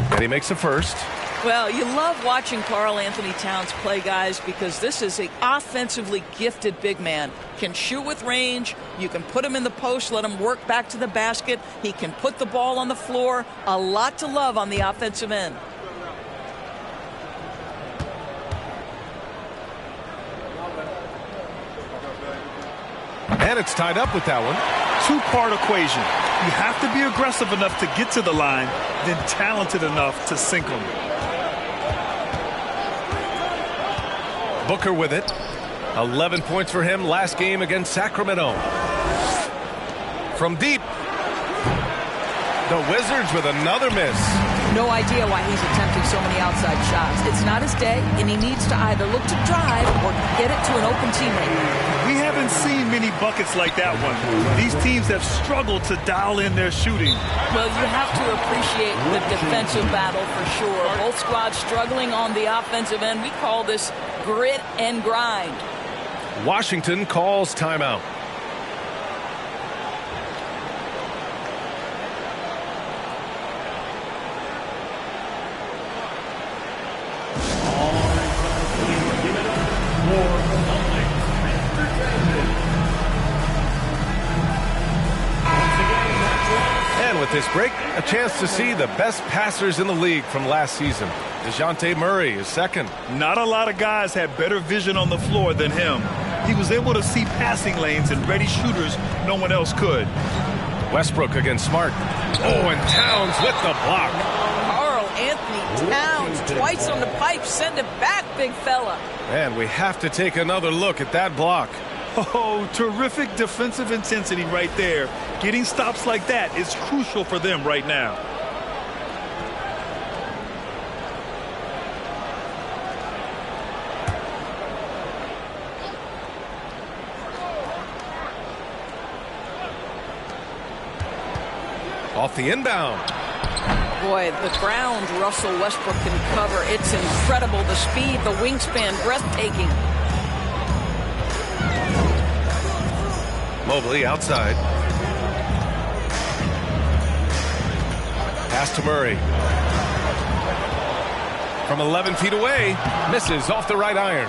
And he makes the first. Well, you love watching Karl Anthony Towns play, guys, because this is an offensively gifted big man. Can shoot with range. You can put him in the post, let him work back to the basket. He can put the ball on the floor. A lot to love on the offensive end. And it's tied up with that one. Two-part equation. You have to be aggressive enough to get to the line, then talented enough to sink them. Booker with it. 11 points for him last game against Sacramento. From deep. The Wizards with another miss. No idea why he's attempting so many outside shots. It's not his day, and he needs to either look to drive or get it to an open teammate. We haven't seen many buckets like that one. These teams have struggled to dial in their shooting. Well, you have to appreciate the defensive battle for sure. Both squads struggling on the offensive end. We call this grit and grind. Washington calls timeout. And with this break, a chance to see the best passers in the league from last season. DeJounte Murray is second. Not a lot of guys had better vision on the floor than him. He was able to see passing lanes and ready shooters no one else could. Westbrook against Smart. Oh, and Towns with the block. Karl Anthony Towns twice on the pipe. Send it back, big fella. And we have to take another look at that block. Oh, terrific defensive intensity right there. Getting stops like that is crucial for them right now. Off the inbound. Boy, the ground Russell Westbrook can cover. It's incredible. The speed, the wingspan, breathtaking. Mobley outside. Pass to Murray. From 11 feet away, misses off the right iron.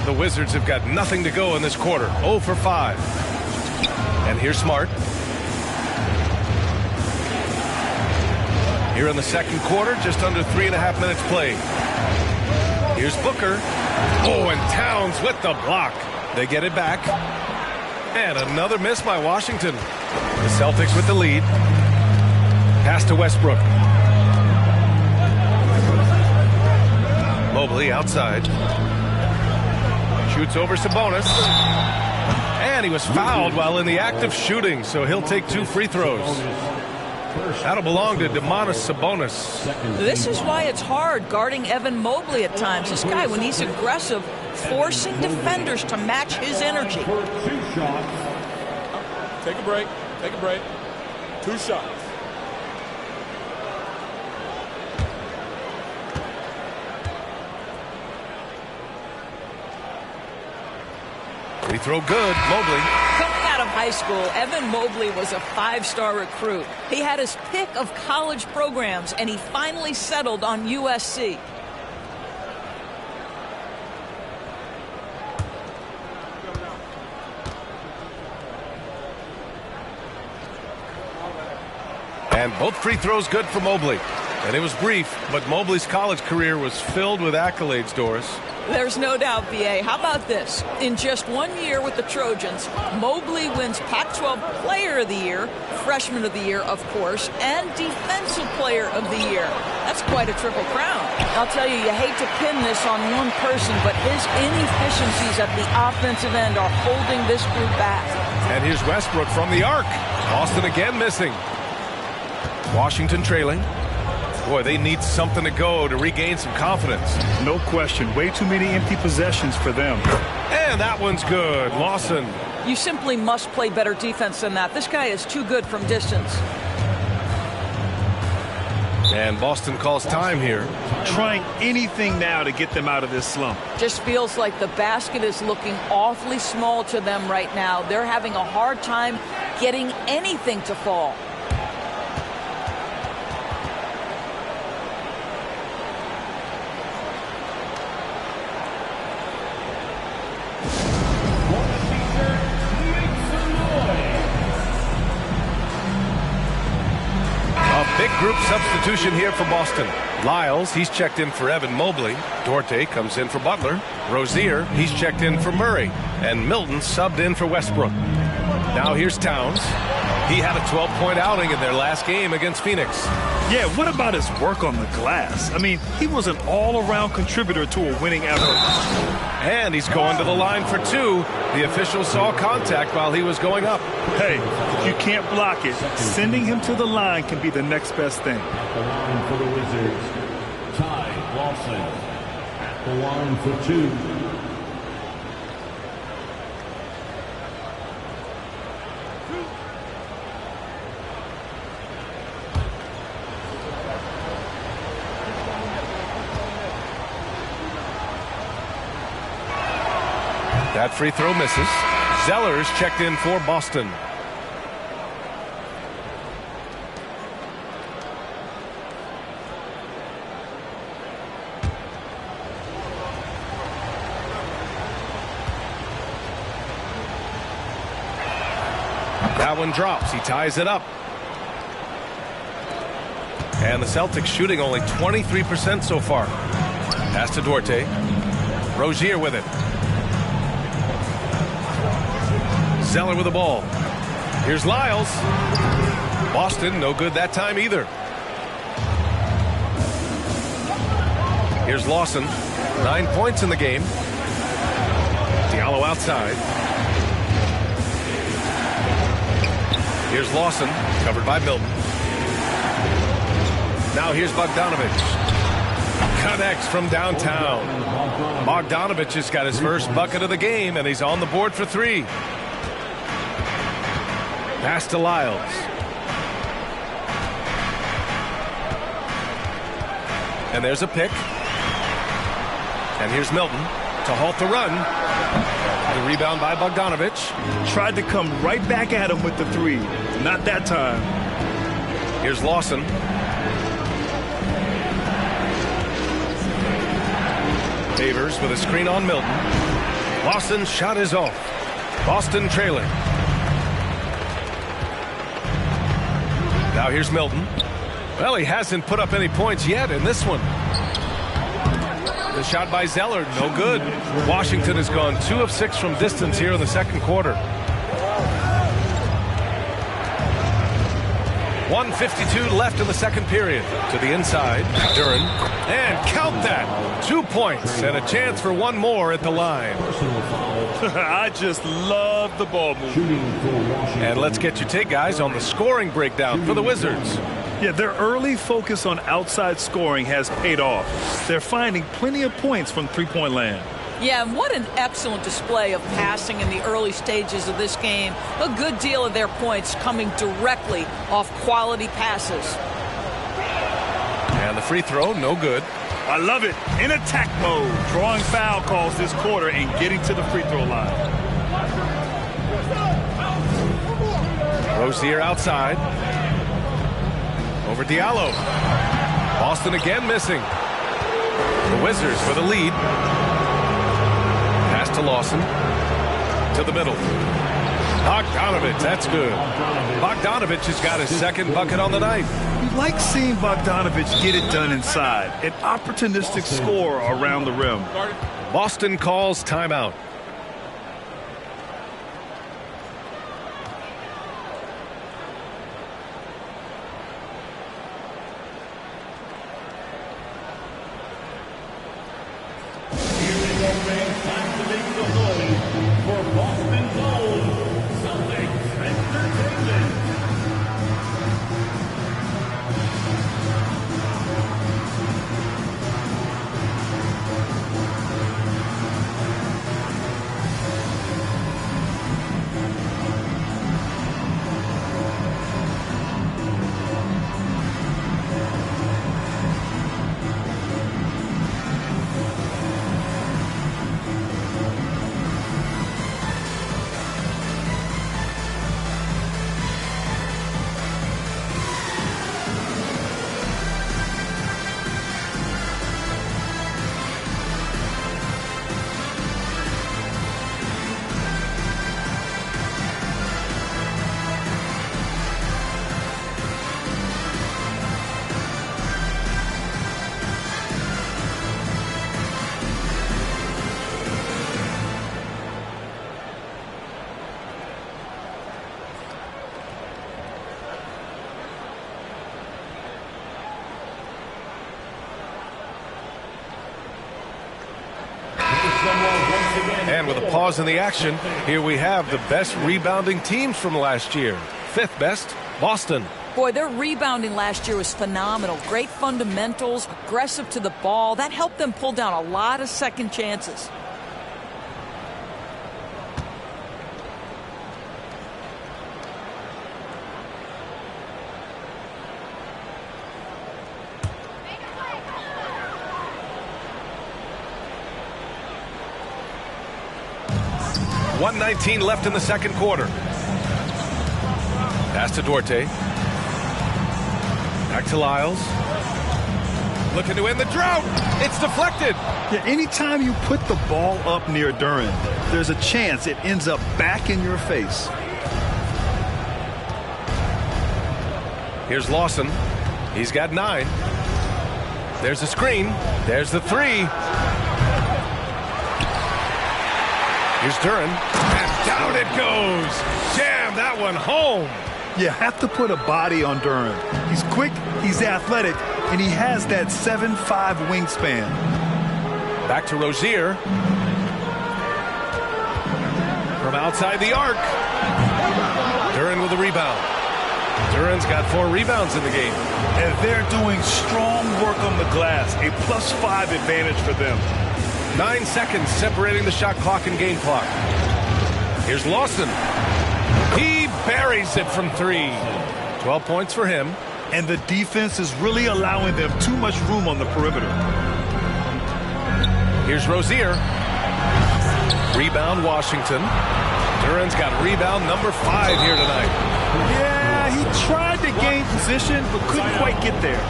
The Wizards have got nothing to go in this quarter. 0 for 5. And here's Smart. Here in the second quarter, just under 3.5 minutes played. Here's Booker. Oh, and Towns with the block. They get it back. And another miss by Washington. The Celtics with the lead. Pass to Westbrook. Mobley outside. Shoots over Sabonis. And he was fouled while in the act of shooting, so he'll take 2 free throws. That'll belong to Domantas Sabonis. This is why it's hard guarding Evan Mobley at times. This guy, when he's aggressive, forcing defenders to match his energy. 2 shots. Take a break. Take a break. 2 shots. Free throw good. Mobley. Coming out of high school, Evan Mobley was a 5-star recruit. He had his pick of college programs, and he finally settled on USC. And both free throws good for Mobley. And it was brief, but Mobley's college career was filled with accolades, Doris. There's no doubt, BA. How about this? In just 1 year with the Trojans, Mobley wins Pac-12 Player of the Year, Freshman of the Year, of course, and Defensive Player of the Year. That's quite a triple crown. I'll tell you, you hate to pin this on one person, but his inefficiencies at the offensive end are holding this group back. And here's Westbrook from the arc. Boston again missing. Washington trailing. Boy, they need something to go to regain some confidence. No question. Way too many empty possessions for them. And that one's good. Lawson. You simply must play better defense than that. This guy is too good from distance. And Boston calls time here. Trying anything now to get them out of this slump. Just feels like the basket is looking awfully small to them right now. They're having a hard time getting anything to fall. Big group substitution here for Boston. Lyles, he's checked in for Evan Mobley. Duarte comes in for Butler. Rozier, he's checked in for Murray. And Milton subbed in for Westbrook. Now here's Towns. He had a 12-point outing in their last game against Phoenix. Yeah, what about his work on the glass? I mean, he was an all-around contributor to a winning effort. And he's going to the line for 2. The official saw contact while he was going up. Hey, if you can't block it, sending him to the line can be the next best thing. At the line for the Wizards, Ty Lawson. At the line for 2. That free throw misses. Zeller's checked in for Boston. That one drops. He ties it up. And the Celtics shooting only 23% so far. Pass to Duarte. Rozier with it. Zeller with the ball. Here's Lyles. Boston, no good that time either. Here's Lawson. 9 points in the game. Diallo outside. Here's Lawson, covered by Milton. Now here's Bogdanovich. Connects from downtown. Bogdanovich has got his first bucket of the game, and he's on the board for 3. Pass to Lyles. And there's a pick. And here's Milton to halt the run. The rebound by Bogdanovich. Tried to come right back at him with the three. Not that time. Here's Lawson. Favors with a screen on Milton. Lawson's shot is off. Boston trailing. Now here's Milton. Well, he hasn't put up any points yet in this one. The shot by Zeller, no good. Washington has gone 2 of 6 from distance here in the second quarter. 1:52 left in the second period. To the inside, Duren. And count that. 2 points and a chance for one more at the line. I just love the ball movement. And let's get your take, guys, on the scoring breakdown for the Wizards. Yeah, their early focus on outside scoring has paid off. They're finding plenty of points from three-point land. Yeah, and what an excellent display of passing in the early stages of this game. A good deal of their points coming directly off quality passes. And the free throw, no good. I love it. In attack mode, drawing foul calls this quarter and getting to the free throw line. Rozier outside. Over Diallo. Boston again missing. The Wizards with a lead. Pass to Lawson. To the middle. Bogdanovich, that's good. Bogdanovich has got his second bucket on the night. You like seeing Bogdanovich get it done inside. An opportunistic score around the rim. Boston calls timeout. And with a pause in the action, here we have the best rebounding teams from last year. 5th best, Boston. Boy, their rebounding last year was phenomenal. Great fundamentals, aggressive to the ball. That helped them pull down a lot of second chances. .119 left in the second quarter. Pass to Duarte. Back to Lyles. Looking to end the drought. It's deflected. Yeah, anytime you put the ball up near Duren, there's a chance it ends up back in your face. Here's Lawson. He's got 9. There's a screen. There's the 3. Here's Duren, and down it goes. Jam that one home. You have to put a body on Duren. He's quick, he's athletic, and he has that 7'5" wingspan. Back to Rozier. From outside the arc. Duren with a rebound. Duren's got 4 rebounds in the game. And they're doing strong work on the glass, a +5 advantage for them. 9 seconds separating the shot clock and game clock. Here's Lawson. He buries it from 3. 12 points for him. and the defense is really allowing them too much room on the perimeter. Here's Rozier. Rebound, Washington. Duran's got rebound number 5 here tonight. Yeah, he tried to gain position, but couldn't quite get there.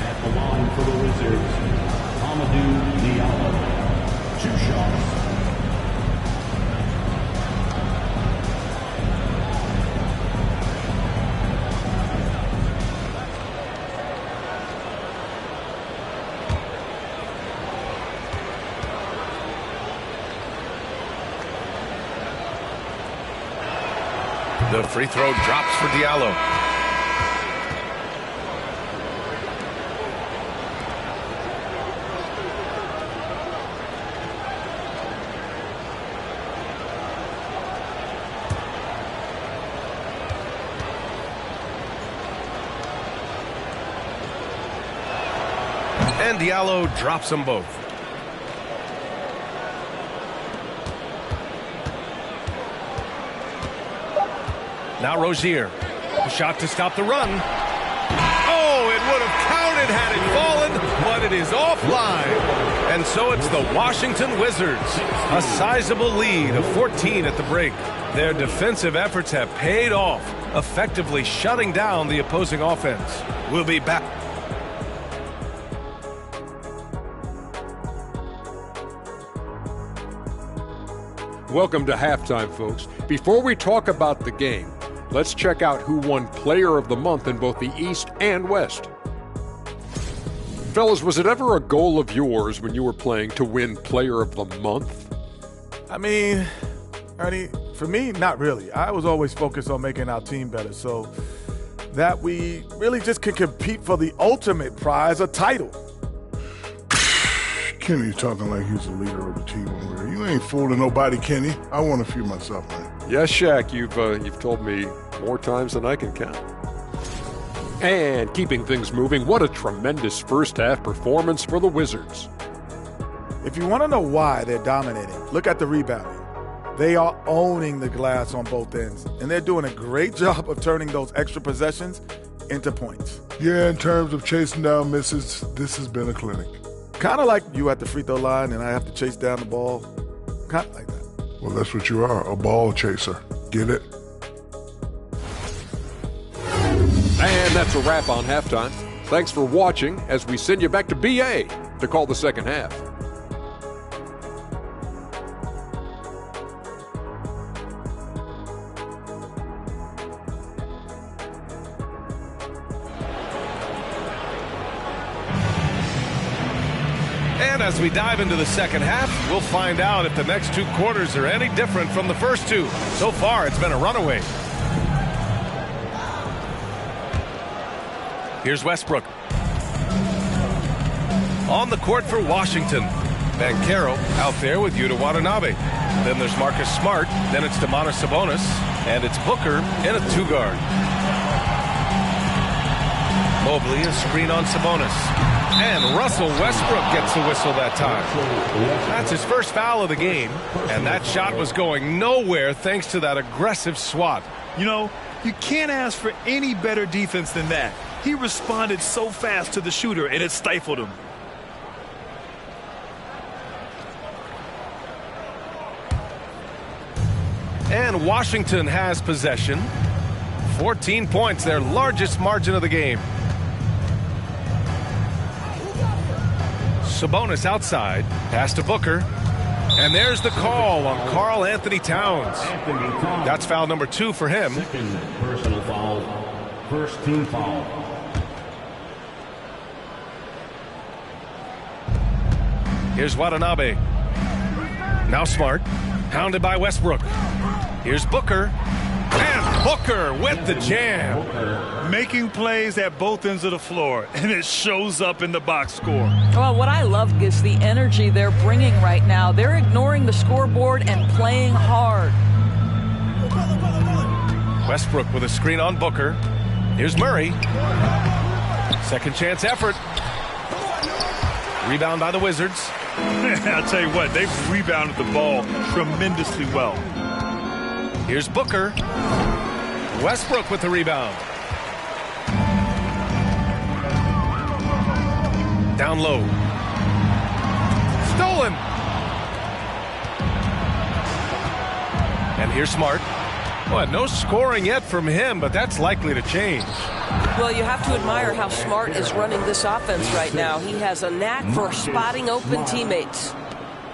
At the line for the Wizards, Amadou Diallo. 2 shots. The free throw drops for Diallo. And Diallo drops them both. Now Rozier. A shot to stop the run. Oh, it would have counted had it fallen, but it is offline. And so it's the Washington Wizards. A sizable lead of 14 at the break. Their defensive efforts have paid off, effectively shutting down the opposing offense. We'll be back. Welcome to halftime, folks. Before we talk about the game, let's check out who won Player of the Month in both the East and West. Fellas, was it ever a goal of yours when you were playing to win Player of the Month? I mean, Ernie, for me, not really. I was always focused on making our team better, so that we really just could compete for the ultimate prize, a title. Kenny talking like he's the leader of the team over there. You ain't fooling nobody, Kenny. I want a few myself, man. Yes, Shaq, you've told me more times than I can count. And keeping things moving, what a tremendous first-half performance for the Wizards. If you want to know why they're dominating, look at the rebounding. They are owning the glass on both ends, and they're doing a great job of turning those extra possessions into points. Yeah, in terms of chasing down misses, this has been a clinic. Kind of like you at the free throw line and I have to chase down the ball. Kind of like that. Well, that's what you are, a ball chaser. Get it? And that's a wrap on halftime. Thanks for watching as we send you back to BA to call the second half. And as we dive into the second half, we'll find out if the next 2 quarters are any different from the first 2. So far, it's been a runaway. Here's Westbrook. On the court for Washington. Banchero out there with Yuta Watanabe. Then there's Marcus Smart. Then it's Domantas Sabonis. And it's Booker in a 2-guard. Mobley, a screen on Sabonis. And Russell Westbrook gets the whistle that time. That's his first foul of the game. And that shot was going nowhere thanks to that aggressive swat. You know, you can't ask for any better defense than that. He responded so fast to the shooter, and it stifled him. And Washington has possession. 14 points, their largest margin of the game. Sabonis outside. Pass to Booker. And there's the call on Karl Anthony Towns. That's foul number 2 for him. Second personal foul. First team foul. Here's Watanabe. Now Smart. Hounded by Westbrook. Here's Booker. And Booker with the jam. Making plays at both ends of the floor, and it shows up in the box score. Well, what I love is the energy they're bringing right now. They're ignoring the scoreboard and playing hard. Westbrook with a screen on Booker. Here's Murray. Second chance effort. Rebound by the Wizards. I'll tell you what, they've rebounded the ball tremendously well. Here's Booker. Westbrook with the rebound. Down low. Stolen. And here's Smart. Well, no scoring yet from him, but that's likely to change. Well, you have to admire how Smart is running this offense right now. He has a knack for spotting open teammates.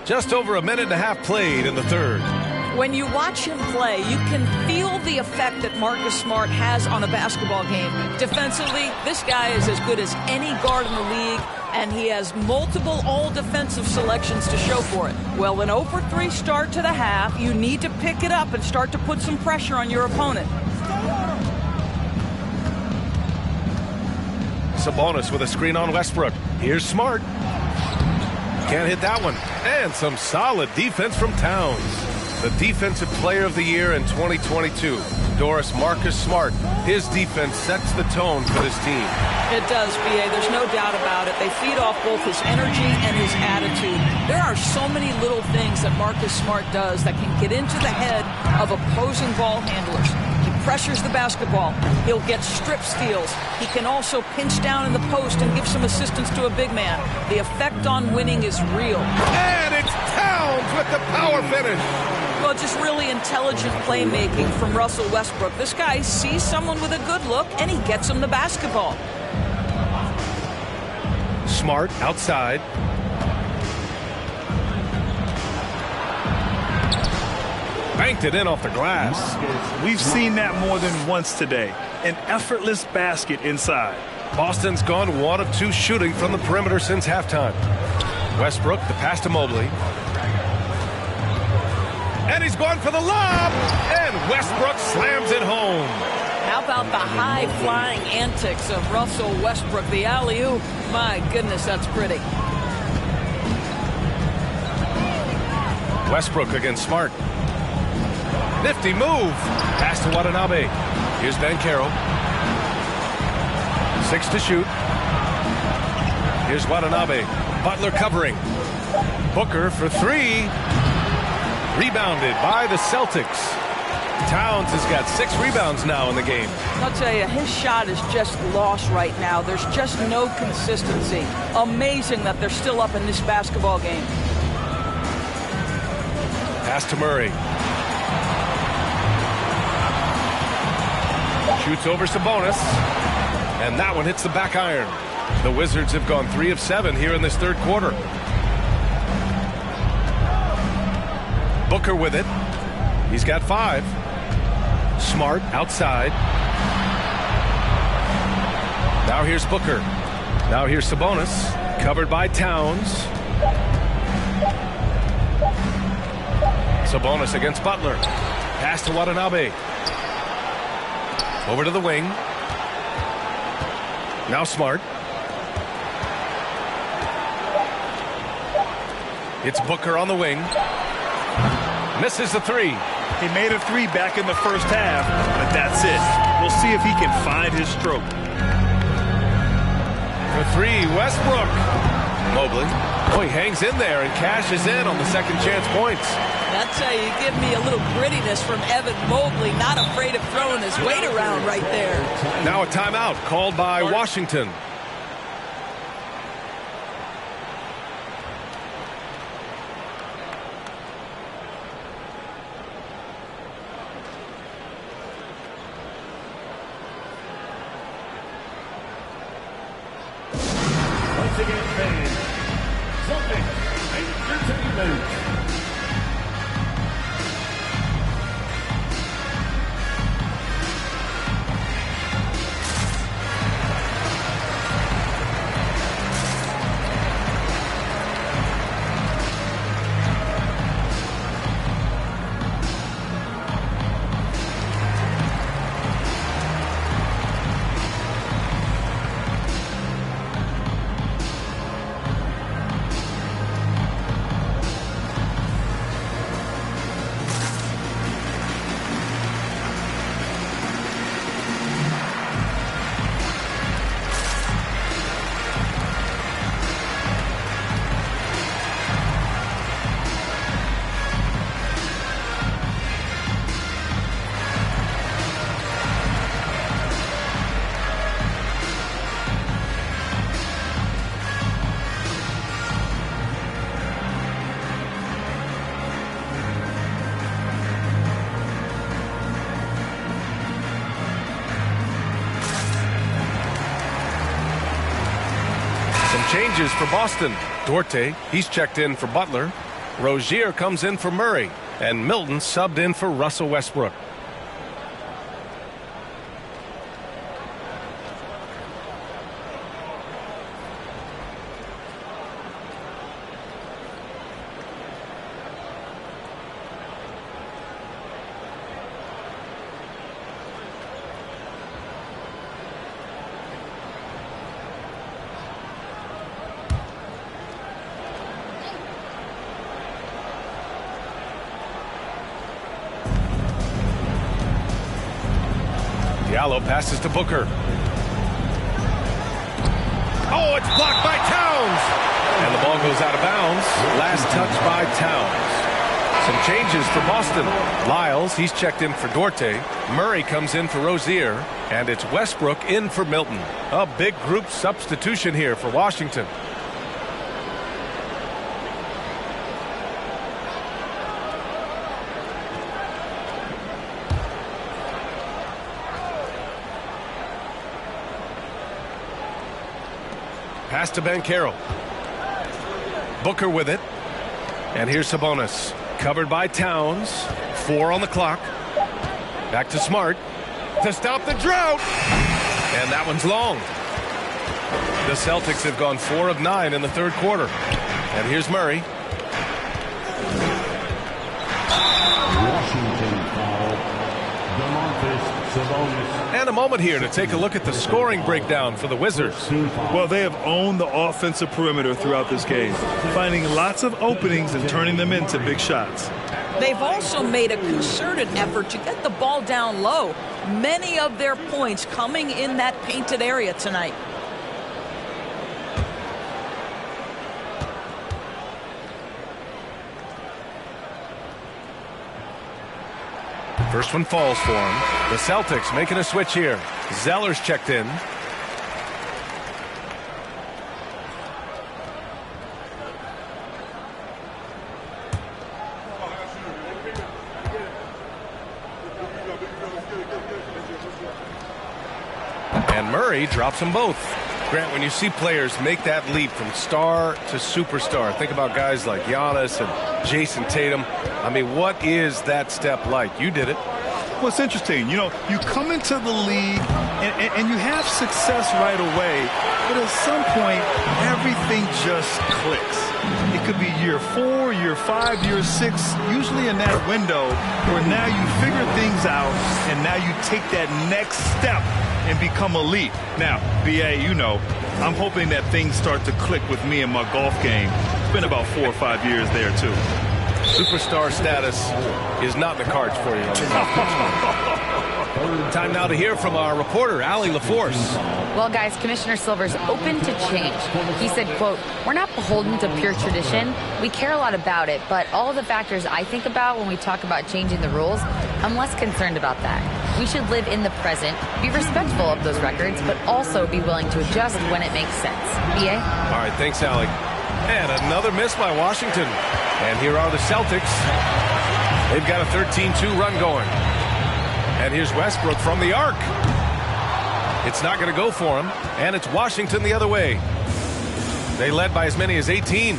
Just over a minute and a half played in the third. When you watch him play, you can feel the effect that Marcus Smart has on a basketball game. Defensively, this guy is as good as any guard in the league, and he has multiple all-defensive selections to show for it. Well, an 0-for-3 start to the half, you need to pick it up and start to put some pressure on your opponent. Sabonis with a screen on Westbrook. Here's Smart. Can't hit that one. And some solid defense from Towns. The Defensive Player of the Year in 2022. Doris, Marcus Smart. His defense sets the tone for this team. It does, B.A. There's no doubt about it. They feed off both his energy and his attitude. There are so many little things that Marcus Smart does that can get into the head of opposing ball handlers. He pressures the basketball. He'll get strip steals. He can also pinch down in the post and give some assistance to a big man. The effect on winning is real. And it's Towns with the power finish. Well, just really intelligent playmaking from Russell Westbrook. This guy sees someone with a good look, and he gets him the basketball. Smart outside. Banked it in off the glass. We've seen that more than once today. An effortless basket inside. Boston's gone 1 of 2 shooting from the perimeter since halftime. Westbrook, the pass to Mobley. And he's gone for the lob. And Westbrook slams it home. How about the high-flying antics of Russell Westbrook, the alley-oop? My goodness, that's pretty. Westbrook against Smart. Nifty move. Pass to Watanabe. Here's Banchero. 6 to shoot. Here's Watanabe. Butler covering. Booker for 3. Rebounded by the Celtics. Towns has got 6 rebounds now in the game. I'll tell you, his shot is just lost right now. There's just no consistency. Amazing that they're still up in this basketball game. Pass to Murray. Shoots over Sabonis. And that one hits the back iron. The Wizards have gone 3 of 7 here in this third quarter. Booker with it. He's got 5. Smart outside. Now here's Booker. Now here's Sabonis. Covered by Towns. Sabonis against Butler. Pass to Watanabe. Over to the wing. Now Smart. It's Booker on the wing. Misses the 3. He made a 3 back in the first half, but that's it. We'll see if he can find his stroke. For 3, Westbrook. Mobley. Oh, he hangs in there and cashes in on the second chance points. That's how you give me a little grittiness from Evan Mobley, not afraid of throwing his weight around right there. Now a timeout called by Washington. Once again, fans, Celtics Entertainment. Some changes for Boston. Duarte, he's checked in for Butler. Rozier comes in for Murray. And Milton subbed in for Russell Westbrook. Diallo passes to Booker. Oh, it's blocked by Towns. And the ball goes out of bounds. Last touch by Towns. Some changes for Boston. Lyles, he's checked in for Duarte. Murray comes in for Rozier. And it's Westbrook in for Milton. A big group substitution here for Washington. Pass to Banchero. Booker with it. And here's Sabonis. Covered by Towns. 4 on the clock. Back to Smart. To stop the drought. And that one's long. The Celtics have gone 4 of 9 in the third quarter. And here's Murray. Washington foul. Sabonis. And a moment here to take a look at the scoring breakdown for the Wizards. Well, they have owned the offensive perimeter throughout this game, finding lots of openings and turning them into big shots. They've also made a concerted effort to get the ball down low. Many of their points coming in that painted area tonight. First one falls for him. The Celtics making a switch here. Zeller's checked in. And Murray drops them both. Grant, when you see players make that leap from star to superstar, think about guys like Giannis and Jason Tatum. I mean, what is that step like? You did it. Well, it's interesting. You know, you come into the league and you have success right away, but at some point, everything just clicks. It could be year 4, year 5, year 6, usually in that window where now you figure things out and now you take that next step and become elite. Now, BA, you know, I'm hoping that things start to click with me in my golf game. It's been about 4 or 5 years there, too. Superstar status is not in the cards for you. Time now to hear from our reporter, Allie LaForce. Well, guys, Commissioner Silver's open to change. He said, quote, "We're not beholden to pure tradition. We care a lot about it, but all of the factors I think about when we talk about changing the rules, I'm less concerned about that. We should live in the present, be respectful of those records, but also be willing to adjust when it makes sense." BA? All right, thanks, Allie. And another miss by Washington. And here are the Celtics. They've got a 13-2 run going. And here's Westbrook from the arc. It's not going to go for him. And it's Washington the other way. They led by as many as 18.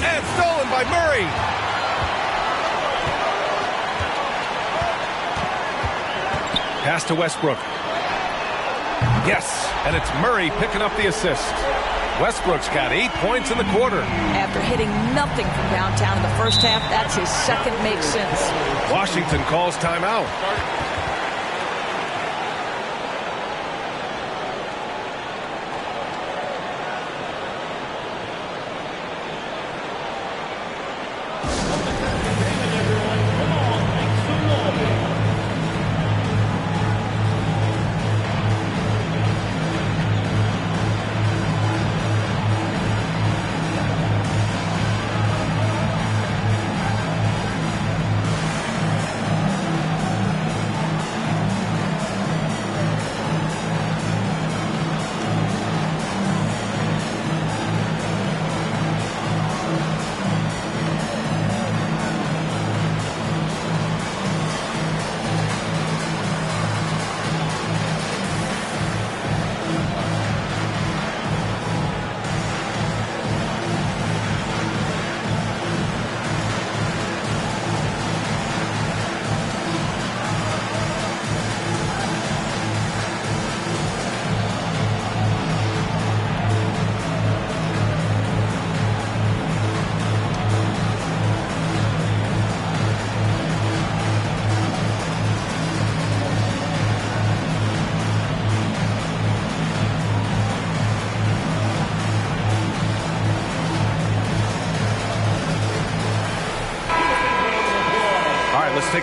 And stolen by Murray. Pass to Westbrook. Yes, and it's Murray picking up the assist. Westbrook's got 8 points in the quarter. After hitting nothing from downtown in the first half, that's his second make since. Washington calls timeout.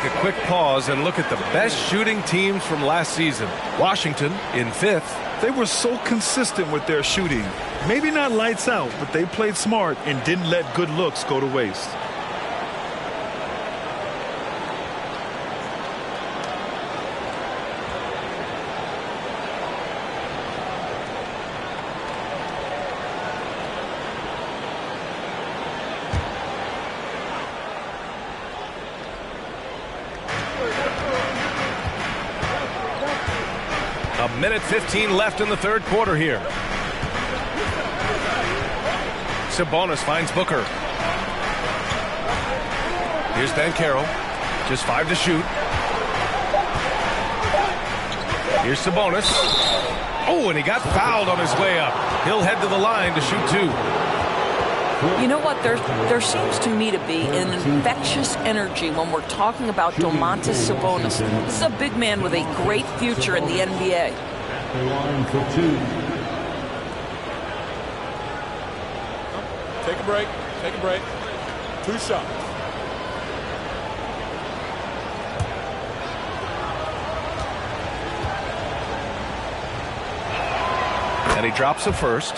take a quick pause and look at the best shooting teams from last season. Washington in 5th. They were so consistent with their shooting. Maybe not lights out, but they played smart and didn't let good looks go to waste. A minute 15 left in the third quarter here. Sabonis finds Booker. Here's Banchero. Just 5 to shoot. Here's Sabonis. Oh, and he got fouled on his way up. He'll head to the line to shoot 2. You know what? There seems to me to be an infectious energy when we're talking about Domantas Sabonis. This is a big man with a great future in the NBA. Line for 2. Take a break. Take a break. 2 shots. And he drops a first.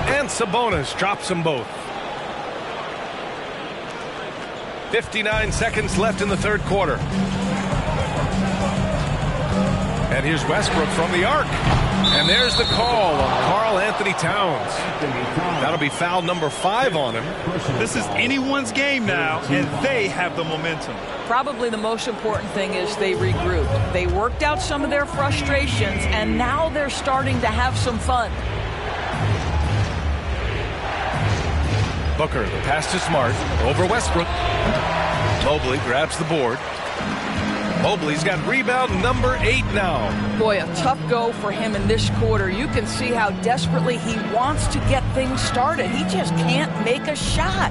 And Sabonis drops them both. 59 seconds left in the third quarter. And here's Westbrook from the arc. And there's the call on Karl Anthony Towns. That'll be foul number 5 on him. This is anyone's game now, and they have the momentum. Probably the most important thing is they regrouped. They worked out some of their frustrations, and now they're starting to have some fun. Booker, the pass to Smart, over Westbrook. Mobley grabs the board. Mobley's got rebound number 8 now. Boy, a tough go for him in this quarter. You can see how desperately he wants to get things started. He just can't make a shot.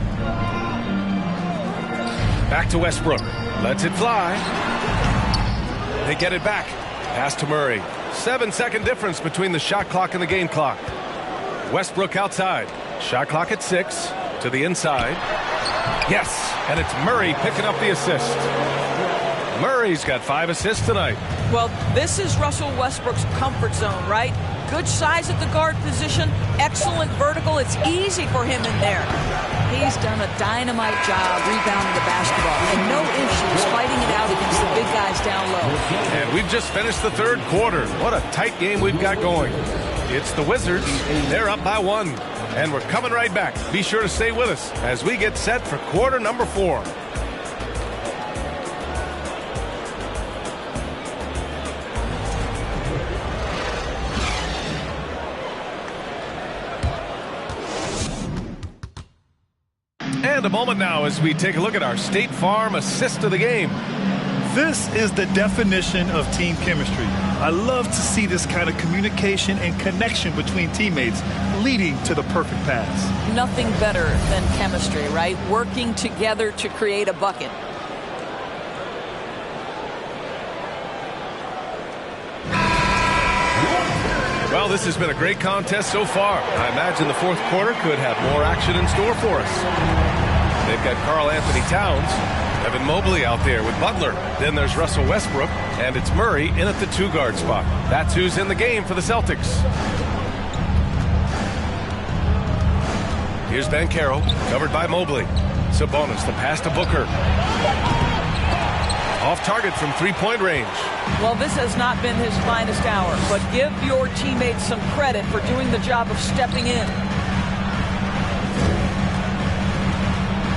Back to Westbrook. Lets it fly. They get it back. Pass to Murray. 7-second difference between the shot clock and the game clock. Westbrook outside. Shot clock at 6. To the inside. Yes, and it's Murray picking up the assist. Murray's got 5 assists tonight. Well, this is Russell Westbrook's comfort zone, right? Good size at the guard position, excellent vertical. It's easy for him in there. He's done a dynamite job rebounding the basketball, and no issues fighting it out against the big guys down low. And we've just finished the third quarter. What a tight game we've got going. It's the Wizards. They're up by 1. And we're coming right back. Be sure to stay with us as we get set for quarter number 4. And a moment now as we take a look at our State Farm assist of the game. This is the definition of team chemistry. I love to see this kind of communication and connection between teammates leading to the perfect pass. Nothing better than chemistry, right? Working together to create a bucket. Well, this has been a great contest so far. I imagine the fourth quarter could have more action in store for us. They've got Karl Anthony Towns, Evan Mobley out there with Butler. Then there's Russell Westbrook, and it's Murray in at the 2-guard spot. That's who's in the game for the Celtics. Here's Banchero, covered by Mobley. Sabonis, the pass to Booker. Off target from 3-point range. Well, this has not been his finest hour, but give your teammates some credit for doing the job of stepping in.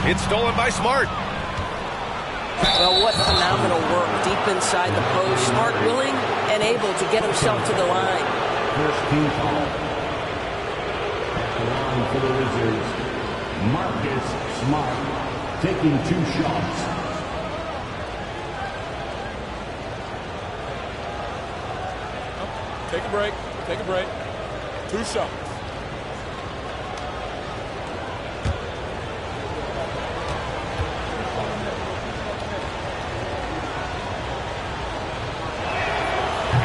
It's stolen by Smart. Well, what phenomenal work deep inside the post. Smart, willing, and able to get himself to the line. First team foul. Line for the Wizards, Marcus Smart, taking 2 shots. Take a break. Take a break. 2 shots.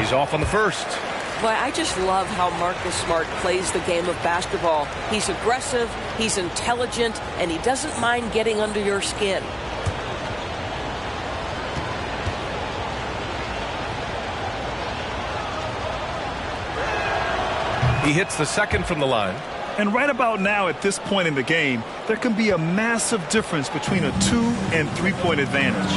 He's off on the first. Boy, I just love how Marcus Smart plays the game of basketball. He's aggressive, he's intelligent, and he doesn't mind getting under your skin. He hits the second from the line. And right about now, at this point in the game, there can be a massive difference between a 2- and 3-point advantage.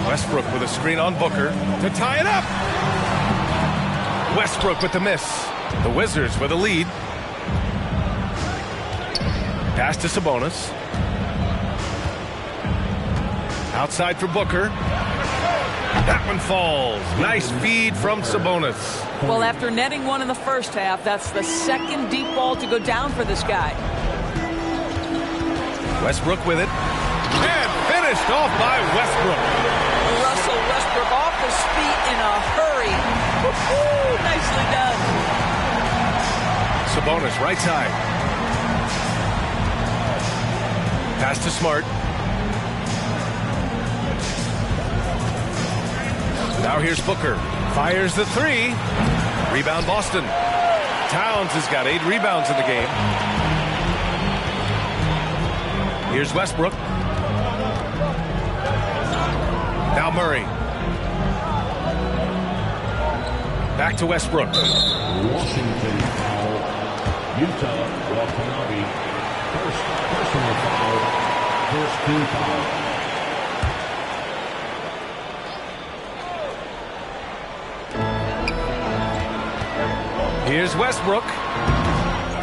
Westbrook with a screen on Booker to tie it up. Westbrook with the miss. The Wizards with a lead. Pass to Sabonis. Outside for Booker. That one falls. Nice feed from Sabonis. Well, after netting one in the first half, that's the second deep ball to go down for this guy. Westbrook with it. And finished off by Westbrook. Russell Westbrook off his feet in a hurry. Woo-hoo, nicely done. Sabonis right side. Pass to Smart. Now here's Booker. Fires the three. Rebound Boston. Towns has got 8 rebounds in the game. Here's Westbrook. Now Murray. Back to Westbrook. Washington foul. Utah, Watanabe. First personal foul. First team foul. Here's Westbrook.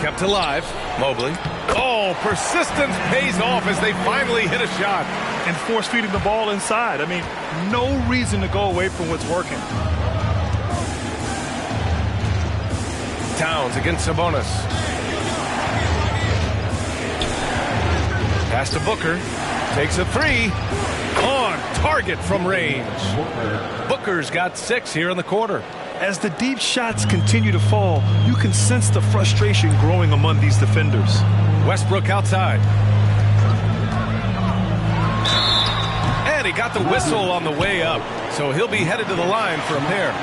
Kept alive. Mobley. Oh, persistence pays off as they finally hit a shot. And force feeding the ball inside. I mean, no reason to go away from what's working. Towns against Sabonis. Pass to Booker. Takes a three. On target from range. Booker's got 6 here in the quarter. As the deep shots continue to fall, you can sense the frustration growing among these defenders. Westbrook outside. And he got the whistle on the way up, so he'll be headed to the line for a pair.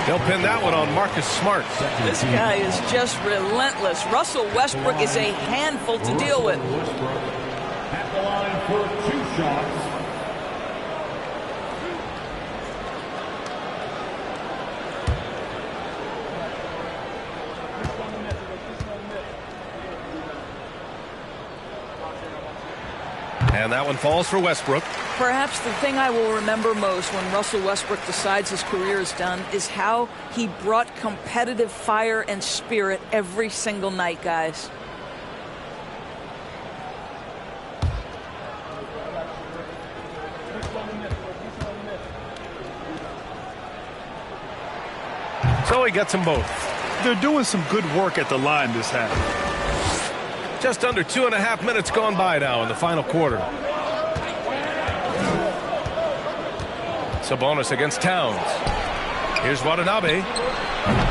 They'll pin that one on Marcus Smart. This guy is just relentless. Russell Westbrook is a handful to deal with. At the line for 2 shots. And that one falls for Westbrook. Perhaps the thing I will remember most when Russell Westbrook decides his career is done is how he brought competitive fire and spirit every single night, guys. So he gets them both. They're doing some good work at the line this half. Just under 2.5 minutes gone by now in the final quarter. Sabonis against Towns. Here's Watanabe.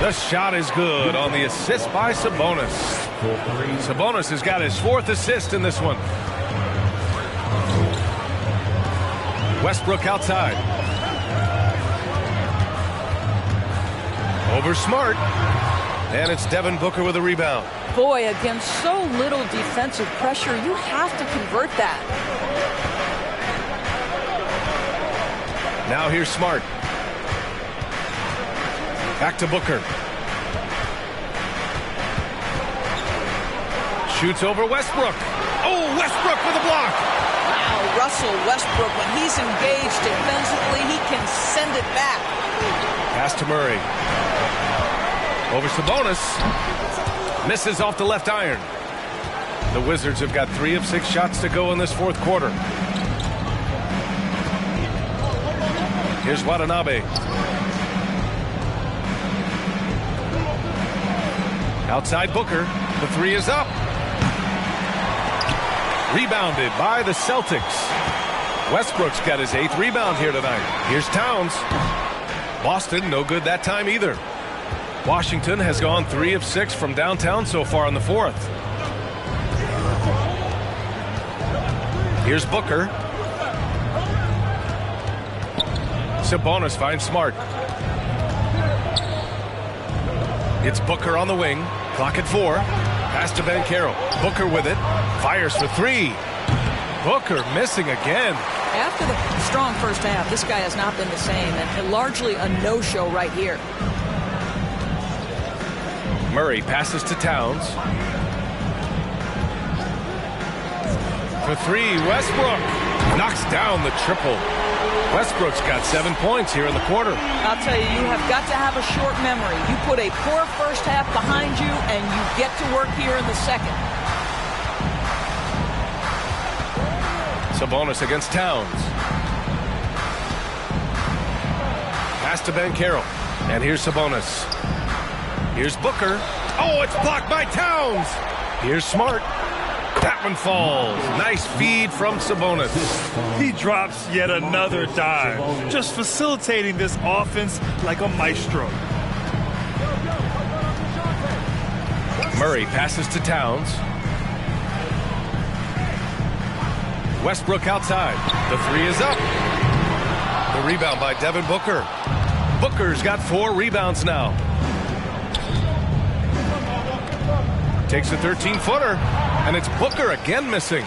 The shot is good on the assist by Sabonis. Sabonis has got his 4th assist in this one. Westbrook outside. Over Smart. And it's Devin Booker with a rebound. Boy, against so little defensive pressure, you have to convert that. Now here's Smart. Back to Booker. Shoots over Westbrook. Oh, Westbrook with a block. Wow, Russell Westbrook, when he's engaged defensively, he can send it back. Pass to Murray. Over Sabonis. Misses off the left iron. The Wizards have got 3 of 6 shots to go in this 4th quarter. Here's Watanabe. Outside Booker. The 3 is up. Rebounded by the Celtics. Westbrook's got his 8th rebound here tonight. Here's Towns. Boston, no good that time either. Washington has gone 3 of 6 from downtown so far in the 4th. Here's Booker. Sabonis finds Smart. It's Booker on the wing. Clock at 4. Pass to Banchero. Booker with it. Fires for 3. Booker missing again. After the strong first half, this guy has not been the same, and largely a no-show right here. Murray passes to Towns. For 3, Westbrook knocks down the triple. Westbrook's got 7 points here in the quarter. I'll tell you, you have got to have a short memory. You put a poor first half behind you, and you get to work here in the second. Sabonis against Towns. Pass to Banchero. And here's Sabonis. Here's Booker. Oh, it's blocked by Towns. Here's Smart. That one falls. Nice feed from Sabonis. He drops yet another dime, just facilitating this offense like a maestro. Murray passes to Towns. Westbrook outside. The 3 is up. The rebound by Devin Booker. Booker's got 4 rebounds now. Takes a 13-footer, and it's Booker again missing.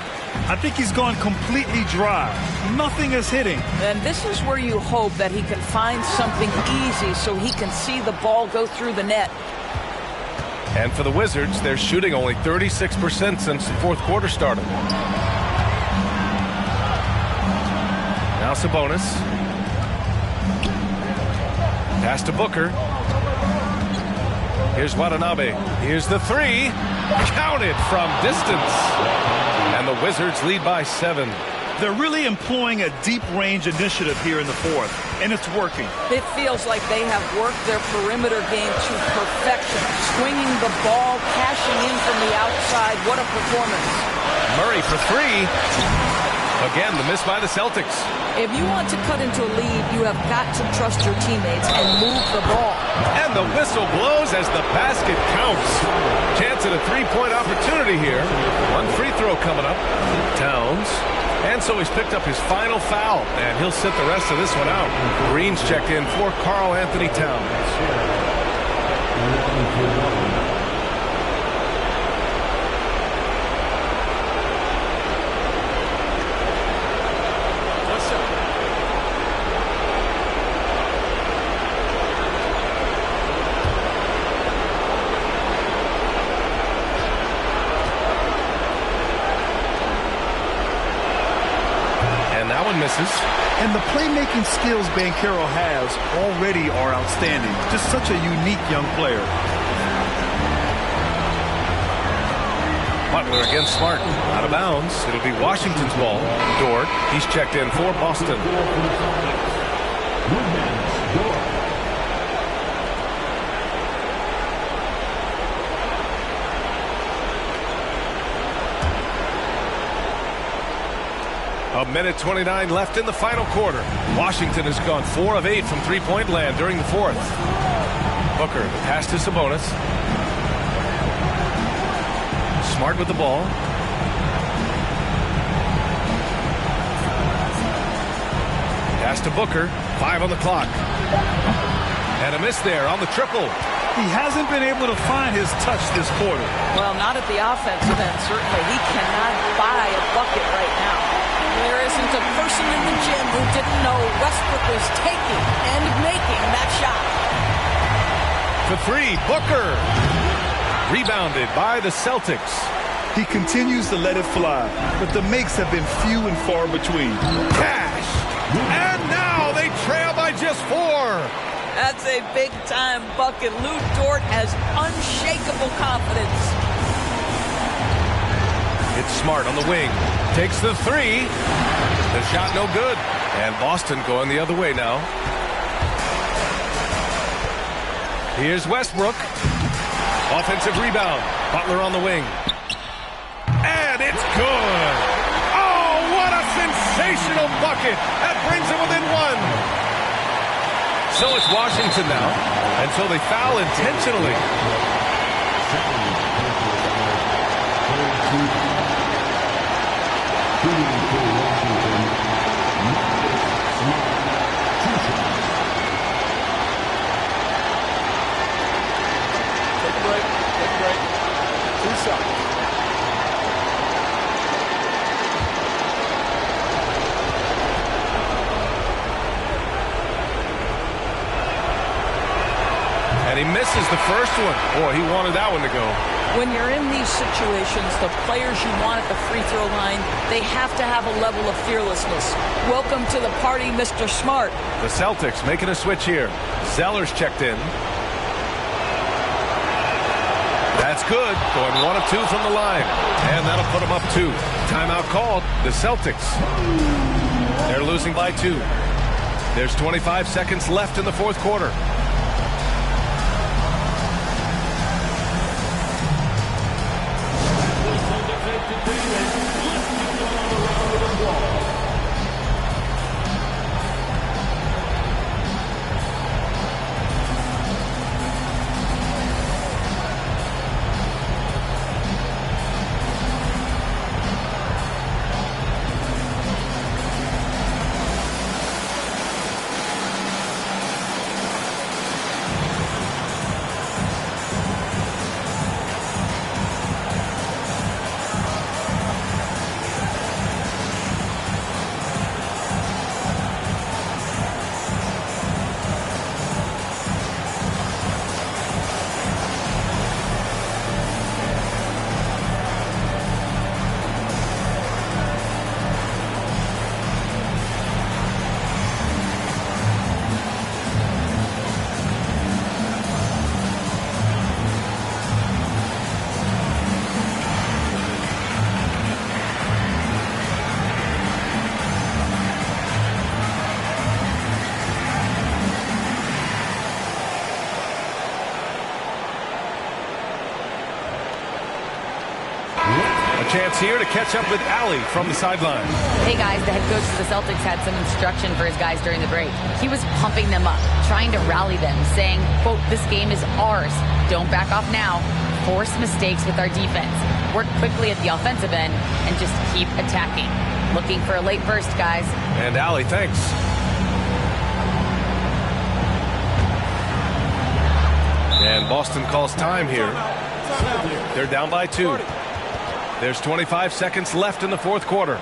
I think he's gone completely dry. Nothing is hitting. And this is where you hope that he can find something easy so he can see the ball go through the net. And for the Wizards, they're shooting only 36% since the fourth quarter started. Now Sabonis. Pass to Booker. Here's Watanabe. Here's the 3. Counted from distance. And the Wizards lead by 7. They're really employing a deep-range initiative here in the fourth, and it's working. It feels like they have worked their perimeter game to perfection. Swinging the ball, cashing in from the outside. What a performance. Murray for 3. Again, the miss by the Celtics. If you want to cut into a lead, you have got to trust your teammates and move the ball. And the whistle blows as the basket counts. Chance at a 3-point opportunity here. 1 free throw coming up. Towns. And so he's picked up his final foul, and he'll sit the rest of this one out. Green's checked in for Karl Anthony Towns. Misses. And the playmaking skills Banchero has already are outstanding. Just such a unique young player. Butler against Smart. Out of bounds. It'll be Washington's ball. Dort. He's checked in for Boston. A minute 29 left in the final quarter. Washington has gone 4 of 8 from three-point land during the fourth. Booker, the pass to Sabonis. Smart with the ball. Pass to Booker. 5 on the clock. And a miss there on the triple. He hasn't been able to find his touch this quarter. Well, not at the offensive end, certainly. He cannot buy a bucket right now. There isn't a person in the gym who didn't know Westbrook was taking and making that shot. For 3, Booker. Rebounded by the Celtics. He continues to let it fly, but the makes have been few and far between. Cash. And now they trail by just 4. That's a big-time bucket. Lou Dort has unshakable confidence. It's Smart on the wing. Takes the 3. The shot no good. And Boston going the other way now. Here's Westbrook. Offensive rebound. Butler on the wing. And it's good. Oh, what a sensational bucket. That brings them within 1. So it's Washington now until they foul intentionally. misses the first one. Boy, he wanted that one to go. When you're in these situations, the players you want at the free throw line, they have to have a level of fearlessness. Welcome to the party, Mr. Smart. The Celtics making a switch here. Zeller's checked in. That's good. Going 1 of 2 from the line. And that'll put them up 2. Timeout called. The Celtics. They're losing by 2. There's 25 seconds left in the fourth quarter. Chance here to catch up with Allie from the sideline. Hey guys, the head coach of the Celtics had some instruction for his guys during the break. He was pumping them up, trying to rally them, saying, quote, "This game is ours. Don't back off now. Force mistakes with our defense. Work quickly at the offensive end and just keep attacking." Looking for a late burst, guys. And Allie, thanks. And Boston calls time here. They're down by 2. There's 25 seconds left in the fourth quarter.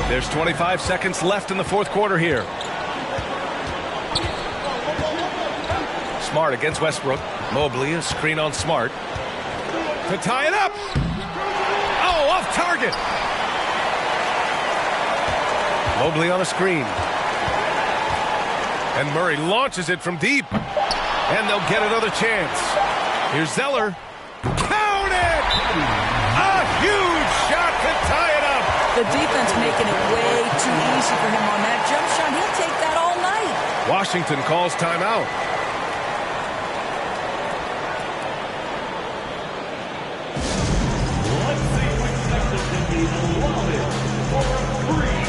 There's 25 seconds left in the fourth quarter here. Smart against Westbrook. Mobley, a screen on Smart. To tie it up. Oh, off target. Mobley on a screen. And Murray launches it from deep. And they'll get another chance. Here's Zeller. Count it! A huge shot to tie it up. The defense making it way too easy for him on that jump shot. He'll take that all night. Washington calls timeout. Let's see which section can be allotted for a free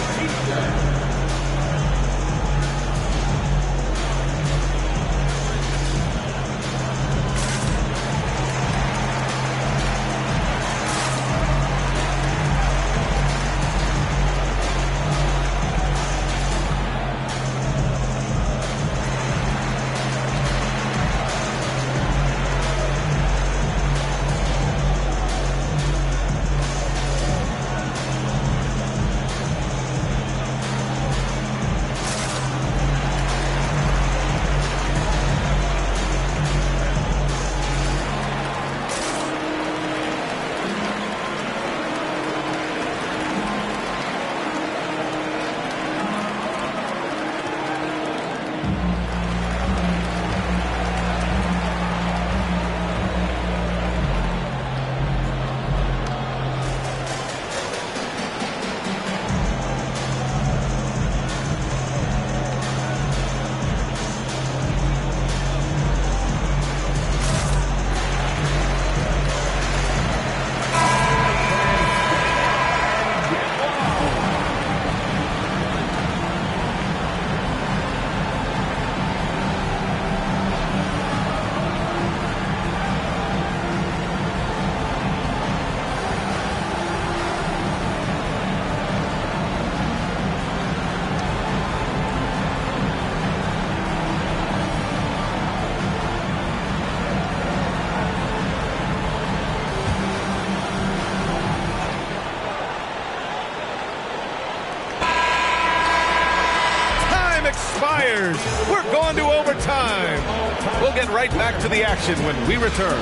visitors. We're going to overtime. We'll get right back to the action when we return.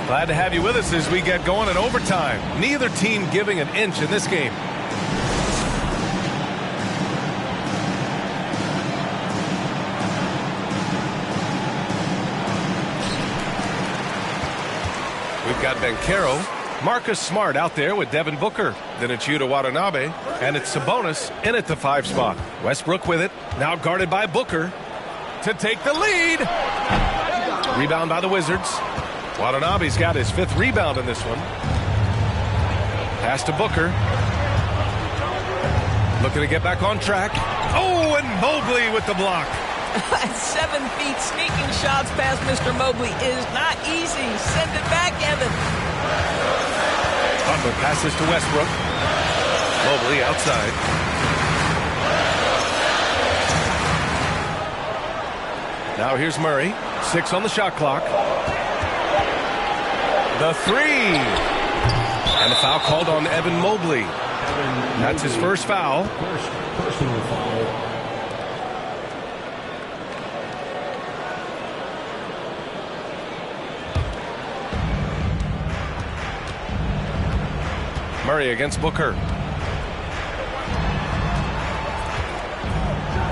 Glad to have you with us as we get going in overtime. Neither team giving an inch in this game. We've got Banchero, Marcus Smart out there with Devin Booker. Then it's Yuta Watanabe, and it's Sabonis in at the 5 spot. Westbrook with it, now guarded by Booker to take the lead. Rebound by the Wizards. Watanabe's got his 5th rebound in this one. Pass to Booker. Looking to get back on track. Oh, and Mobley with the block. 7 feet sneaking shots past Mr. Mobley is not easy. Send it back, Evan. Butler passes to Westbrook. Mobley outside. Now here's Murray. 6 on the shot clock. The 3. And a foul called on Evan Mobley. That's his first foul. Personal foul. Murray against Booker.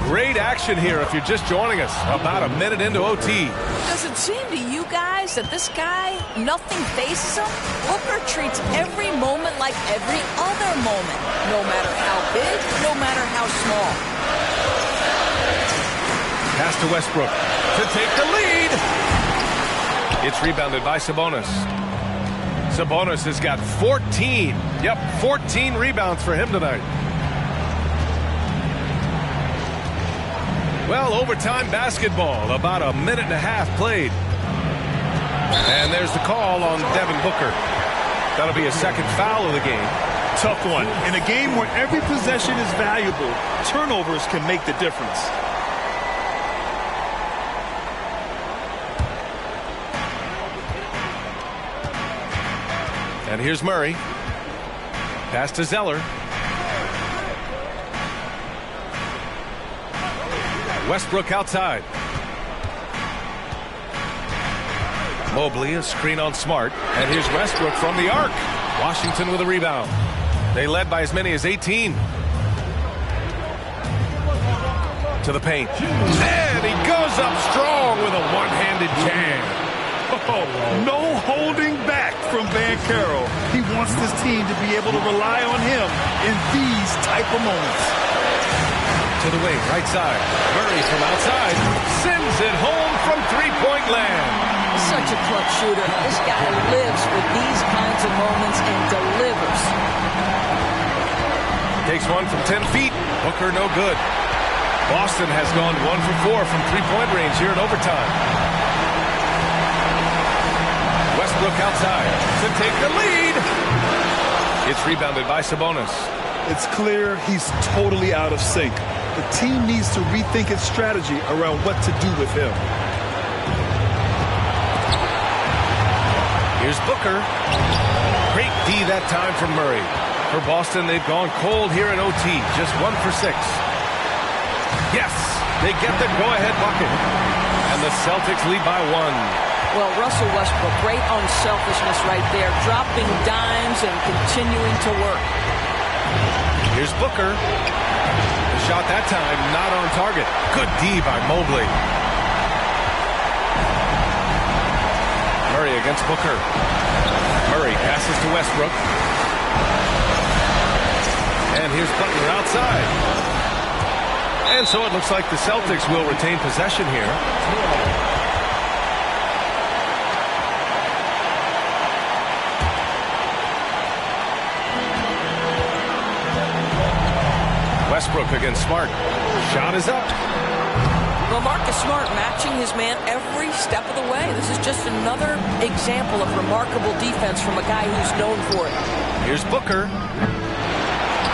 Great action here if you're just joining us. About a minute into OT. Does it seem to you guys that this guy, nothing faces him? Booker treats every moment like every other moment, no matter how big, no matter how small. Pass to Westbrook to take the lead. It's rebounded by Sabonis. Sabonis has got 14. Yep, 14 rebounds for him tonight. Well, overtime basketball, about a minute and a half played. And there's the call on Devin Booker. That'll be a second foul of the game. Tough one. In a game where every possession is valuable, turnovers can make the difference. And here's Murray. Pass to Zeller. Westbrook outside. Mobley, a screen on Smart. And here's Westbrook from the arc. Washington with a rebound. They led by as many as 18. To the paint. And he goes up strong with a one-handed jam. Oh, no holding back from Banchero. He wants this team to be able to rely on him in these type of moments. To the wing, right side. Murray from outside sends it home from three-point land. Such a clutch shooter. This guy lives for these kinds of moments and delivers. Takes one from 10 feet. Booker no good. Boston has gone 1 for 4 from three-point range here in overtime. Westbrook outside to take the lead. It's rebounded by Sabonis. It's clear he's totally out of sync. The team needs to rethink its strategy around what to do with him. Here's Booker. Great D that time from Murray. For Boston, they've gone cold here in OT. Just 1 for 6. Yes, they get the go-ahead bucket. And the Celtics lead by 1. Well, Russell Westbrook, great unselfishness right there. Dropping dimes and continuing to work. Here's Booker. The shot that time not on target. Good D by Mobley. Murray against Booker. Murray passes to Westbrook. And here's Butler outside. And so it looks like the Celtics will retain possession here. Westbrook against Smart. Shot is up. Well, Marcus Smart matching his man every step of the way. This is just another example of remarkable defense from a guy who's known for it. Here's Booker.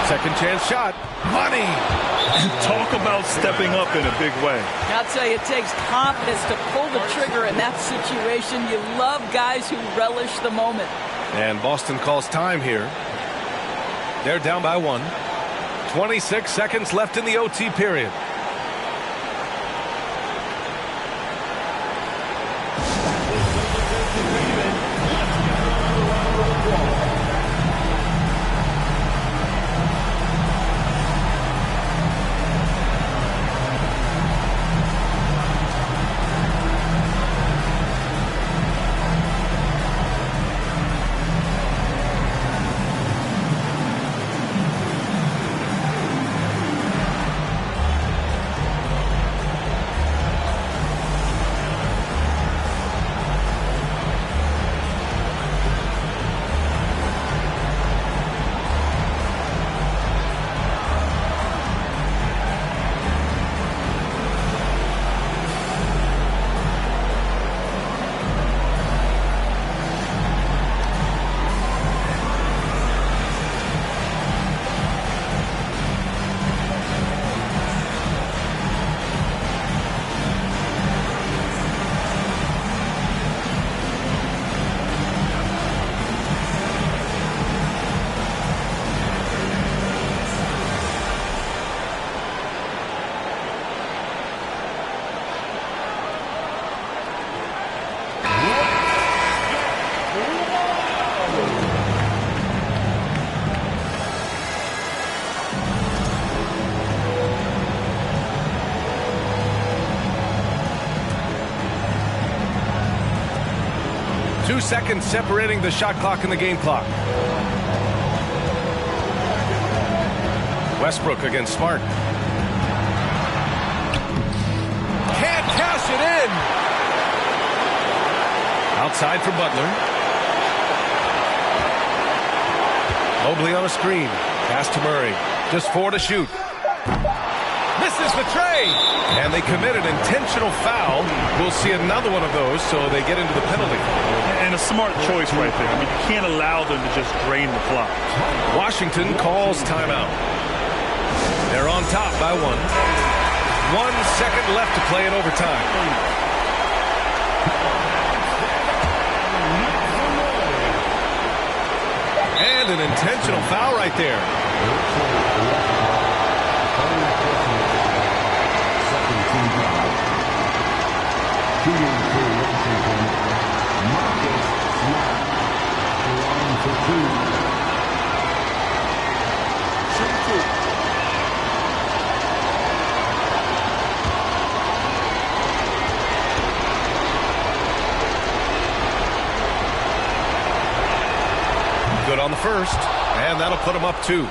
Second chance shot. Money. Talk about stepping up in a big way. I'll tell you, it takes confidence to pull the trigger in that situation. You love guys who relish the moment. And Boston calls time here. They're down by 1. 26 seconds left in the OT period. Seconds separating the shot clock and the game clock. Westbrook against Smart. Can't cash it in. Outside for Butler. Mobley on a screen. Pass to Murray. Just 4 to shoot. Misses the tray. And they commit an intentional foul. We'll see another one of those, so they get into the penalty. And a smart choice right there. I mean, you can't allow them to just drain the clock. Washington calls timeout. They're on top by 1. 1 second left to play in overtime. And an intentional foul right there. Good on the first, and that'll put him up 2.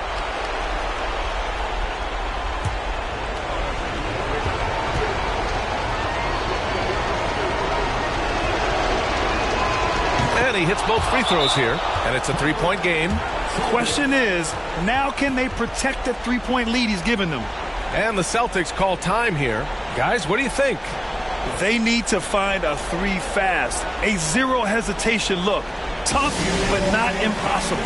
And he hits both free throws here, and it's a 3-point game. The question is, now can they protect the 3-point lead he's given them? And the Celtics call time here. Guys, what do you think? They need to find a 3 fast. A 0 hesitation look. Tough, but not impossible.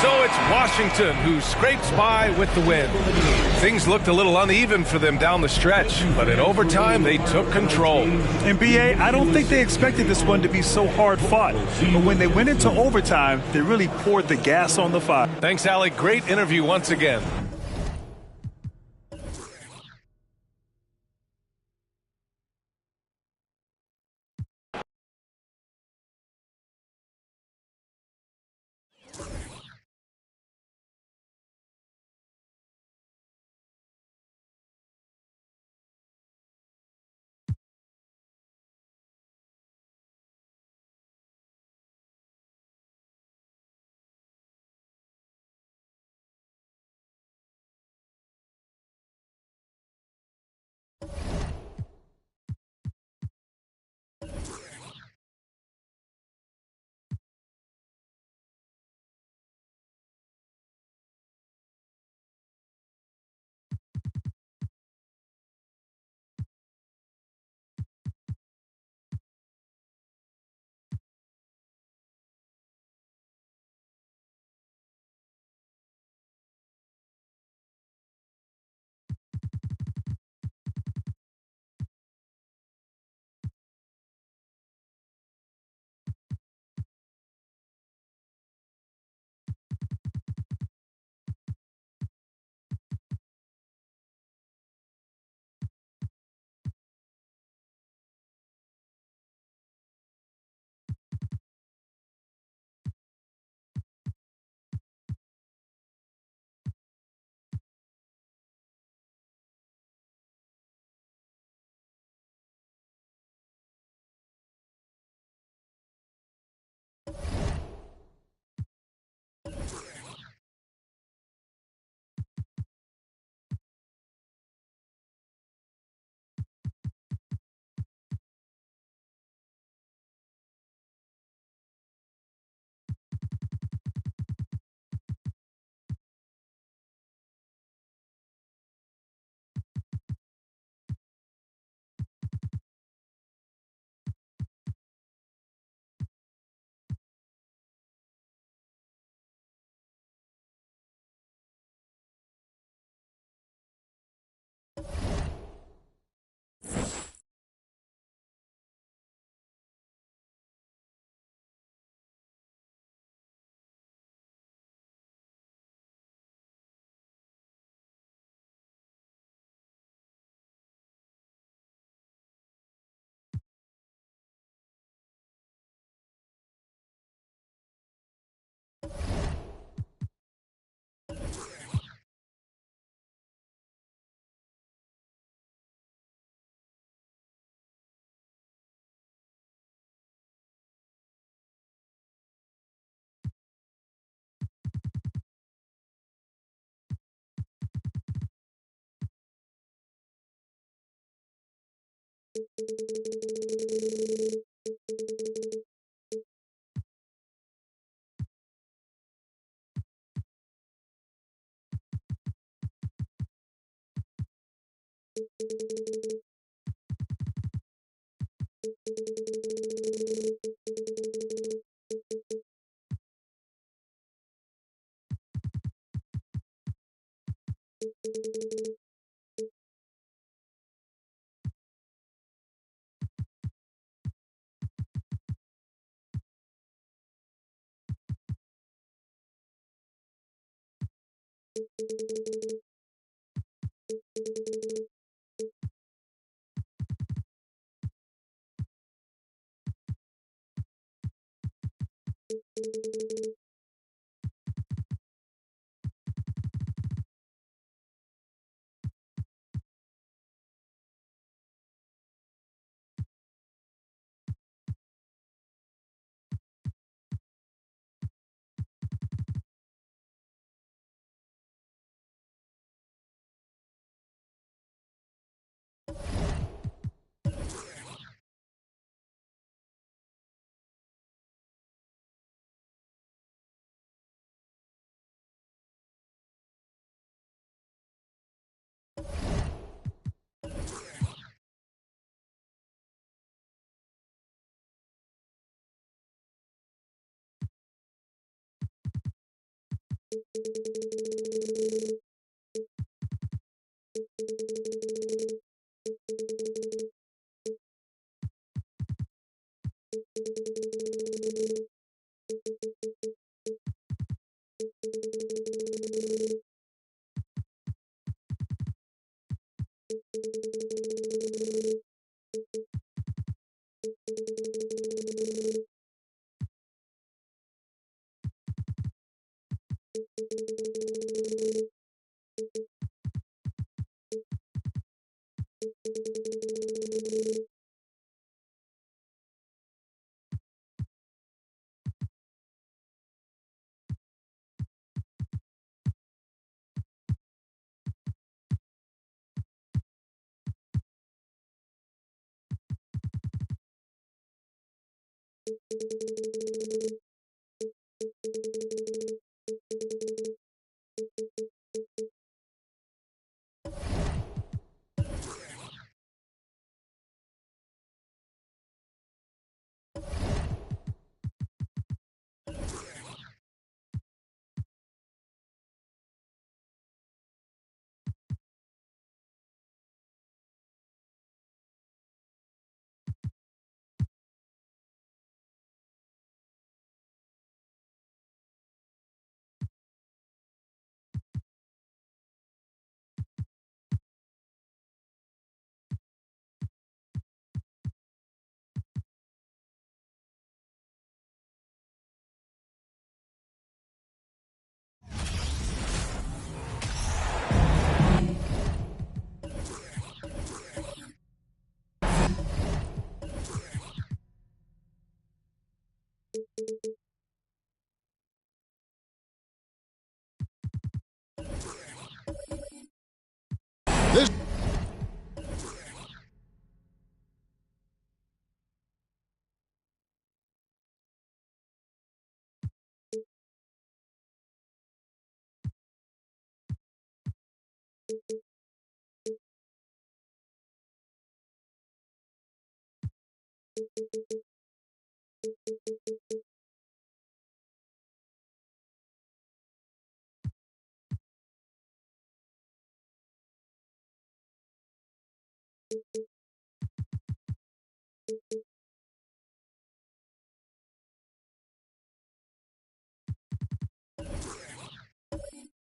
So it's Washington who scrapes by with the win. Things looked a little uneven for them down the stretch, but in overtime they took control. And BA, I don't think they expected this one to be so hard fought. But when they went into overtime, they really poured the gas on the fire. Thanks, Alec. Great interview once again.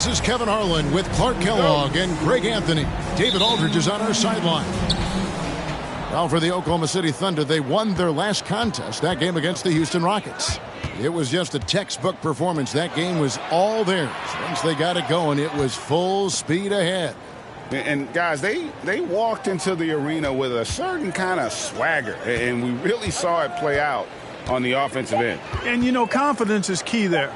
This is Kevin Harlan with Clark Kellogg and Greg Anthony. David Aldridge is on our sideline. Well, for the Oklahoma City Thunder, they won their last contest, that game against the Houston Rockets. It was just a textbook performance. That game was all theirs. Once they got it going, it was full speed ahead. And guys, they walked into the arena with a certain kind of swagger, and we really saw it play out on the offensive end. And, you know, confidence is key there.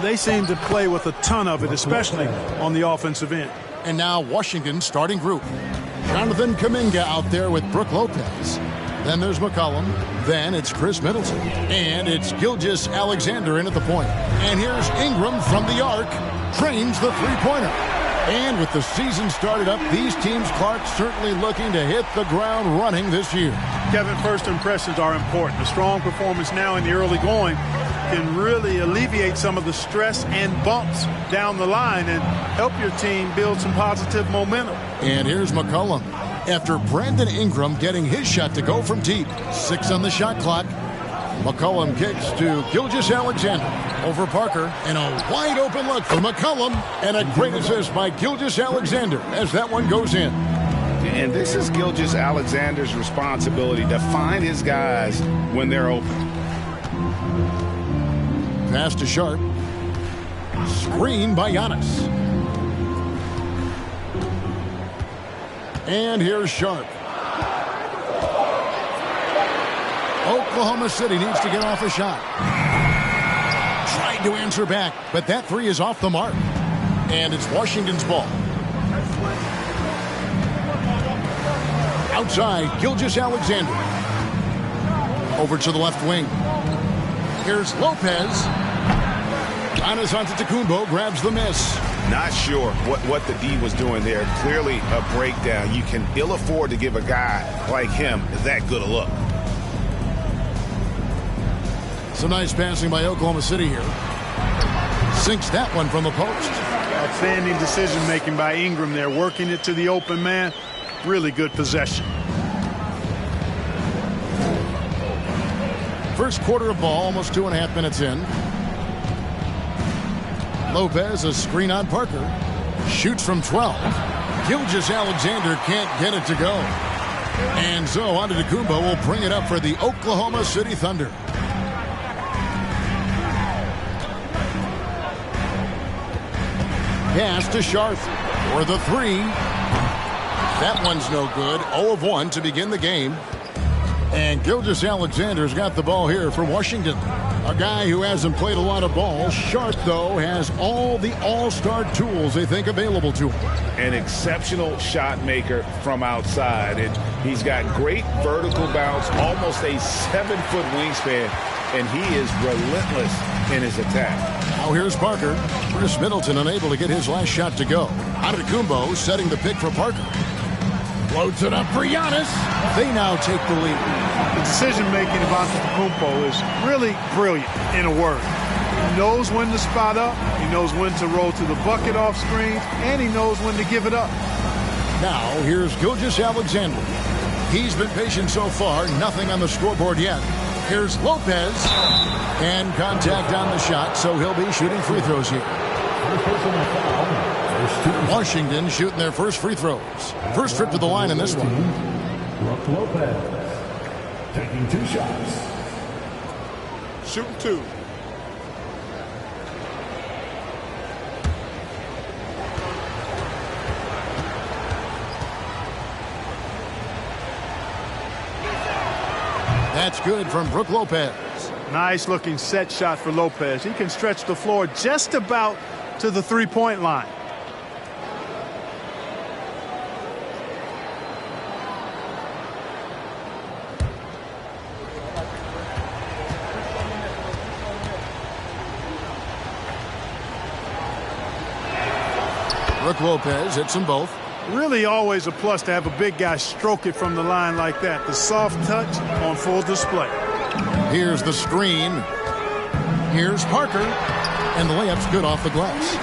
They seem to play with a ton of it, especially on the offensive end. And now Washington's starting group. Jonathan Kuminga out there with Brook Lopez. Then there's McCollum. Then it's Chris Middleton. And it's Gilgeous-Alexander in at the point. And here's Ingram from the arc. Drains the three-pointer. And with the season started up, these teams, Clark, certainly looking to hit the ground running this year. Kevin, first impressions are important. A strong performance now in the early going can really alleviate some of the stress and bumps down the line and help your team build some positive momentum. And here's McCollum. After Brandon Ingram getting his shot to go from deep. 6 on the shot clock. McCollum kicks to Gilgeous-Alexander over Parker. And a wide open look for McCollum. And a great assist by Gilgeous-Alexander as that one goes in. And this is Gilgeous-Alexander's responsibility to find his guys when they're open. Pass to Sharp. Screen by Giannis. And here's Sharp. Oklahoma City needs to get off a shot. Tried to answer back, but that three is off the mark. And it's Washington's ball. Outside, Gilgeous-Alexander. Over to the left wing. Here's Lopez. Giannis Antetokounmpo grabs the miss. Not sure what the D was doing there. Clearly a breakdown. You can ill afford to give a guy like him that good a look. Some nice passing by Oklahoma City here. Sinks that one from the post. Outstanding decision making by Ingram there, working it to the open man. Really good possession. First quarter of ball, almost 2.5 minutes in. Lopez, a screen on Parker. Shoots from 12. Gilgeous-Alexander can't get it to go. And so Antetokounmpo will bring it up for the Oklahoma City Thunder. Pass to Sharp for the three. That one's no good. 0 of 1 to begin the game. And Gilgeous-Alexander's got the ball here for Washington. A guy who hasn't played a lot of ball. Sharp, though, has all the all-star tools they think available to him. An exceptional shot maker from outside. He's got great vertical bounce, almost a 7-foot wingspan, and he is relentless in his attack. Now here's Parker. Chris Middleton unable to get his last shot to go. Antetokounmpo setting the pick for Parker. Floats it up for Giannis. They now take the lead. The decision-making of Antetokounmpo is really brilliant, in a word. He knows when to spot up, he knows when to roll to the bucket off screens, and he knows when to give it up. Now, here's Gilgeous-Alexander. He's been patient so far, nothing on the scoreboard yet. Here's Lopez, and contact on the shot, so he'll be shooting free throws here. Washington shooting their first free throws. First trip to the line in this one. Brook Lopez taking 2 shots. Shooting 2. That's good from Brook Lopez. Nice looking set shot for Lopez. He can stretch the floor just about to the three-point line. Brook Lopez hits them both. Really always a plus to have a big guy stroke it from the line like that. The soft touch on full display. Here's the screen. Here's Parker. And the layup's good off the glass.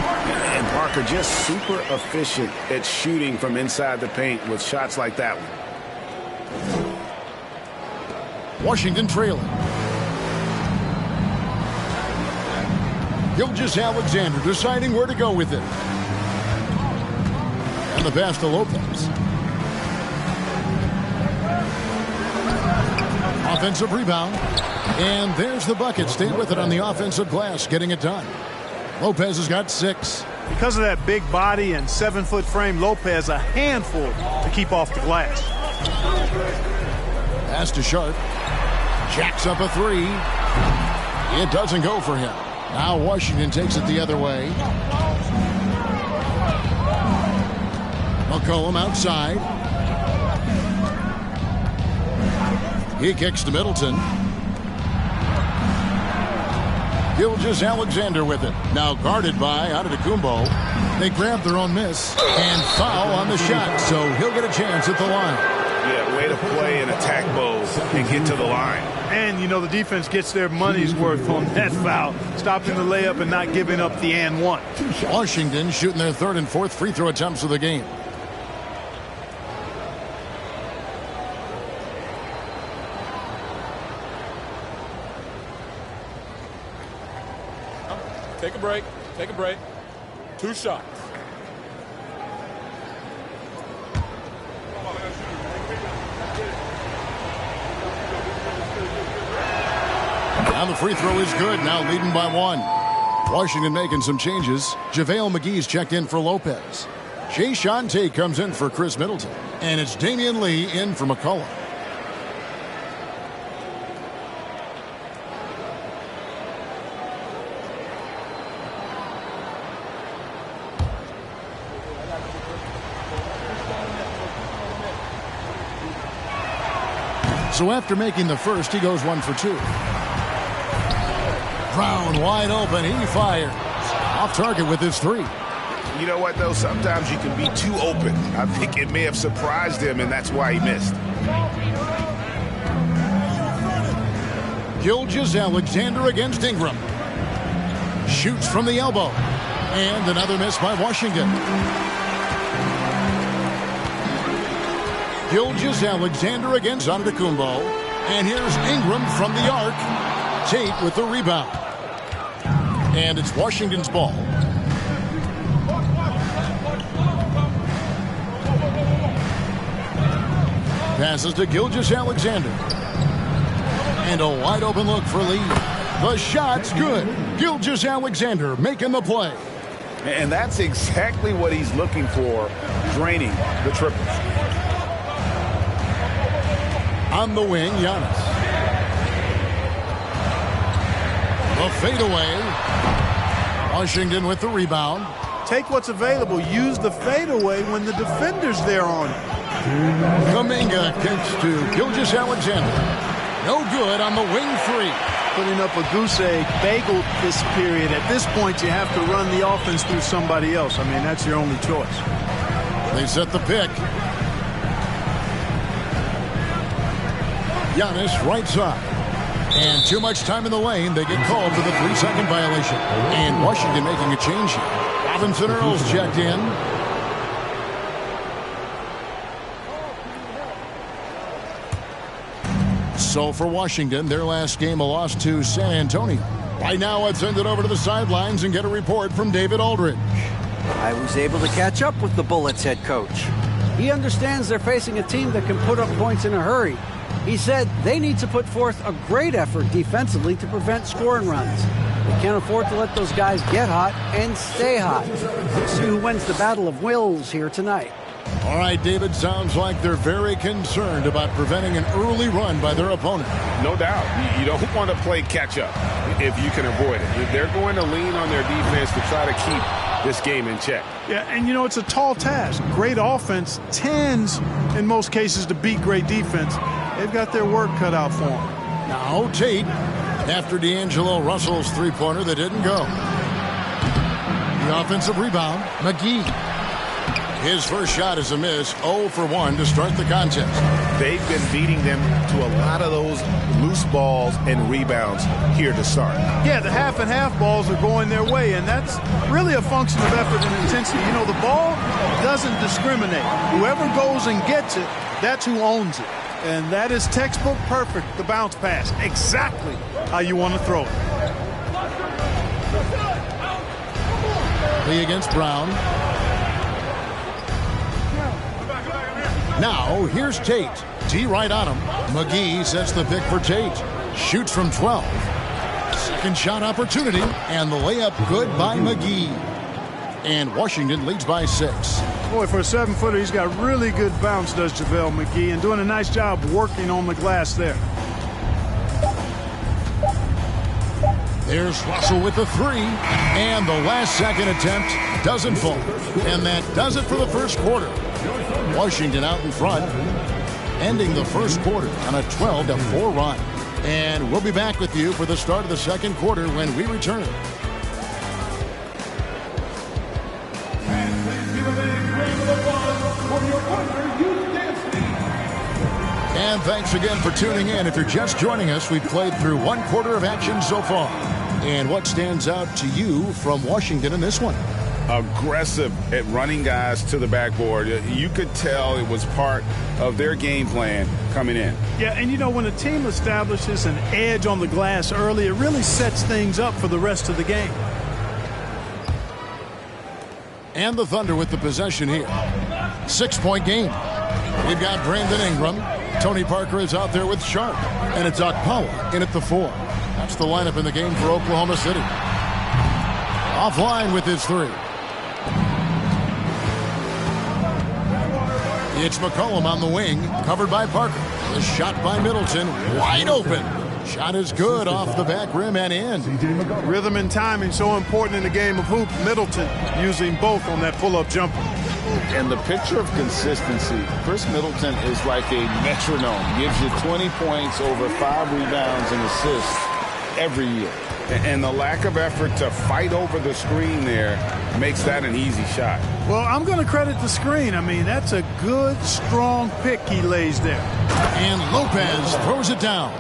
And Parker just super efficient at shooting from inside the paint with shots like that one. Washington trailing. Gilgeous-Alexander deciding where to go with it. And the pass to Lopez. Offensive rebound. And there's the bucket. Stay with it on the offensive glass, getting it done. Lopez has got 6. Because of that big body and 7-foot frame, Lopez a handful to keep off the glass. Pass to Sharp. Jacks up a 3. It doesn't go for him. Now Washington takes it the other way. McCollum outside. He kicks to Middleton. Gilgeous-Alexander with it. Now guarded by Antetokounmpo. They grab their own miss and foul on the shot, so he'll get a chance at the line. Yeah, way to play in attack mode and get to the line. And, you know, the defense gets their money's worth on that foul, stopping the layup and not giving up the and one. Washington shooting their third and fourth free throw attempts of the game. Take a break. Take a break. 2 shots. Now the free throw is good. Now leading by 1. Washington making some changes. JaVale McGee's checked in for Lopez. Jayshawn Tate comes in for Chris Middleton. And it's Damian Lee in for McCullough. So after making the first, he goes 1 for 2. Brown wide open. He fires. Off target with his 3. You know what, though? Sometimes you can be too open. I think it may have surprised him, and that's why he missed. Gilgeous-Alexander against Ingram. Shoots from the elbow. And another miss by Washington. Gilgeous-Alexander against Antetokounmpo. And here's Ingram from the arc. Tate with the rebound. And it's Washington's ball. Passes to Gilgeous-Alexander. And a wide open look for Lee. The shot's good. Gilgeous-Alexander making the play. And that's exactly what he's looking for, draining the triples. On the wing, Giannis. The fadeaway. Washington with the rebound. Take what's available. Use the fadeaway when the defender's there on it. Kuminga kicks to Gilgeous-Alexander. No good on the wing 3. Putting up a goose egg bagel this period. At this point, you have to run the offense through somebody else. I mean, that's your only choice. They set the pick. Giannis right side. And too much time in the lane. They get called for the 3-second violation. And Washington making a change here. Robinson Earls checked in. So for Washington, their last game a loss to San Antonio. Right now, let's send it over to the sidelines and get a report from David Aldridge. I was able to catch up with the Bullets head coach. He understands they're facing a team that can put up points in a hurry. He said they need to put forth a great effort defensively to prevent scoring runs. They can't afford to let those guys get hot and stay hot. Let's see who wins the battle of wills here tonight. All right, David, sounds like they're very concerned about preventing an early run by their opponent. No doubt. You don't want to play catch-up if you can avoid it. They're going to lean on their defense to try to keep this game in check. Yeah, and you know, it's a tall task. Great offense tends, in most cases, to beat great defense. They've got their work cut out for them. Now Tate, after D'Angelo Russell's three-pointer that didn't go. The offensive rebound, McGee. His first shot is a miss, 0 for 1 to start the contest. They've been beating them to a lot of those loose balls and rebounds here to start. Yeah, the half and half balls are going their way, and that's really a function of effort and intensity. You know, the ball doesn't discriminate. Whoever goes and gets it, that's who owns it. And that is textbook perfect, the bounce pass. Exactly how you want to throw it. Lee against Brown. Now, here's Tate. T right on him. McGee sets the pick for Tate. Shoots from 12. Second shot opportunity, and the layup good by McGee. And Washington leads by 6. Boy, for a 7-footer, he's got really good bounce, does JaVale McGee, and doing a nice job working on the glass there. There's Russell with the 3, and the last second attempt doesn't fall. And that does it for the first quarter. Washington out in front. ending the first quarter on a 12-4 run. And we'll be back with you for the start of the second quarter when we return. And thanks again for tuning in. If you're just joining us, we've played through one quarter of action so far. And what stands out to you from Washington in this one? Aggressive at running guys to the backboard. You could tell it was part of their game plan coming in. Yeah, and you know, when a team establishes an edge on the glass early, it really sets things up for the rest of the game. And the Thunder with the possession here. 6-point game. We've got Brandon Ingram. Tony Parker is out there with Sharp. And it's Okpala in at the 4. That's the lineup in the game for Oklahoma City. Offline with his 3. It's McCollum on the wing, covered by Parker. The shot by Middleton, wide open. Shot is good off the back rim and in. Rhythm and timing so important in the game of hoop. Middleton using both on that pull-up jumper. And the picture of consistency, Chris Middleton is like a metronome. Gives you 20 points, over 5 rebounds and assists every year. And the lack of effort to fight over the screen there makes that an easy shot. Well, I'm going to credit the screen. I mean, that's a good, strong pick he lays there. And Lopez throws it down.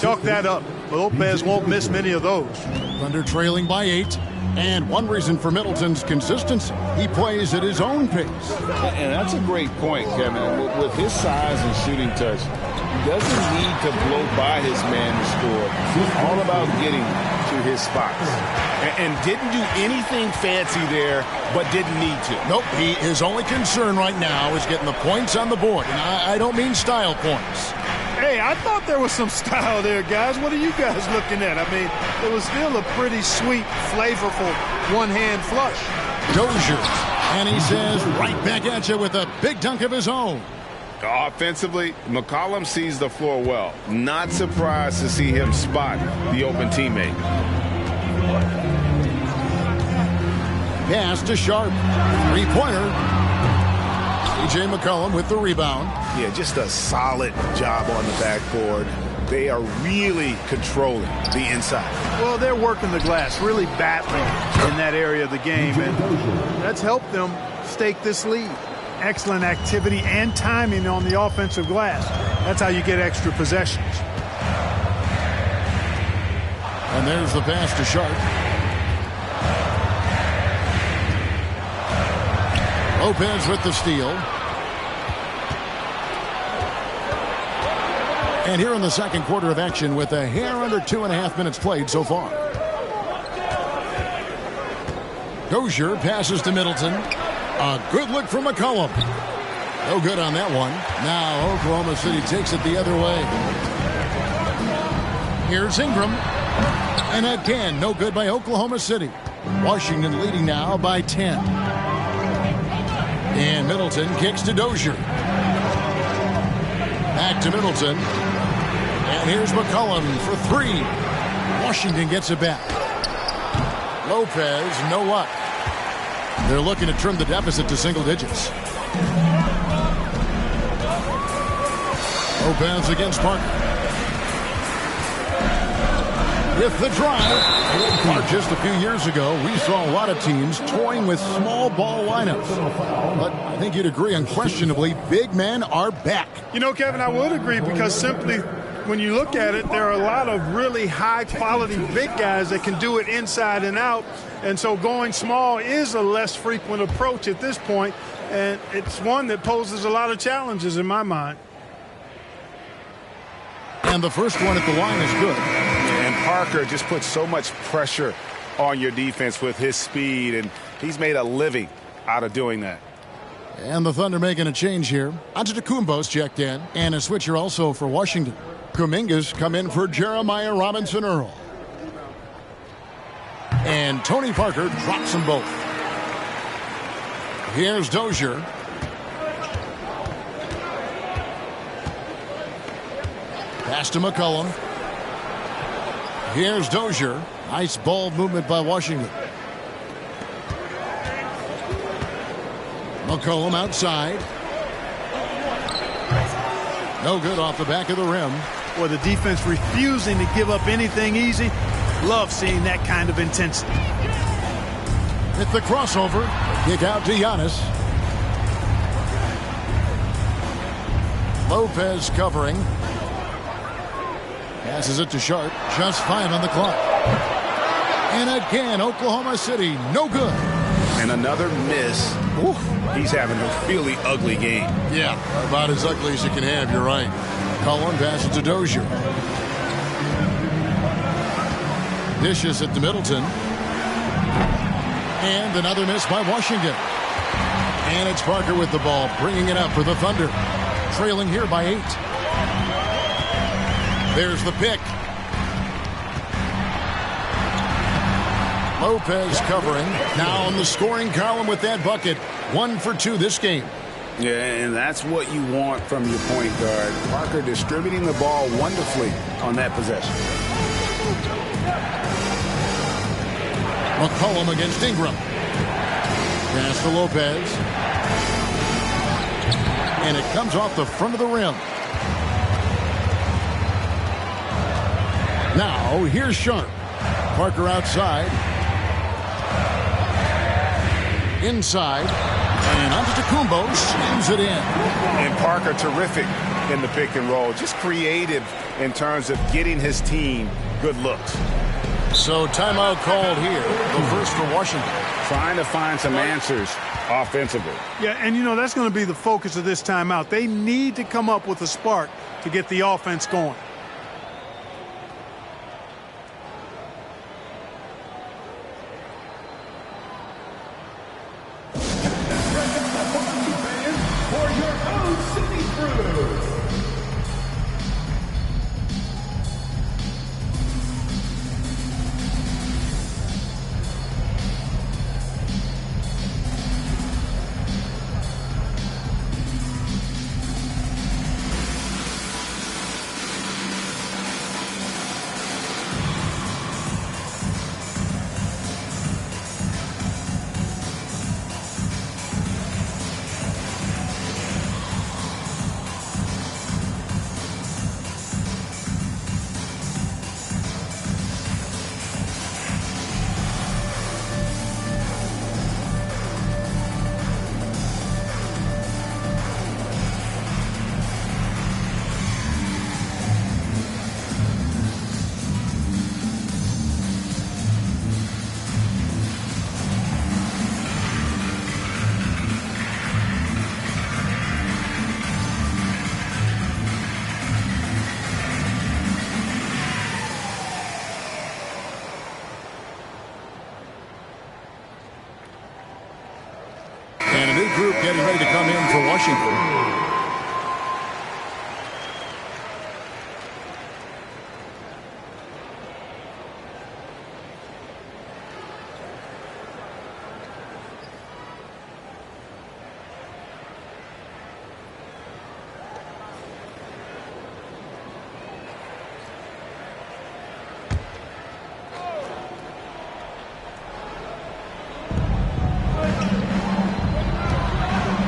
Chalk that up. Lopez won't miss many of those. Thunder trailing by 8. And one reason for Middleton's consistency, he plays at his own pace. And that's a great point, Kevin. With his size and shooting touch, he doesn't need to blow by his man to score. It's all about getting to his spots. And didn't do anything fancy there, but didn't need to. Nope, his only concern right now is getting the points on the board. And I don't mean style points. Hey, I thought there was some style there, guys. What are you guys looking at? I mean, it was still a pretty sweet, flavorful one-hand flush. Dozier, and he says right back at you with a big dunk of his own. Offensively, McCollum sees the floor well. Not surprised to see him spot the open teammate. Pass to Sharp. Three-pointer. C.J. McCollum with the rebound. Yeah, just a solid job on the backboard. They are really controlling the inside. Well, they're working the glass, really battling in that area of the game, and that's helped them stake this lead. Excellent activity and timing on the offensive glass. That's how you get extra possessions. And there's the pass to Sharp. Lopez with the steal. And here in the second quarter of action with a hair under 2.5 minutes played so far. Dozier passes to Middleton. A good look from McCollum. No good on that one. Now Oklahoma City takes it the other way. Here's Ingram. And again, no good by Oklahoma City. Washington leading now by 10. And Middleton kicks to Dozier. Back to Middleton. And here's McCollum for 3. Washington gets it back. Lopez, no luck. They're looking to trim the deficit to single digits. Lopez against Parker. With the drive. Just a few years ago, we saw a lot of teams toying with small ball lineups. But I think you'd agree unquestionably, big men are back. You know, Kevin, I would agree because simply when you look at it, there are a lot of really high-quality big guys that can do it inside and out. And so going small is a less frequent approach at this point, and it's one that poses a lot of challenges in my mind. And the first one at the line is good. And Parker just puts so much pressure on your defense with his speed, and he's made a living out of doing that. And the Thunder making a change here. Antetokounmpo's checked in, and a switcher also for Washington. Kuminga's come in for Jeremiah Robinson-Earl. And Tony Parker drops them both. Here's Dozier. Pass to McCollum. Here's Dozier. Nice ball movement by Washington. McCollum outside. No good off the back of the rim. Or the defense refusing to give up anything easy. Love seeing that kind of intensity. It's the crossover. Kick out to Giannis. Lopez covering. Passes it to Sharp. Just 5 on the clock. And again, Oklahoma City, no good. And another miss. Oof. He's having a really ugly game. Yeah, about as ugly as you can have, you're right. Cullen passes to Dozier. Dishes it to Middleton. And another miss by Washington. And it's Parker with the ball, bringing it up for the Thunder. Trailing here by 8. There's the pick. Lopez covering. Now on the scoring column with that bucket. 1 for 2 this game. Yeah, and that's what you want from your point guard. Parker distributing the ball wonderfully on that possession. McCollum against Ingram. Pass to Lopez. And it comes off the front of the rim. Now, here's Sharp. Parker outside. Inside. And Antetokounmpo slams it in. And Parker terrific in the pick and roll. Just creative in terms of getting his team good looks. So timeout called here. The first for Washington. Trying to find some answers offensively. Yeah, and you know, that's going to be the focus of this timeout. They need to come up with a spark to get the offense going. Group getting ready to come in for Washington.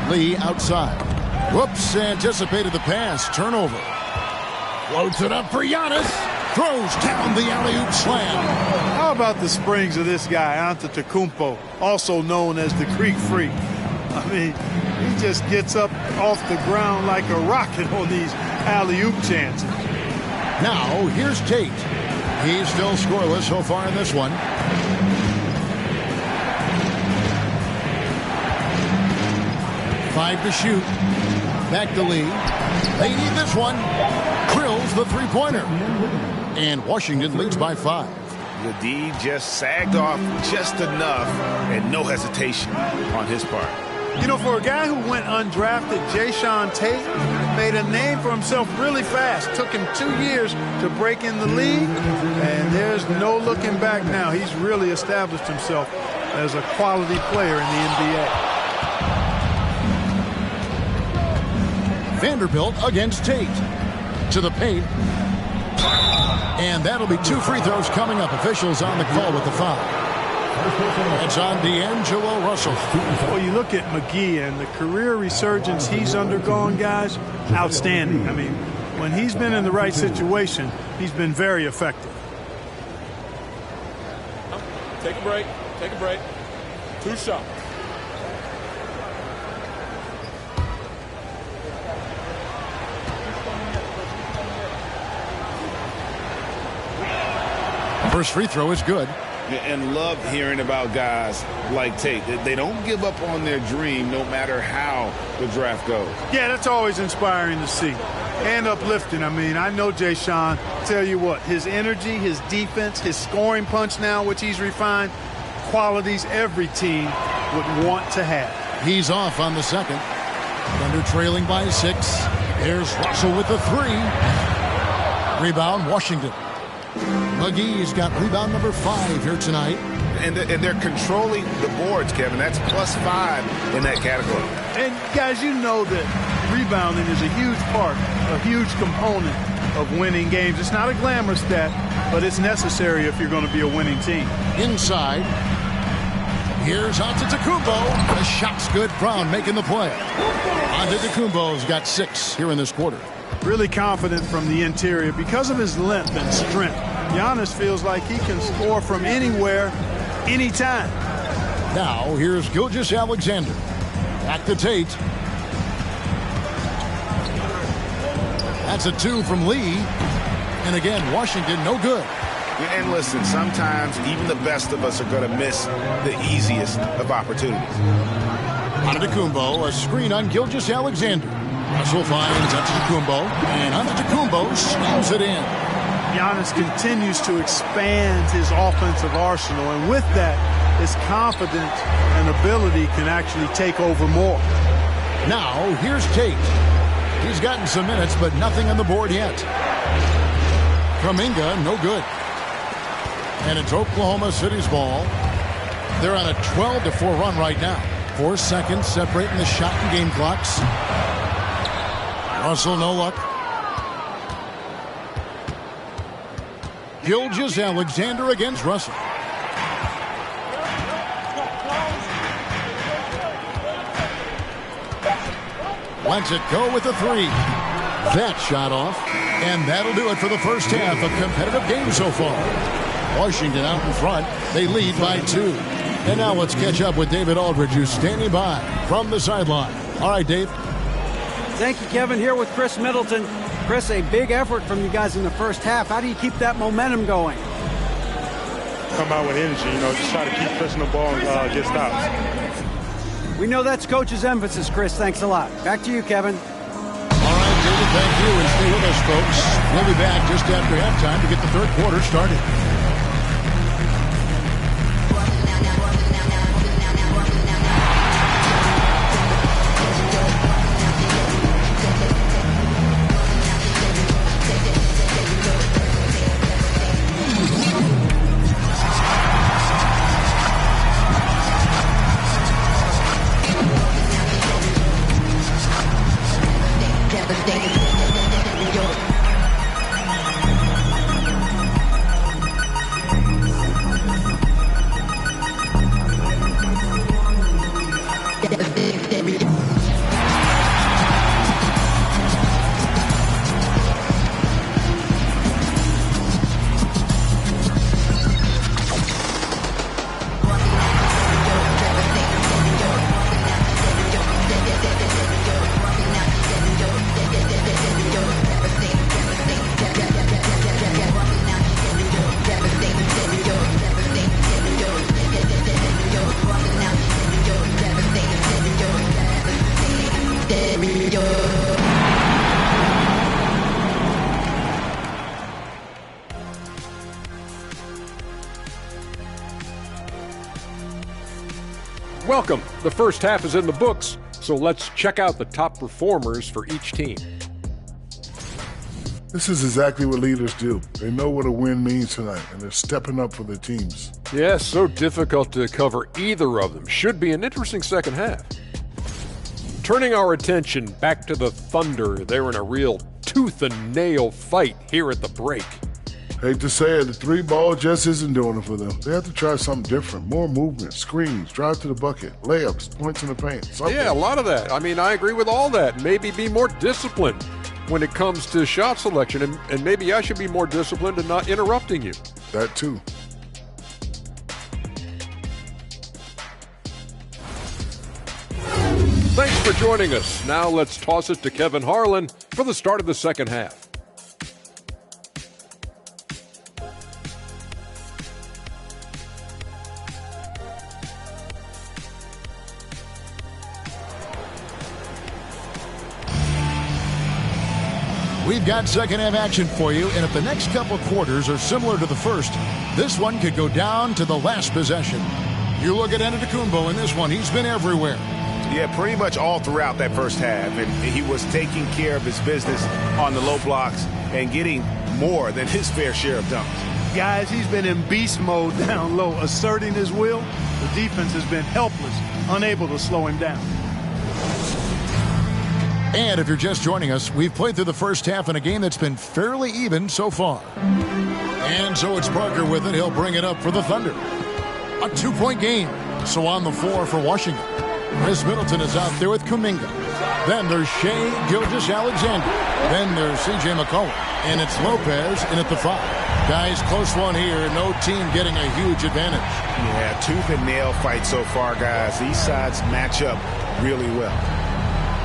Lee outside. Whoops, anticipated the pass. Turnover. Floats it up for Giannis. Throws down the alley-oop slam. How about the springs of this guy, Antetokounmpo, also known as the Greek Freak? I mean, he just gets up off the ground like a rocket on these alley-oop chances. Now, here's Tate. He's still scoreless so far in this one. 5 to shoot. Back to Lee. They need this one. Drills the three-pointer. And Washington leads by 5. The D just sagged off just enough and no hesitation on his part. You know, for a guy who went undrafted, Jayshawn Tate made a name for himself really fast. Took him 2 years to break in the league, and there's no looking back now. He's really established himself as a quality player in the NBA. Vanderbilt against Tate. To the paint. And that'll be 2 free throws coming up. Officials on the call with the foul. It's on D'Angelo Russell. Well, you look at McGee and the career resurgence he's undergone, guys, outstanding. I mean, when he's been in the right situation, he's been very effective. Take a break. Take a break. 2 shots. First free throw is good. And love hearing about guys like Tate. They don't give up on their dream no matter how the draft goes. Yeah, that's always inspiring to see. And uplifting. I mean, I know Jay Sean, tell you what, his energy, his defense, his scoring punch now, which he's refined, qualities every team would want to have. He's off on the second. Thunder trailing by 6. Here's Russell with the 3. Rebound, Washington. McGee's got rebound number 5 here tonight. And they're controlling the boards, Kevin. That's +5 in that category. And, guys, you know that rebounding is a huge part, a huge component of winning games. It's not a glamour stat, but it's necessary if you're going to be a winning team. Inside. Here's Antetokounmpo. The shot's good. Brown making the play. Antetokounmpo's got 6 here in this quarter. Really confident from the interior because of his length and strength. Giannis feels like he can score from anywhere, anytime. Now, here's Gilgeous-Alexander. Back to Tate. That's a 2 from Lee. And again, Washington, no good. And listen, sometimes even the best of us are going to miss the easiest of opportunities. Antetokounmpo, a screen on Gilgeous-Alexander. Russell finds Antetokounmpo, and Antetokounmpo slams it in. Giannis continues to expand his offensive arsenal, and with that, his confidence and ability can actually take over more. Now, here's Tate. He's gotten some minutes, but nothing on the board yet. Kuminga, no good. And it's Oklahoma City's ball. They're on a 12-4 run right now. 4 seconds separating the shot and game clocks. Russell, no luck. Gilgeous-Alexander against Russell. Lets it go with a 3. That shot off. And that'll do it for the first half. A competitive game so far. Washington out in front. They lead by 2. And now let's catch up with David Aldridge, who's standing by from the sideline. All right, Dave. Thank you, Kevin. Here with Chris Middleton. Chris, a big effort from you guys in the first half. How do you keep that momentum going? Come out with energy, just try to keep pushing the ball and get stops. We know that's Coach's emphasis, Chris. Thanks a lot. Back to you, Kevin. All right, David, thank you. And stay with us, folks. We'll be back just after halftime to get the third quarter started. Welcome. The first half is in the books, so let's check out the top performers for each team. This is exactly what leaders do. They know what a win means tonight, and they're stepping up for their teams. Yes, so difficult to cover either of them. Should be an interesting second half. Turning our attention back to the Thunder, they're in a real tooth-and-nail fight here at the break. Hate to say it, the 3-ball just isn't doing it for them. They have to try something different. More movement, screens, drive to the bucket, layups, points in the paint. Something. Yeah, a lot of that. I mean, I agree with all that. Maybe be more disciplined when it comes to shot selection, and maybe I should be more disciplined in not interrupting you. That too. Thanks for joining us. Now let's toss it to Kevin Harlan for the start of the second half. We've got second half action for you, and if the next couple quarters are similar to the first, this one could go down to the last possession. You look at Antetokounmpo in this one. He's been everywhere. Yeah, pretty much all throughout that first half. And he was taking care of his business on the low blocks and getting more than his fair share of dunks. Guys, he's been in beast mode down low, asserting his will. The defense has been helpless, unable to slow him down. And if you're just joining us, we've played through the first half in a game that's been fairly even so far. And so it's Parker with it. He'll bring it up for the Thunder. A 2-point game. So on the floor for Washington. Chris Middleton is out there with Kuminga. Then there's Shai Gilgeous-Alexander. Then there's C.J. McCollum. And it's Lopez in at the 5. Guys, close one here. No team getting a huge advantage. Yeah, tooth and nail fight so far, guys. These sides match up really well.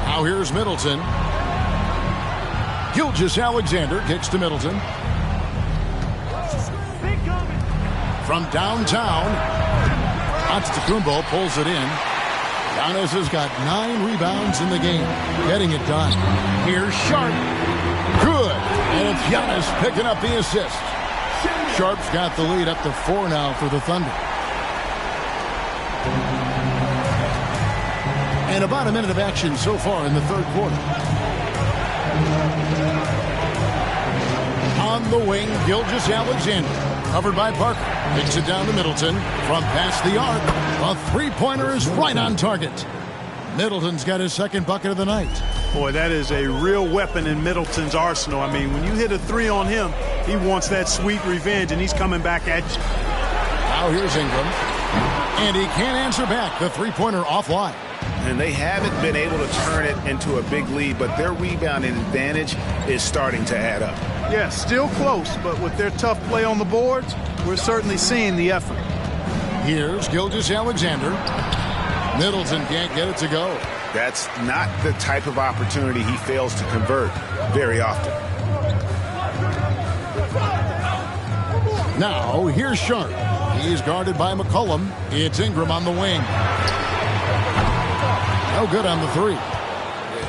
Now here's Middleton. Gilgeous-Alexander kicks to Middleton. From downtown, Antetokounmpo pulls it in. Giannis has got 9 rebounds in the game, getting it done. Here's Sharp. Good. And it's Giannis picking up the assist. Sharp's got the lead up to 4 now for the Thunder. And about a minute of action so far in the third quarter. On the wing, Gilgeous-Alexander. Covered by Parker. Takes it down to Middleton. From past the arc. A 3-pointer is right on target. Middleton's got his second bucket of the night. Boy, that is a real weapon in Middleton's arsenal. I mean, when you hit a 3 on him, he wants that sweet revenge, and he's coming back at you. Now here's Ingram. And he can't answer back. The 3-pointer offline. And they haven't been able to turn it into a big lead, but their rebounding advantage is starting to add up. Yeah, still close, but with their tough play on the boards, we're certainly seeing the effort. Here's Gilgeous-Alexander. Middleton can't get it to go. That's not the type of opportunity he fails to convert very often. Now, here's Sharp. He's guarded by McCollum. It's Ingram on the wing. No good on the 3.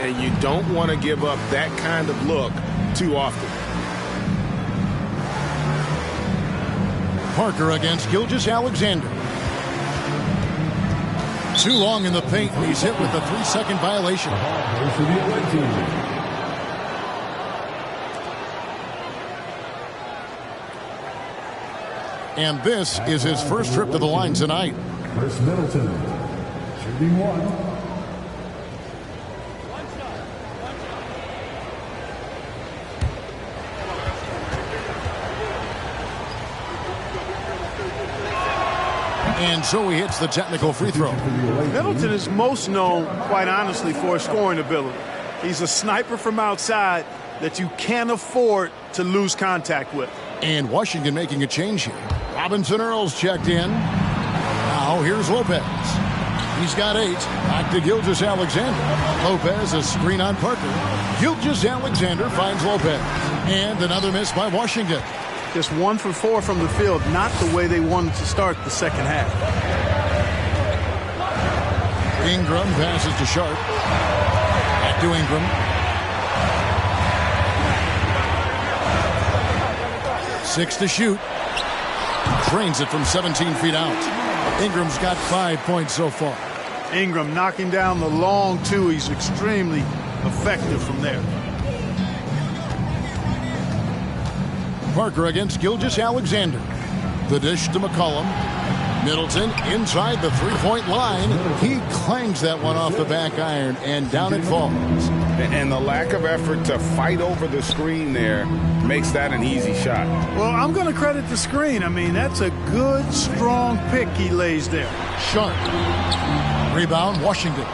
And you don't want to give up that kind of look too often. Parker against Gilgeous-Alexander. Too long in the paint. He's hit with a 3-second violation. And this is his first trip to the line tonight. Chris Middleton, shooting 1. And so he hits the technical free throw. Middleton is most known, quite honestly, for his scoring ability. He's a sniper from outside that you can't afford to lose contact with. And Washington making a change here. Robinson Earls checked in. Now here's Lopez. He's got 8. Back to Gilgeous-Alexander. Lopez, a screen on Parker. Gilgeous-Alexander finds Lopez. And another miss by Washington. Just 1 for 4 from the field, not the way they wanted to start the second half. Ingram passes to Sharp. Back to Ingram. Six to shoot. Drains it from 17 feet out. Ingram's got 5 points so far. Ingram knocking down the long 2. He's extremely effective from there. Parker against Gilgeous-Alexander. The dish to McCollum. Middleton inside the three-point line. He clangs that one off the back iron, and down it falls. And the lack of effort to fight over the screen there makes that an easy shot. Well, I'm going to credit the screen. I mean, that's a good, strong pick he lays there. Sharp. Rebound, Washington.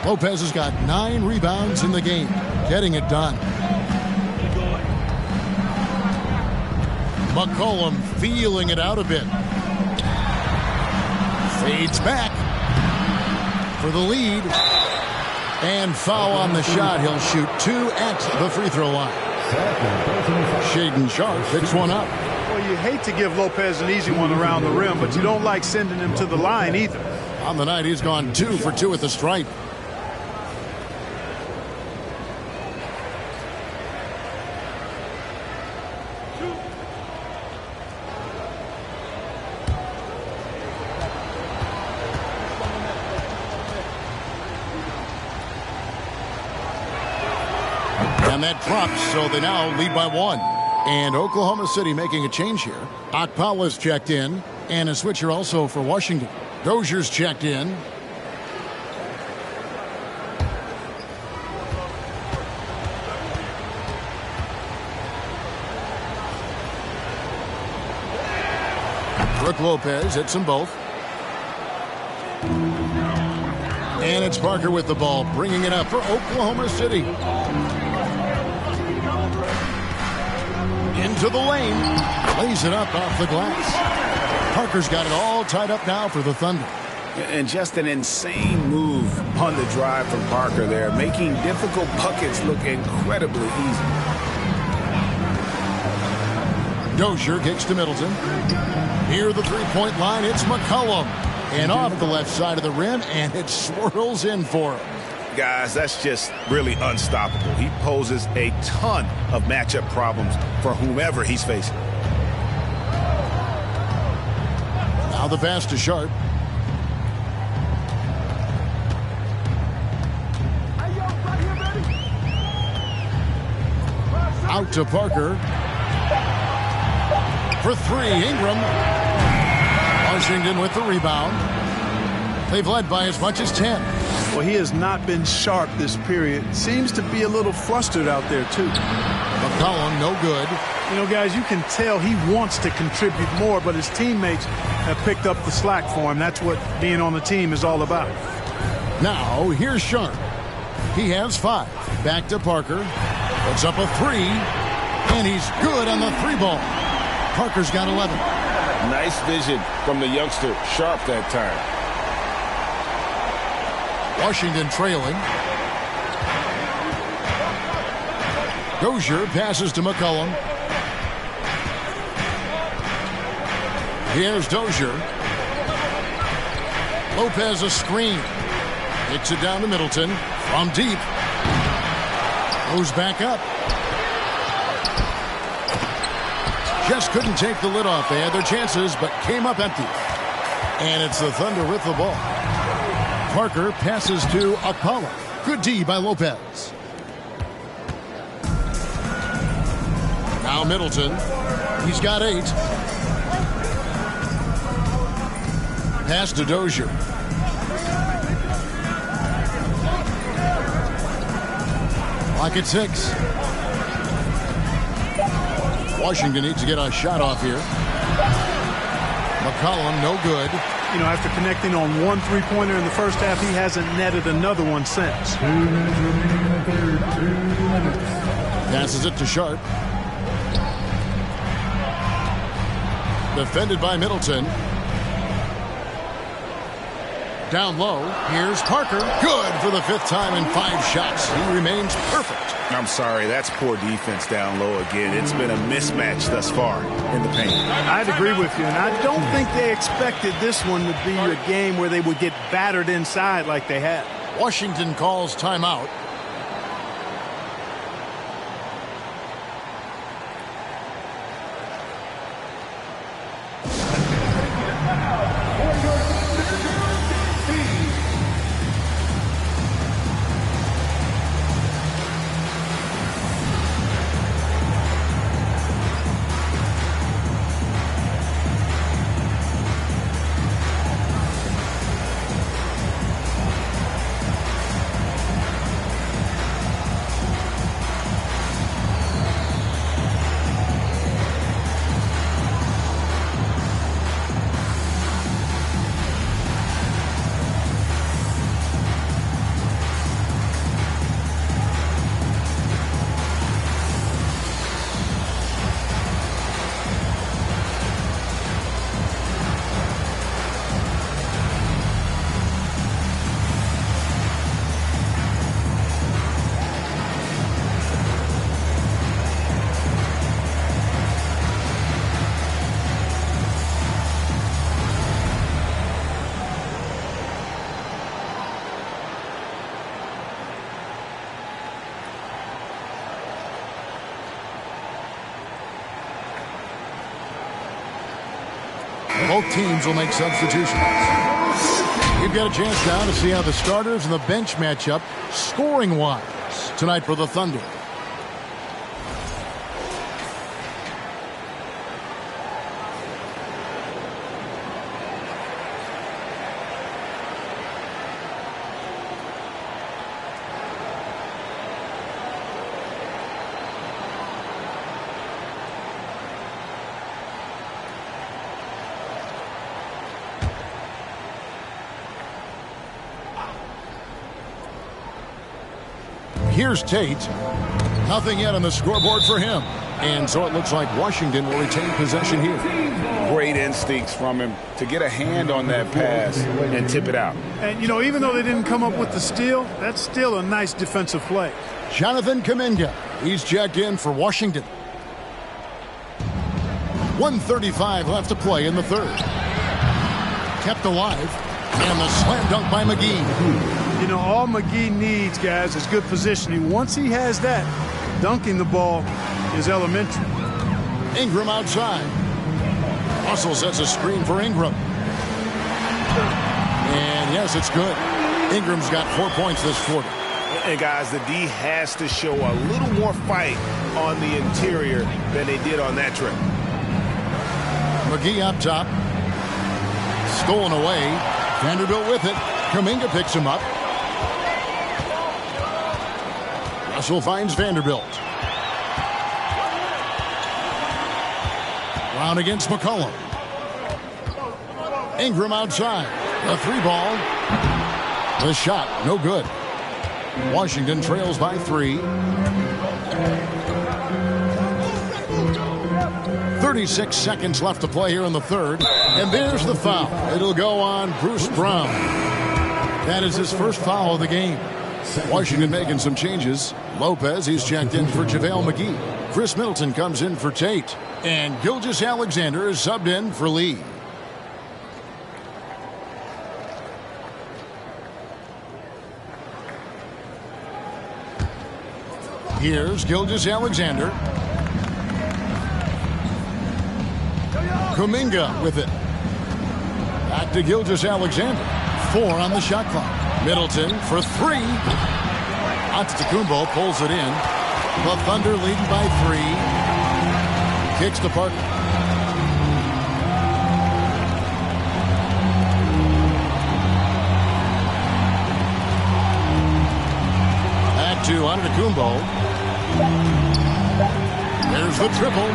Lopez has got 9 rebounds in the game, getting it done. McCollum feeling it out a bit. Fades back for the lead. And foul on the shot. He'll shoot 2 at the free throw line. Shaedon Sharp picks one up. Well, you hate to give Lopez an easy one around the rim, but you don't like sending him to the line either. On the night, he's gone 2 for 2 at the stripe. And that drops, so they now lead by 1. And Oklahoma City making a change here. Okpala's checked in, and a switcher also for Washington. Dozier's checked in. Brook Lopez hits them both. And it's Parker with the ball, bringing it up for Oklahoma City. Into the lane. Lays it up off the glass. Parker's got it all tied up now for the Thunder. And just an insane move on the drive from Parker there, making difficult buckets look incredibly easy. Dozier kicks to Middleton. Near the three-point line, it's McCollum. And off the left side of the rim, and it swirls in for him. Guys, that's just really unstoppable. He poses a ton of matchup problems for whomever he's facing. Now the pass to Sharp. Out to Parker. For 3, Ingram. Washington with the rebound. They've led by as much as 10. Well, he has not been sharp this period. Seems to be a little flustered out there, too. McCollum, no good. You know, guys, you can tell he wants to contribute more, but his teammates have picked up the slack for him. That's what being on the team is all about. Now, here's Sharp. He has 5. Back to Parker. Puts up a 3. And he's good on the 3-ball. Parker's got 11. Nice vision from the youngster, Sharp, that time. Washington trailing. Dozier passes to McCollum. Here's Dozier. Lopez a screen. Kicks it down to Middleton. From deep. Goes back up. Just couldn't take the lid off. They had their chances, but came up empty. And it's the Thunder with the ball. Parker passes to Okpala. Good D by Lopez. Now Middleton. He's got 8. Pass to Dozier. Clock at 6. Washington needs to get a shot off here. McCollum, no good. You know, after connecting on 1 3-pointer in the first half, he hasn't netted another one since. 2 minutes remaining in the third. 2 minutes. Passes it to Sharp. Defended by Middleton. Down low. Here's Parker. Good for the 5th time in 5 shots. He remains perfect. I'm sorry, that's poor defense down low again. It's been a mismatch thus far in the paint. I'd agree with you, and I don't think they expected this one to be a game where they would get battered inside like they had. Washington calls timeout. Both teams will make substitutions. We've got a chance now to see how the starters and the bench match up scoring-wise tonight for the Thunder. Here's Tate. Nothing yet on the scoreboard for him. And so it looks like Washington will retain possession here. Great instincts from him to get a hand on that pass and tip it out. And, you know, even though they didn't come up with the steal, that's still a nice defensive play. Jonathan Kuminga. He's checked in for Washington. 1:35 left to play in the third. Kept alive. And the slam dunk by McGee. You know, all McGee needs, guys, is good positioning. Once he has that, dunking the ball is elementary. Ingram outside. Russell sets a screen for Ingram. And yes, it's good. Ingram's got 4 points this quarter. And guys, the D has to show a little more fight on the interior than they did on that trip. McGee up top. Stolen away. Vanderbilt with it. Kuminga picks him up. Russell finds Vanderbilt. Brown against McCollum. Ingram outside. The three ball. The shot, no good. Washington trails by 3. 36 seconds left to play here in the third. And there's the foul. It'll go on Bruce Brown. That is his first foul of the game. Washington making some changes. Lopez, he's checked in for JaVale McGee. Chris Middleton comes in for Tate. And Gilgeous-Alexander is subbed in for Lee. Here's Gilgeous-Alexander. Kuminga with it. Back to Gilgeous-Alexander. 4 on the shot clock. Middleton for 3. Antetokounmpo pulls it in. The Thunder leading by 3. Kicks to Parker. Back to Antetokounmpo. There's the triple.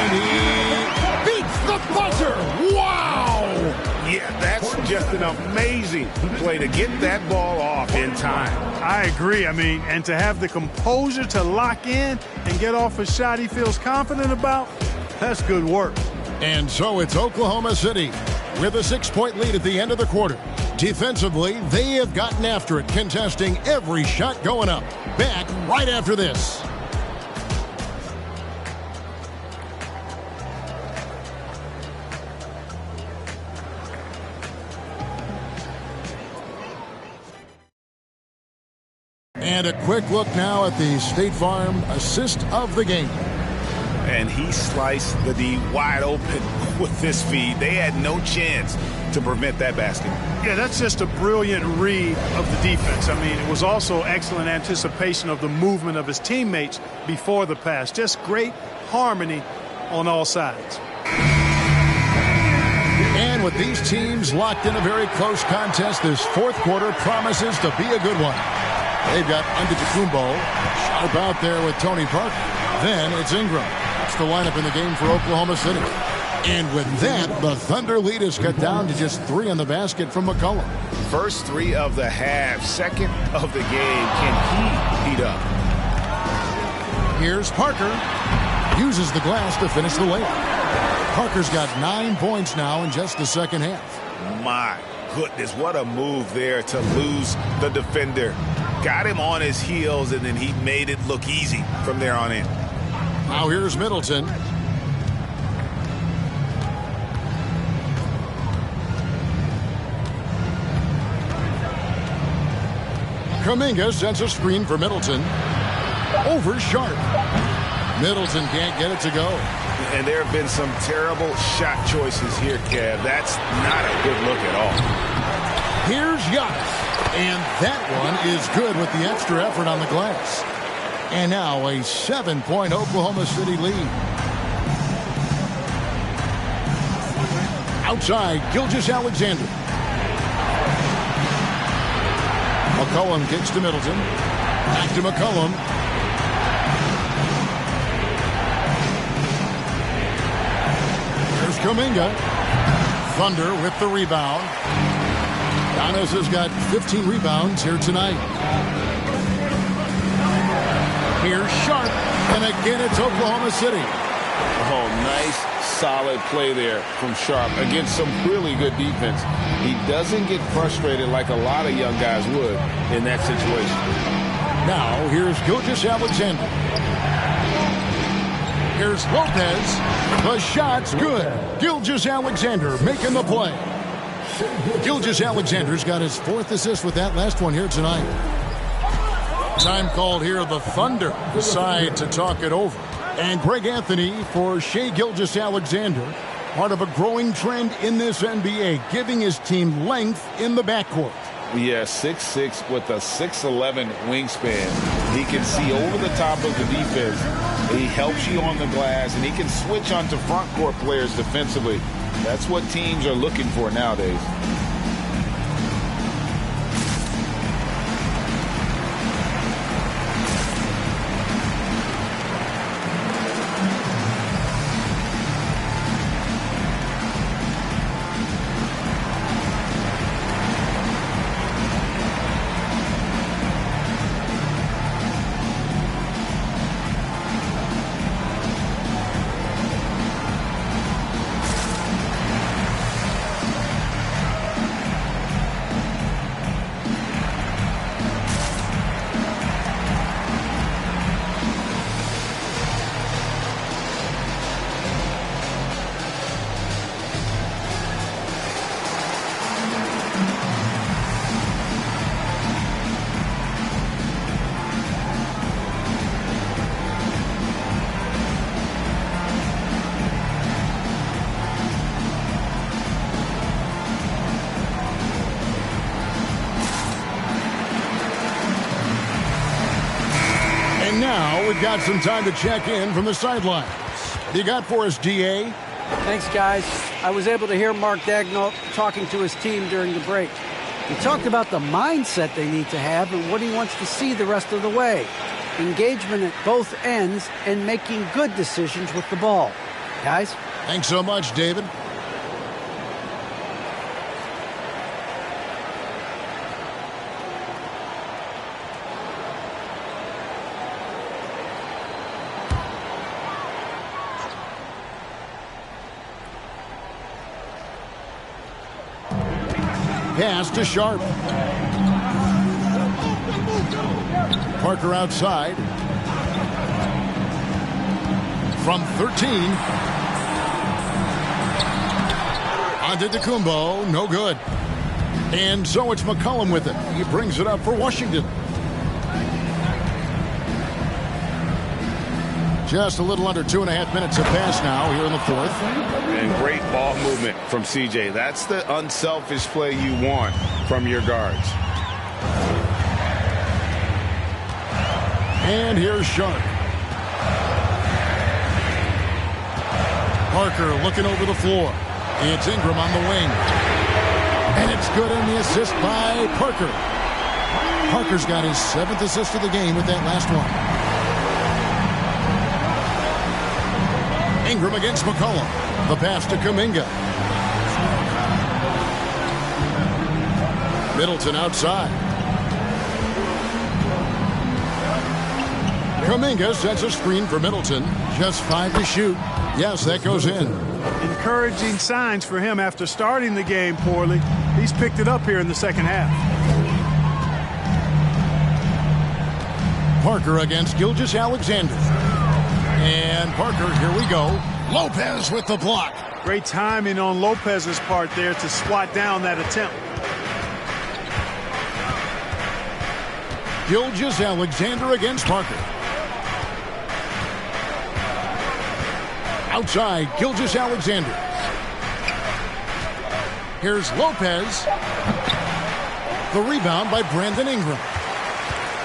And he beats the buzzer. Wow! Yeah, that's just an amazing play to get that ball off in time. I agree. I mean, and to have the composure to lock in and get off a shot he feels confident about, that's good work. And so it's Oklahoma City with a 6-point lead at the end of the quarter. Defensively, they have gotten after it, contesting every shot going up. Back right after this. And a quick look now at the State Farm assist of the game. And he sliced the D wide open with this feed. They had no chance to prevent that basket. Yeah, that's just a brilliant read of the defense. I mean, it was also excellent anticipation of the movement of his teammates before the pass. Just great harmony on all sides. And with these teams locked in a very close contest, this fourth quarter promises to be a good one. They've got Antetokounmpo sharp out there with Tony Parker. Then it's Ingram. That's the lineup in the game for Oklahoma City. And with that, the Thunder lead is cut down to just 3 on the basket from McCollum. First 3 of the half, second of the game. Can he heat up? Here's Parker. Uses the glass to finish the layup. Parker's got 9 points now in just the second half. My goodness, what a move there to lose the defender. Got him on his heels, and then he made it look easy from there on in. Now here's Middleton. Kuminga sends a screen for Middleton. Over Sharp. Middleton can't get it to go. And there have been some terrible shot choices here, Kev. That's not a good look at all. Here's Giannis. And that one is good with the extra effort on the glass. And now a 7-point Oklahoma City lead. Outside, Gilgeous-Alexander. McCollum kicks to Middleton. Back to McCollum. Here's Kuminga. Thunder with the rebound. Giannis has got 15 rebounds here tonight. Here's Sharp. And again, it's Oklahoma City. Oh, nice, solid play there from Sharp against some really good defense. He doesn't get frustrated like a lot of young guys would in that situation. Now, here's Gilgeous-Alexander. Here's Lopez. The shot's good. Gilgeous-Alexander making the play. Gilgeous-Alexander's got his 4th assist with that last one here tonight. Time called here. The Thunder decide to talk it over. And Greg Anthony for Shai Gilgeous-Alexander, part of a growing trend in this NBA, giving his team length in the backcourt. Yeah, 6'6" with a 6'11" wingspan. He can see over the top of the defense. He helps you on the glass, and he can switch onto front court players defensively. That's what teams are looking for nowadays. Now we've got some time to check in from the sidelines. What you got for us, DA? Thanks, guys. I was able to hear Mark Daigneault talking to his team during the break. He talked about the mindset they need to have and what he wants to see the rest of the way. Engagement at both ends and making good decisions with the ball. Guys? Thanks so much, David. Pass to Sharp. Parker outside. From 13. Antetokounmpo, no good. And so it's McCollum with it. He brings it up for Washington. Just a little under 2.5 minutes have passed now here in the 4th. And great ball movement from CJ. That's the unselfish play you want from your guards. And here's Sharp. Parker looking over the floor. It's Ingram on the wing. And it's good on the assist by Parker. Parker's got his 7th assist of the game with that last one. Ingram against McCollum. The pass to Kuminga. Middleton outside. Kuminga sets a screen for Middleton. Just 5 to shoot. Yes, that goes in. Encouraging signs for him after starting the game poorly. He's picked it up here in the second half. Parker against Gilgeous-Alexander. And Parker, here we go. Lopez with the block. Great timing on Lopez's part there to swat down that attempt. Gilgeous-Alexander against Parker. Outside, Gilgeous-Alexander. Here's Lopez. The rebound by Brandon Ingram.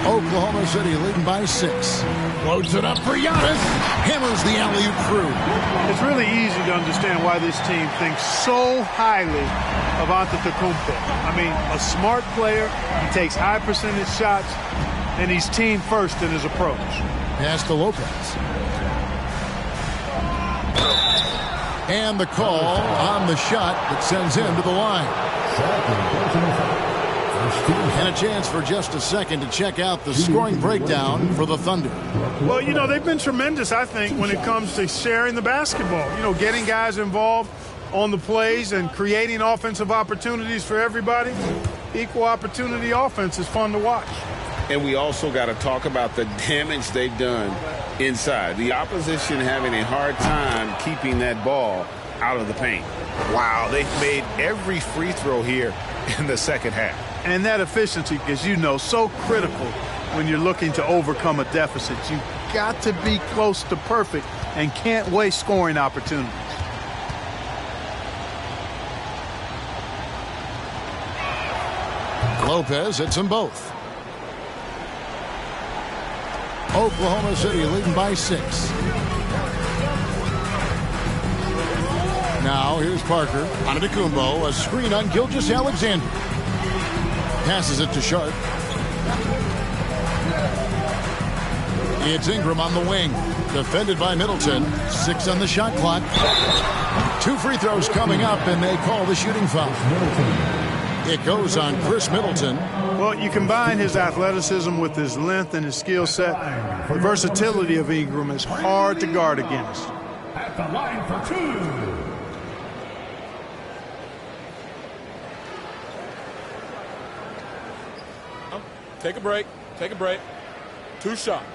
Oklahoma City leading by 6. Loads it up for Giannis. Hammers the alley-oop through. It's really easy to understand why this team thinks so highly of Antetokounmpo. I mean, a smart player. He takes high percentage shots, and he's team first in his approach. Pass to Lopez. And the call on the shot that sends him to the line. And a chance for just a second to check out the scoring breakdown for the Thunder. Well, you know, they've been tremendous, I think, when it comes to sharing the basketball. You know, getting guys involved on the plays and creating offensive opportunities for everybody. Equal opportunity offense is fun to watch. And we also got to talk about the damage they've done inside. The opposition having a hard time keeping that ball out of the paint. Wow, they've made every free throw here in the second half. And that efficiency, as you know, so critical when you're looking to overcome a deficit. You've got to be close to perfect and can't waste scoring opportunities. Lopez hits them both. Oklahoma City leading by 6. Now here's Parker. Antetokounmpo, a screen on Gilgeous-Alexander. Passes it to Sharp. It's Ingram on the wing. Defended by Middleton. 6 on the shot clock. 2 free throws coming up, and they call the shooting foul. It goes on Chris Middleton. Well, you combine his athleticism with his length and his skill set. The versatility of Ingram is hard to guard against. At the line for 2. Take a break. Take a break. 2 shots.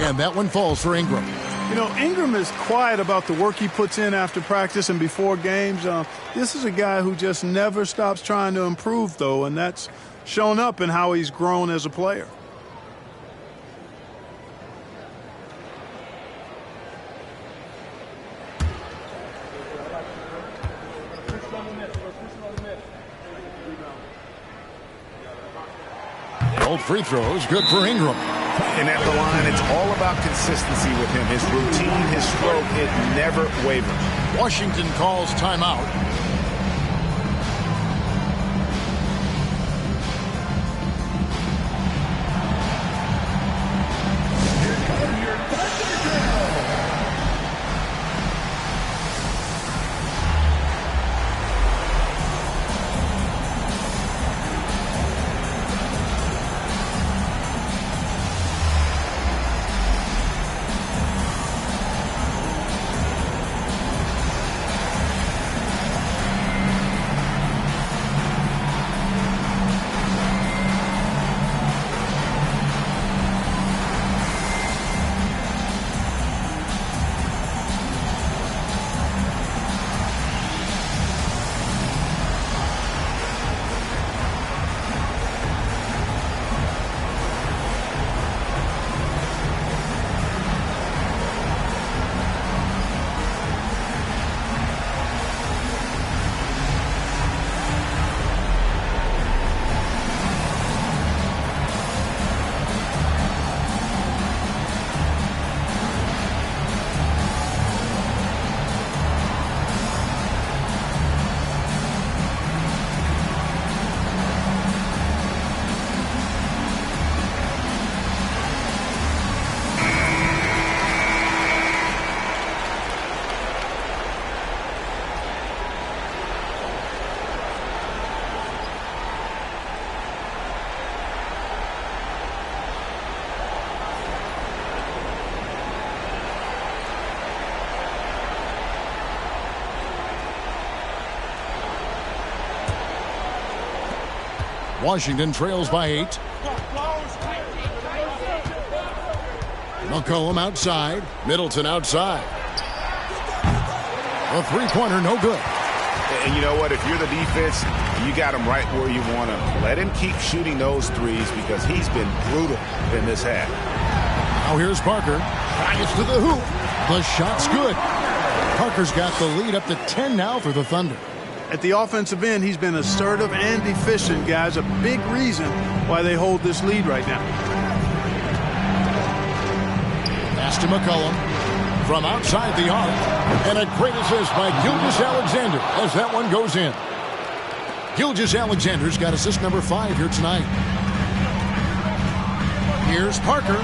And that one falls for Ingram. You know, Ingram is quiet about the work he puts in after practice and before games. This is a guy who just never stops trying to improve, though, and that's shown up in how he's grown as a player. Old free throws, good for Ingram. And at the line, it's all about consistency with him. His routine, his stroke, it never wavers. Washington calls timeout. Washington trails by 8. McCollum outside. Middleton outside. A three-pointer, no good. And you know what? If you're the defense, you got him right where you want him. Let him keep shooting those threes because he's been brutal in this half. Now here's Parker. Gets to the hoop. The shot's good. Parker's got the lead up to 10 now for the Thunder. At the offensive end, he's been assertive and efficient, guys. A big reason why they hold this lead right now. Pass to McCollum from outside the arc. And a great assist by Gilgeous-Alexander as that one goes in. Gilgeous-Alexander's got assist number 5 here tonight. Here's Parker.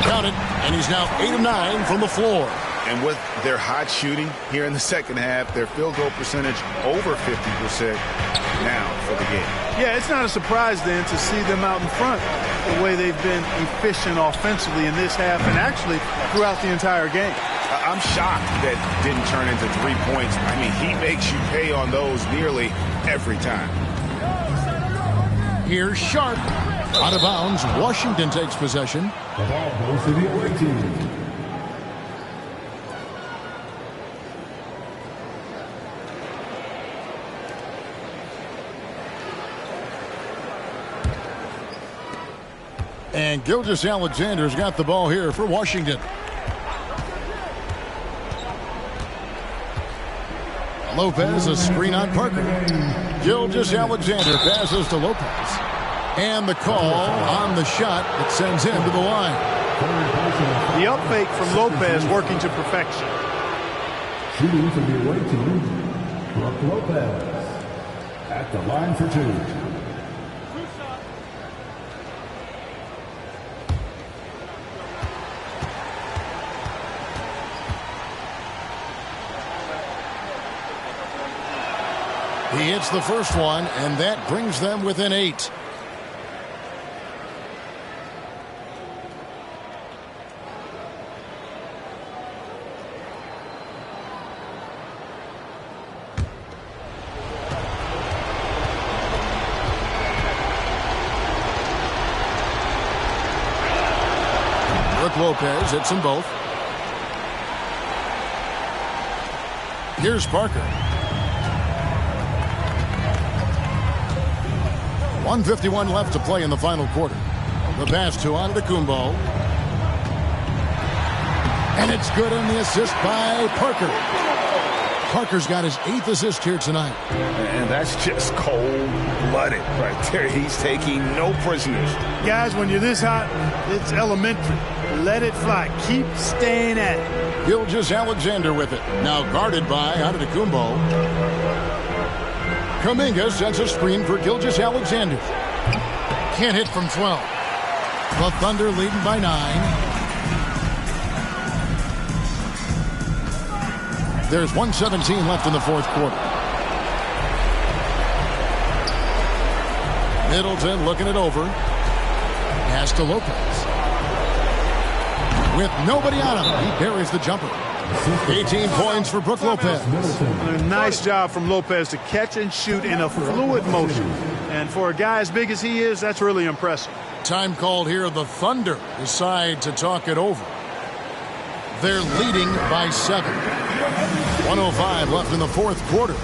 Got it. And he's now 8 of 9 from the floor. And with their hot shooting here in the second half, their field goal percentage over 50% now for the game. Yeah, it's not a surprise then to see them out in front the way they've been efficient offensively in this half and actually throughout the entire game. I'm shocked that didn't turn into 3 points. I mean, he makes you pay on those nearly every time. Here's Sharp. Out of bounds. Washington takes possession. The ball goes to the away team. And Gilgeous-Alexander's got the ball here for Washington. Lopez, a screen on Parker. Gilgeous-Alexander passes to Lopez. And the call on the shot that sends him to the line. The up fake from Lopez working to perfection. Shooting for the away team, Brook Lopez at the line for 2. He hits the first one, and that brings them within 8. Brook Lopez hits them both. Here's Parker. 1:51 left to play in the final quarter. The pass to Antetokounmpo. And it's good on the assist by Parker. Parker's got his 8th assist here tonight. And that's just cold-blooded right there. He's taking no prisoners. Guys, when you're this hot, it's elementary. Let it fly. Keep staying at it. Gilgeous-Alexander with it. Now guarded by Antetokounmpo. Kuminga sends a screen for Gilgeous-Alexander. Can't hit from 12. The Thunder leading by 9. There's 1:17 left in the fourth quarter. Middleton looking it over. Pass to Lopez. With nobody on him, he buries the jumper. 18 points for Brook Lopez. A nice job from Lopez to catch and shoot in a fluid motion. And for a guy as big as he is, that's really impressive. Time called here. The Thunder decide to talk it over. They're leading by 7. 1:05 left in the fourth quarter.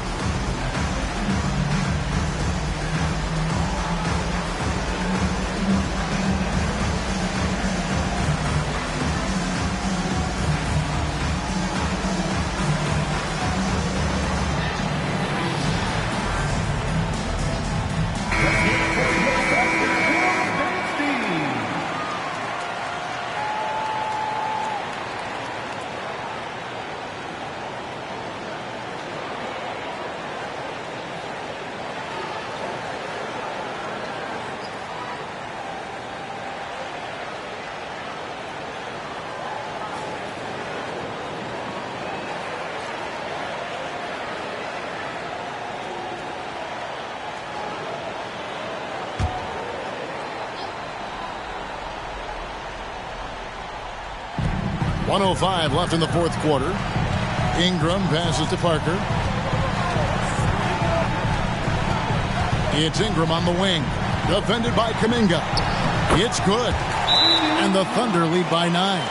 .105 left in the fourth quarter. Ingram passes to Parker. It's Ingram on the wing. Defended by Kuminga. It's good. And the Thunder lead by 9.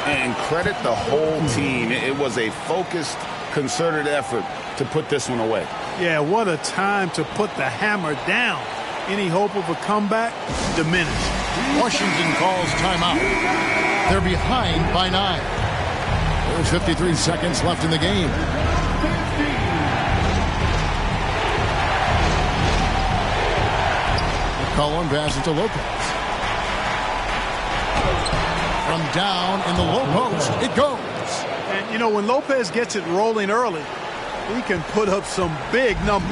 And credit the whole team. It was a focused, concerted effort to put this one away. Yeah, what a time to put the hammer down. Any hope of a comeback diminished. Washington calls timeout. They're behind by 9. There's 53 seconds left in the game. McCollum passes to Lopez. From down in the low post, it goes. And, you know, when Lopez gets it rolling early, he can put up some big numbers.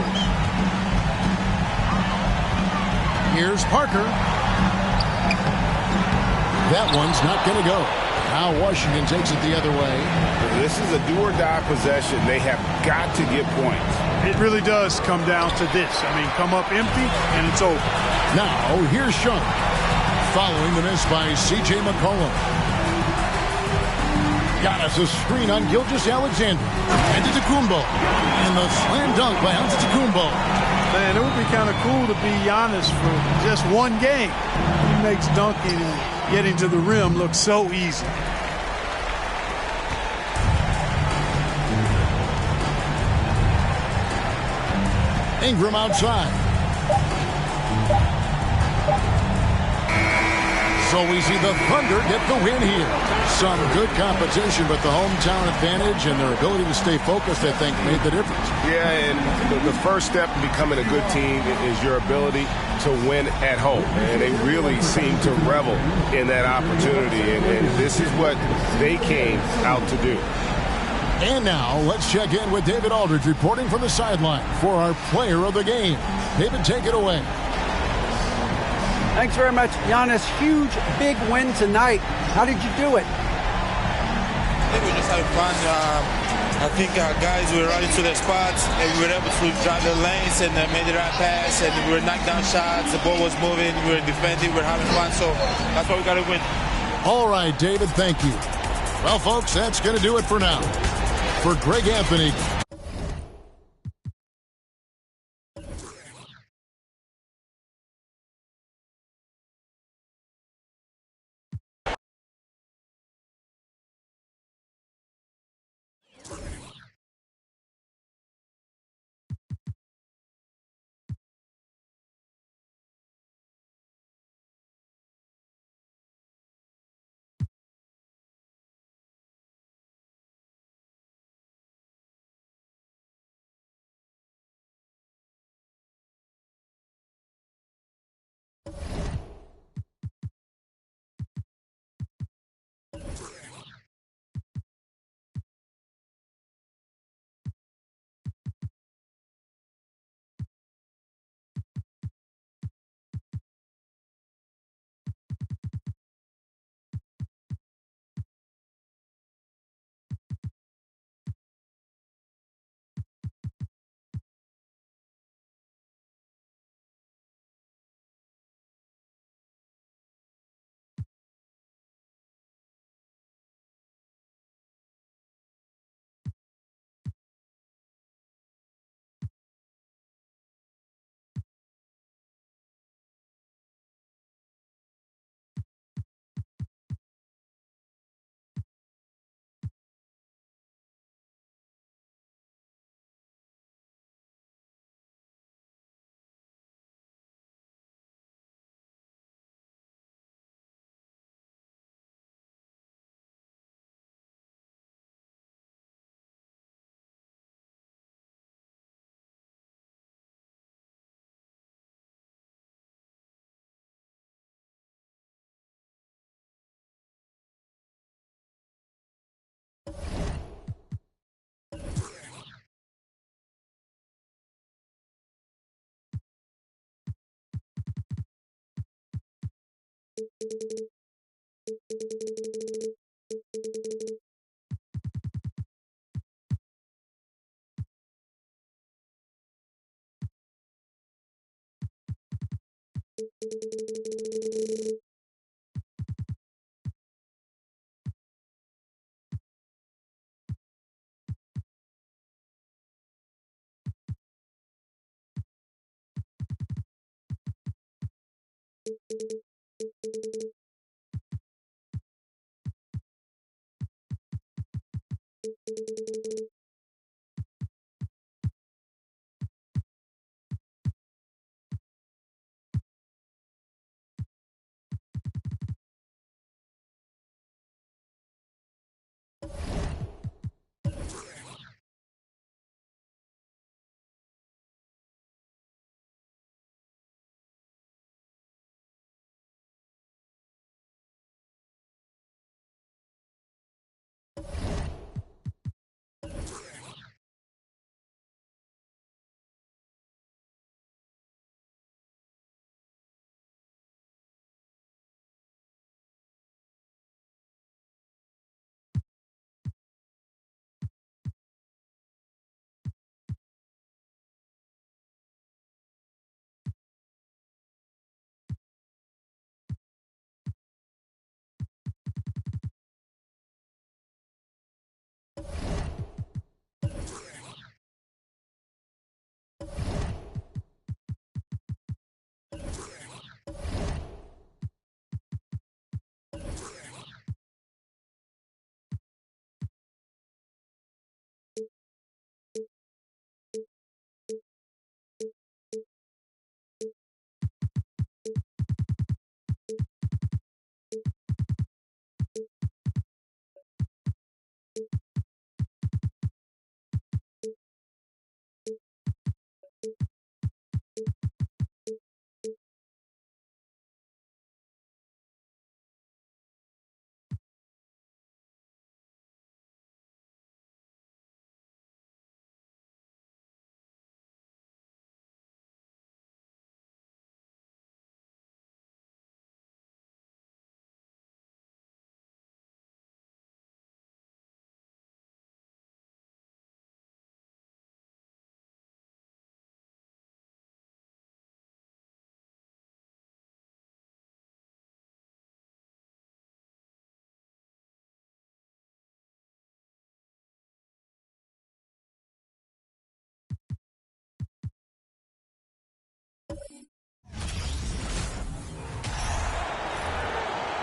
Here's Parker. That one's not going to go. Now Washington takes it the other way. This is a do-or-die possession. They have got to get points. It really does come down to this. I mean, come up empty, and it's over. Now, here's Sean. Following the miss by C.J. McCollum. Got us a screen on Gilgeous-Alexander. And to Kumbo. And the slam dunk by Antetokounmpo. Man, it would be kind of cool to be Giannis for just one game. He makes dunking and getting to the rim look so easy. Ingram outside. So we see the Thunder get the win here. Some good competition, but the hometown advantage and their ability to stay focused, I think, made the difference. Yeah, and the first step in becoming a good team is your ability to win at home. And they really seem to revel in that opportunity. And this is what they came out to do. And now, let's check in with David Aldridge reporting from the sideline for our player of the game. David, take it away. Thanks very much, Giannis. Huge, big win tonight. How did you do it? I think we just had fun. I think our guys were running to their spots, and we were able to drive the lanes and made the right pass, and we were knocking down shots. The ball was moving. We were defending. We were having fun. So that's why we got to win. All right, David, thank you. Well, folks, that's going to do it for now. For Greg Anthony.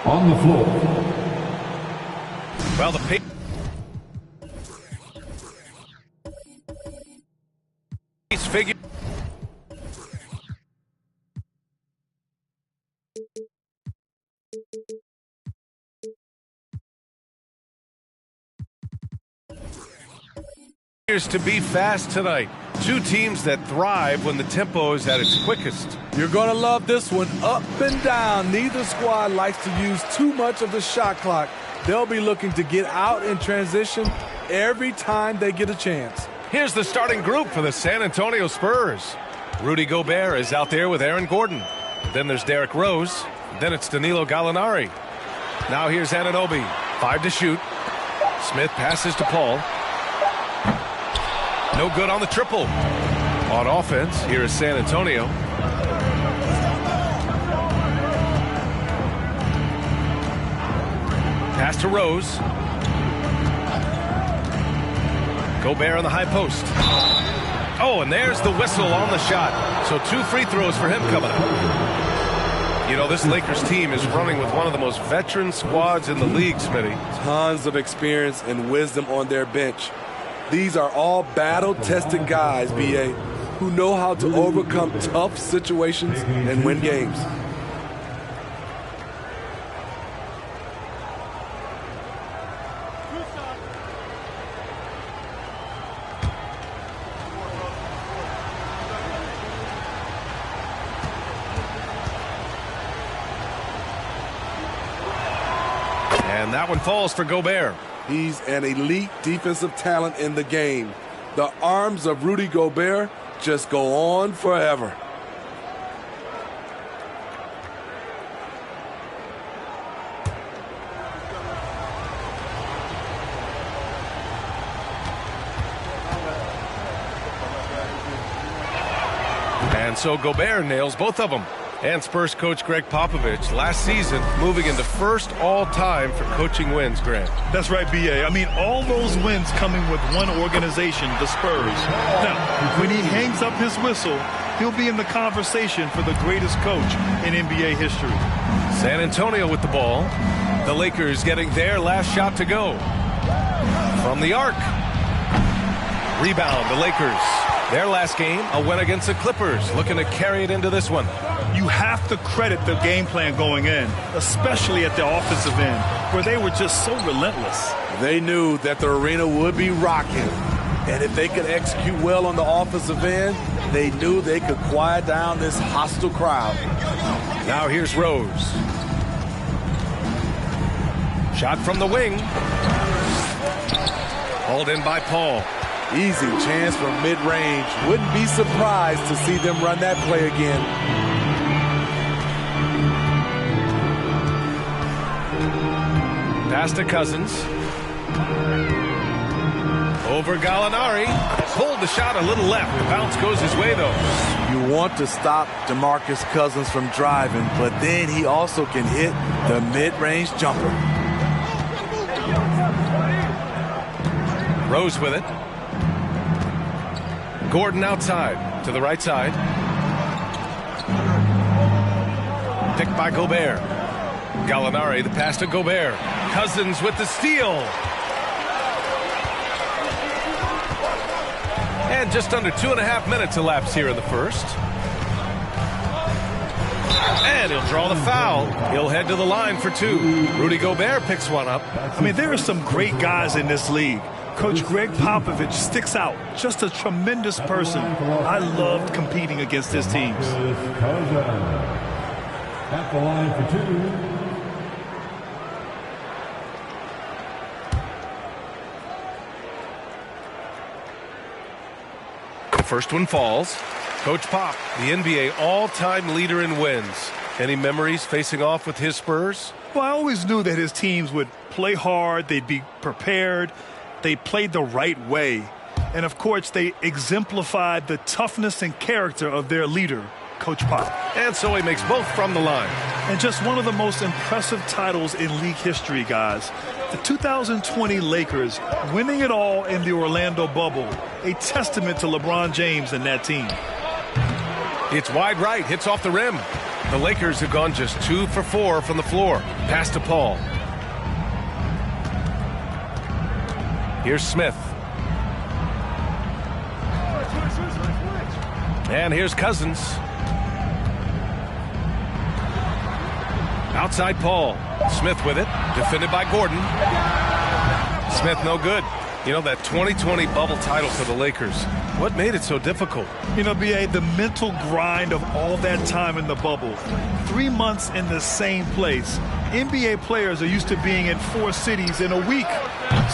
on the floor. Well, the pace figure. To be fast tonight. Two teams that thrive when the tempo is at its quickest. You're going to love this one. Up and down. Neither squad likes to use too much of the shot clock. They'll be looking to get out in transition every time they get a chance. Here's the starting group for the San Antonio Spurs. Rudy Gobert is out there with Aaron Gordon. Then there's Derrick Rose. Then it's Danilo Gallinari. Now here's Anunoby. 5 to shoot. Smith passes to Paul. No good on the triple. On offense, here is San Antonio. Pass to Rose. Gobert on the high post. Oh, and there's the whistle on the shot. So 2 free throws for him coming up. You know, this Lakers team is running with one of the most veteran squads in the league, Smitty. Tons of experience and wisdom on their bench. These are all battle-tested guys, B.A., who know how to overcome tough situations and win games. And that one falls for Gobert. He's an elite defensive talent in the game. The arms of Rudy Gobert just go on forever. And so Gobert nails both of them. And Spurs coach Greg Popovich last season moving into first all-time for coaching wins, Grant. That's right, B.A. I mean, all those wins coming with one organization, the Spurs. Now, when he hangs up his whistle, he'll be in the conversation for the greatest coach in NBA history. San Antonio with the ball. The Lakers getting their last shot to go. From the arc. Rebound, the Lakers. Their last game, a win against the Clippers, looking to carry it into this one. You have to credit the game plan going in, especially at the offensive end, where they were just so relentless. They knew that the arena would be rocking, and if they could execute well on the offensive end, they knew they could quiet down this hostile crowd. Now here's Rose. Shot from the wing. Hauled in by Paul. Easy chance from mid-range. Wouldn't be surprised to see them run that play again. Pass to Cousins. Over Gallinari. Pulled the shot a little left. The bounce goes his way, though. You want to stop DeMarcus Cousins from driving, but then he also can hit the mid-range jumper. Rose with it. Gordon outside to the right side. Picked by Gobert. Gallinari, the pass to Gobert. Cousins with the steal. And just under 2.5 minutes elapsed here in the first. And he'll draw the foul. He'll head to the line for 2. Rudy Gobert picks one up. I mean, there are some great guys in this league. Coach Greg Popovich sticks out. Just a tremendous person. I loved competing against his teams. At the line for 2. First one falls. Coach Pop, the NBA all-time leader in wins. Any memories facing off with his Spurs? Well, I always knew that his teams would play hard. They'd be prepared. They played the right way. And, of course, they exemplified the toughness and character of their leader, Coach Pop. And so he makes both from the line. And just one of the most impressive titles in league history, guys. The 2020 Lakers winning it all in the Orlando bubble. A testament to LeBron James and that team. It's wide right, hits off the rim. The Lakers have gone just 2 for 4 from the floor. Pass to Paul. Here's Smith. And here's Cousins. Outside Paul. Smith with it. Defended by Gordon. Smith no good. You know, that 2020 bubble title for the Lakers, what made it so difficult? You know, B.A., the mental grind of all that time in the bubble. 3 months in the same place. NBA players are used to being in 4 cities in a week.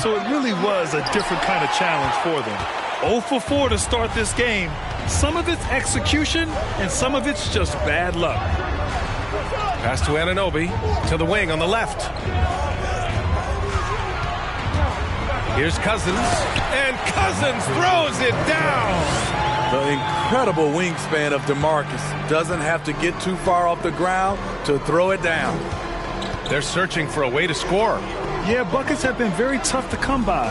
So it really was a different kind of challenge for them. 0 for 4 to start this game. Some of it's execution, and some of it's just bad luck. Pass to Anunoby, to the wing on the left. Here's Cousins, and Cousins throws it down. The incredible wingspan of DeMarcus. Doesn't have to get too far off the ground to throw it down. They're searching for a way to score. Yeah, buckets have been very tough to come by.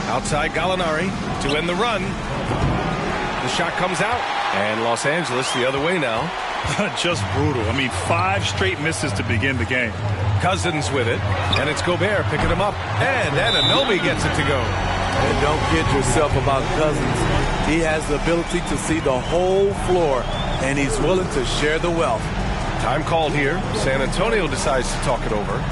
Outside Gallinari to end the run. The shot comes out, and Los Angeles the other way now. Just brutal. I mean, 5 straight misses to begin the game. Cousins with it, and it's Gobert picking him up, and Anunoby gets it to go. And don't kid yourself about Cousins. He has the ability to see the whole floor, and he's willing to share the wealth. Time called here. San Antonio decides to talk it over.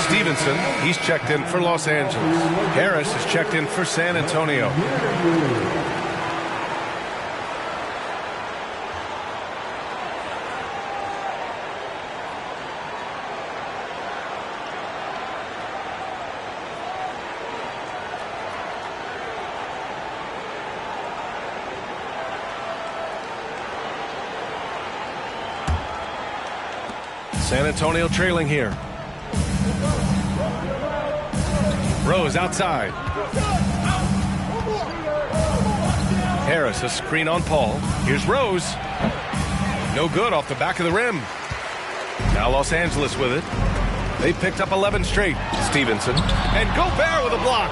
Stevenson, he's checked in for Los Angeles. Harris is checked in for San Antonio. San Antonio trailing here. Rose outside. Harris, a screen on Paul. Here's Rose. No good off the back of the rim. Now Los Angeles with it. They picked up 11 straight. Stevenson. And Gobert with a block.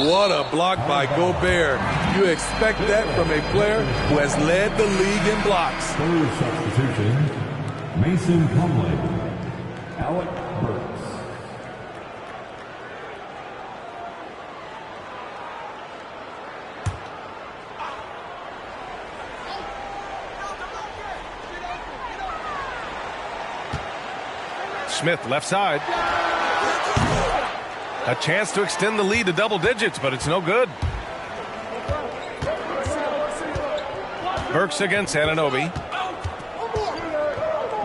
What a block by Gobert. You expect that from a player who has led the league in blocks. Third substitution, Mason Plumlee, Alec Burks. Smith left side. A chance to extend the lead to double digits, but it's no good. Burks against Anunoby.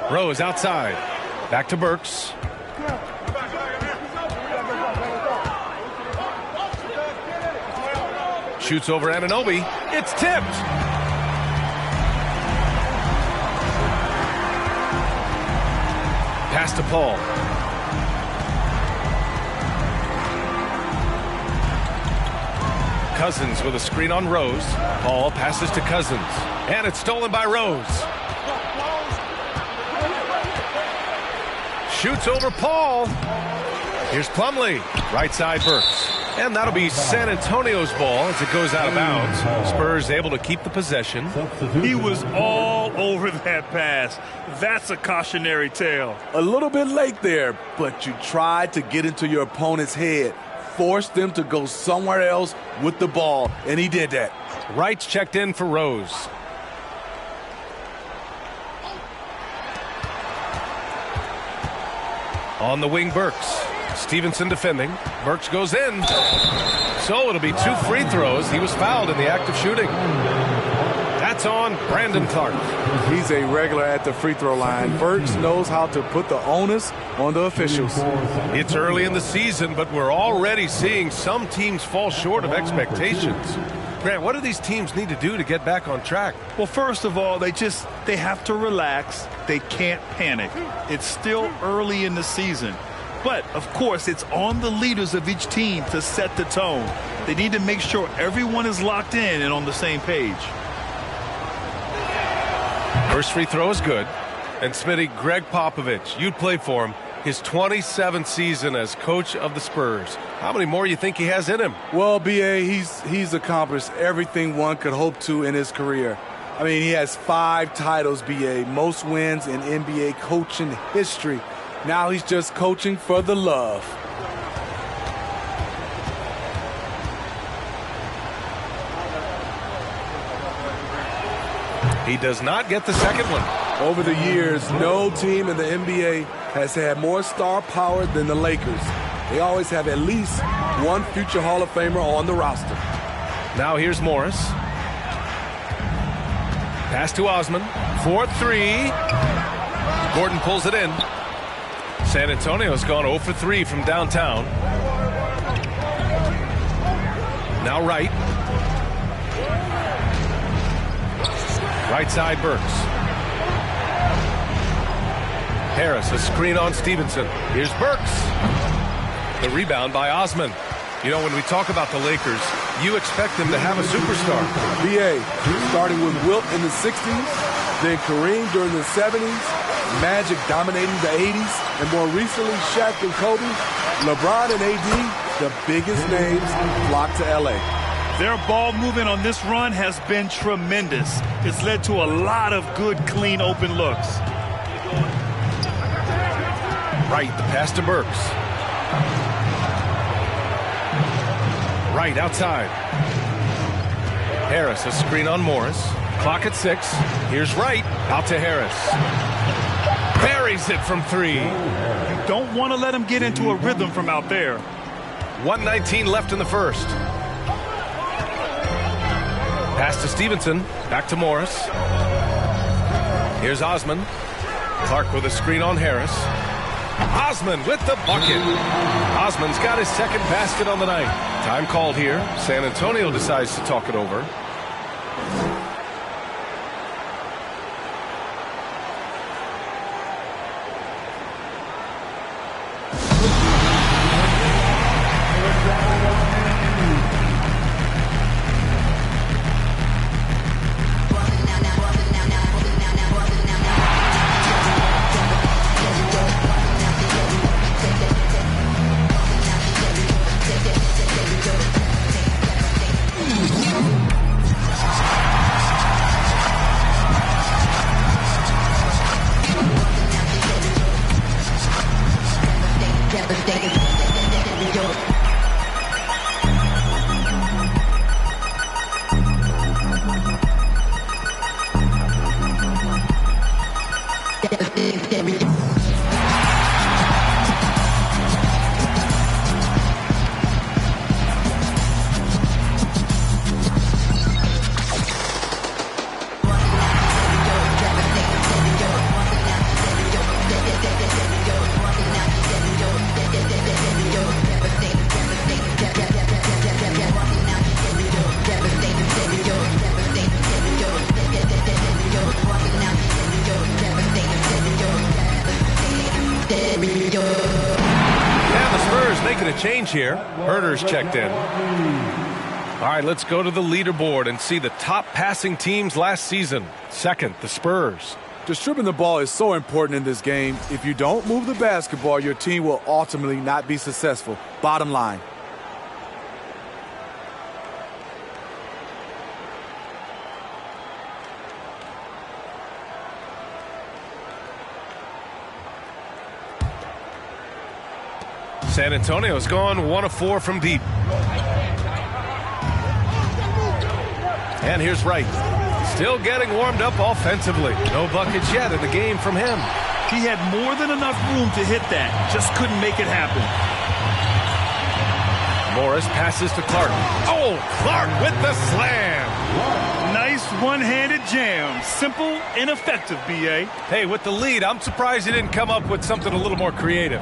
Rose outside. Back to Burks. Shoots over Anunoby. It's tipped. Pass to Paul. Cousins with a screen on Rose. Paul passes to Cousins. And it's stolen by Rose. Shoots over Paul. Here's Plumlee. Right side Burks. And that'll be San Antonio's ball as it goes out of bounds. Spurs able to keep the possession. He was all over that pass. That's a cautionary tale. A little bit late there, but you tried to get into your opponent's head. Force them to go somewhere else with the ball, and he did that. Wright's checked in for Rose. On the wing, Burks. Stevenson defending. Burks goes in. So it'll be 2 free throws. He was fouled in the act of shooting. That's on Brandon Clark. He's a regular at the free throw line. Burks knows how to put the onus on the officials. It's early in the season, but we're already seeing some teams fall short of expectations. Grant, what do these teams need to do to get back on track? Well, first of all, they have to relax. They can't panic. It's still early in the season. But, of course, it's on the leaders of each team to set the tone. They need to make sure everyone is locked in and on the same page. First free throw is good. And Smitty, Greg Popovich, you'd play for him. His 27th season as coach of the Spurs. How many more you think he has in him? Well, B.A., he's accomplished everything one could hope to in his career. I mean, he has 5 titles, B.A., most wins in NBA coaching history. Now he's just coaching for the love. He does not get the second one. Over the years, no team in the NBA has had more star power than the Lakers. They always have at least one future Hall of Famer on the roster. Now here's Morris. Pass to Osman. 4-3. Gordon pulls it in. San Antonio's gone 0 for 3 from downtown. Now Wright. Right side Burks. Harris, a screen on Stevenson. Here's Burks. The rebound by Osman. You know, when we talk about the Lakers, you expect them to have a superstar. B.A., starting with Wilt in the 60s, then Kareem during the 70s, Magic dominating the 80s, and more recently Shaq and Kobe, LeBron and AD, the biggest names flocked to L.A. Their ball movement on this run has been tremendous. It's led to a lot of good, clean, open looks. Wright, the pass to Burks. Wright outside. Harris, a screen on Morris. Clock at 6. Here's Wright, out to Harris. Buries it from 3. You don't want to let him get into a rhythm from out there. 1:19 left in the first. Pass to Stevenson. Back to Morris. Here's Osman. Clark with a screen on Harris. Osman with the bucket. Osman's got his second basket on the night. Time called here. San Antonio decides to talk it over. Change here. Herter's checked in. All right, let's go to the leaderboard and see the top passing teams last season. Second, the Spurs. Distributing the ball is so important in this game. If you don't move the basketball, your team will ultimately not be successful. Bottom line. San Antonio's gone 1 of 4 from deep. And here's Wright. Still getting warmed up offensively. No buckets yet in the game from him. He had more than enough room to hit that. Just couldn't make it happen. Morris passes to Clark. Oh, Clark with the slam. Nice one-handed jam. Simple and effective, B.A. Hey, with the lead, I'm surprised he didn't come up with something a little more creative.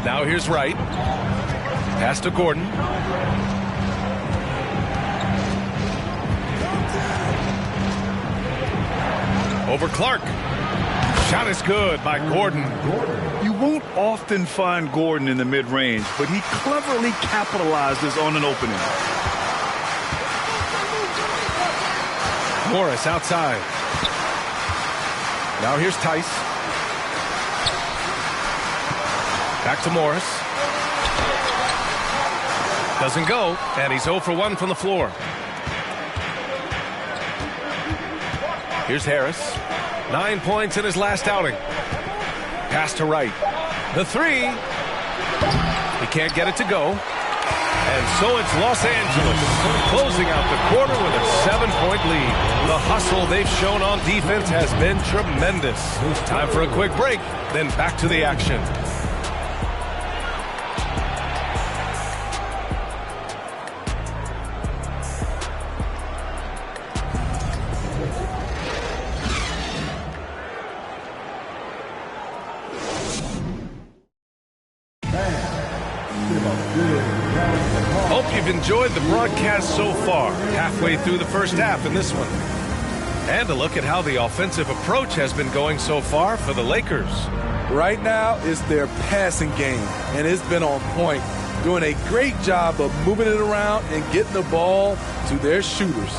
Now here's Wright. Pass to Gordon. Over Clark. Shot is good by Gordon. You won't often find Gordon in the mid-range, but he cleverly capitalizes on an opening. Morris outside. Now here's Tice. Back to Morris. Doesn't go, and he's 0 for 1 from the floor. Here's Harris. 9 points in his last outing. Pass to Wright. The three. He can't get it to go. And so it's Los Angeles closing out the quarter with a 7-point lead. The hustle they've shown on defense has been tremendous. Time for a quick break, then back to the action. Hope you've enjoyed the broadcast so far. Halfway through the first half in this one. And a look at how the offensive approach has been going so far for the Lakers. Right now, it's their passing game, and it's been on point. Doing a great job of moving it around and getting the ball to their shooters.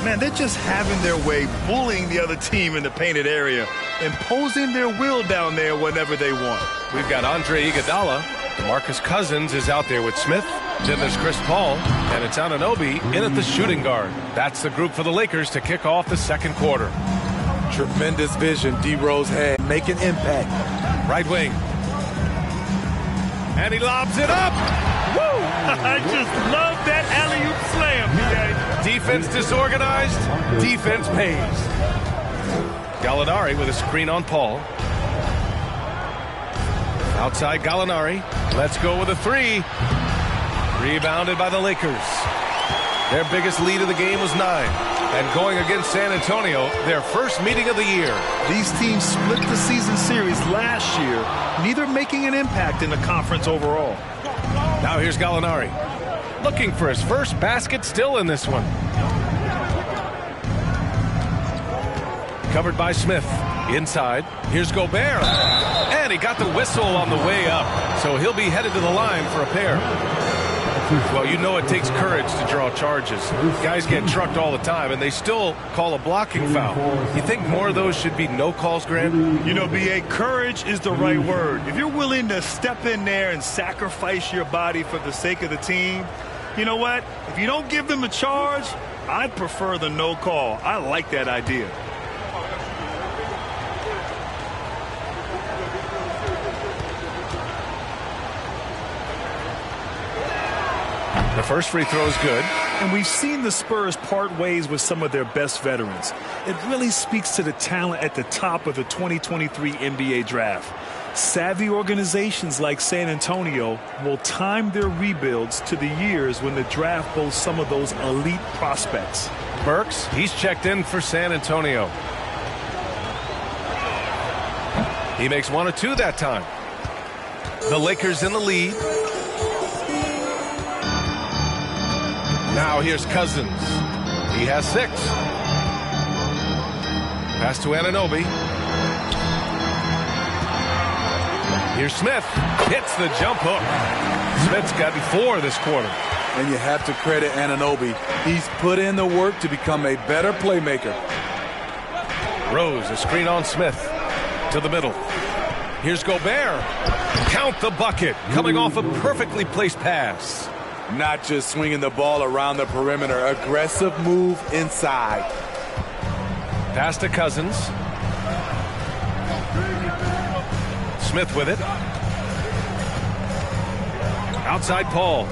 Man, they're just having their way, bullying the other team in the painted area, imposing their will down there whenever they want. We've got Andre Iguodala. DeMarcus Cousins is out there with Smith. Then there's Chris Paul, and it's Anunoby in at the shooting guard. That's the group for the Lakers to kick off the second quarter. Tremendous vision D. Rose had. Make an impact. Right wing. And he lobs it up. Woo! I just love that alley-oop slam, B.A. Defense disorganized. Defense pays. Gallinari with a screen on Paul. Outside Gallinari. Let's go with a three. Rebounded by the Lakers. Their biggest lead of the game was 9. And going against San Antonio, their first meeting of the year. These teams split the season series last year, neither making an impact in the conference overall. Now here's Gallinari. Looking for his first basket still in this one. Covered by Smith. Inside. Here's Gobert. And he got the whistle on the way up. So he'll be headed to the line for a pair. Well, you know it takes courage to draw charges. Guys get trucked all the time, and they still call a blocking foul. You think more of those should be no calls, Grant? You know, B.A., courage is the right word. If you're willing to step in there and sacrifice your body for the sake of the team, you know what? If you don't give them a charge, I'd prefer the no call. I like that idea. The first free throw is good. And we've seen the Spurs part ways with some of their best veterans. It really speaks to the talent at the top of the 2023 NBA draft. Savvy organizations like San Antonio will time their rebuilds to the years when the draft boasts some of those elite prospects. Burks, he's checked in for San Antonio. He makes 1 or 2 that time. The Lakers in the lead. Now here's Cousins. He has 6. Pass to Anunoby. Here's Smith. Hits the jump hook. Smith's gotten 4 this quarter. And you have to credit Anunoby. He's put in the work to become a better playmaker. Rose, a screen on Smith. To the middle. Here's Gobert. Count the bucket. Coming off a perfectly placed pass. Not just swinging the ball around the perimeter. Aggressive move inside. Pass to Cousins. Smith with it. Outside Paul.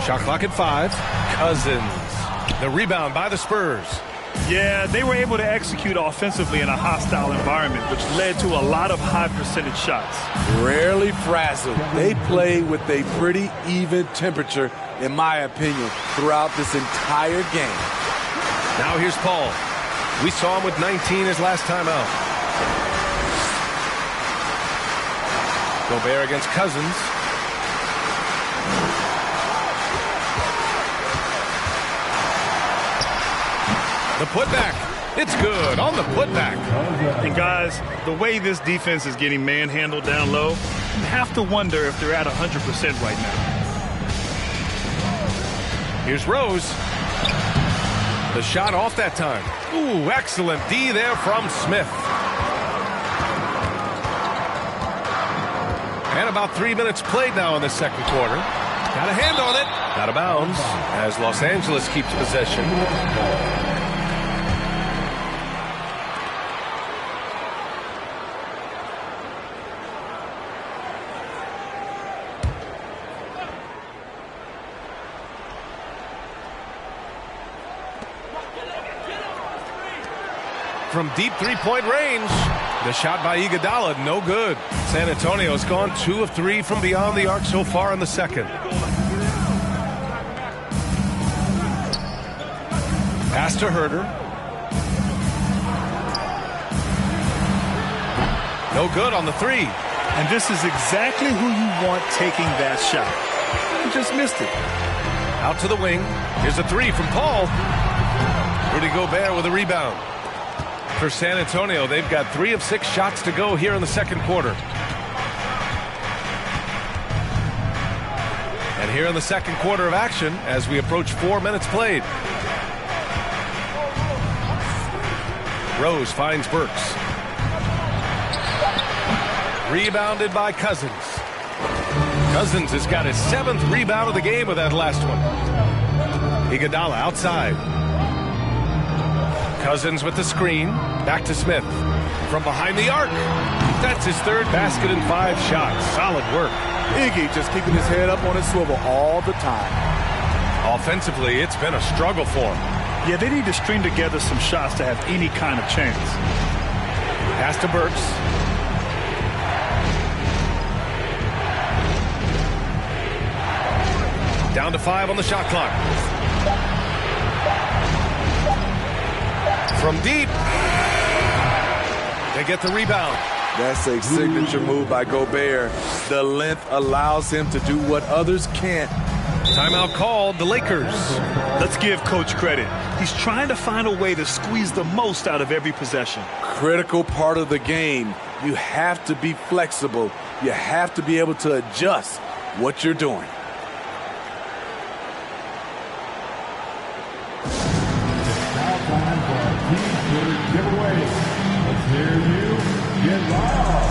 Shot clock at 5. Cousins. The rebound by the Spurs. Yeah, they were able to execute offensively in a hostile environment, which led to a lot of high percentage shots. Rarely frazzled. They play with a pretty even temperature, in my opinion, throughout this entire game. Now here's Paul. We saw him with 19 his last time out. Gobert against Cousins. The putback. It's good on the putback. And guys, the way this defense is getting manhandled down low, you have to wonder if they're at 100% right now. Here's Rose. The shot off that time. Ooh, excellent D there from Smith. And about 3 minutes played now in the second quarter. Got a hand on it. Out of bounds as Los Angeles keeps possession. From deep three-point range, the shot by Iguodala, no good. San Antonio's gone 2 of 3 from beyond the arc so far in the second. Pass to Herter. No good on the 3. And this is exactly who you want taking that shot. He just missed it. Out to the wing. Here's a 3 from Paul. Rudy Gobert with a rebound. For San Antonio, they've got 3 of 6 shots to go here in the second quarter. And here in the second quarter of action, as we approach 4 minutes played. Rose finds Burks. Rebounded by Cousins. Cousins has got his 7th rebound of the game with that last one. Iguodala outside. Cousins with the screen. Back to Smith. From behind the arc. That's his 3rd basket in 5 shots. Solid work. Iggy just keeping his head up on his swivel all the time. Offensively, it's been a struggle for him. Yeah, they need to string together some shots to have any kind of chance. Pass to Burks. Down to 5 on the shot clock. From deep. They get the rebound. That's a signature move by Gobert. The length allows him to do what others can't. Timeout called, the Lakers. Let's give Coach credit. He's trying to find a way to squeeze the most out of every possession. Critical part of the game. You have to be flexible. You have to be able to adjust what you're doing. Giveaway. Let's hear you get loud.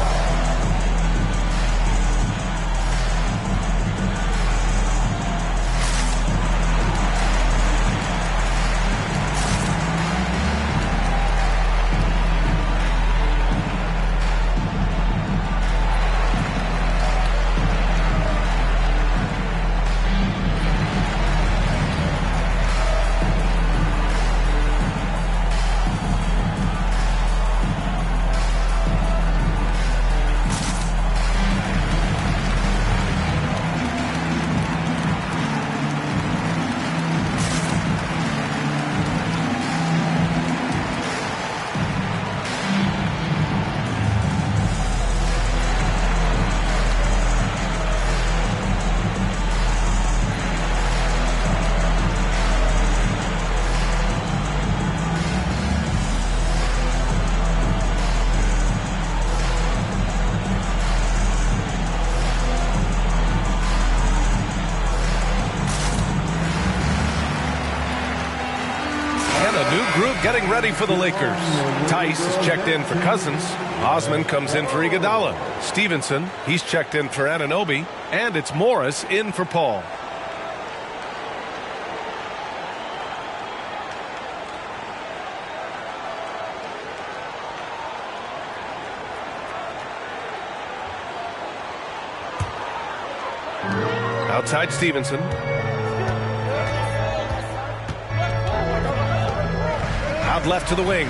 Getting ready for the Lakers. Tice is checked in for Cousins. Osman comes in for Iguodala. Stevenson, he's checked in for Anunoby. And it's Morris in for Paul. Outside Stevenson. Out left to the wing.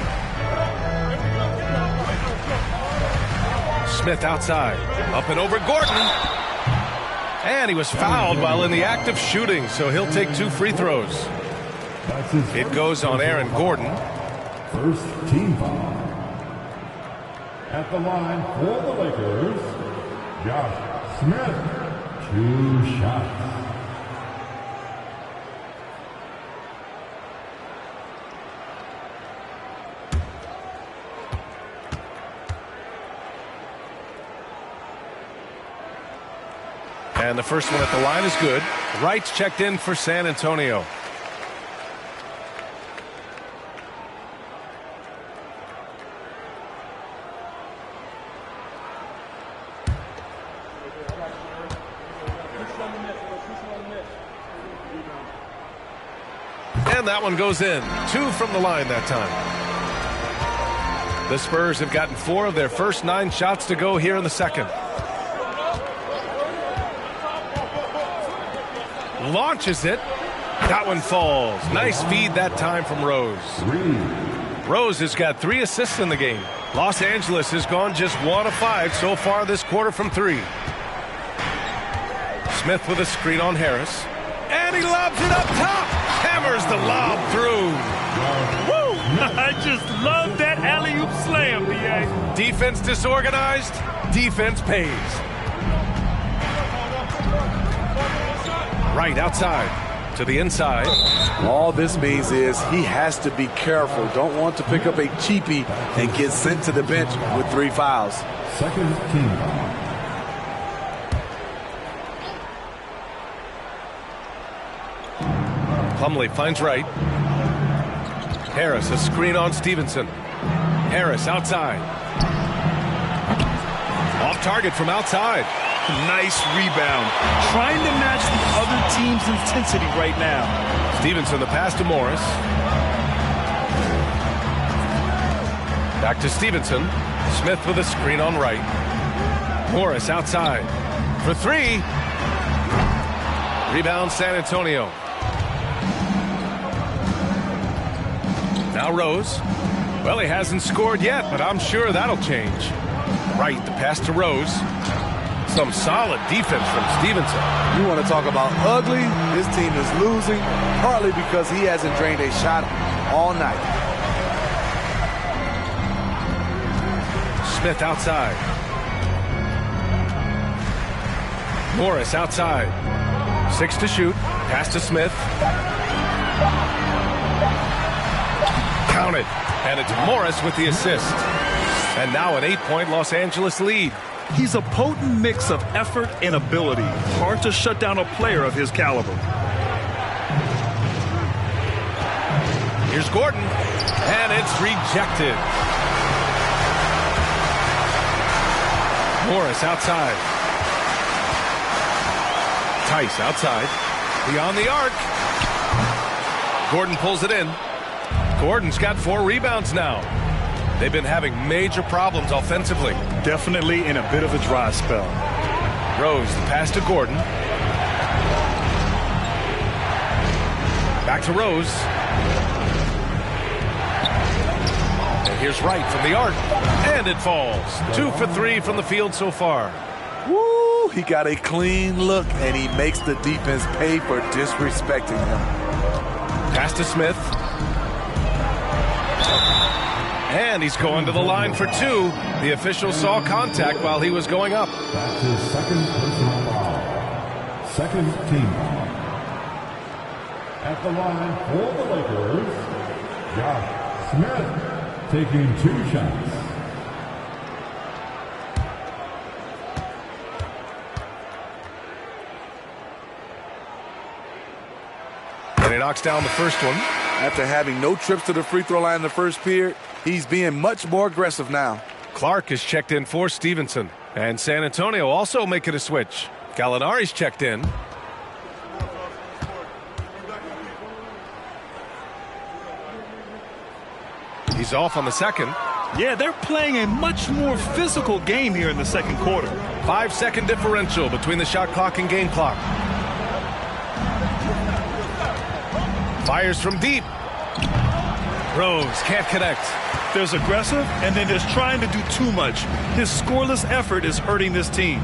Smith outside. Up and over Gordon. And he was fouled while in the act of shooting, so he'll take 2 free throws. It goes on Aaron Gordon. First team foul. At the line for the Lakers, Josh Smith. 2 shots. And the first one at the line is good. Wright's checked in for San Antonio. And that one goes in. 2 from the line that time. The Spurs have gotten 4 of their first 9 shots to go here in the second. Launches it. That one falls. Nice feed that time from Rose. Rose has got 3 assists in the game. Los Angeles has gone just 1 of 5 so far this quarter from 3. Smith with a screen on Harris. And he lobs it up top. Hammers the lob through. Woo! I just love that alley-oop slam, B.A. Defense disorganized. Defense pays. Right outside to the inside. All this means is he has to be careful. Don't want to pick up a cheapie and get sent to the bench with 3 fouls. Second team foul. Plumlee finds Wright. Harris a screen on Stevenson. Harris outside. Off target from outside. Nice rebound. Trying to match the other team's intensity right now. Stevenson the pass to Morris. Back to Stevenson. Smith with a screen on Wright. Morris outside. For 3. Rebound San Antonio. Now Rose. Well, he hasn't scored yet, but I'm sure that'll change. Wright, the pass to Rose. Some solid defense from Stevenson. You want to talk about ugly? This team is losing, partly because he hasn't drained a shot all night. Smith outside. Morris outside. 6 to shoot. Pass to Smith. Counted. And it's Morris with the assist. And now an 8-point Los Angeles lead. He's a potent mix of effort and ability. Hard to shut down a player of his caliber. Here's Gordon. And it's rejected. Morris outside. Tice outside. Beyond the arc. Gordon pulls it in. Gordon's got 4 rebounds now. They've been having major problems offensively. Definitely in a bit of a dry spell. Rose, the pass to Gordon. Back to Rose. And here's Wright from the arc. And it falls. 2 for 3 from the field so far. Woo! He got a clean look, and he makes the defense pay for disrespecting him. Pass to Smith. And he's going to the line for 2. The official saw contact while he was going up. That's his second personal foul. Second team foul. At the line for the Lakers, Josh Smith taking 2 shots. And he knocks down the first one. After having no trips to the free throw line in the first period, he's being much more aggressive now. Clark is checked in for Stevenson. And San Antonio also making a switch. Gallinari's checked in. He's off on the second. Yeah, they're playing a much more physical game here in the second quarter. 5-second differential between the shot clock and game clock. Fires from deep. Rose can't connect. There's aggressive, and then there's trying to do too much. His scoreless effort is hurting this team.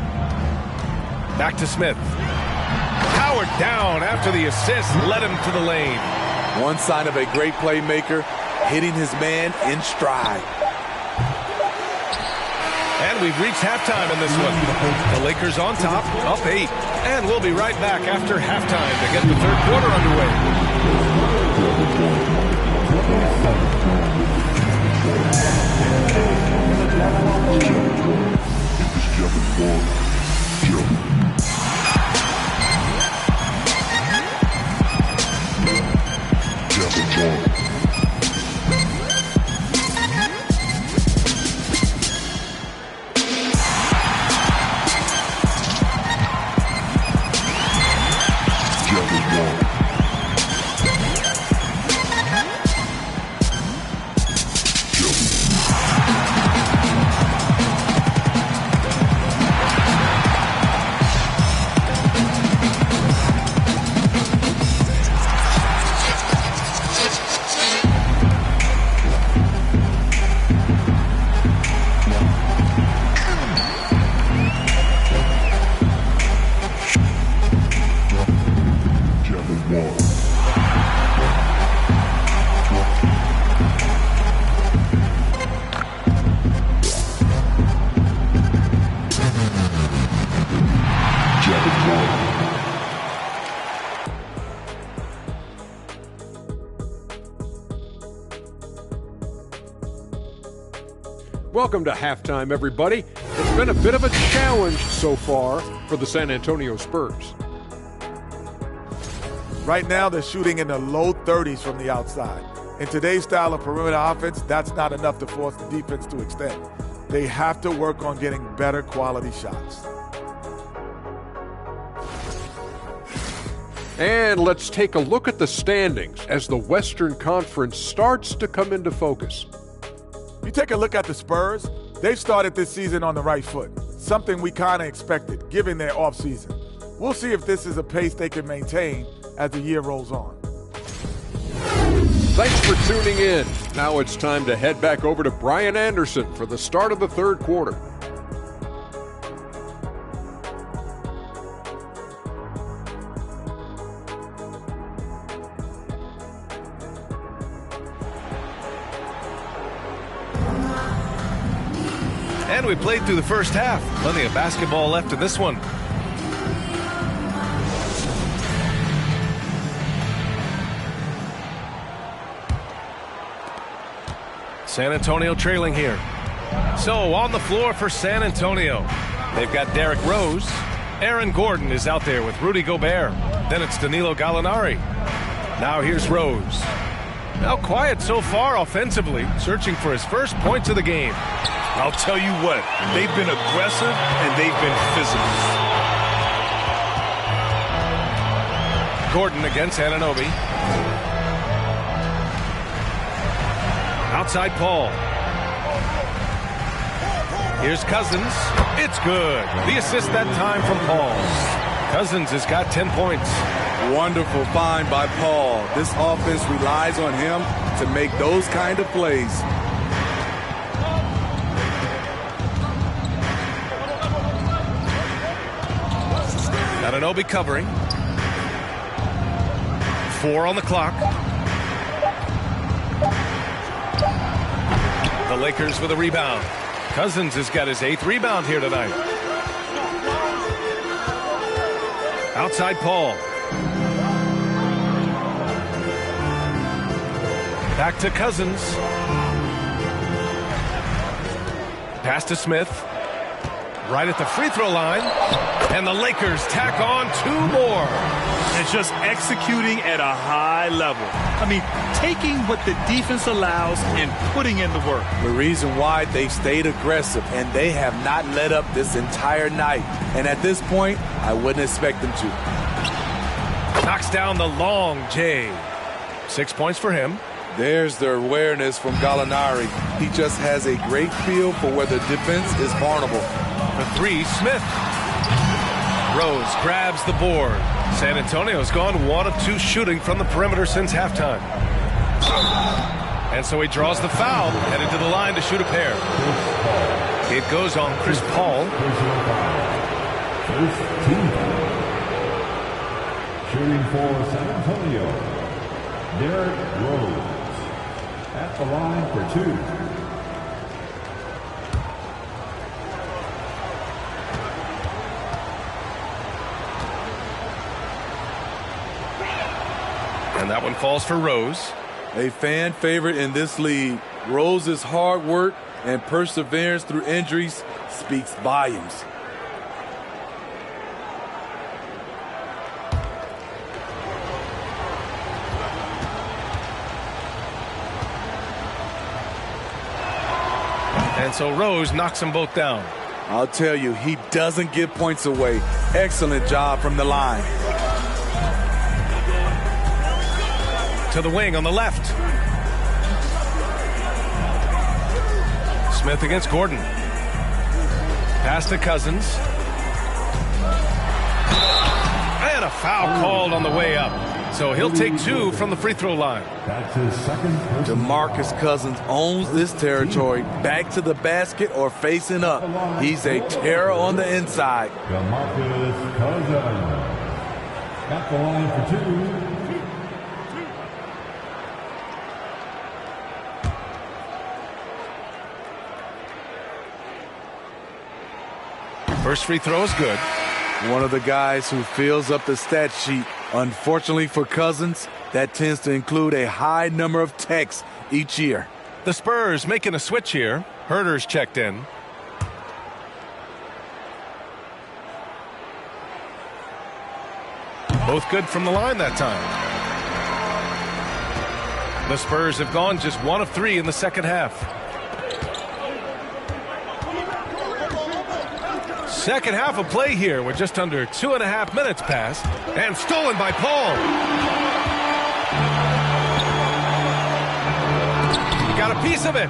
Back to Smith. Howard down after the assist led him to the lane. One sign of a great playmaker, hitting his man in stride. And we've reached halftime in this one. The Lakers on top, up 8. And we'll be right back after halftime to get the third quarter underway. Welcome to halftime, everybody. It's been a bit of a challenge so far for the San Antonio Spurs. Right now, they're shooting in the low 30s from the outside. In today's style of perimeter offense, that's not enough to force the defense to extend. They have to work on getting better quality shots. And let's take a look at the standings as the Western Conference starts to come into focus. You take a look at the Spurs, they've started this season on the right foot, something we kind of expected given their offseason. We'll see if this is a pace they can maintain as the year rolls on. Thanks for tuning in. Now it's time to head back over to Brian Anderson for the start of the third quarter. And we played through the first half. Plenty of basketball left in this one. San Antonio trailing here. So on the floor for San Antonio. They've got Derrick Rose. Aaron Gordon is out there with Rudy Gobert. Then it's Danilo Gallinari. Now here's Rose. Now quiet so far offensively, searching for his first points of the game. I'll tell you what, they've been aggressive and they've been physical. Gordon against Anunoby. Outside Paul. Here's Cousins. It's good. The assist that time from Paul. Cousins has got 10 points. Wonderful find by Paul. This offense relies on him to make those kind of plays. Anunoby covering. 4 on the clock. The Lakers with a rebound. Cousins has got his 8th rebound here tonight. Outside Paul. Back to Cousins. Pass to Smith. Right at the free throw line. And the Lakers tack on 2 more. And just executing at a high level. I mean, taking what the defense allows and putting in the work. The reason why they've stayed aggressive and they have not let up this entire night. And at this point, I wouldn't expect them to. Knocks down the long J. 6 points for him. There's the awareness from Gallinari. He just has a great feel for where the defense is vulnerable. For 3, Smith. Rose grabs the board. San Antonio's gone 1 of 2 shooting from the perimeter since halftime. And so he draws the foul, headed to the line to shoot a pair. It goes on Chris Paul. Shooting for San Antonio, Derrick Rose at the line for 2. And that one falls for Rose. A fan favorite in this league. Rose's hard work and perseverance through injuries speaks volumes. And so Rose knocks them both down. I'll tell you, he doesn't give points away. Excellent job from the line. To the wing on the left. Smith against Gordon. Pass to Cousins. And a foul called on the way up. So he'll take 2 from the free throw line. That's his second. DeMarcus Cousins owns this territory. Back to the basket or facing up. He's a terror on the inside. DeMarcus Cousins at the line for 2. First free throw is good. One of the guys who fills up the stat sheet. Unfortunately for Cousins, that tends to include a high number of techs each year. The Spurs making a switch here. Herter's checked in. Both good from the line that time. The Spurs have gone just 1 of 3 in the second half. Second half of play here with just under 2.5 minutes passed. And stolen by Paul. He got a piece of it.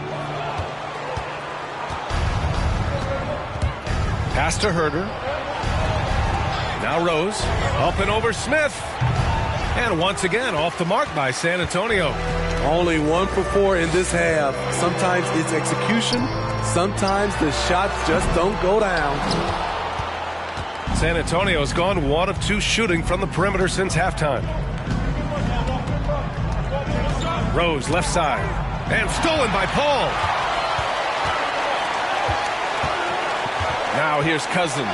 Pass to Herter. Now Rose. Up and over Smith. And once again off the mark by San Antonio. Only 1 for 4 in this half. Sometimes it's execution. Sometimes the shots just don't go down. San Antonio's gone 1 of 2 shooting from the perimeter since halftime. Rose left side. And stolen by Paul. Now here's Cousins.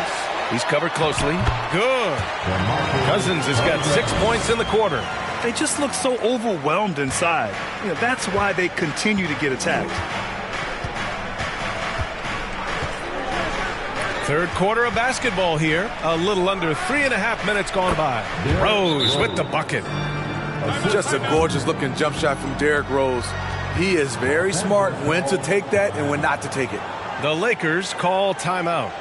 He's covered closely. Good. Cousins has got 6 points in the quarter. They just look so overwhelmed inside. You know, that's why they continue to get attacked. Third quarter of basketball here. A little under 3.5 minutes gone by. Rose with the bucket. Just a gorgeous looking jump shot from Derrick Rose. He is very smart when to take that and when not to take it. The Lakers call timeout.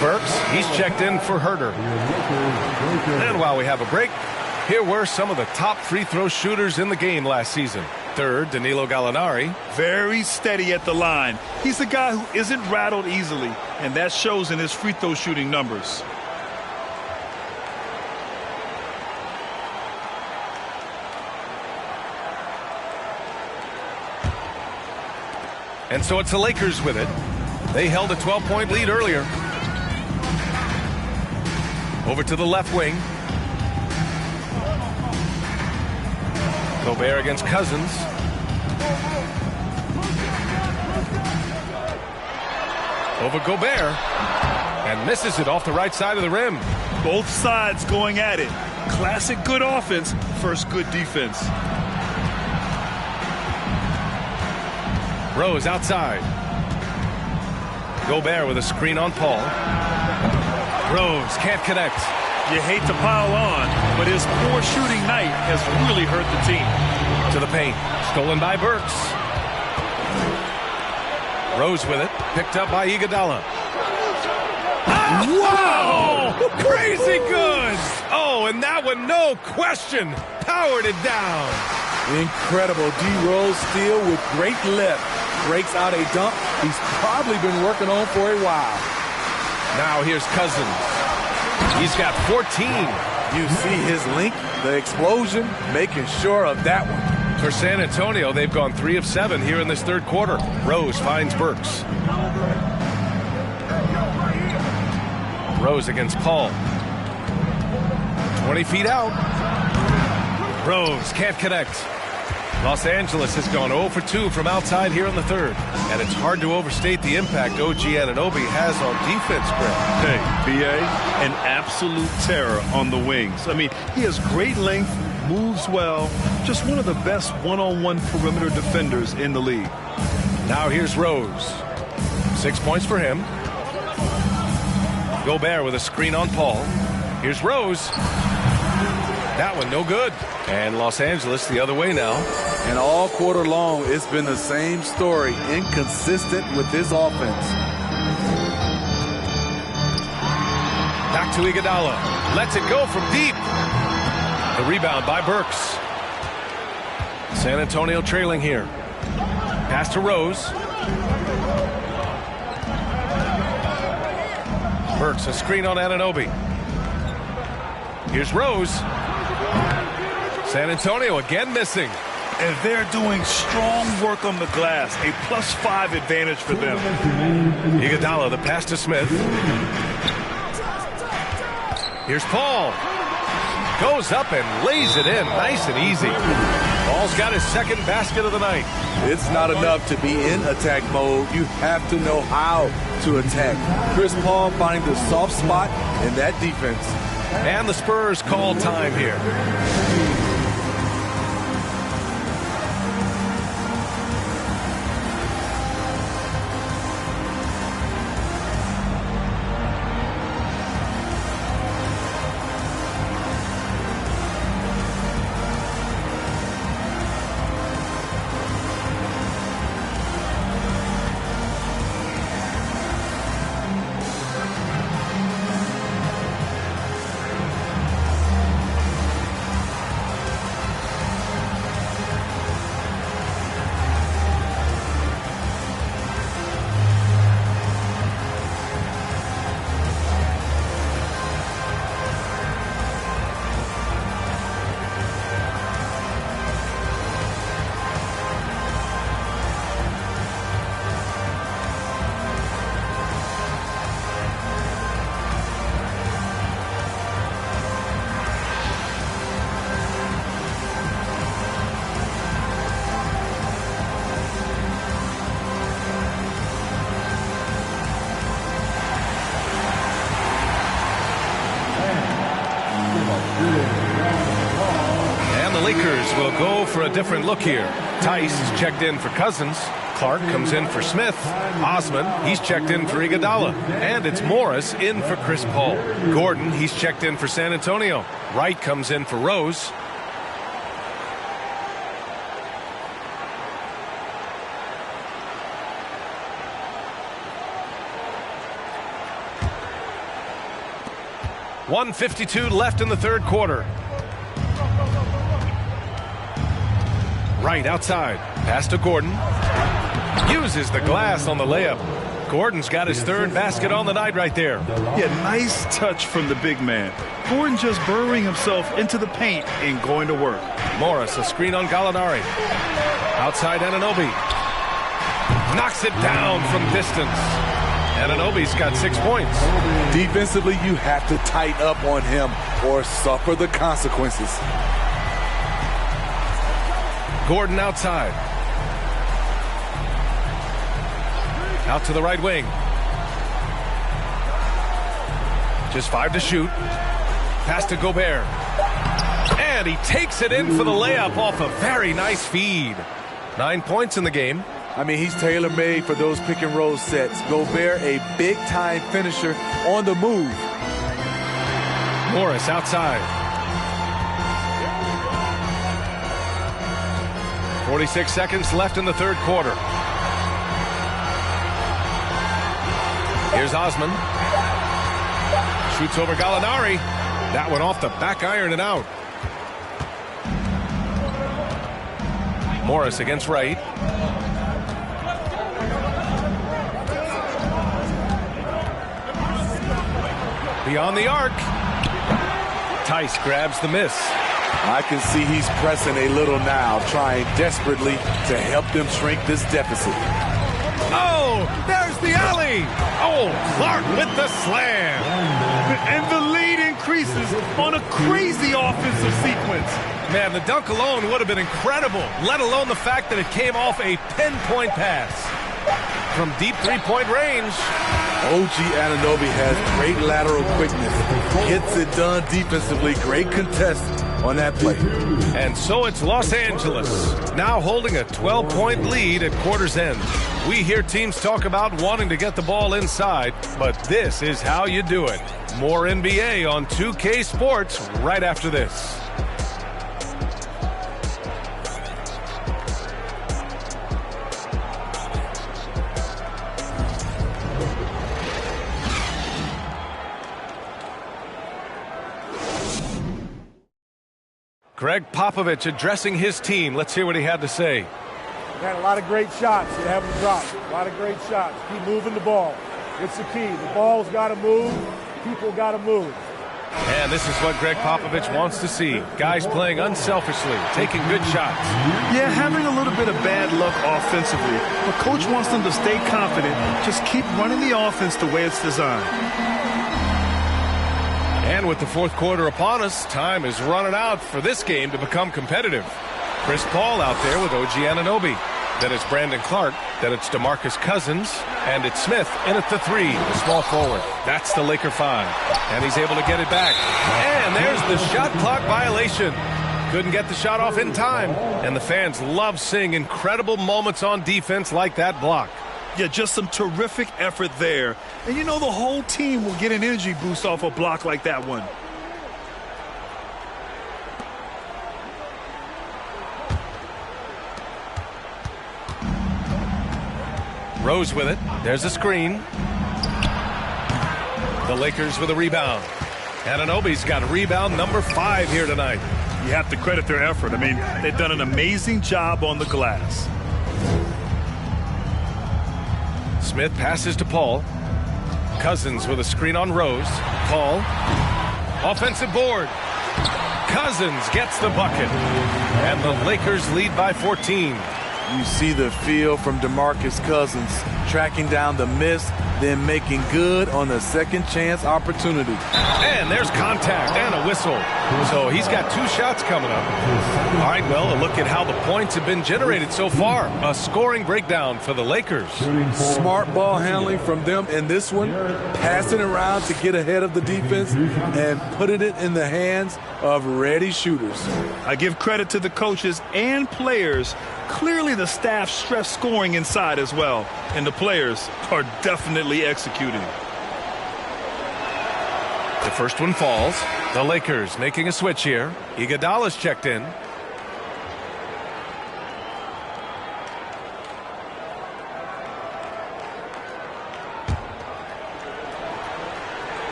Burks, he's checked in for Herter. And while we have a break, here were some of the top free throw shooters in the game last season. Third, Danilo Gallinari. Very steady at the line. He's a guy who isn't rattled easily, and that shows in his free throw shooting numbers. And so it's the Lakers with it. They held a 12-point lead earlier. Over to the left wing. Gobert against Cousins. Over Gobert. And misses it off the right side of the rim. Both sides going at it. Classic good offense, first good defense. Rose outside. Gobert with a screen on Paul. Rose can't connect. You hate to pile on, but his poor shooting night has really hurt the team. To the paint. Stolen by Burks. Rose with it. Picked up by Iguodala. Wow! Crazy good! Oh, and that one, no question, powered it down. Incredible. D. Rose steal with great lift. Breaks out a dunk he's probably been working on for a while. Now here's Cousins. He's got 14. You see his link, the explosion, making sure of that one. For San Antonio, they've gone 3 of 7 here in this third quarter. Rose finds Burks. Rose against Paul. 20 feet out. Rose can't connect. Los Angeles has gone 0 for 2 from outside here in the third. And it's hard to overstate the impact OG Anunoby has on defense, Greg. Hey, B.A., an absolute terror on the wings. I mean, he has great length, moves well, just one of the best one-on-one perimeter defenders in the league. Now here's Rose. 6 points for him. Gobert with a screen on Paul. Here's Rose. That one no good. And Los Angeles the other way now. And all quarter long, it's been the same story. Inconsistent with his offense. Back to Iguodala. Lets it go from deep. The rebound by Burks. San Antonio trailing here. Pass to Rose. Burks, a screen on Anunoby. Here's Rose. San Antonio again missing. And they're doing strong work on the glass. A +5 advantage for them. Iguodala, the pass to Smith. Here's Paul. Goes up and lays it in nice and easy. Paul's got his second basket of the night. It's not enough to be in attack mode. You have to know how to attack. Chris Paul finding the soft spot in that defense. And the Spurs call time here. Lakers will go for a different look here. Tice is checked in for Cousins. Clark comes in for Smith. Osman, he's checked in for Iguodala. And it's Morris in for Chris Paul. Gordon, he's checked in for San Antonio. Wright comes in for Rose. .152 left in the third quarter. Right outside. Pass to Gordon. Uses the glass on the layup. Gordon's got his third basket on the night right there. Yeah, nice touch from the big man. Gordon just burrowing himself into the paint and going to work. Morris, a screen on Gallinari. Outside Anunoby. Knocks it down from distance. Anunoby's got 6 points. Defensively, you have to tighten up on him or suffer the consequences. Gordon outside. Out to the right wing. Just 5 to shoot. Pass to Gobert. And he takes it in for the layup off a very nice feed. 9 points in the game. I mean, he's tailor-made for those pick-and-roll sets. Gobert, a big-time finisher on the move. Morris outside. 46 seconds left in the third quarter. Here's Osman. Shoots over Gallinari. That one off the back iron and out. Morris against Wright. Beyond the arc. Tice grabs the miss. I can see he's pressing a little now, trying desperately to help them shrink this deficit. Oh, there's the alley. Oh, Clark with the slam. And the lead increases on a crazy offensive sequence. Man, the dunk alone would have been incredible, let alone the fact that it came off a pinpoint pass. From deep three-point range. OG Anunoby has great lateral quickness. Gets it done defensively. Great contest on that play. And so it's Los Angeles, now holding a 12-point lead at quarter's end. We hear teams talk about wanting to get the ball inside, but this is how you do it. More NBA on 2K Sports right after this. Greg Popovich addressing his team. Let's hear what he had to say. We had a lot of great shots. You haven't dropped. A lot of great shots. Keep moving the ball. It's the key. The ball's got to move. People got to move. And this is what Greg Popovich wants to see. Guys playing unselfishly, taking good shots. Yeah, having a little bit of bad luck offensively, but coach wants them to stay confident. Just keep running the offense the way it's designed. And with the fourth quarter upon us, time is running out for this game to become competitive. Chris Paul out there with OG Anunoby. Then it's Brandon Clark. Then it's DeMarcus Cousins. And it's Smith in at the three, the small forward. That's the Laker 5. And he's able to get it back. And there's the shot clock violation. Couldn't get the shot off in time. And the fans love seeing incredible moments on defense like that block. Yeah, just some terrific effort there. And you know the whole team will get an energy boost off a block like that one. Rose with it. There's a screen. The Lakers with a rebound. Anunoby's got rebound number 5 here tonight. You have to credit their effort. I mean, they've done an amazing job on the glass. Smith passes to Paul. Cousins with a screen on Rose. Paul. Offensive board. Cousins gets the bucket. And the Lakers lead by 14. You see the feel from DeMarcus Cousins, tracking down the miss, then making good on a second chance opportunity. And there's contact and a whistle. So he's got 2 shots coming up. All right, well, a look at how the points have been generated so far. A scoring breakdown for the Lakers. Smart ball handling from them in this one, passing around to get ahead of the defense and putting it in the hands of ready shooters. I give credit to the coaches and players. Clearly the staff stress scoring inside as well, and the players are definitely executing. The first one falls. The Lakers making a switch here. Iguodala's checked in.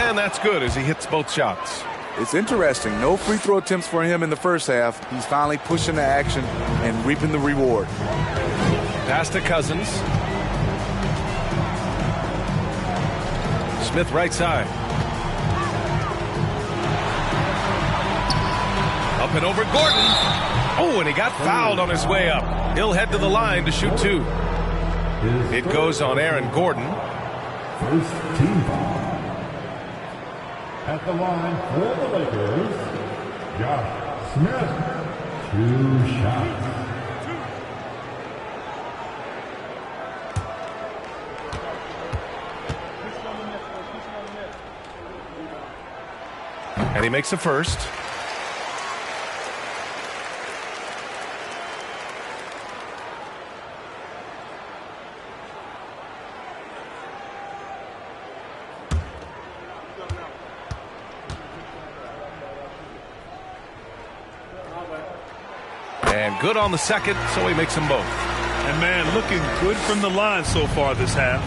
And that's good as he hits both shots. It's interesting. No free throw attempts for him in the first half. He's finally pushing the action and reaping the reward. Pass to Cousins. Smith right side. Up and over Gordon. Oh, and he got fouled on his way up. He'll head to the line to shoot 2. It goes on Aaron Gordon. First team foul. At the line for the Lakers, Josh Smith. 2 shots. And he makes the first. And good on the second, so he makes them both. And man, looking good from the line so far this half.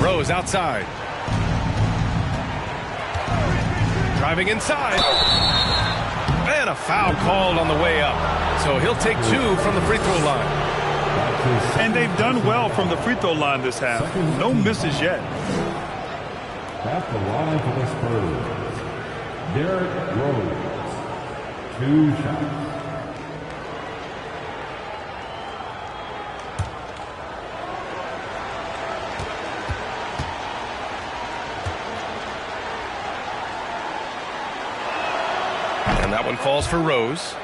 Rose outside. Driving inside. And a foul called on the way up. So he'll take 2 from the free throw line. And they've done well from the free throw line this half. No misses yet. At the line for the Spurs, Derrick Rose. 2 shots. And that one falls for Rose.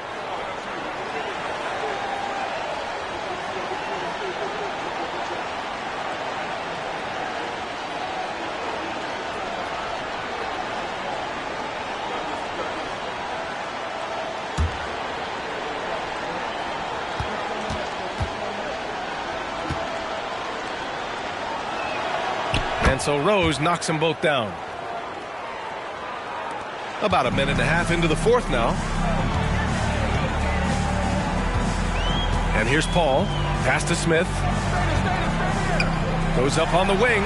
And so Rose knocks them both down. About a minute and a half into the fourth now. And here's Paul. Pass to Smith. Goes up on the wing.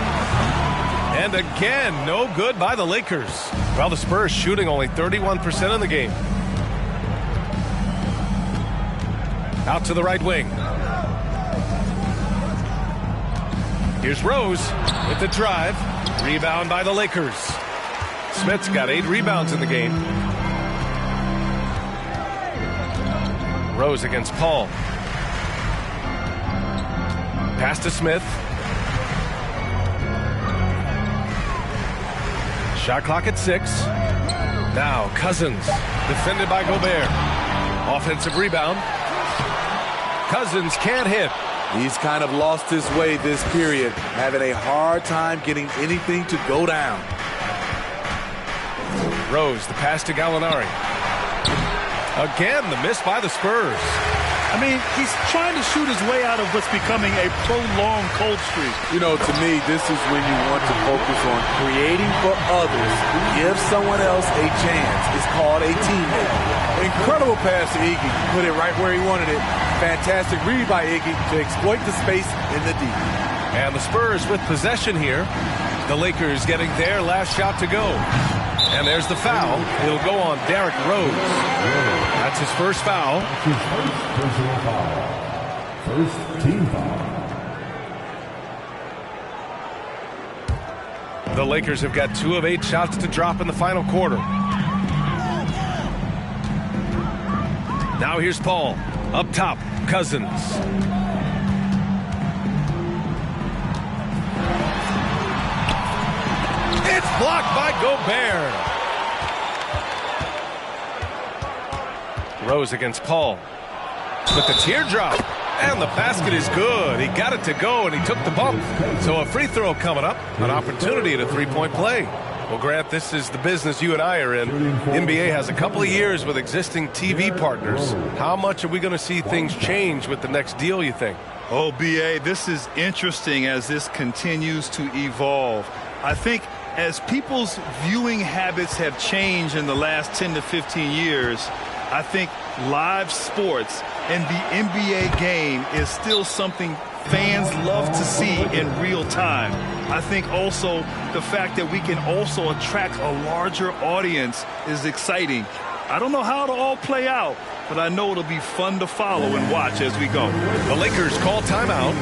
And again, no good by the Lakers. Well, the Spurs shooting only 31% in the game. Out to the right wing. Here's Rose with the drive. Rebound by the Lakers. Smith's got 8 rebounds in the game. Rose against Paul. Pass to Smith. Shot clock at 6. Now Cousins, defended by Gobert. Offensive rebound. Cousins can't hit. He's kind of lost his way this period, having a hard time getting anything to go down. Rose, the pass to Gallinari. Again, the miss by the Spurs. I mean, he's trying to shoot his way out of what's becoming a prolonged cold streak. You know, to me, this is when you want to focus on creating for others. Give someone else a chance. It's called a teammate. Incredible pass to Iggy. Put it right where he wanted it. Fantastic read by Iggy to exploit the space in the D. And the Spurs with possession here. The Lakers getting their last shot to go. And there's the foul. It'll go on Derrick Rose. That's his first foul. That's his first personal foul. First team foul. The Lakers have got 2 of 8 shots to drop in the final quarter. Now here's Paul. Up top, Cousins. It's blocked by Gobert. Rose against Paul. With the teardrop. And the basket is good. He got it to go, and he took the bump. So a free throw coming up. An opportunity at a three-point play. Well, Grant, this is the business you and I are in. NBA has a couple of years with existing TV partners. How much are we going to see things change with the next deal, you think? Oh, B.A., this is interesting as this continues to evolve. I think as people's viewing habits have changed in the last 10 to 15 years, I think live sports and the NBA game is still something fans love to see in real time. I think also the fact that we can also attract a larger audience is exciting. I don't know how it'll all play out, but I know it'll be fun to follow and watch as we go. The Lakers call timeout.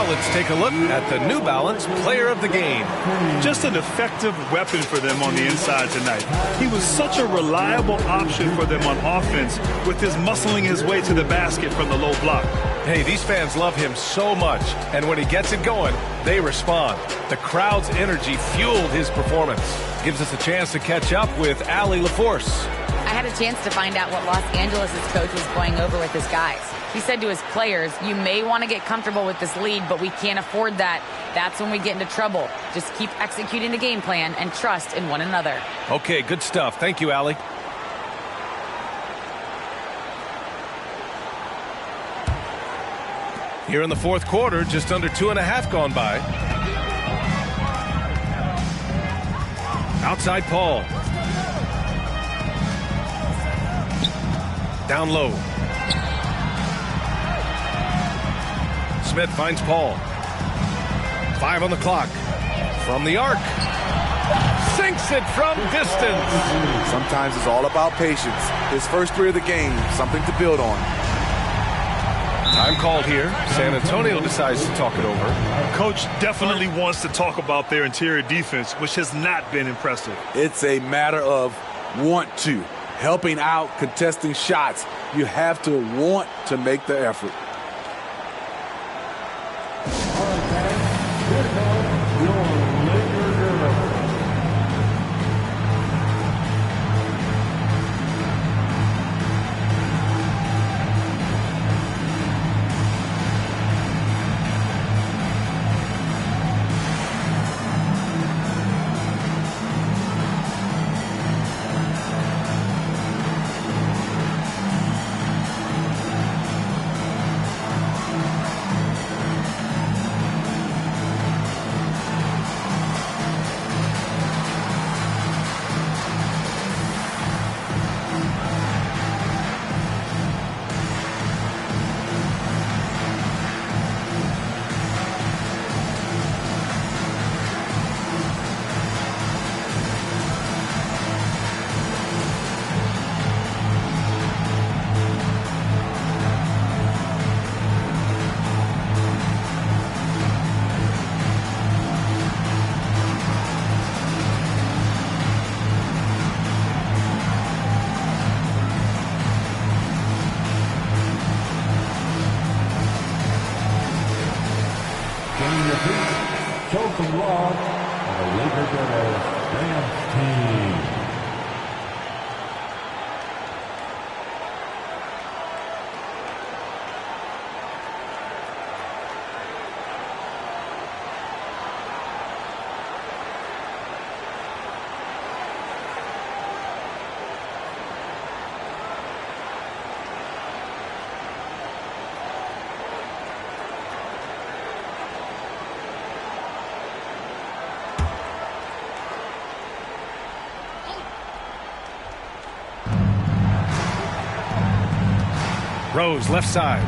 Let's take a look at the New Balance Player of the Game. Just an effective weapon for them on the inside tonight. He was such a reliable option for them on offense with his muscling his way to the basket from the low block. Hey, these fans love him so much, and when he gets it going, they respond. The crowd's energy fueled his performance. Gives us a chance to catch up with Allie LaForce. I had a chance to find out what Los Angeles' coach was going over with his guys. He said to his players, you may want to get comfortable with this lead, but we can't afford that. That's when we get into trouble. Just keep executing the game plan and trust in one another. Okay, good stuff. Thank you, Allie. Here in the fourth quarter, just under 2.5 gone by. Outside Paul. Down low. Smith finds Paul. 5 on the clock. From the arc. Sinks it from distance. Sometimes it's all about patience. His first 3 of the game, something to build on. Time called here. San Antonio decides to talk it over. Coach definitely wants to talk about their interior defense, which has not been impressive. It's a matter of want to. Helping out, contesting shots. You have to want to make the effort. Chosen Log, and the Lakers are a dance team. Rose, left side.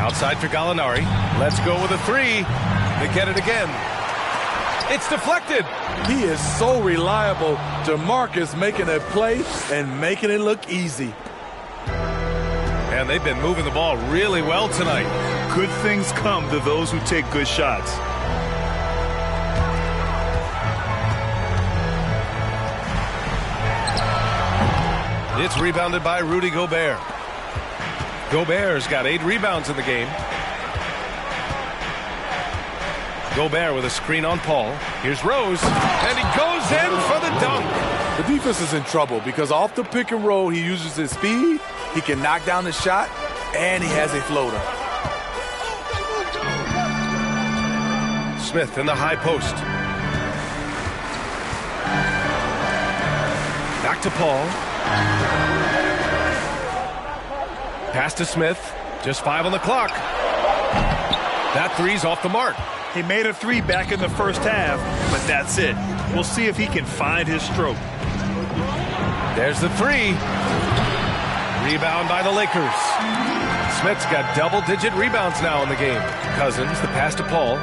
Outside for Gallinari. Let's go with a three. They get it again. It's deflected. He is so reliable. DeMarcus making a play and making it look easy. And they've been moving the ball really well tonight. Good things come to those who take good shots. It's rebounded by Rudy Gobert. Gobert's got 8 rebounds in the game. Gobert with a screen on Paul. Here's Rose, and he goes in for the dunk. The defense is in trouble because off the pick and roll, he uses his speed, he can knock down the shot, and he has a floater. Smith in the high post. Back to Paul. Pass to Smith. Just 5 on the clock. That three's off the mark. He made a three back in the first half, but that's it. We'll see if he can find his stroke. There's the three. Rebound by the Lakers. Smith's got double-digit rebounds now in the game. Cousins, the pass to Paul.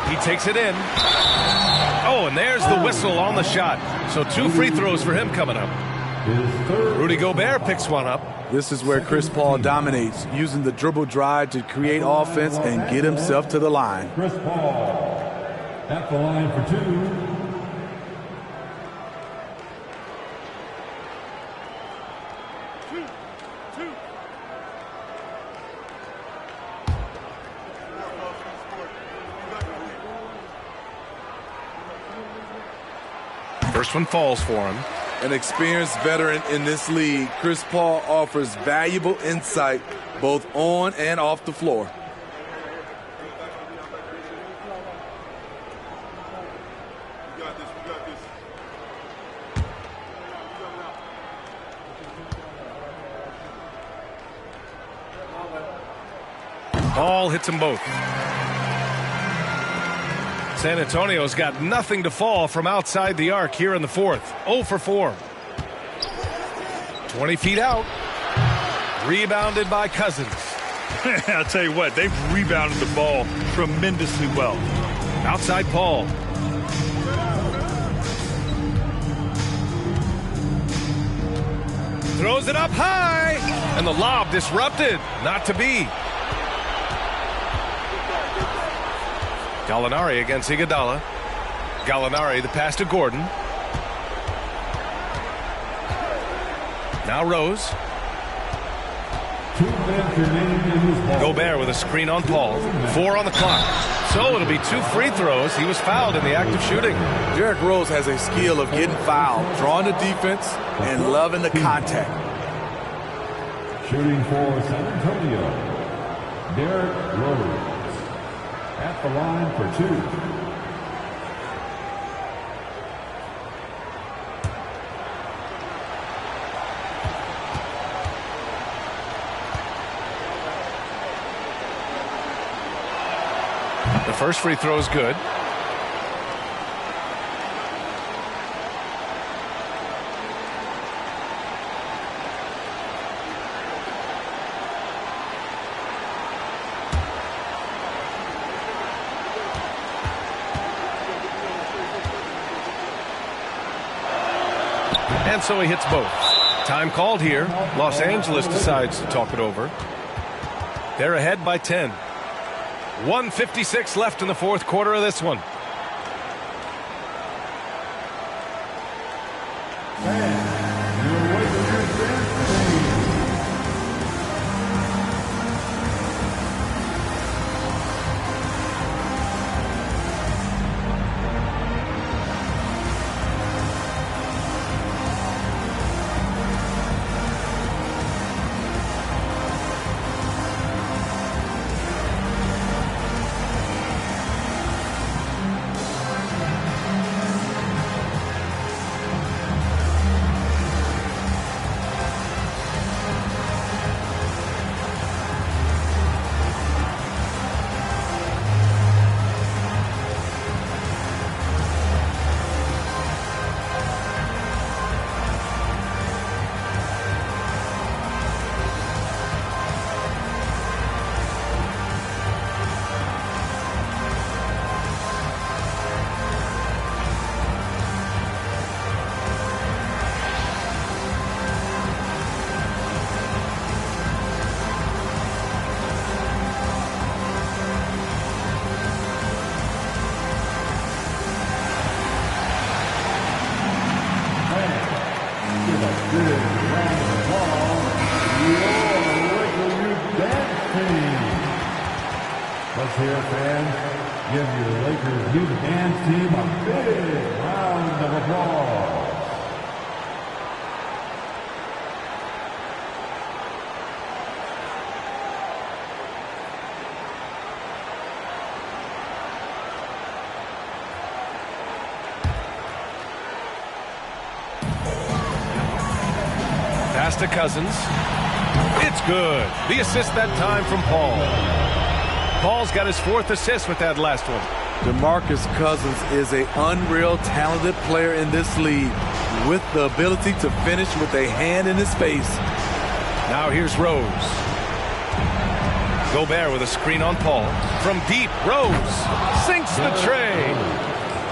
He takes it in. Oh, and there's the whistle on the shot. So 2 free throws for him coming up. Rudy Gobert picks one up. This is where Chris Paul dominates, using the dribble drive to create offense and get himself to the line. Chris Paul at the line for 2. First one falls for him. An experienced veteran in this league, Chris Paul offers valuable insight both on and off the floor. Paul hits them both. San Antonio's got nothing to fall from outside the arc here in the fourth. 0 for 4. 20 feet out. Rebounded by Cousins. I'll tell you what, they've rebounded the ball tremendously well. Outside Paul. Throws it up high. And the lob disrupted. Not to be. Gallinari against Iguodala. Gallinari, the pass to Gordon. Now Rose. Gobert with a screen on Paul. 4 on the clock. So it'll be 2 free throws. He was fouled in the act of shooting. Derrick Rose has a skill of getting fouled, drawing the defense, and loving the contact. Shooting for San Antonio, Derrick Rose. At the line for 2. The first free throw is good. And so he hits both. Time called here. Los Angeles decides to talk it over. They're ahead by 10. 1:56 left in the fourth quarter of this one. Let's hear it, fans. Give your Lakers youth dance team a big round of applause. Pass to Cousins. It's good. The assist that time from Paul. Paul's got his 4th assist with that last one. DeMarcus Cousins is an unreal talented player in this league with the ability to finish with a hand in his face. Now here's Rose. Gobert with a screen on Paul. From deep, Rose sinks the tray.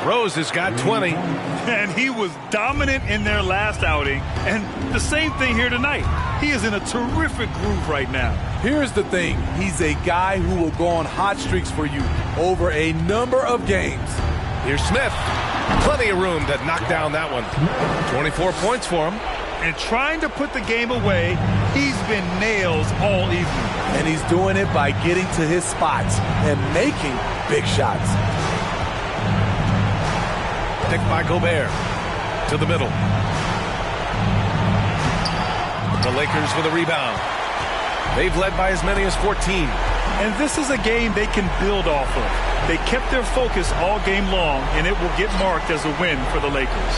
Rose has got 20. And he was dominant in their last outing. And the same thing here tonight. He is in a terrific groove right now. Here's the thing. He's a guy who will go on hot streaks for you over a number of games. Here's Smith. Plenty of room to knock down that one. 24 points for him. And trying to put the game away, he's been nails all evening. And he's doing it by getting to his spots and making big shots. Picked by Gobert to the middle. The Lakers with a rebound. They've led by as many as 14. And this is a game they can build off of. They kept their focus all game long, and it will get marked as a win for the Lakers.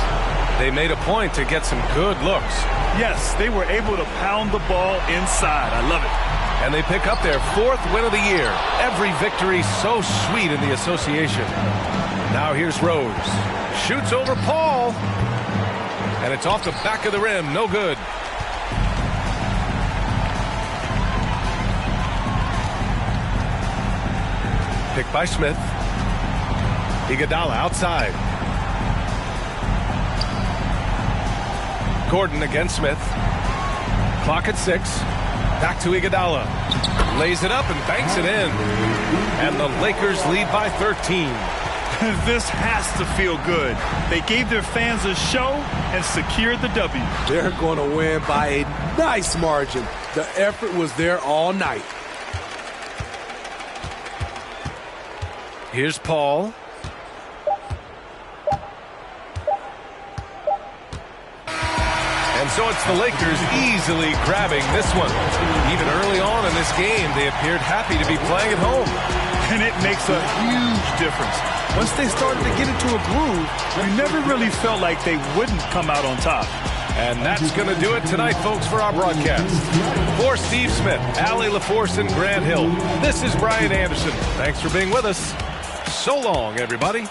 They made a point to get some good looks. Yes, they were able to pound the ball inside. I love it. And they pick up their 4th win of the year. Every victory so sweet in the association. Now here's Rose. Shoots over Paul. And it's off the back of the rim. No good. Picked by Smith. Iguodala outside. Gordon against Smith. Clock at 6. Back to Iguodala. Lays it up and banks it in. And the Lakers lead by 13. This has to feel good. They gave their fans a show and secured the W. They're going to win by a nice margin. The effort was there all night. Here's Paul. And so it's the Lakers easily grabbing this one. Even early on in this game, they appeared happy to be playing at home. And it makes a huge difference. Once they started to get into a groove, we never really felt like they wouldn't come out on top. And that's going to do it tonight, folks, for our broadcast. For Steve Smith, Allie LaForce, and Grant Hill, this is Brian Anderson. Thanks for being with us. So long, everybody.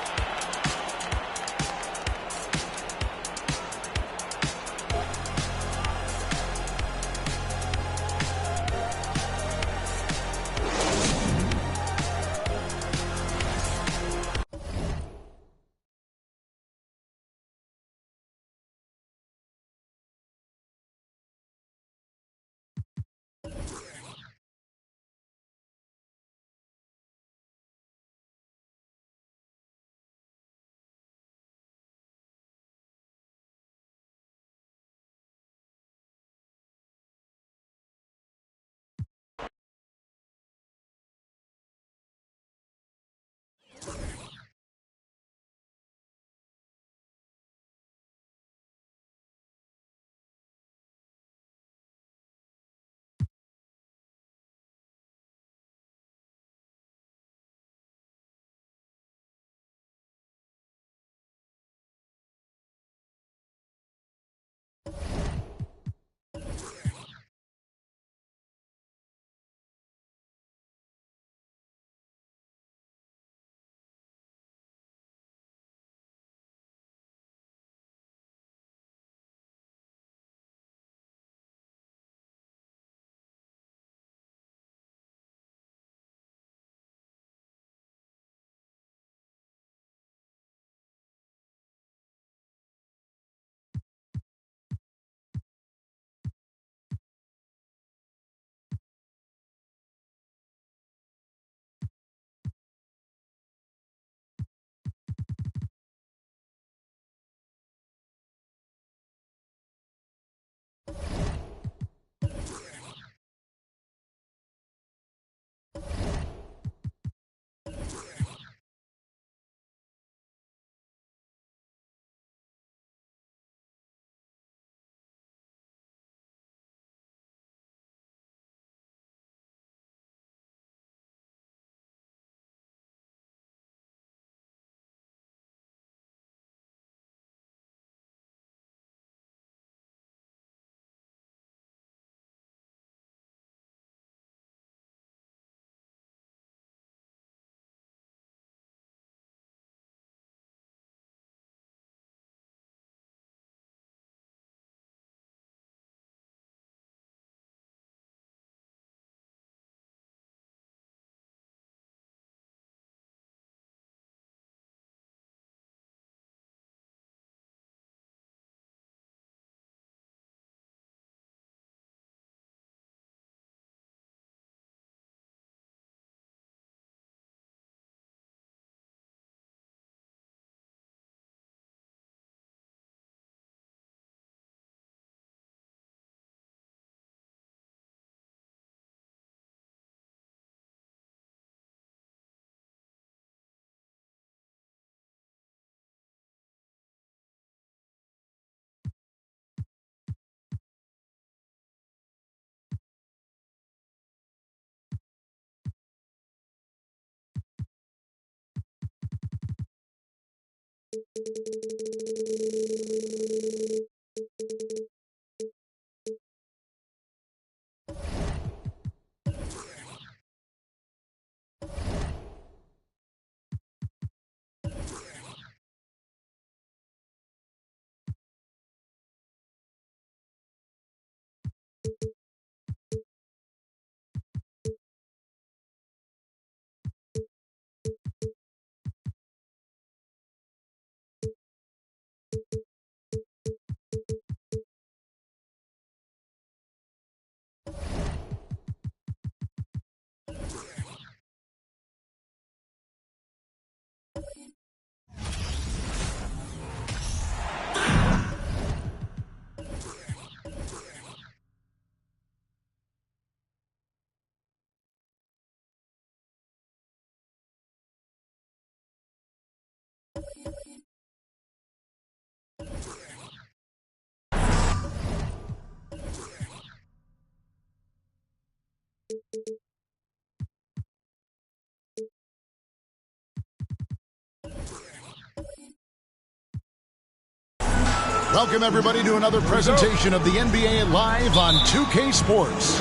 Welcome, everybody, to another presentation of the NBA Live on 2K Sports.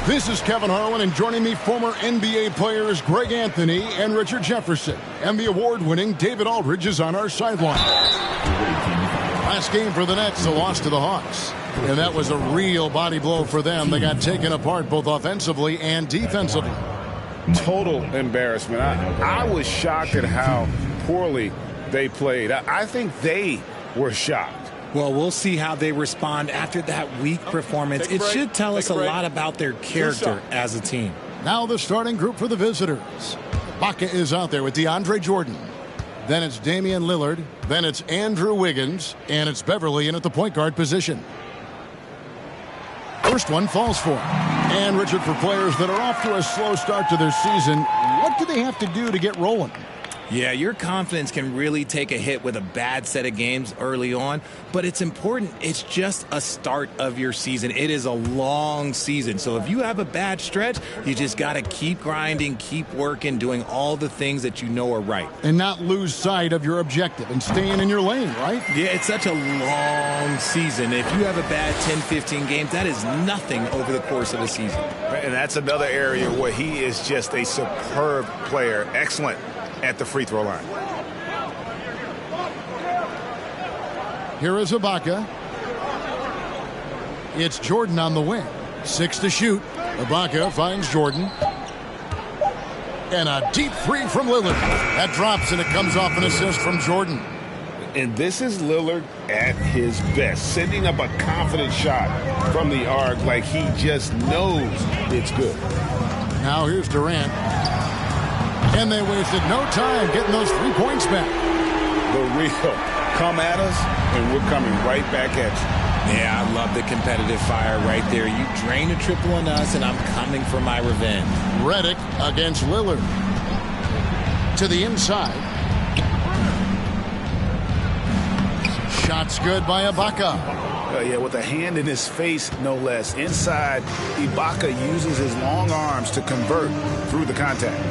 This is Kevin Harlan, and joining me, former NBA players Greg Anthony and Richard Jefferson. And the award-winning David Aldridge is on our sideline. Last game for the Nets, a loss to the Hawks. And that was a real body blow for them. They got taken apart both offensively and defensively. Total embarrassment. I was shocked at how poorly they played. I think they were shocked. Well, we'll see how they respond after that weak performance. It should tell us a lot about their character as a team. Now the starting group for the visitors. Ibaka is out there with DeAndre Jordan. Then it's Damian Lillard. Then it's Andrew Wiggins. And it's Beverly in at the point guard position. First one falls for him. And Richard, for players that are off to a slow start to their season, what do they have to do to get rolling? Yeah, your confidence can really take a hit with a bad set of games early on, but it's important. It's just a start of your season. It is a long season, so if you have a bad stretch, you just got to keep grinding, keep working, doing all the things that you know are right. And not lose sight of your objective and staying in your lane, right? Yeah, it's such a long season. If you have a bad 10, 15 games, that is nothing over the course of a season. And that's another area where he is just a superb player. Excellent at the free throw line. Here is Ibaka. It's Jordan on the wing. 6 to shoot. Ibaka finds Jordan. And a deep three from Lillard. That drops, and it comes off an assist from Jordan. And this is Lillard at his best, sending up a confident shot from the arc like he just knows it's good. Now here's Durant. And they wasted no time getting those 3 points back. The real come at us, and we're coming right back at you. Yeah, I love the competitive fire right there. You drain a triple on us, and I'm coming for my revenge. Redick against Lillard. To the inside. Shots good by Ibaka. Yeah, with a hand in his face, no less. Inside, Ibaka uses his long arms to convert through the contact.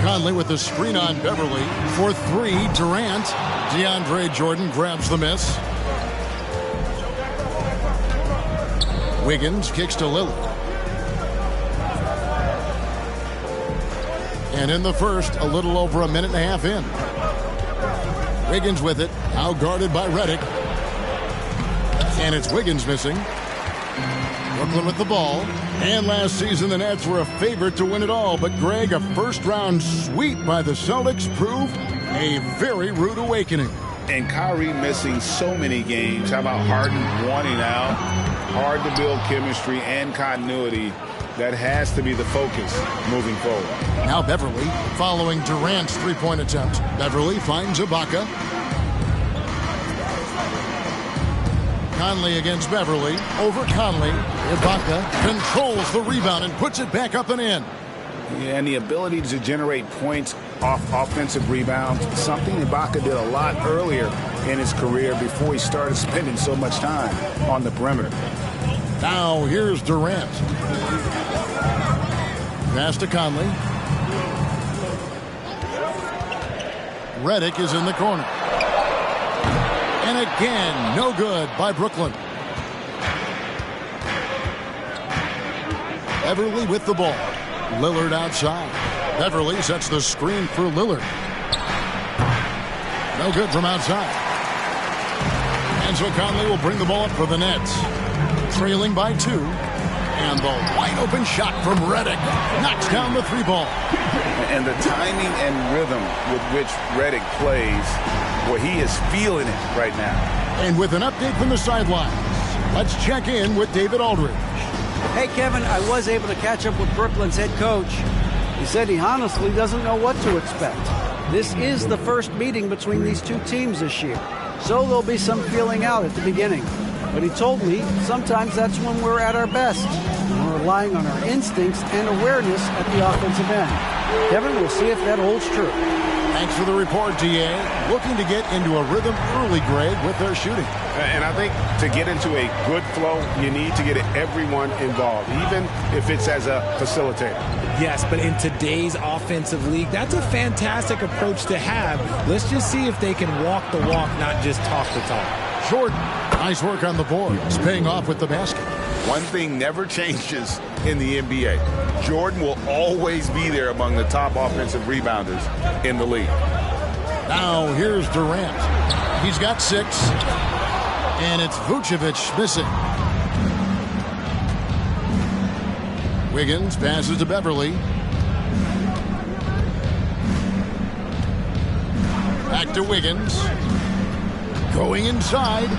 Conley with the screen on Beverly for 3. Durant. DeAndre Jordan grabs the miss. Wiggins kicks to Lillard. And in the first, a little over a minute and a half in. Wiggins with it, now guarded by Redick. And it's Wiggins missing. Brooklyn with the ball. And last season, the Nets were a favorite to win it all. But, Greg, a first-round sweep by the Celtics proved a very rude awakening. And Kyrie missing so many games. How about Harden wanting out? Hard to build chemistry and continuity. That has to be the focus moving forward. Now Beverly following Durant's three-point attempt. Beverly finds Ibaka. Conley against Beverly. Over Conley. Ibaka controls the rebound and puts it back up and in. Yeah, and the ability to generate points off offensive rebounds, something Ibaka did a lot earlier in his career before he started spending so much time on the perimeter. Now here's Durant. Pass to Conley. Redick is in the corner. And again, no good by Brooklyn. Beverly with the ball. Lillard outside. Beverly sets the screen for Lillard. No good from outside. And so Conley will bring the ball up for the Nets. Trailing by 2. And the wide open shot from Redick knocks down the 3-ball. And the timing and rhythm with which Redick plays, well, he is feeling it right now. And with an update from the sidelines, let's check in with David Aldridge. Hey, Kevin, I was able to catch up with Brooklyn's head coach. He said he honestly doesn't know what to expect. This is the first meeting between these two teams this year, so there'll be some feeling out at the beginning. But he told me sometimes that's when we're at our best. We're relying on our instincts and awareness at the offensive end. Kevin, we'll see if that holds true. Thanks for the report, DA. Looking to get into a rhythm early, Greg, with their shooting. And I think to get into a good flow, you need to get everyone involved, even if it's as a facilitator. Yes, but in today's offensive league, that's a fantastic approach to have. Let's just see if they can walk the walk, not just talk the talk. Jordan, nice work on the boards, paying off with the basket. One thing never changes in the NBA. Jordan will always be there among the top offensive rebounders in the league. Now here's Durant. He's got 6. And it's Vucevic missing. Wiggins passes to Beverly. Back to Wiggins. Going inside.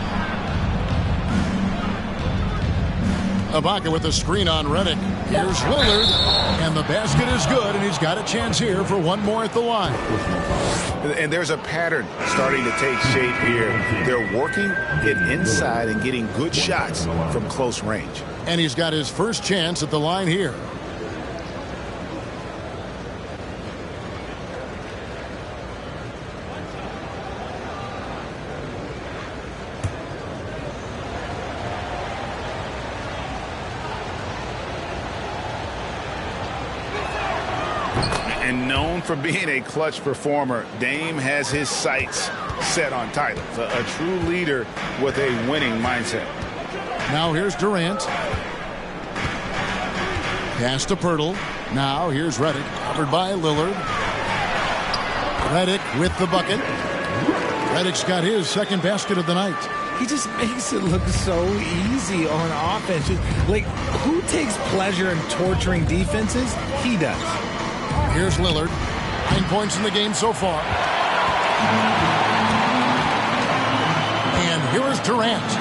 Ibaka with a screen on Redick. Here's Lillard, and the basket is good, and he's got a chance here for one more at the line. And there's a pattern starting to take shape here. They're working it inside and getting good shots from close range. And he's got his first chance at the line here. And known for being a clutch performer, Dame has his sights set on titles. A true leader with a winning mindset. Now here's Durant. Pass to Pirtle. Now here's Redick, covered by Lillard. Redick with the bucket. Redick's got his second basket of the night. He just makes it look so easy on offense. Like, who takes pleasure in torturing defenses? He does. Here's Lillard. 9 points in the game so far. And here is Durant.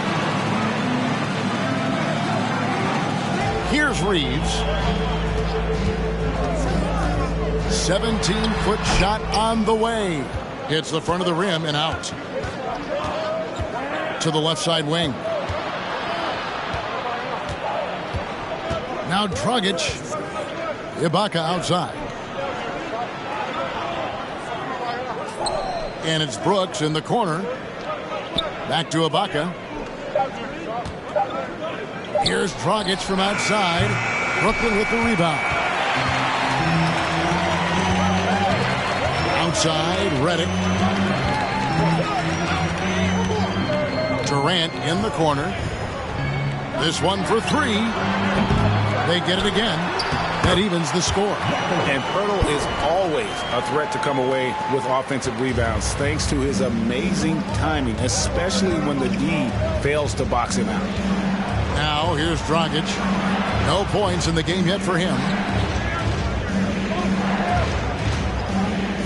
Here's Reeves. 17-foot shot on the way. Hits the front of the rim and out. To the left side wing. Now Dragic. Ibaka outside. And it's Brooks in the corner. Back to Ibaka. Here's Dragic from outside. Brooklyn with the rebound. Outside, Redick. Durant in the corner. This one for 3. They get it again. That evens the score. And Pirtle is always a threat to come away with offensive rebounds thanks to his amazing timing, especially when the D fails to box him out. Now here's Dragic. No points in the game yet for him.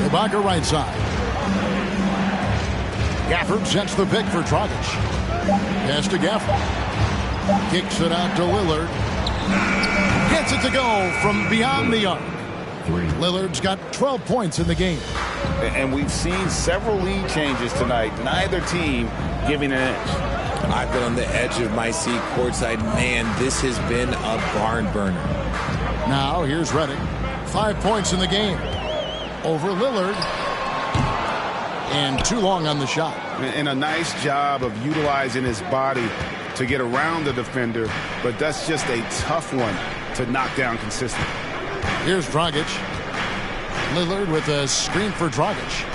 Ibaka right side. Gafford sets the pick for Dragic. Pass to Gafford. Kicks it out to Lillard. Gets it to go from beyond the arc. Lillard's got 12 points in the game. And we've seen several lead changes tonight. Neither team giving an edge. I've been on the edge of my seat courtside. Man, this has been a barn burner. Now here's Redick. 5 points in the game. Over Lillard. And too long on the shot. And a nice job of utilizing his body to get around the defender, but that's just a tough one to knock down consistently. Here's Dragic. Lillard with a screen for Dragic.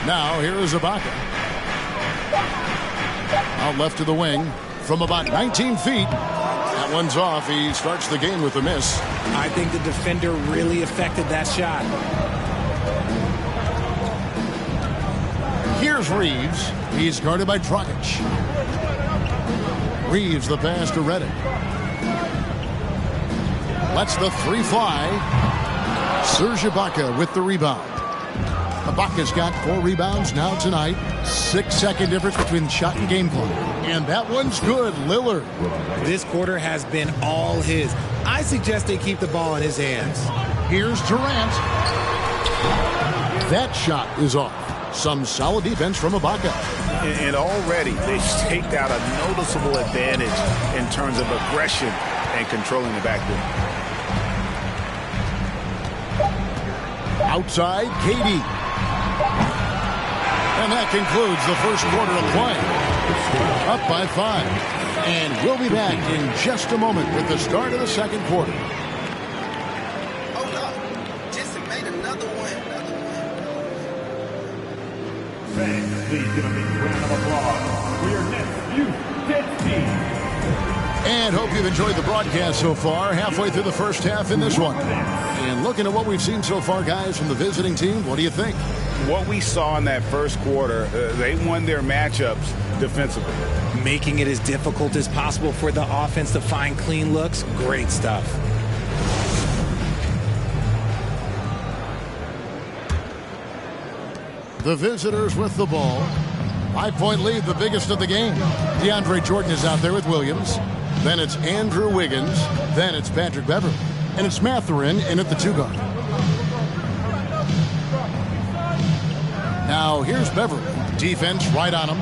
Now here is Ibaka. Out left to the wing from about 19 feet. That one's off. He starts the game with a miss. I think the defender really affected that shot. Here's Reeves. He's guarded by Dragic. Reeves the pass to Redick. Lets the 3 fly. Serge Ibaka with the rebound. Ibaka's got 4 rebounds now tonight. 6-second difference between shot and game clock. And that one's good. Lillard. This quarter has been all his. I suggest they keep the ball in his hands. Here's Durant. That shot is off. Some solid defense from Ibaka. And already they've staked out a noticeable advantage in terms of aggression and controlling the backboard. Outside, Katie. And that concludes the first quarter of play. Up by 5. And we'll be back in just a moment with the start of the second quarter. Hold up. Just made another one. Fans, please give a big round of applause for your next youth team. And hope you've enjoyed the broadcast so far. Halfway through the first half in this one. And looking at what we've seen so far, guys, from the visiting team, what do you think? What we saw in that first quarter, they won their matchups defensively. Making it as difficult as possible for the offense to find clean looks. Great stuff. The visitors with the ball. 5-point lead, the biggest of the game. DeAndre Jordan is out there with Williams. Then it's Andrew Wiggins. Then it's Patrick Beverly. And it's Mathurin in at the 2 guard. Now here's Beverly. Defense right on him.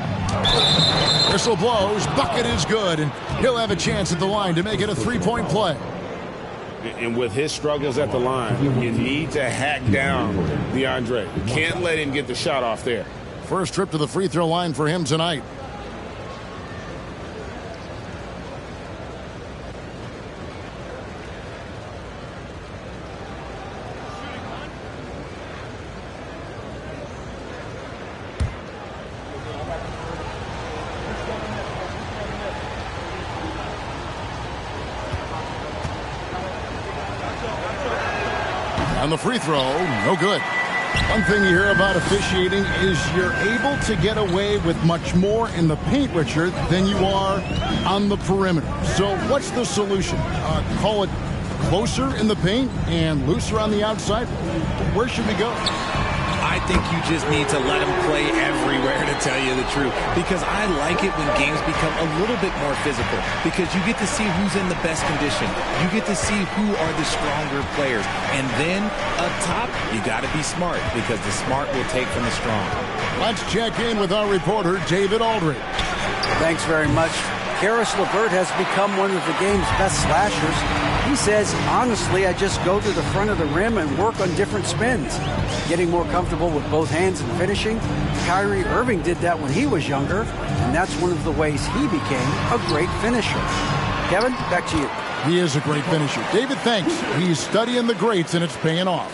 Whistle blows. Bucket is good. And he'll have a chance at the line to make it a 3-point play. And with his struggles at the line, you need to hack down DeAndre. You can't let him get the shot off there. First trip to the free throw line for him tonight. On the free throw, no good. One thing you hear about officiating is you're able to get away with much more in the paint, Richard, than you are on the perimeter. So what's the solution? Call it closer in the paint and looser on the outside? Where should we go? I think you just need to let him play everywhere, to tell you the truth. Because I like it when games become a little bit more physical. Because you get to see who's in the best condition. You get to see who are the stronger players. And then, up top, you got to be smart. Because the smart will take from the strong. Let's check in with our reporter, David Aldridge. Thanks very much. Karis LeVert has become one of the game's best slashers. He says, honestly, I just go to the front of the rim and work on different spins. Getting more comfortable with both hands and finishing. Kyrie Irving did that when he was younger, and that's one of the ways he became a great finisher. Kevin, back to you. He is a great finisher. David, thanks. He's studying the greats, and it's paying off.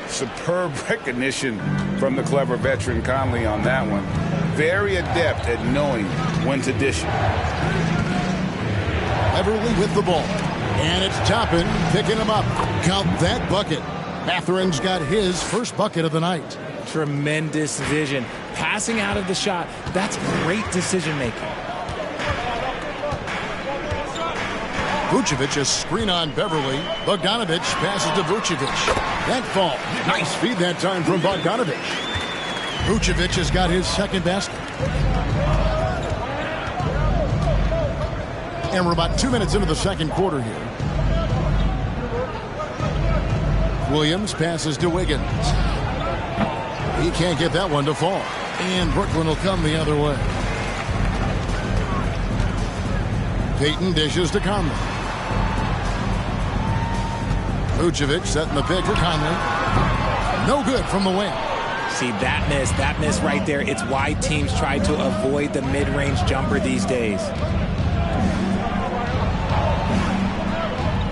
Superb recognition from the clever veteran Conley on that one. Very adept at knowing when to dish it. Beverly with the ball. And it's Toppin picking him up. Count that bucket. Mathurin's got his first bucket of the night. Tremendous vision. Passing out of the shot. That's great decision making. Vucevic, a screen on Beverly. Bogdanovic passes to Vucevic. That fall. Nice feed that time from Bogdanovic. Vucevic has got his second basket. And we're about 2 minutes into the second quarter here. Williams passes to Wiggins. He can't get that one to fall. And Brooklyn will come the other way. Payton dishes to Conley. Vucevic setting the pick for Conley. No good from the wing. See, that miss right there. It's why teams try to avoid the mid-range jumper these days.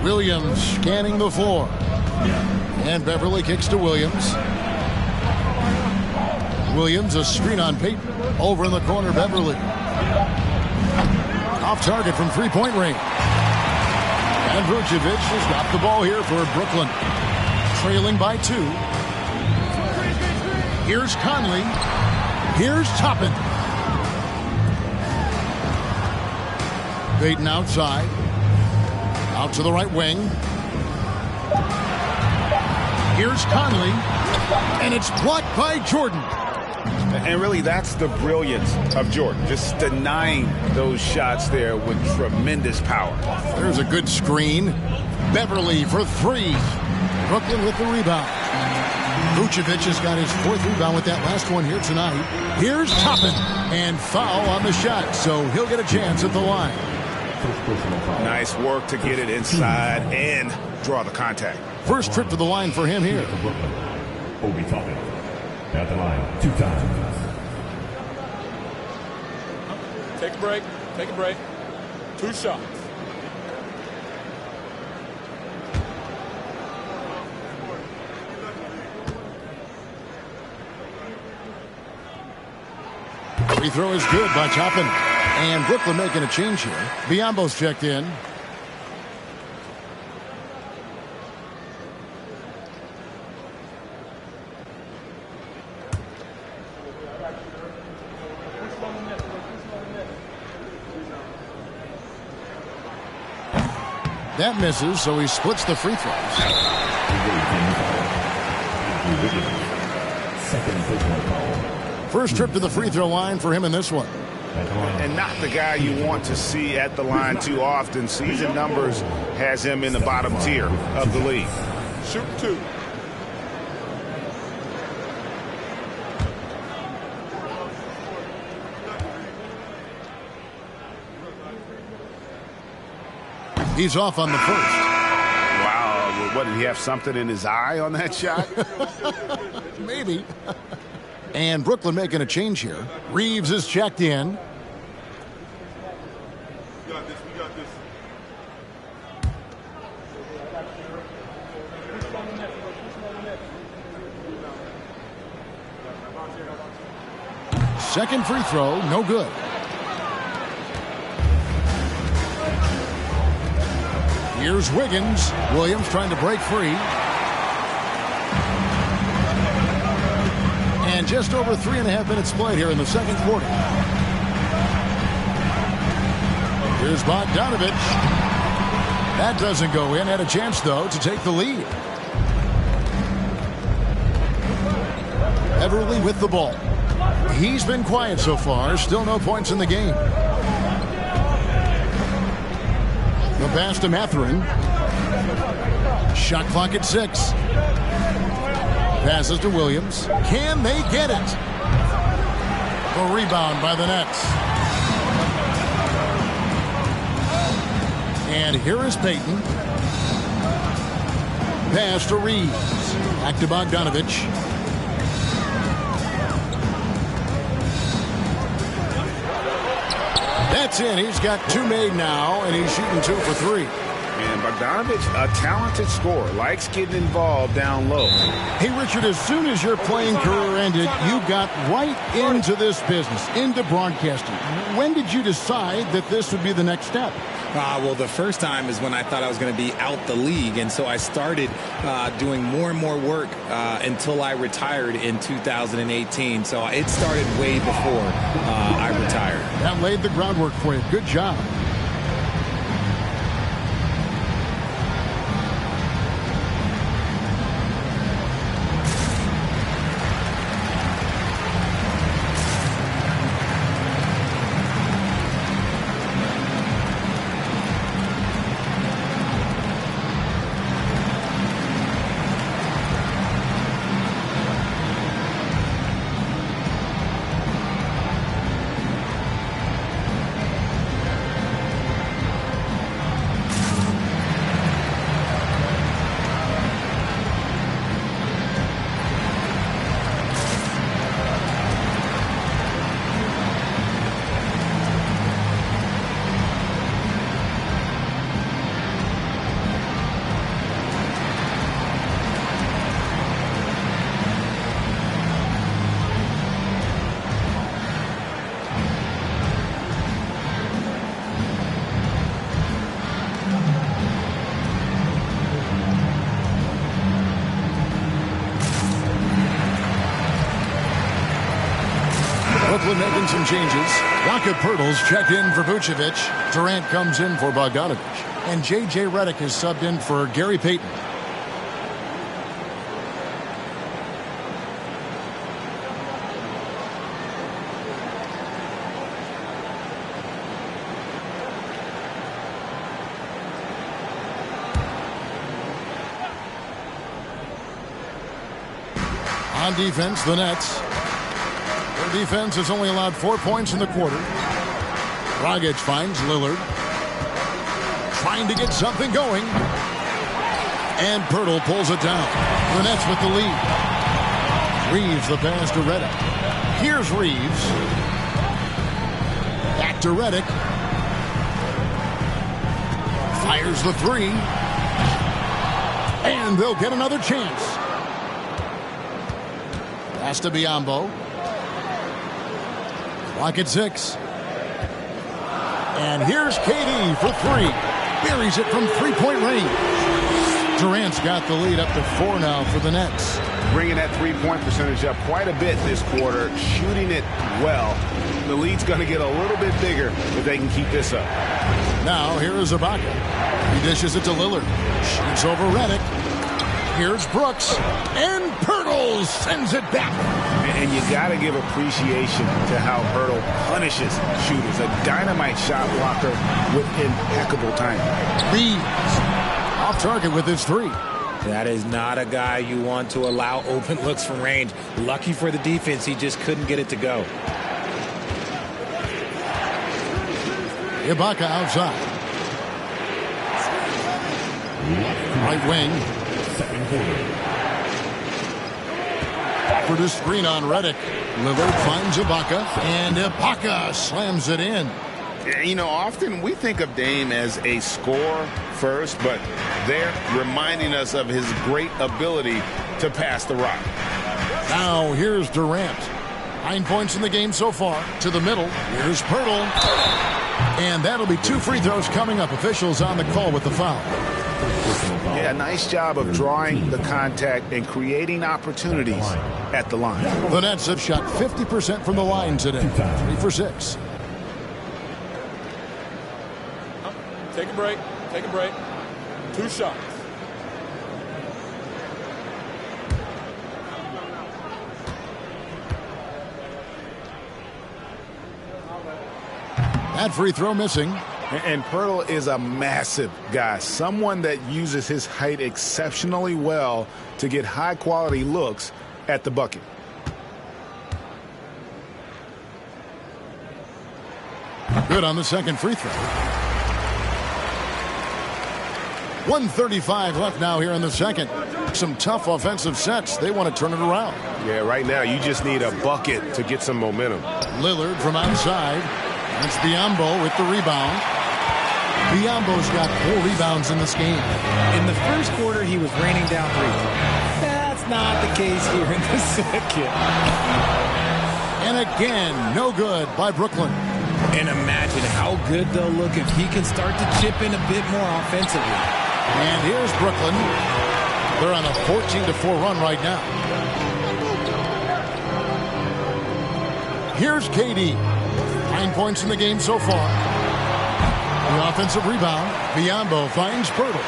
Williams scanning the floor. And Beverly kicks to Williams. Williams, a screen on Payton. Over in the corner, Beverly. Off target from three-point range. And Vucevic has got the ball here for Brooklyn. Trailing by 2. Here's Conley. Here's Toppin. Payton outside. Out to the right wing. Here's Conley. And it's blocked by Jordan. And really, that's the brilliance of Jordan. Just denying those shots there with tremendous power. There's a good screen. Beverly for 3. Brooklyn with the rebound. Vucevic has got his 4th rebound with that last one here tonight. Here's Toppin. And foul on the shot, so he'll get a chance at the line. Nice work to get it inside and draw the contact. First trip to the line for him here. Obi Toppin. At the line, 2 times. Take a break. Take a break. 2 shots. Free throw is good by Toppin. And Brooklyn making a change here. Biombo's checked in. That misses, so he splits the free throws. First trip to the free throw line for him in this one. And not the guy you want to see at the line too often. Season numbers has him in the bottom tier of the league. Shoot 2. He's off on the first. Wow, what, did he have something in his eye on that shot? Maybe. And Brooklyn making a change here. Reeves is checked in. We got this. Second free throw, no good. Here's Wiggins. Williams trying to break free. And just over 3.5 minutes played here in the second quarter. Here's Bogdanovich. That doesn't go in. Had a chance, though, to take the lead. Everly with the ball. He's been quiet so far. Still no points in the game. The pass to Mathurin. Shot clock at 6. Passes to Williams. Can they get it? A rebound by the Nets. And here is Payton. Pass to Reeves. Back to Bogdanovich. That's in. He's got 2 made now, and he's shooting 2 for 3. And Bogdanovich, a talented scorer, likes getting involved down low. Hey, Richard, as soon as your playing career ended, you got right into this business, into broadcasting. When did you decide that this would be the next step? Well, the first time is when I thought I was going to be out the league, and so I started doing more and more work until I retired in 2018. So it started way before I retired. That laid the groundwork for you. Good job. Brooklyn making some changes. Jakob Poeltl's checked in for Vucevic. Durant comes in for Bogdanovich. And J.J. Redick is subbed in for Gary Payton. On defense, the Nets. Their defense has only allowed 4 points in the quarter. Dragic finds Lillard. Trying to get something going. And Poeltl pulls it down. The Nets with the lead. Reeves the pass to Reddick. Here's Reeves. Back to Reddick. Fires the three. And they'll get another chance. Pass to Biyombo. Clock at 6. And here's KD for 3. Buries it from three-point range. Durant's got the lead up to 4 now for the Nets. Bringing that three-point percentage up quite a bit this quarter, shooting it well. The lead's going to get a little bit bigger if they can keep this up. Now here is Ibaka. He dishes it to Lillard. Shoots over Reddick. Here's Brooks. And Pirtle sends it back. And you got to give appreciation to how Pirtle punishes shooters. A dynamite shot blocker with impeccable timing. Reeves off target with his 3. That is not a guy you want to allow open looks from range. Lucky for the defense, he just couldn't get it to go. Ibaka outside. Right wing. For the screen on Reddick. Lillard finds Ibaka. And Ibaka slams it in. You know, often we think of Dame as a scorer first, but they're reminding us of his great ability to pass the rock. Now here's Durant. 9 points in the game so far. To the middle. Here's Pirtle. And that'll be 2 free throws coming up. Officials on the call with the foul. Yeah, nice job of drawing the contact and creating opportunities at the line. The Nets have shot 50% from the line today. 3 for 6. Take a break. Take a break. 2 shots. That free throw missing. And Pirtle is a massive guy, someone that uses his height exceptionally well to get high-quality looks at the bucket. Good on the second free throw. 1:35 left now here in the second. Some tough offensive sets. They want to turn it around. Yeah, right now you just need a bucket to get some momentum. Lillard from outside. That's Biyombo with the rebound. Biyombo's got 4 rebounds in this game. In the first quarter, he was raining down threes. That's not the case here in the second. And again, no good by Brooklyn. And imagine how good they'll look if he can start to chip in a bit more offensively. And here's Brooklyn. They're on a 14-4 run right now. Here's KD. 9 points in the game so far. The offensive rebound. Biyombo finds Pirtle.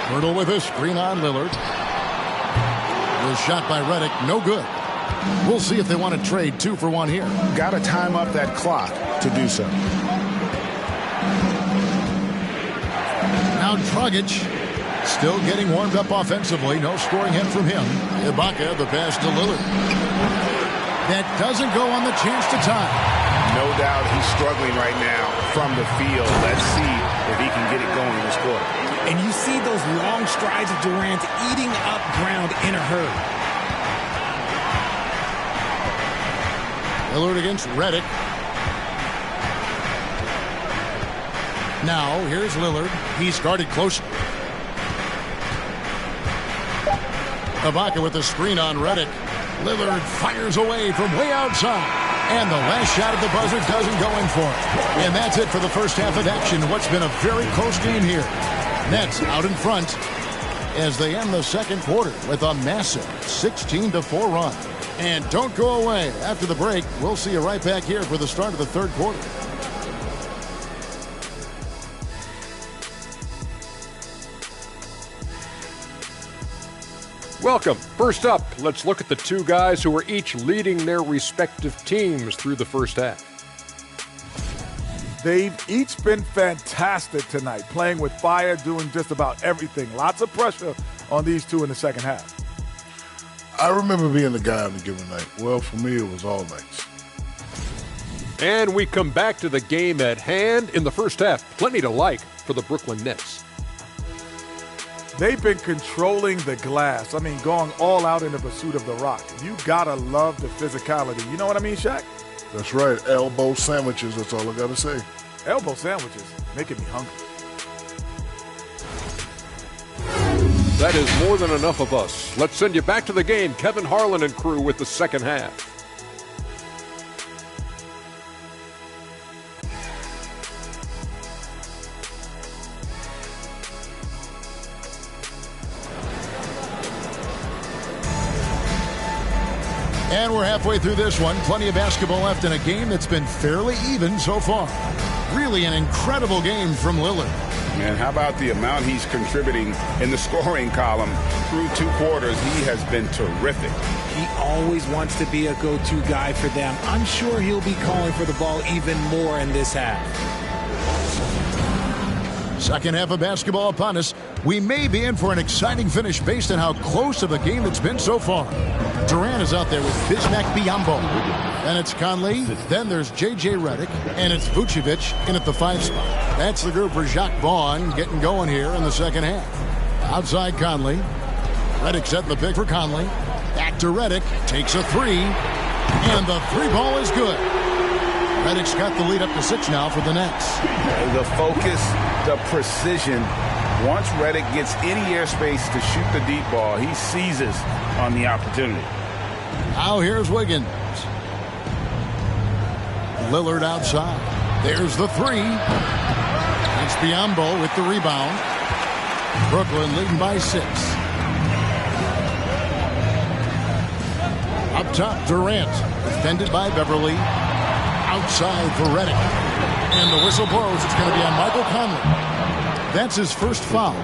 Pirtle with a screen on Lillard. The shot by Reddick, no good. We'll see if they want to trade 2 for 1 here. Got to time up that clock to do so. Now Dragic still getting warmed up offensively. No scoring hit from him. Ibaka, the pass to Lillard. That doesn't go on the chance to tie. No doubt he's struggling right now from the field. Let's see if he can get it going in this quarter. And you see those long strides of Durant eating up ground in a hurry. Lillard against Reddick. Now, here's Lillard. He's guarded closely. Ibaka with the screen on Reddick. Lillard fires away from way outside. And the last shot at the buzzer doesn't go in for it. And that's it for the first half of action. What's been a very close game here. Nets out in front as they end the second quarter with a massive 16-4 run. And don't go away. After the break, we'll see you right back here for the start of the third quarter. Welcome. First up, let's look at the 2 guys who are each leading their respective teams through the first half. They've each been fantastic tonight, playing with fire, doing just about everything. Lots of pressure on these 2 in the second half. I remember being the guy on a given night. Well, for me, it was all nights. And we come back to the game at hand in the first half. Plenty to like for the Brooklyn Nets. They've been controlling the glass. I mean, going all out in the pursuit of the rock. You gotta love the physicality. You know what I mean, Shaq? That's right. Elbow sandwiches. That's all I got to say. Elbow sandwiches. Making me hungry. That is more than enough of us. Let's send you back to the game. Kevin Harlan and crew with the second half. And we're halfway through this one. Plenty of basketball left in a game that's been fairly even so far. Really an incredible game from Lillard. Man, how about the amount he's contributing in the scoring column through 2 quarters? He has been terrific. He always wants to be a go-to guy for them. I'm sure he'll be calling for the ball even more in this half. Second half of basketball upon us. We may be in for an exciting finish based on how close of a game it's been so far. Durant is out there with Bismack Biyombo. Then it's Conley. Then there's J.J. Redick. And it's Vucevic in at the 5 spot. That's the group for Jacques Vaughn getting going here in the second half. Outside Conley. Redick setting the pick for Conley. Back to Redick. Takes a 3. And the 3 ball is good. Redick's got the lead up to 6 now for the Nets. The focus, the precision. Once Redick gets any airspace to shoot the deep ball, he seizes on the opportunity. Now here's Wiggins. Lillard outside. There's the 3. It's Biyombo with the rebound. Brooklyn leading by 6. Up top, Durant. Defended by Beverly. Outside for Redick. And the whistle blows. It's going to be on Michael Conley. That's his first foul.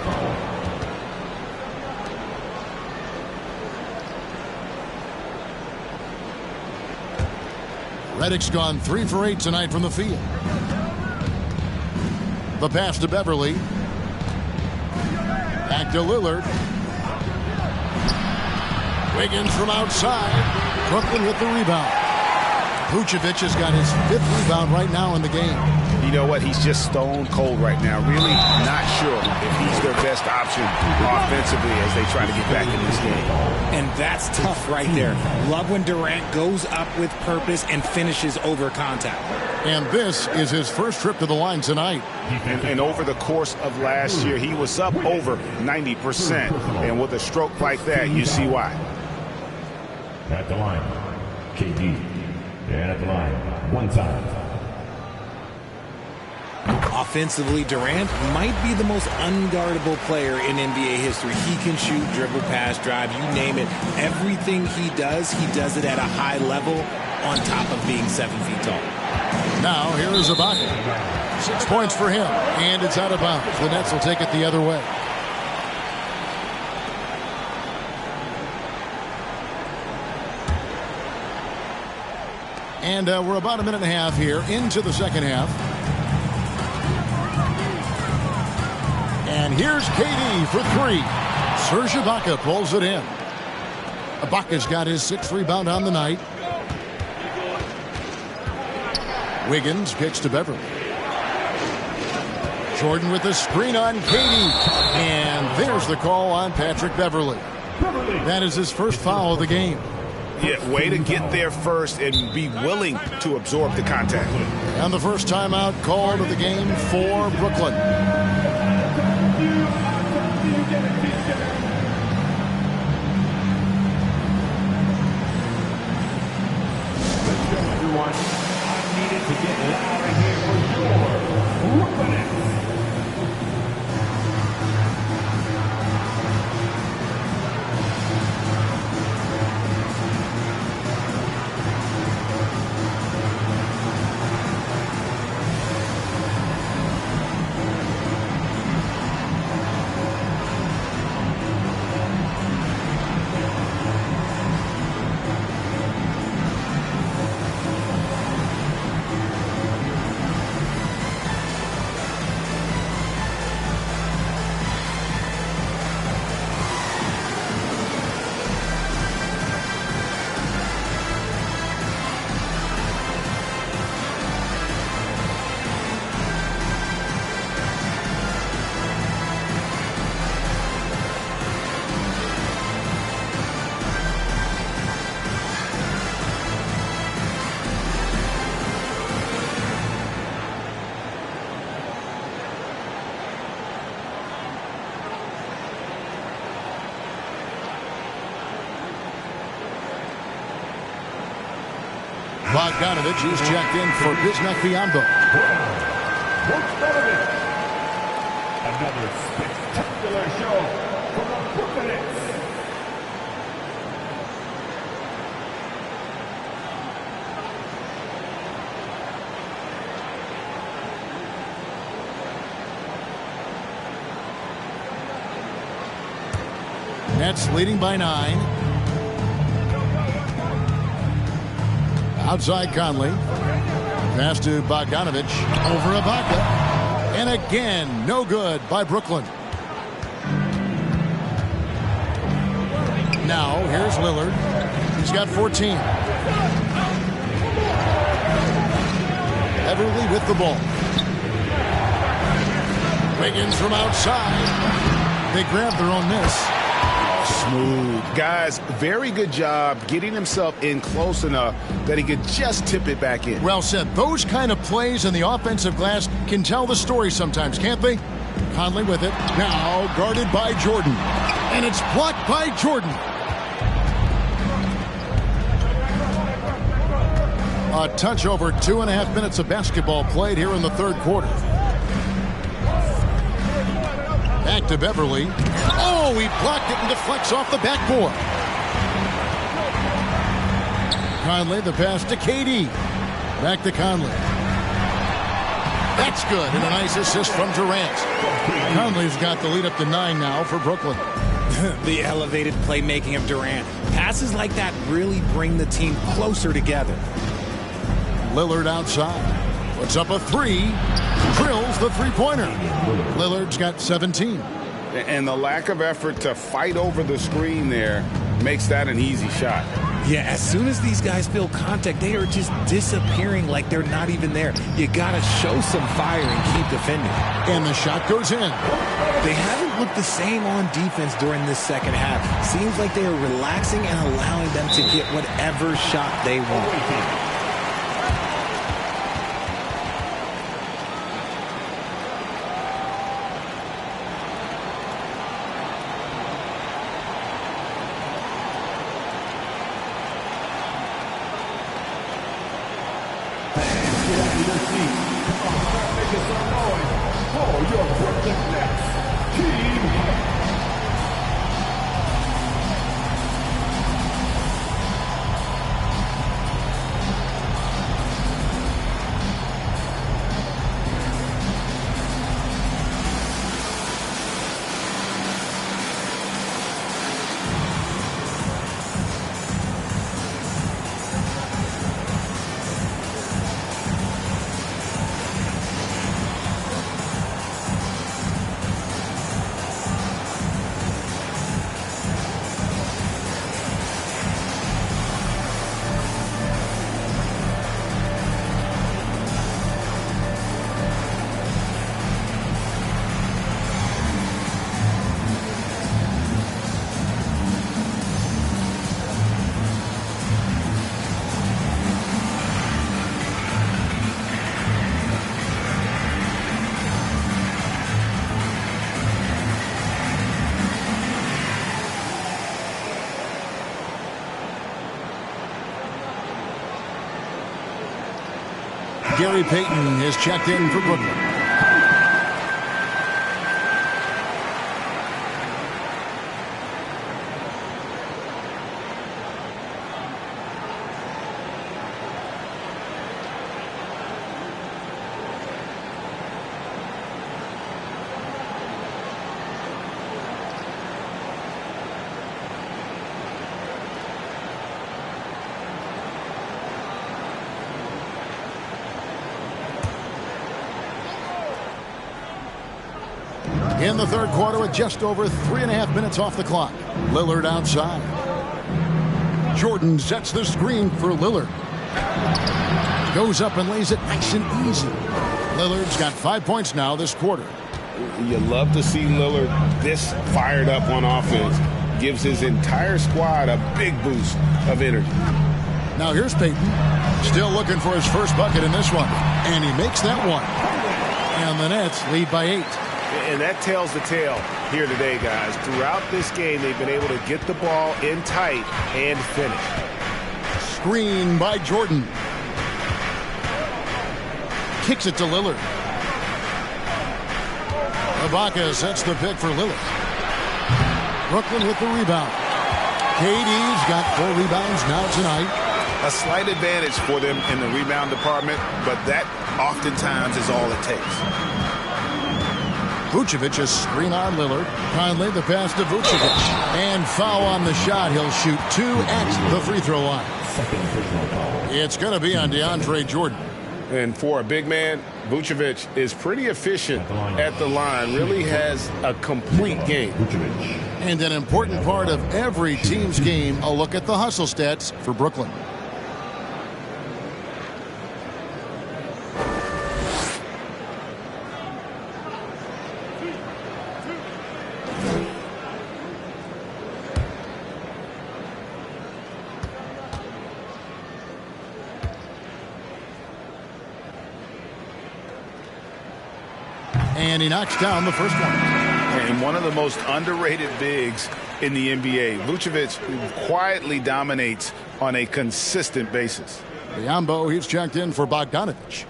Redick's gone 3 for 8 tonight from the field. The pass to Beverly. Back to Lillard. Wiggins from outside. Brooklyn with the rebound. Vucevic has got his 5th rebound right now in the game. You know what? He's just stone cold right now. Really not sure if he's their best option offensively as they try to get back in this game. And that's tough right there. Love when Durant goes up with purpose and finishes over contact. And this is his first trip to the line tonight. And over the course of last year, he was up over 90%. And with a stroke like that, you see why. At the line, KD. And at the line, 1 time. Offensively, Durant might be the most unguardable player in NBA history. He can shoot, dribble, pass, drive, you name it. Everything he does it at a high level on top of being 7 feet tall. Now, here is Ibaka. 6 points for him, and it's out of bounds. The Nets will take it the other way. And we're about a minute and a half here into the second half. And here's KD for 3. Serge Ibaka pulls it in. Ibaka's got his 6th rebound on the night. Wiggins kicks to Beverly. Jordan with the screen on KD. And there's the call on Patrick Beverly. That is his first foul of the game. Yeah, way to get there first and be willing to absorb the contact. And the first timeout called of the game for Brooklyn. Everyone, I needed to get louder here for your Brooklyn Nets. Bogdanovich is checked in for Bismack-Biyombo. Another spectacular show from the Brooklyn Nets. Nets leading by 9. Outside Conley. Pass to Bogdanovich. Over Ibaka. And again, no good by Brooklyn. Now, here's Lillard. He's got 14. Everly with the ball. Wiggins from outside. They grab their own miss. Smooth. Guys, very good job getting himself in close enough that he could just tip it back in. Well said. Those kind of plays in the offensive glass can tell the story sometimes, can't they? Conley with it. Now guarded by Jordan. And it's blocked by Jordan. A touch over 2.5 minutes of basketball played here in the third quarter. Back to Beverly. Oh, he blocked it and deflects off the backboard. Conley, the pass to KD. Back to Conley. That's good, and a nice assist from Durant. Conley's got the lead up to 9 now for Brooklyn. The elevated playmaking of Durant. Passes like that really bring the team closer together. Lillard outside. Puts up a 3. Drills the three-pointer. Lillard's got 17. And the lack of effort to fight over the screen there makes that an easy shot. Yeah, as soon as these guys feel contact, they are just disappearing like they're not even there. You got to show some fire and keep defending. And the shot goes in. They haven't looked the same on defense during this second half. Seems like they are relaxing and allowing them to get whatever shot they want. Gary Payton is checked in for Brooklyn. In the third quarter with just over 3.5 minutes off the clock. Lillard outside. Jordan sets the screen for Lillard. Goes up and lays it nice and easy. Lillard's got 5 points now this quarter. You love to see Lillard this fired up on offense. Gives his entire squad a big boost of energy. Now here's Payton. Still looking for his first bucket in this one. And he makes that one. And the Nets lead by 8. And that tells the tale here today, guys. Throughout this game, they've been able to get the ball in tight and finish. Screen by Jordan. Kicks it to Lillard. Ibaka sets the pick for Lillard. Brooklyn with the rebound. KD's got 4 rebounds now tonight. A slight advantage for them in the rebound department, but that oftentimes is all it takes. Vucevic, a screen on Lillard. Conley, the pass to Vucevic. And foul on the shot. He'll shoot 2 at the free throw line. It's going to be on DeAndre Jordan. And for a big man, Vucevic is pretty efficient at the line. Really has a complete game. And an important part of every team's game, a look at the hustle stats for Brooklyn. And he knocks down the first one. And one of the most underrated bigs in the NBA. Vucevic quietly dominates on a consistent basis. Biombo, he's checked in for Bogdanovich.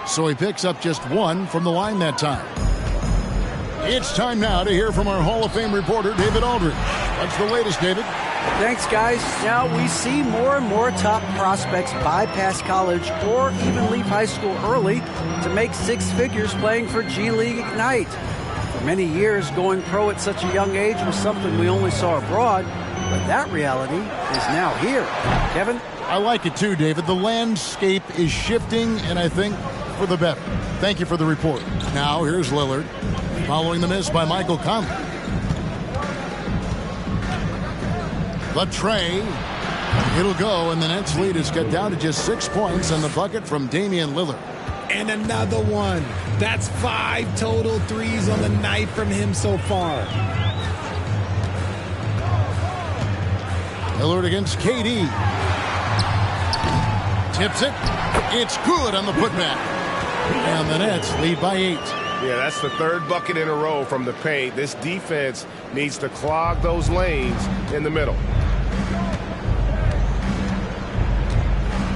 So he picks up just 1 from the line that time. It's time now to hear from our Hall of Fame reporter, David Aldridge. What's the latest, David? Thanks, guys. Now, we see more and more top prospects bypass college or even leave high school early to make 6 figures playing for G League Ignite. For many years, going pro at such a young age was something we only saw abroad, but that reality is now here. Kevin? I like it too, David. The landscape is shifting, and I think for the better. Thank you for the report. Now, here's Lillard. Following the miss by Michael Conley. The tray. It'll go, and the Nets lead is cut down to just 6 points, and the bucket from Damian Lillard. And another one. That's 5 total threes on the night from him so far. Lillard against KD. Tips it. It's good on the putback. And the Nets lead by 8. Yeah, that's the 3rd bucket in a row from the paint. This defense needs to clog those lanes in the middle.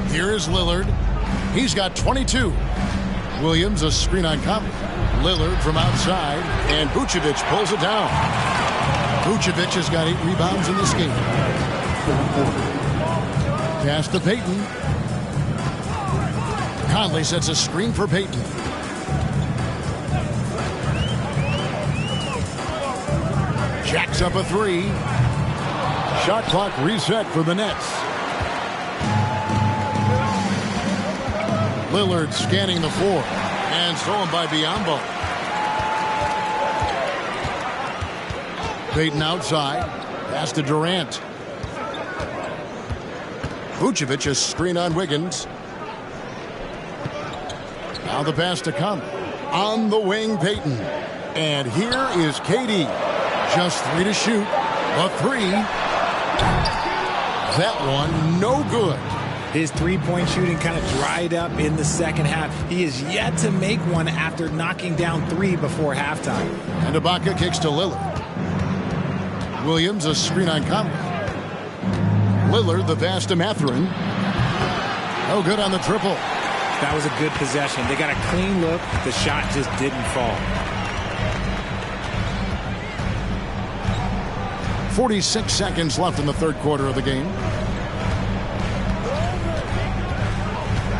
Here is Lillard. He's got 22. Williams, a screen on Conley. Lillard from outside, and Vucevic pulls it down. Vucevic has got 8 rebounds in this game. Pass to Payton. Conley sets a screen for Payton. Jacks up a 3. Shot clock reset for the Nets. Lillard scanning the floor and stolen by Biombo. Payton outside. Pass to Durant. Vucevic a screen on Wiggins. Now the pass to Conley. On the wing, Payton. And here is KD. Just 3 to shoot. A 3. That one no good. His three-point shooting kind of dried up in the second half. He is yet to make one after knocking down 3 before halftime. And Ibaka kicks to Lillard. Williams a screen on Conley. Lillard the pass to Mathurin. No good on the triple. That was a good possession. They got a clean look. The shot just didn't fall. 46 seconds left in the 3rd quarter of the game.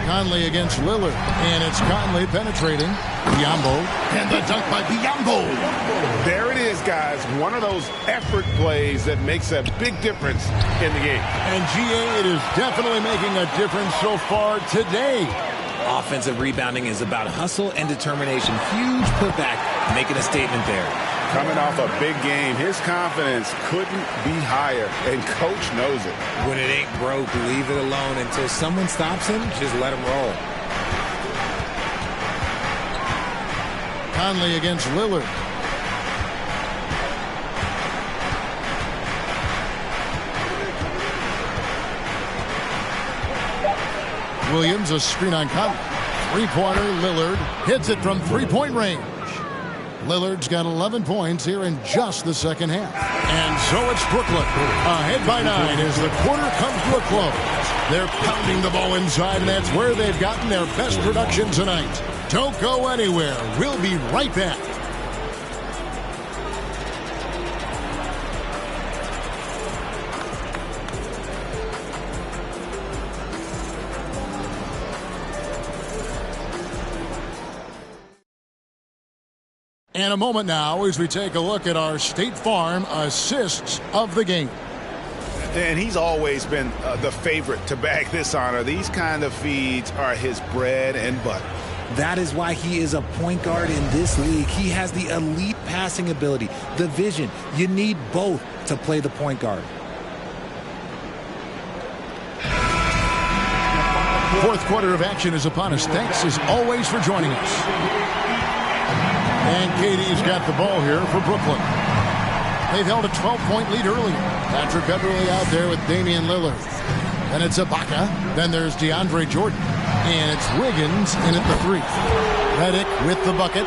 Conley against Lillard, and it's Conley penetrating. Biombo, and the dunk by Biombo. There it is, guys. One of those effort plays that makes a big difference in the game. And GA, it is definitely making a difference so far today. Offensive rebounding is about hustle and determination. Huge putback, making a statement there. Coming off a big game, his confidence couldn't be higher, and coach knows it. When it ain't broke, leave it alone. Until someone stops him, just let him roll. Conley against Lillard. Williams a screen on Conley. 3-pointer, Lillard hits it from 3-point range. Lillard's got 11 points here in just the second half. And so it's Brooklyn. Ahead by 9 as the quarter comes to a close. They're pounding the ball inside, and that's where they've gotten their best production tonight. Don't go anywhere. We'll be right back. And a moment now as we take a look at our State Farm assists of the game. And he's always been the favorite to bag this honor. These kind of feeds are his bread and butter. That is why he is a point guard in this league. He has the elite passing ability, the vision. You need both to play the point guard. Fourth quarter of action is upon us. Thanks as always for joining us. And KD's got the ball here for Brooklyn. They've held a 12-point lead earlier. Patrick Beverly out there with Damian Lillard. Then it's Ibaka. Then there's DeAndre Jordan. And it's Wiggins in at the 3. Redick with the bucket.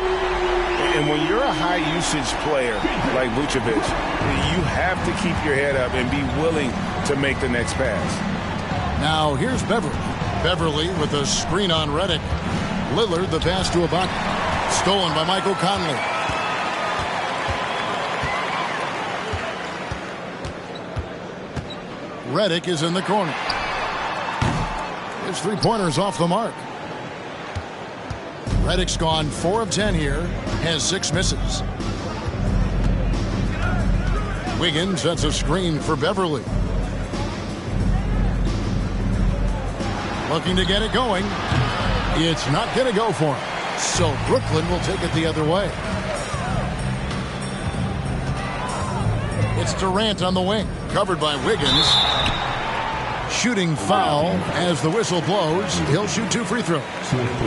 And when you're a high-usage player like Vucevic, you have to keep your head up and be willing to make the next pass. Now here's Beverly. Beverly with a screen on Redick. Lillard the pass to Ibaka. Stolen by Michael Conley. Redick is in the corner. His three-pointers off the mark. Redick's gone 4 of 10 here. Has 6 misses. Wiggins sets a screen for Beverly. Looking to get it going. It's not going to go for him. So Brooklyn will take it the other way. It's Durant on the wing. Covered by Wiggins. Shooting foul as the whistle blows. He'll shoot 2 free throws.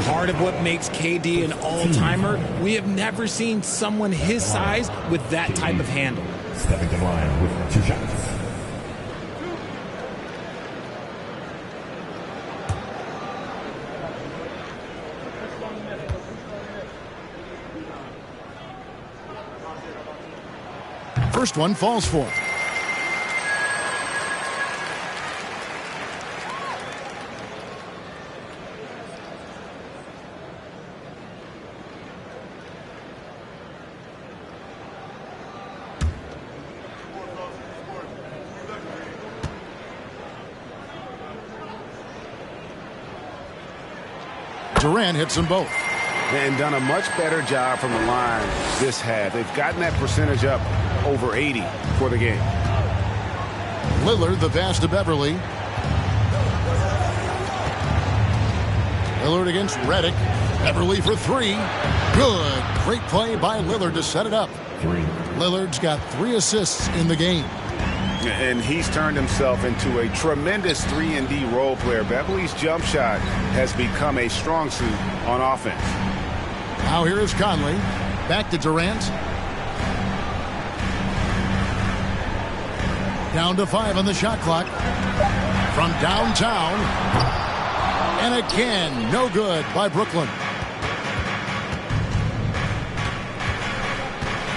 Part of what makes KD an all-timer, we have never seen someone his size with that type of handle. Stepping to the line with 2 shots. First one falls for him. Durant hits them both. And done a much better job from the line this half. They've gotten that percentage up over 80 for the game. Lillard the pass to Beverly. Lillard against Redick. Beverly for 3. Good. Great play by Lillard to set it up. Lillard's got 3 assists in the game. And he's turned himself into a tremendous 3-and-D role player. Beverly's jump shot has become a strong suit on offense. Now here is Conley. Back to Durant. Down to 5 on the shot clock. From downtown. And again, no good by Brooklyn.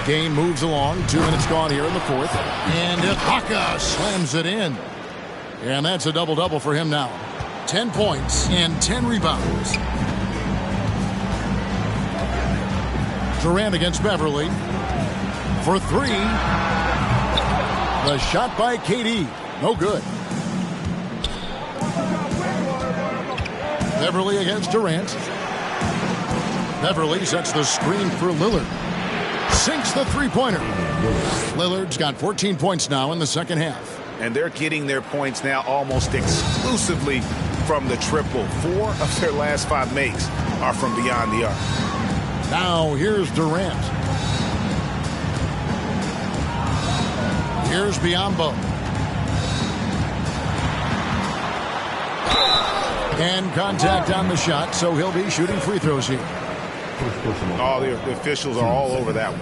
Game moves along. 2 minutes gone here in the fourth. And Ibaka slams it in. And that's a double-double for him now. 10 points and 10 rebounds. Durant against Beverly for 3. The shot by KD. No good. Beverly against Durant. Beverly sets the screen for Lillard. Sinks the three-pointer. Lillard's got 14 points now in the second half. And they're getting their points now almost exclusively from the triple. 4 of their last 5 makes are from beyond the arc. Now here's Durant. Here's Biyombo. And contact on the shot, so he'll be shooting free throws here. Oh, the officials are all over that one.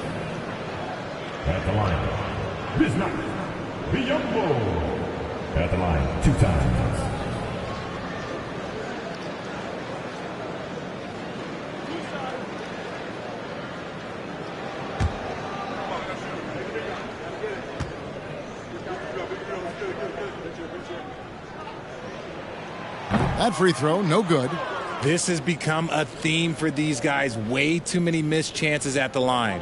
At the line, this night, Biyombo. At the line, 2 times. That free throw, no good. This has become a theme for these guys. Way too many missed chances at the line.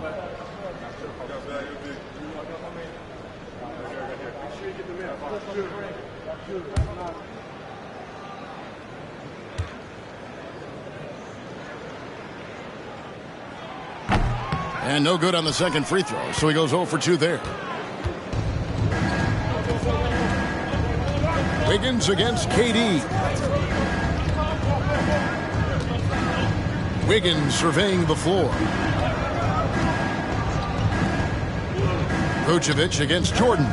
And no good on the second free throw, so he goes 0 for 2 there. Wiggins against KD. Wiggins surveying the floor. Vucevic against Jordan.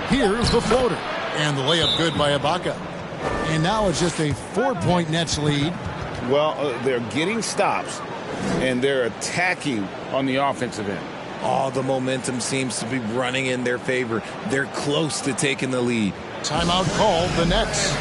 Here's the floater. And the layup good by Ibaka. And now it's just a 4-point Nets lead. Well, they're getting stops, and they're attacking on the offensive end. All the momentum seems to be running in their favor. They're close to taking the lead. Timeout called, the Nets.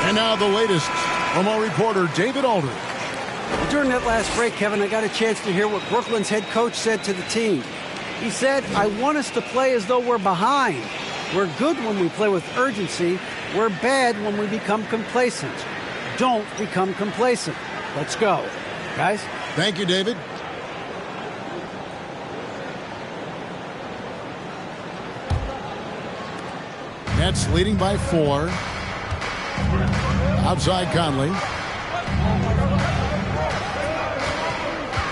And now the latest from our reporter, David Aldridge. During that last break, Kevin, I got a chance to hear what Brooklyn's head coach said to the team. He said, I want us to play as though we're behind. We're good when we play with urgency. We're bad when we become complacent. Don't become complacent. Let's go. Guys? Thank you, David. Nets leading by 4. Outside Conley.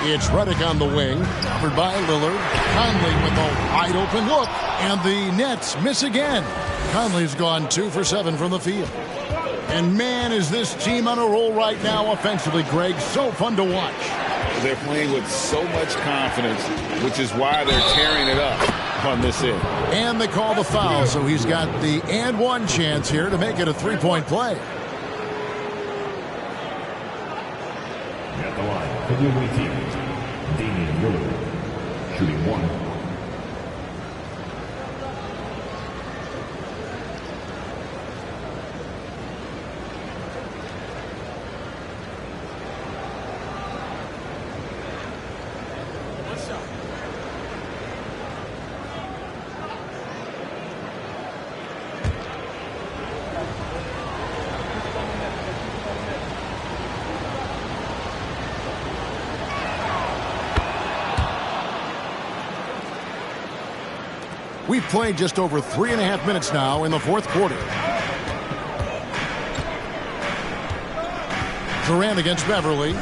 It's Redick on the wing. Covered by Lillard. Conley with a wide open look. And the Nets miss again. Conley's gone 2 for 7 from the field. And man, is this team on a roll right now offensively, Greg. So fun to watch. They're playing with so much confidence, which is why they're tearing it up on this end. And they call the foul, so he's got the and one chance here to make it a 3-point play. At the line for the away team, Damian Lillard, shooting 1. We've played just over 3.5 minutes now in the fourth quarter. Durant against Beverly.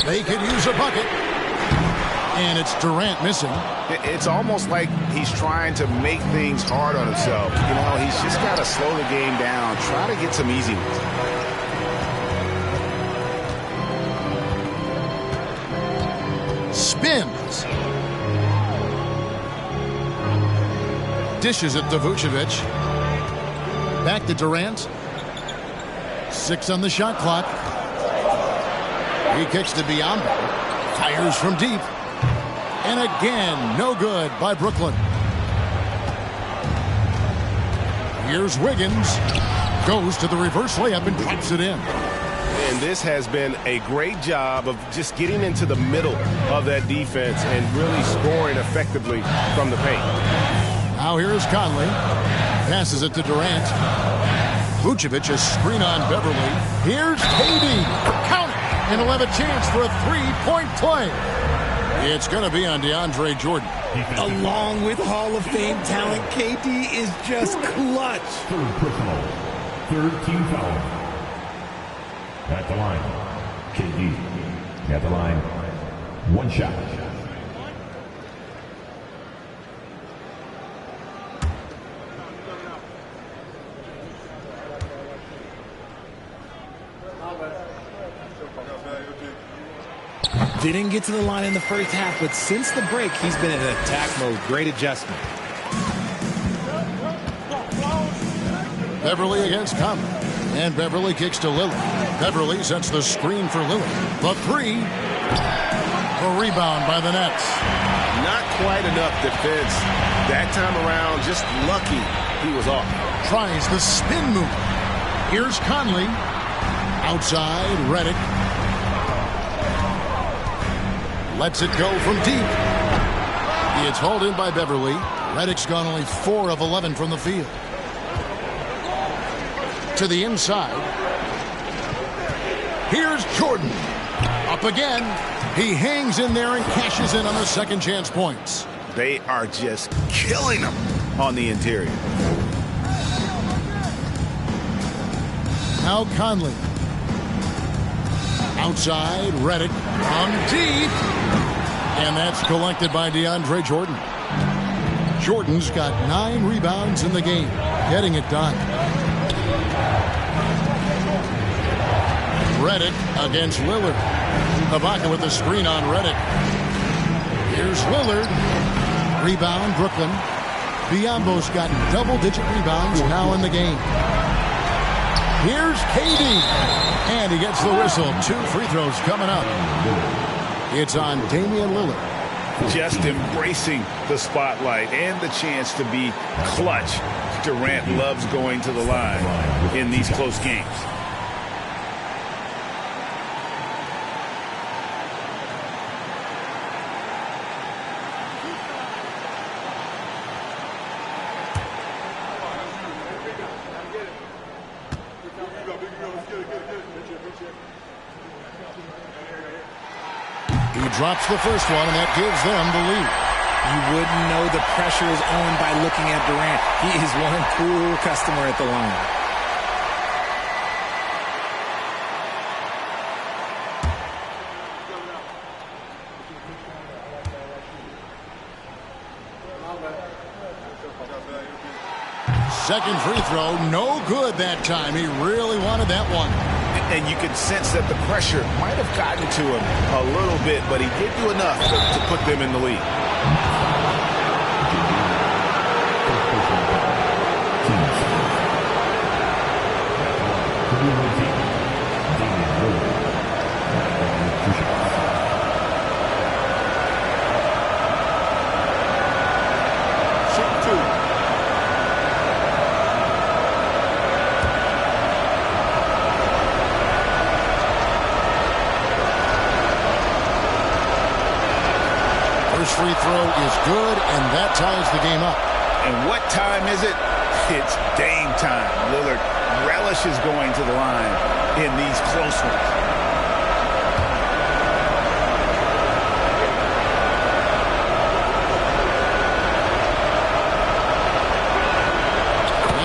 They could use a bucket. And it's Durant missing. It's almost like he's trying to make things hard on himself. You know, he's just got to slow the game down. Try to get some easy ones. Spins. Dishes it to Vucevic. Back to Durant. 6 on the shot clock. He kicks to Biyombo. Fires from deep. And again, no good by Brooklyn. Here's Wiggins. Goes to the reverse layup and drops it in. And this has been a great job of just getting into the middle of that defense and really scoring effectively from the paint. Now here's Conley. Passes it to Durant. Vucevic, a screen on Beverly. Here's KD. Count it. And he'll have a chance for a three-point play. It's going to be on DeAndre Jordan. Along with Hall of Fame talent, KD is just clutch. Third personal. Third team foul. At the line, KD. At the line, one shot. Didn't get to the line in the first half, but since the break, he's been in attack mode. Great adjustment. Beverly against Conley. And Beverly kicks to Lillard. Beverly sets the screen for Lillard. The three. A rebound by the Nets. Not quite enough defense. That time around, just lucky he was off. Tries the spin move. Here's Conley. Outside, Redick. Lets it go from deep. It's hauled in by Beverly. Redick's gone only 4 of 11 from the field. To the inside. Here's Jordan. Up again. He hangs in there and cashes in on the second chance points. They are just killing them on the interior. Now Conley. Outside, Redick on deep. And that's collected by DeAndre Jordan. Jordan's got 9 rebounds in the game, getting it done. Redick against Lillard. Ibaka with the screen on Redick. Here's Lillard. Rebound, Brooklyn. Biyombo's got double-digit rebounds now in the game. Here's KD. And he gets the whistle. 2 free throws coming up. It's on Damian Lillard. Just embracing the spotlight and the chance to be clutch. Durant loves going to the line in these close games. Drops the first one, and that gives them the lead. You wouldn't know the pressure is on by looking at Durant. He is one cool customer at the line. Second free throw, no good that time. He really wanted that one. And you can sense that the pressure might have gotten to him a little bit, but he did do enough to put them in the lead. Free throw is good, and that ties the game up. And what time is it? It's game time. Lillard relishes going to the line in these close ones.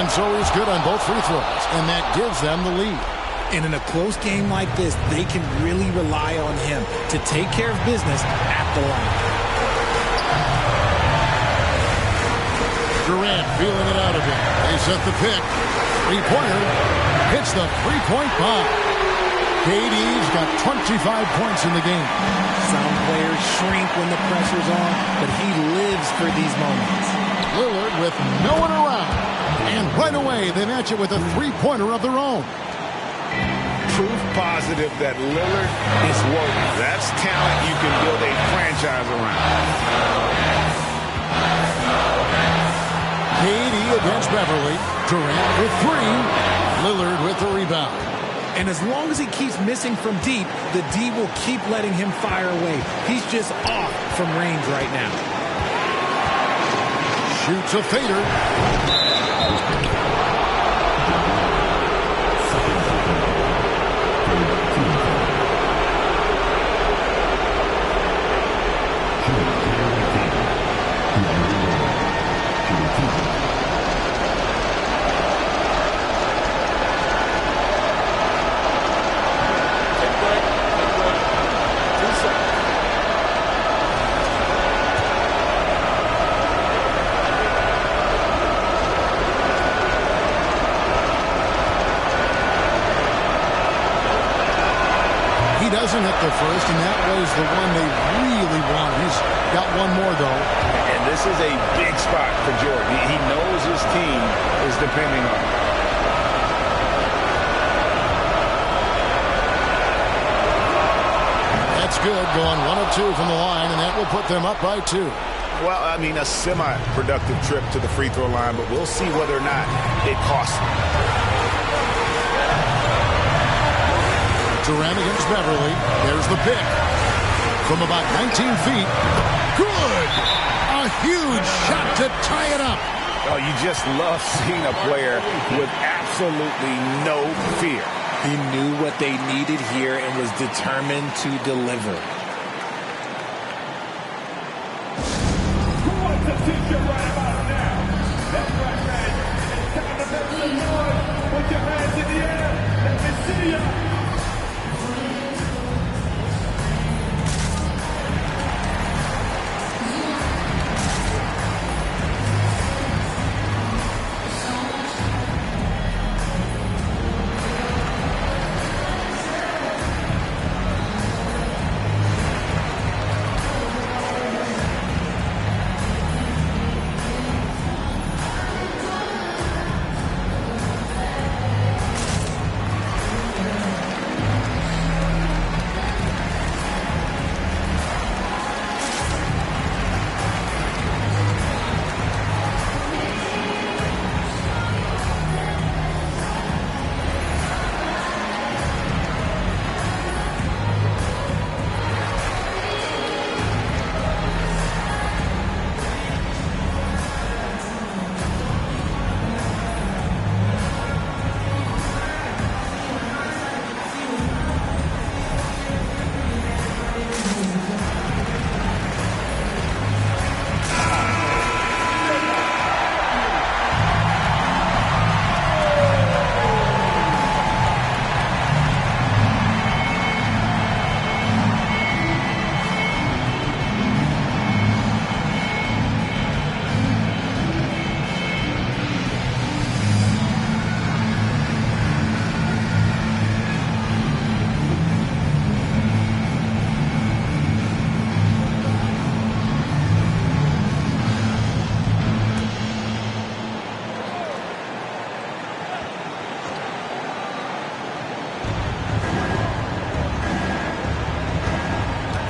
And so he's good on both free throws, and that gives them the lead. And in a close game like this, they can really rely on him to take care of business at the line. Durant feeling it out of him. They set the pick. Three-pointer. Hits the three-point bomb. KD's got 25 points in the game. Some players shrink when the pressure's on, but he lives for these moments. Lillard with no one around. And right away, they match it with a three-pointer of their own. Proof positive that Lillard is working. That's talent you can build a franchise around. KD against Beverly. Durant with 3. Lillard with the rebound. And as long as he keeps missing from deep, the D will keep letting him fire away. He's just off from range right now. Shoots a fader. Doesn't hit the first, and that was the one they really wanted. He's got one more, though. And this is a big spot for Jordan. He knows his team is depending on him. That's good, going 1 of 2 from the line, and that will put them up by 2. Well, I mean, a semi-productive trip to the free throw line, but we'll see whether or not it costs him. Durant against Beverly. There's the pick. From about 19 feet. Good! A huge shot to tie it up. Oh, you just love seeing a player with absolutely no fear. He knew what they needed here and was determined to deliver. Put your hands in the air. Let me see ya.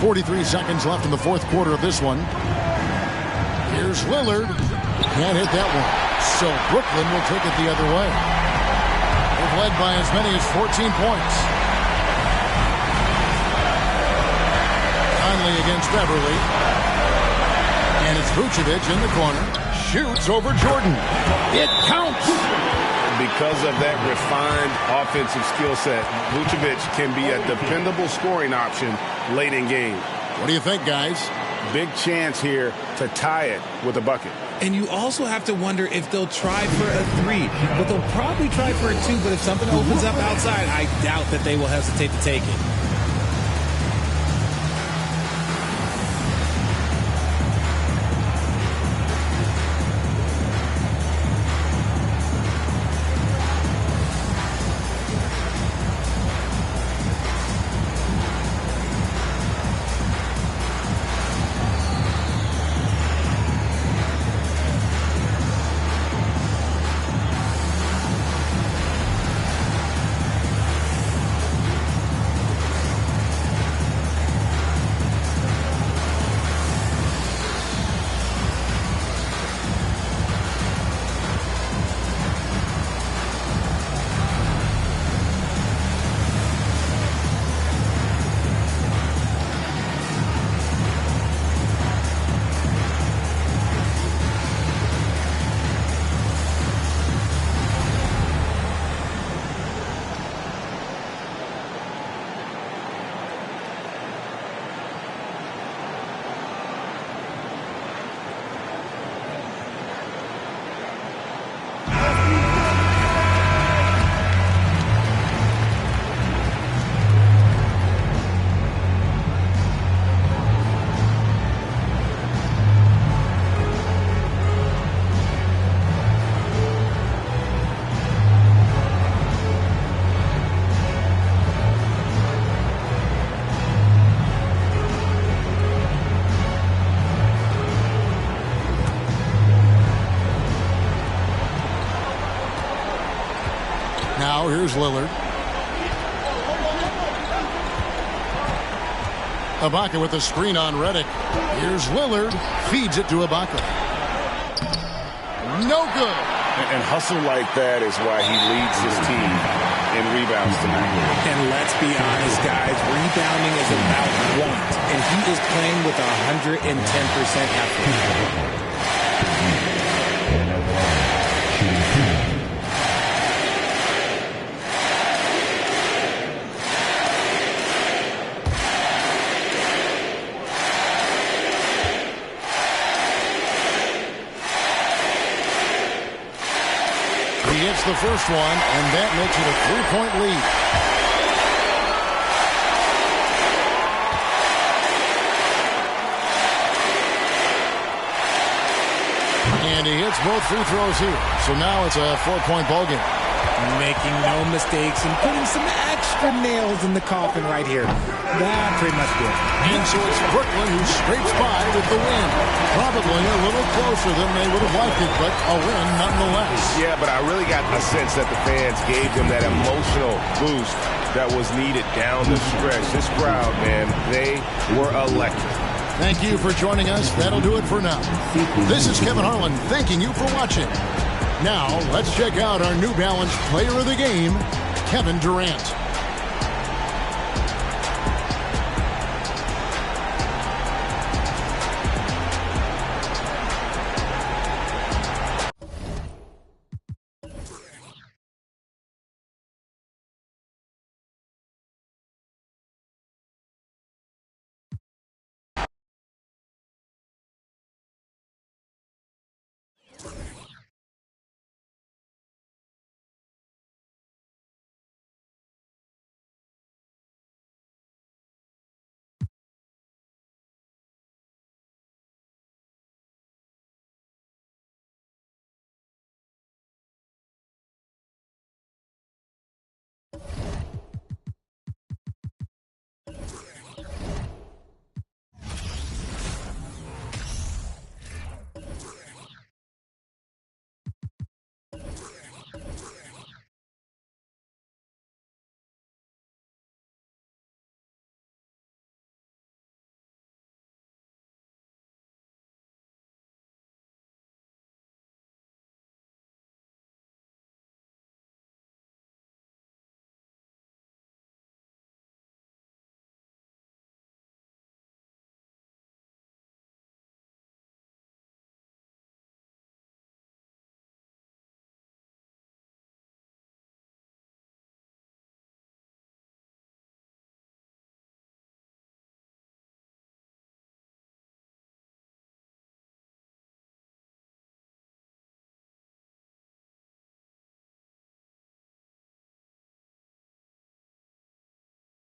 .43 seconds left in the fourth quarter of this one. Here's Lillard. Can't hit that one. So Brooklyn will take it the other way. They've led by as many as 14 points. Conley against Beverly. And it's Vucevic in the corner. Shoots over Jordan. It counts. Because of that refined offensive skill set, Vucevic can be a dependable scoring option late in games. What do you think, guys? Big chance here to tie it with a bucket. And you also have to wonder if they'll try for a 3. But they'll probably try for a 2. But if something opens up outside, I doubt that they will hesitate to take it. Now here's Lillard. Ibaka with the screen on Redick. Here's Lillard. Feeds it to Ibaka. No good. And hustle like that is why he leads his team in rebounds tonight. And let's be honest, guys, rebounding is about want. And he is playing with 110% effort. He hits the first one, and that makes it a 3-point lead. And he hits both free throws here. So now it's a 4-point ballgame. Making no mistakes and putting some extra nails in the coffin right here. That pretty much did. And so it's Brooklyn who scrapes by with the win. Probably a little closer than they would have liked it, but a win nonetheless. Yeah, but I really got a sense that the fans gave them that emotional boost that was needed down the stretch. This crowd, man, they were electric. Thank you for joining us. That'll do it for now. This is Kevin Harlan thanking you for watching. Now, let's check out our New Balance Player of the Game, Kevin Durant.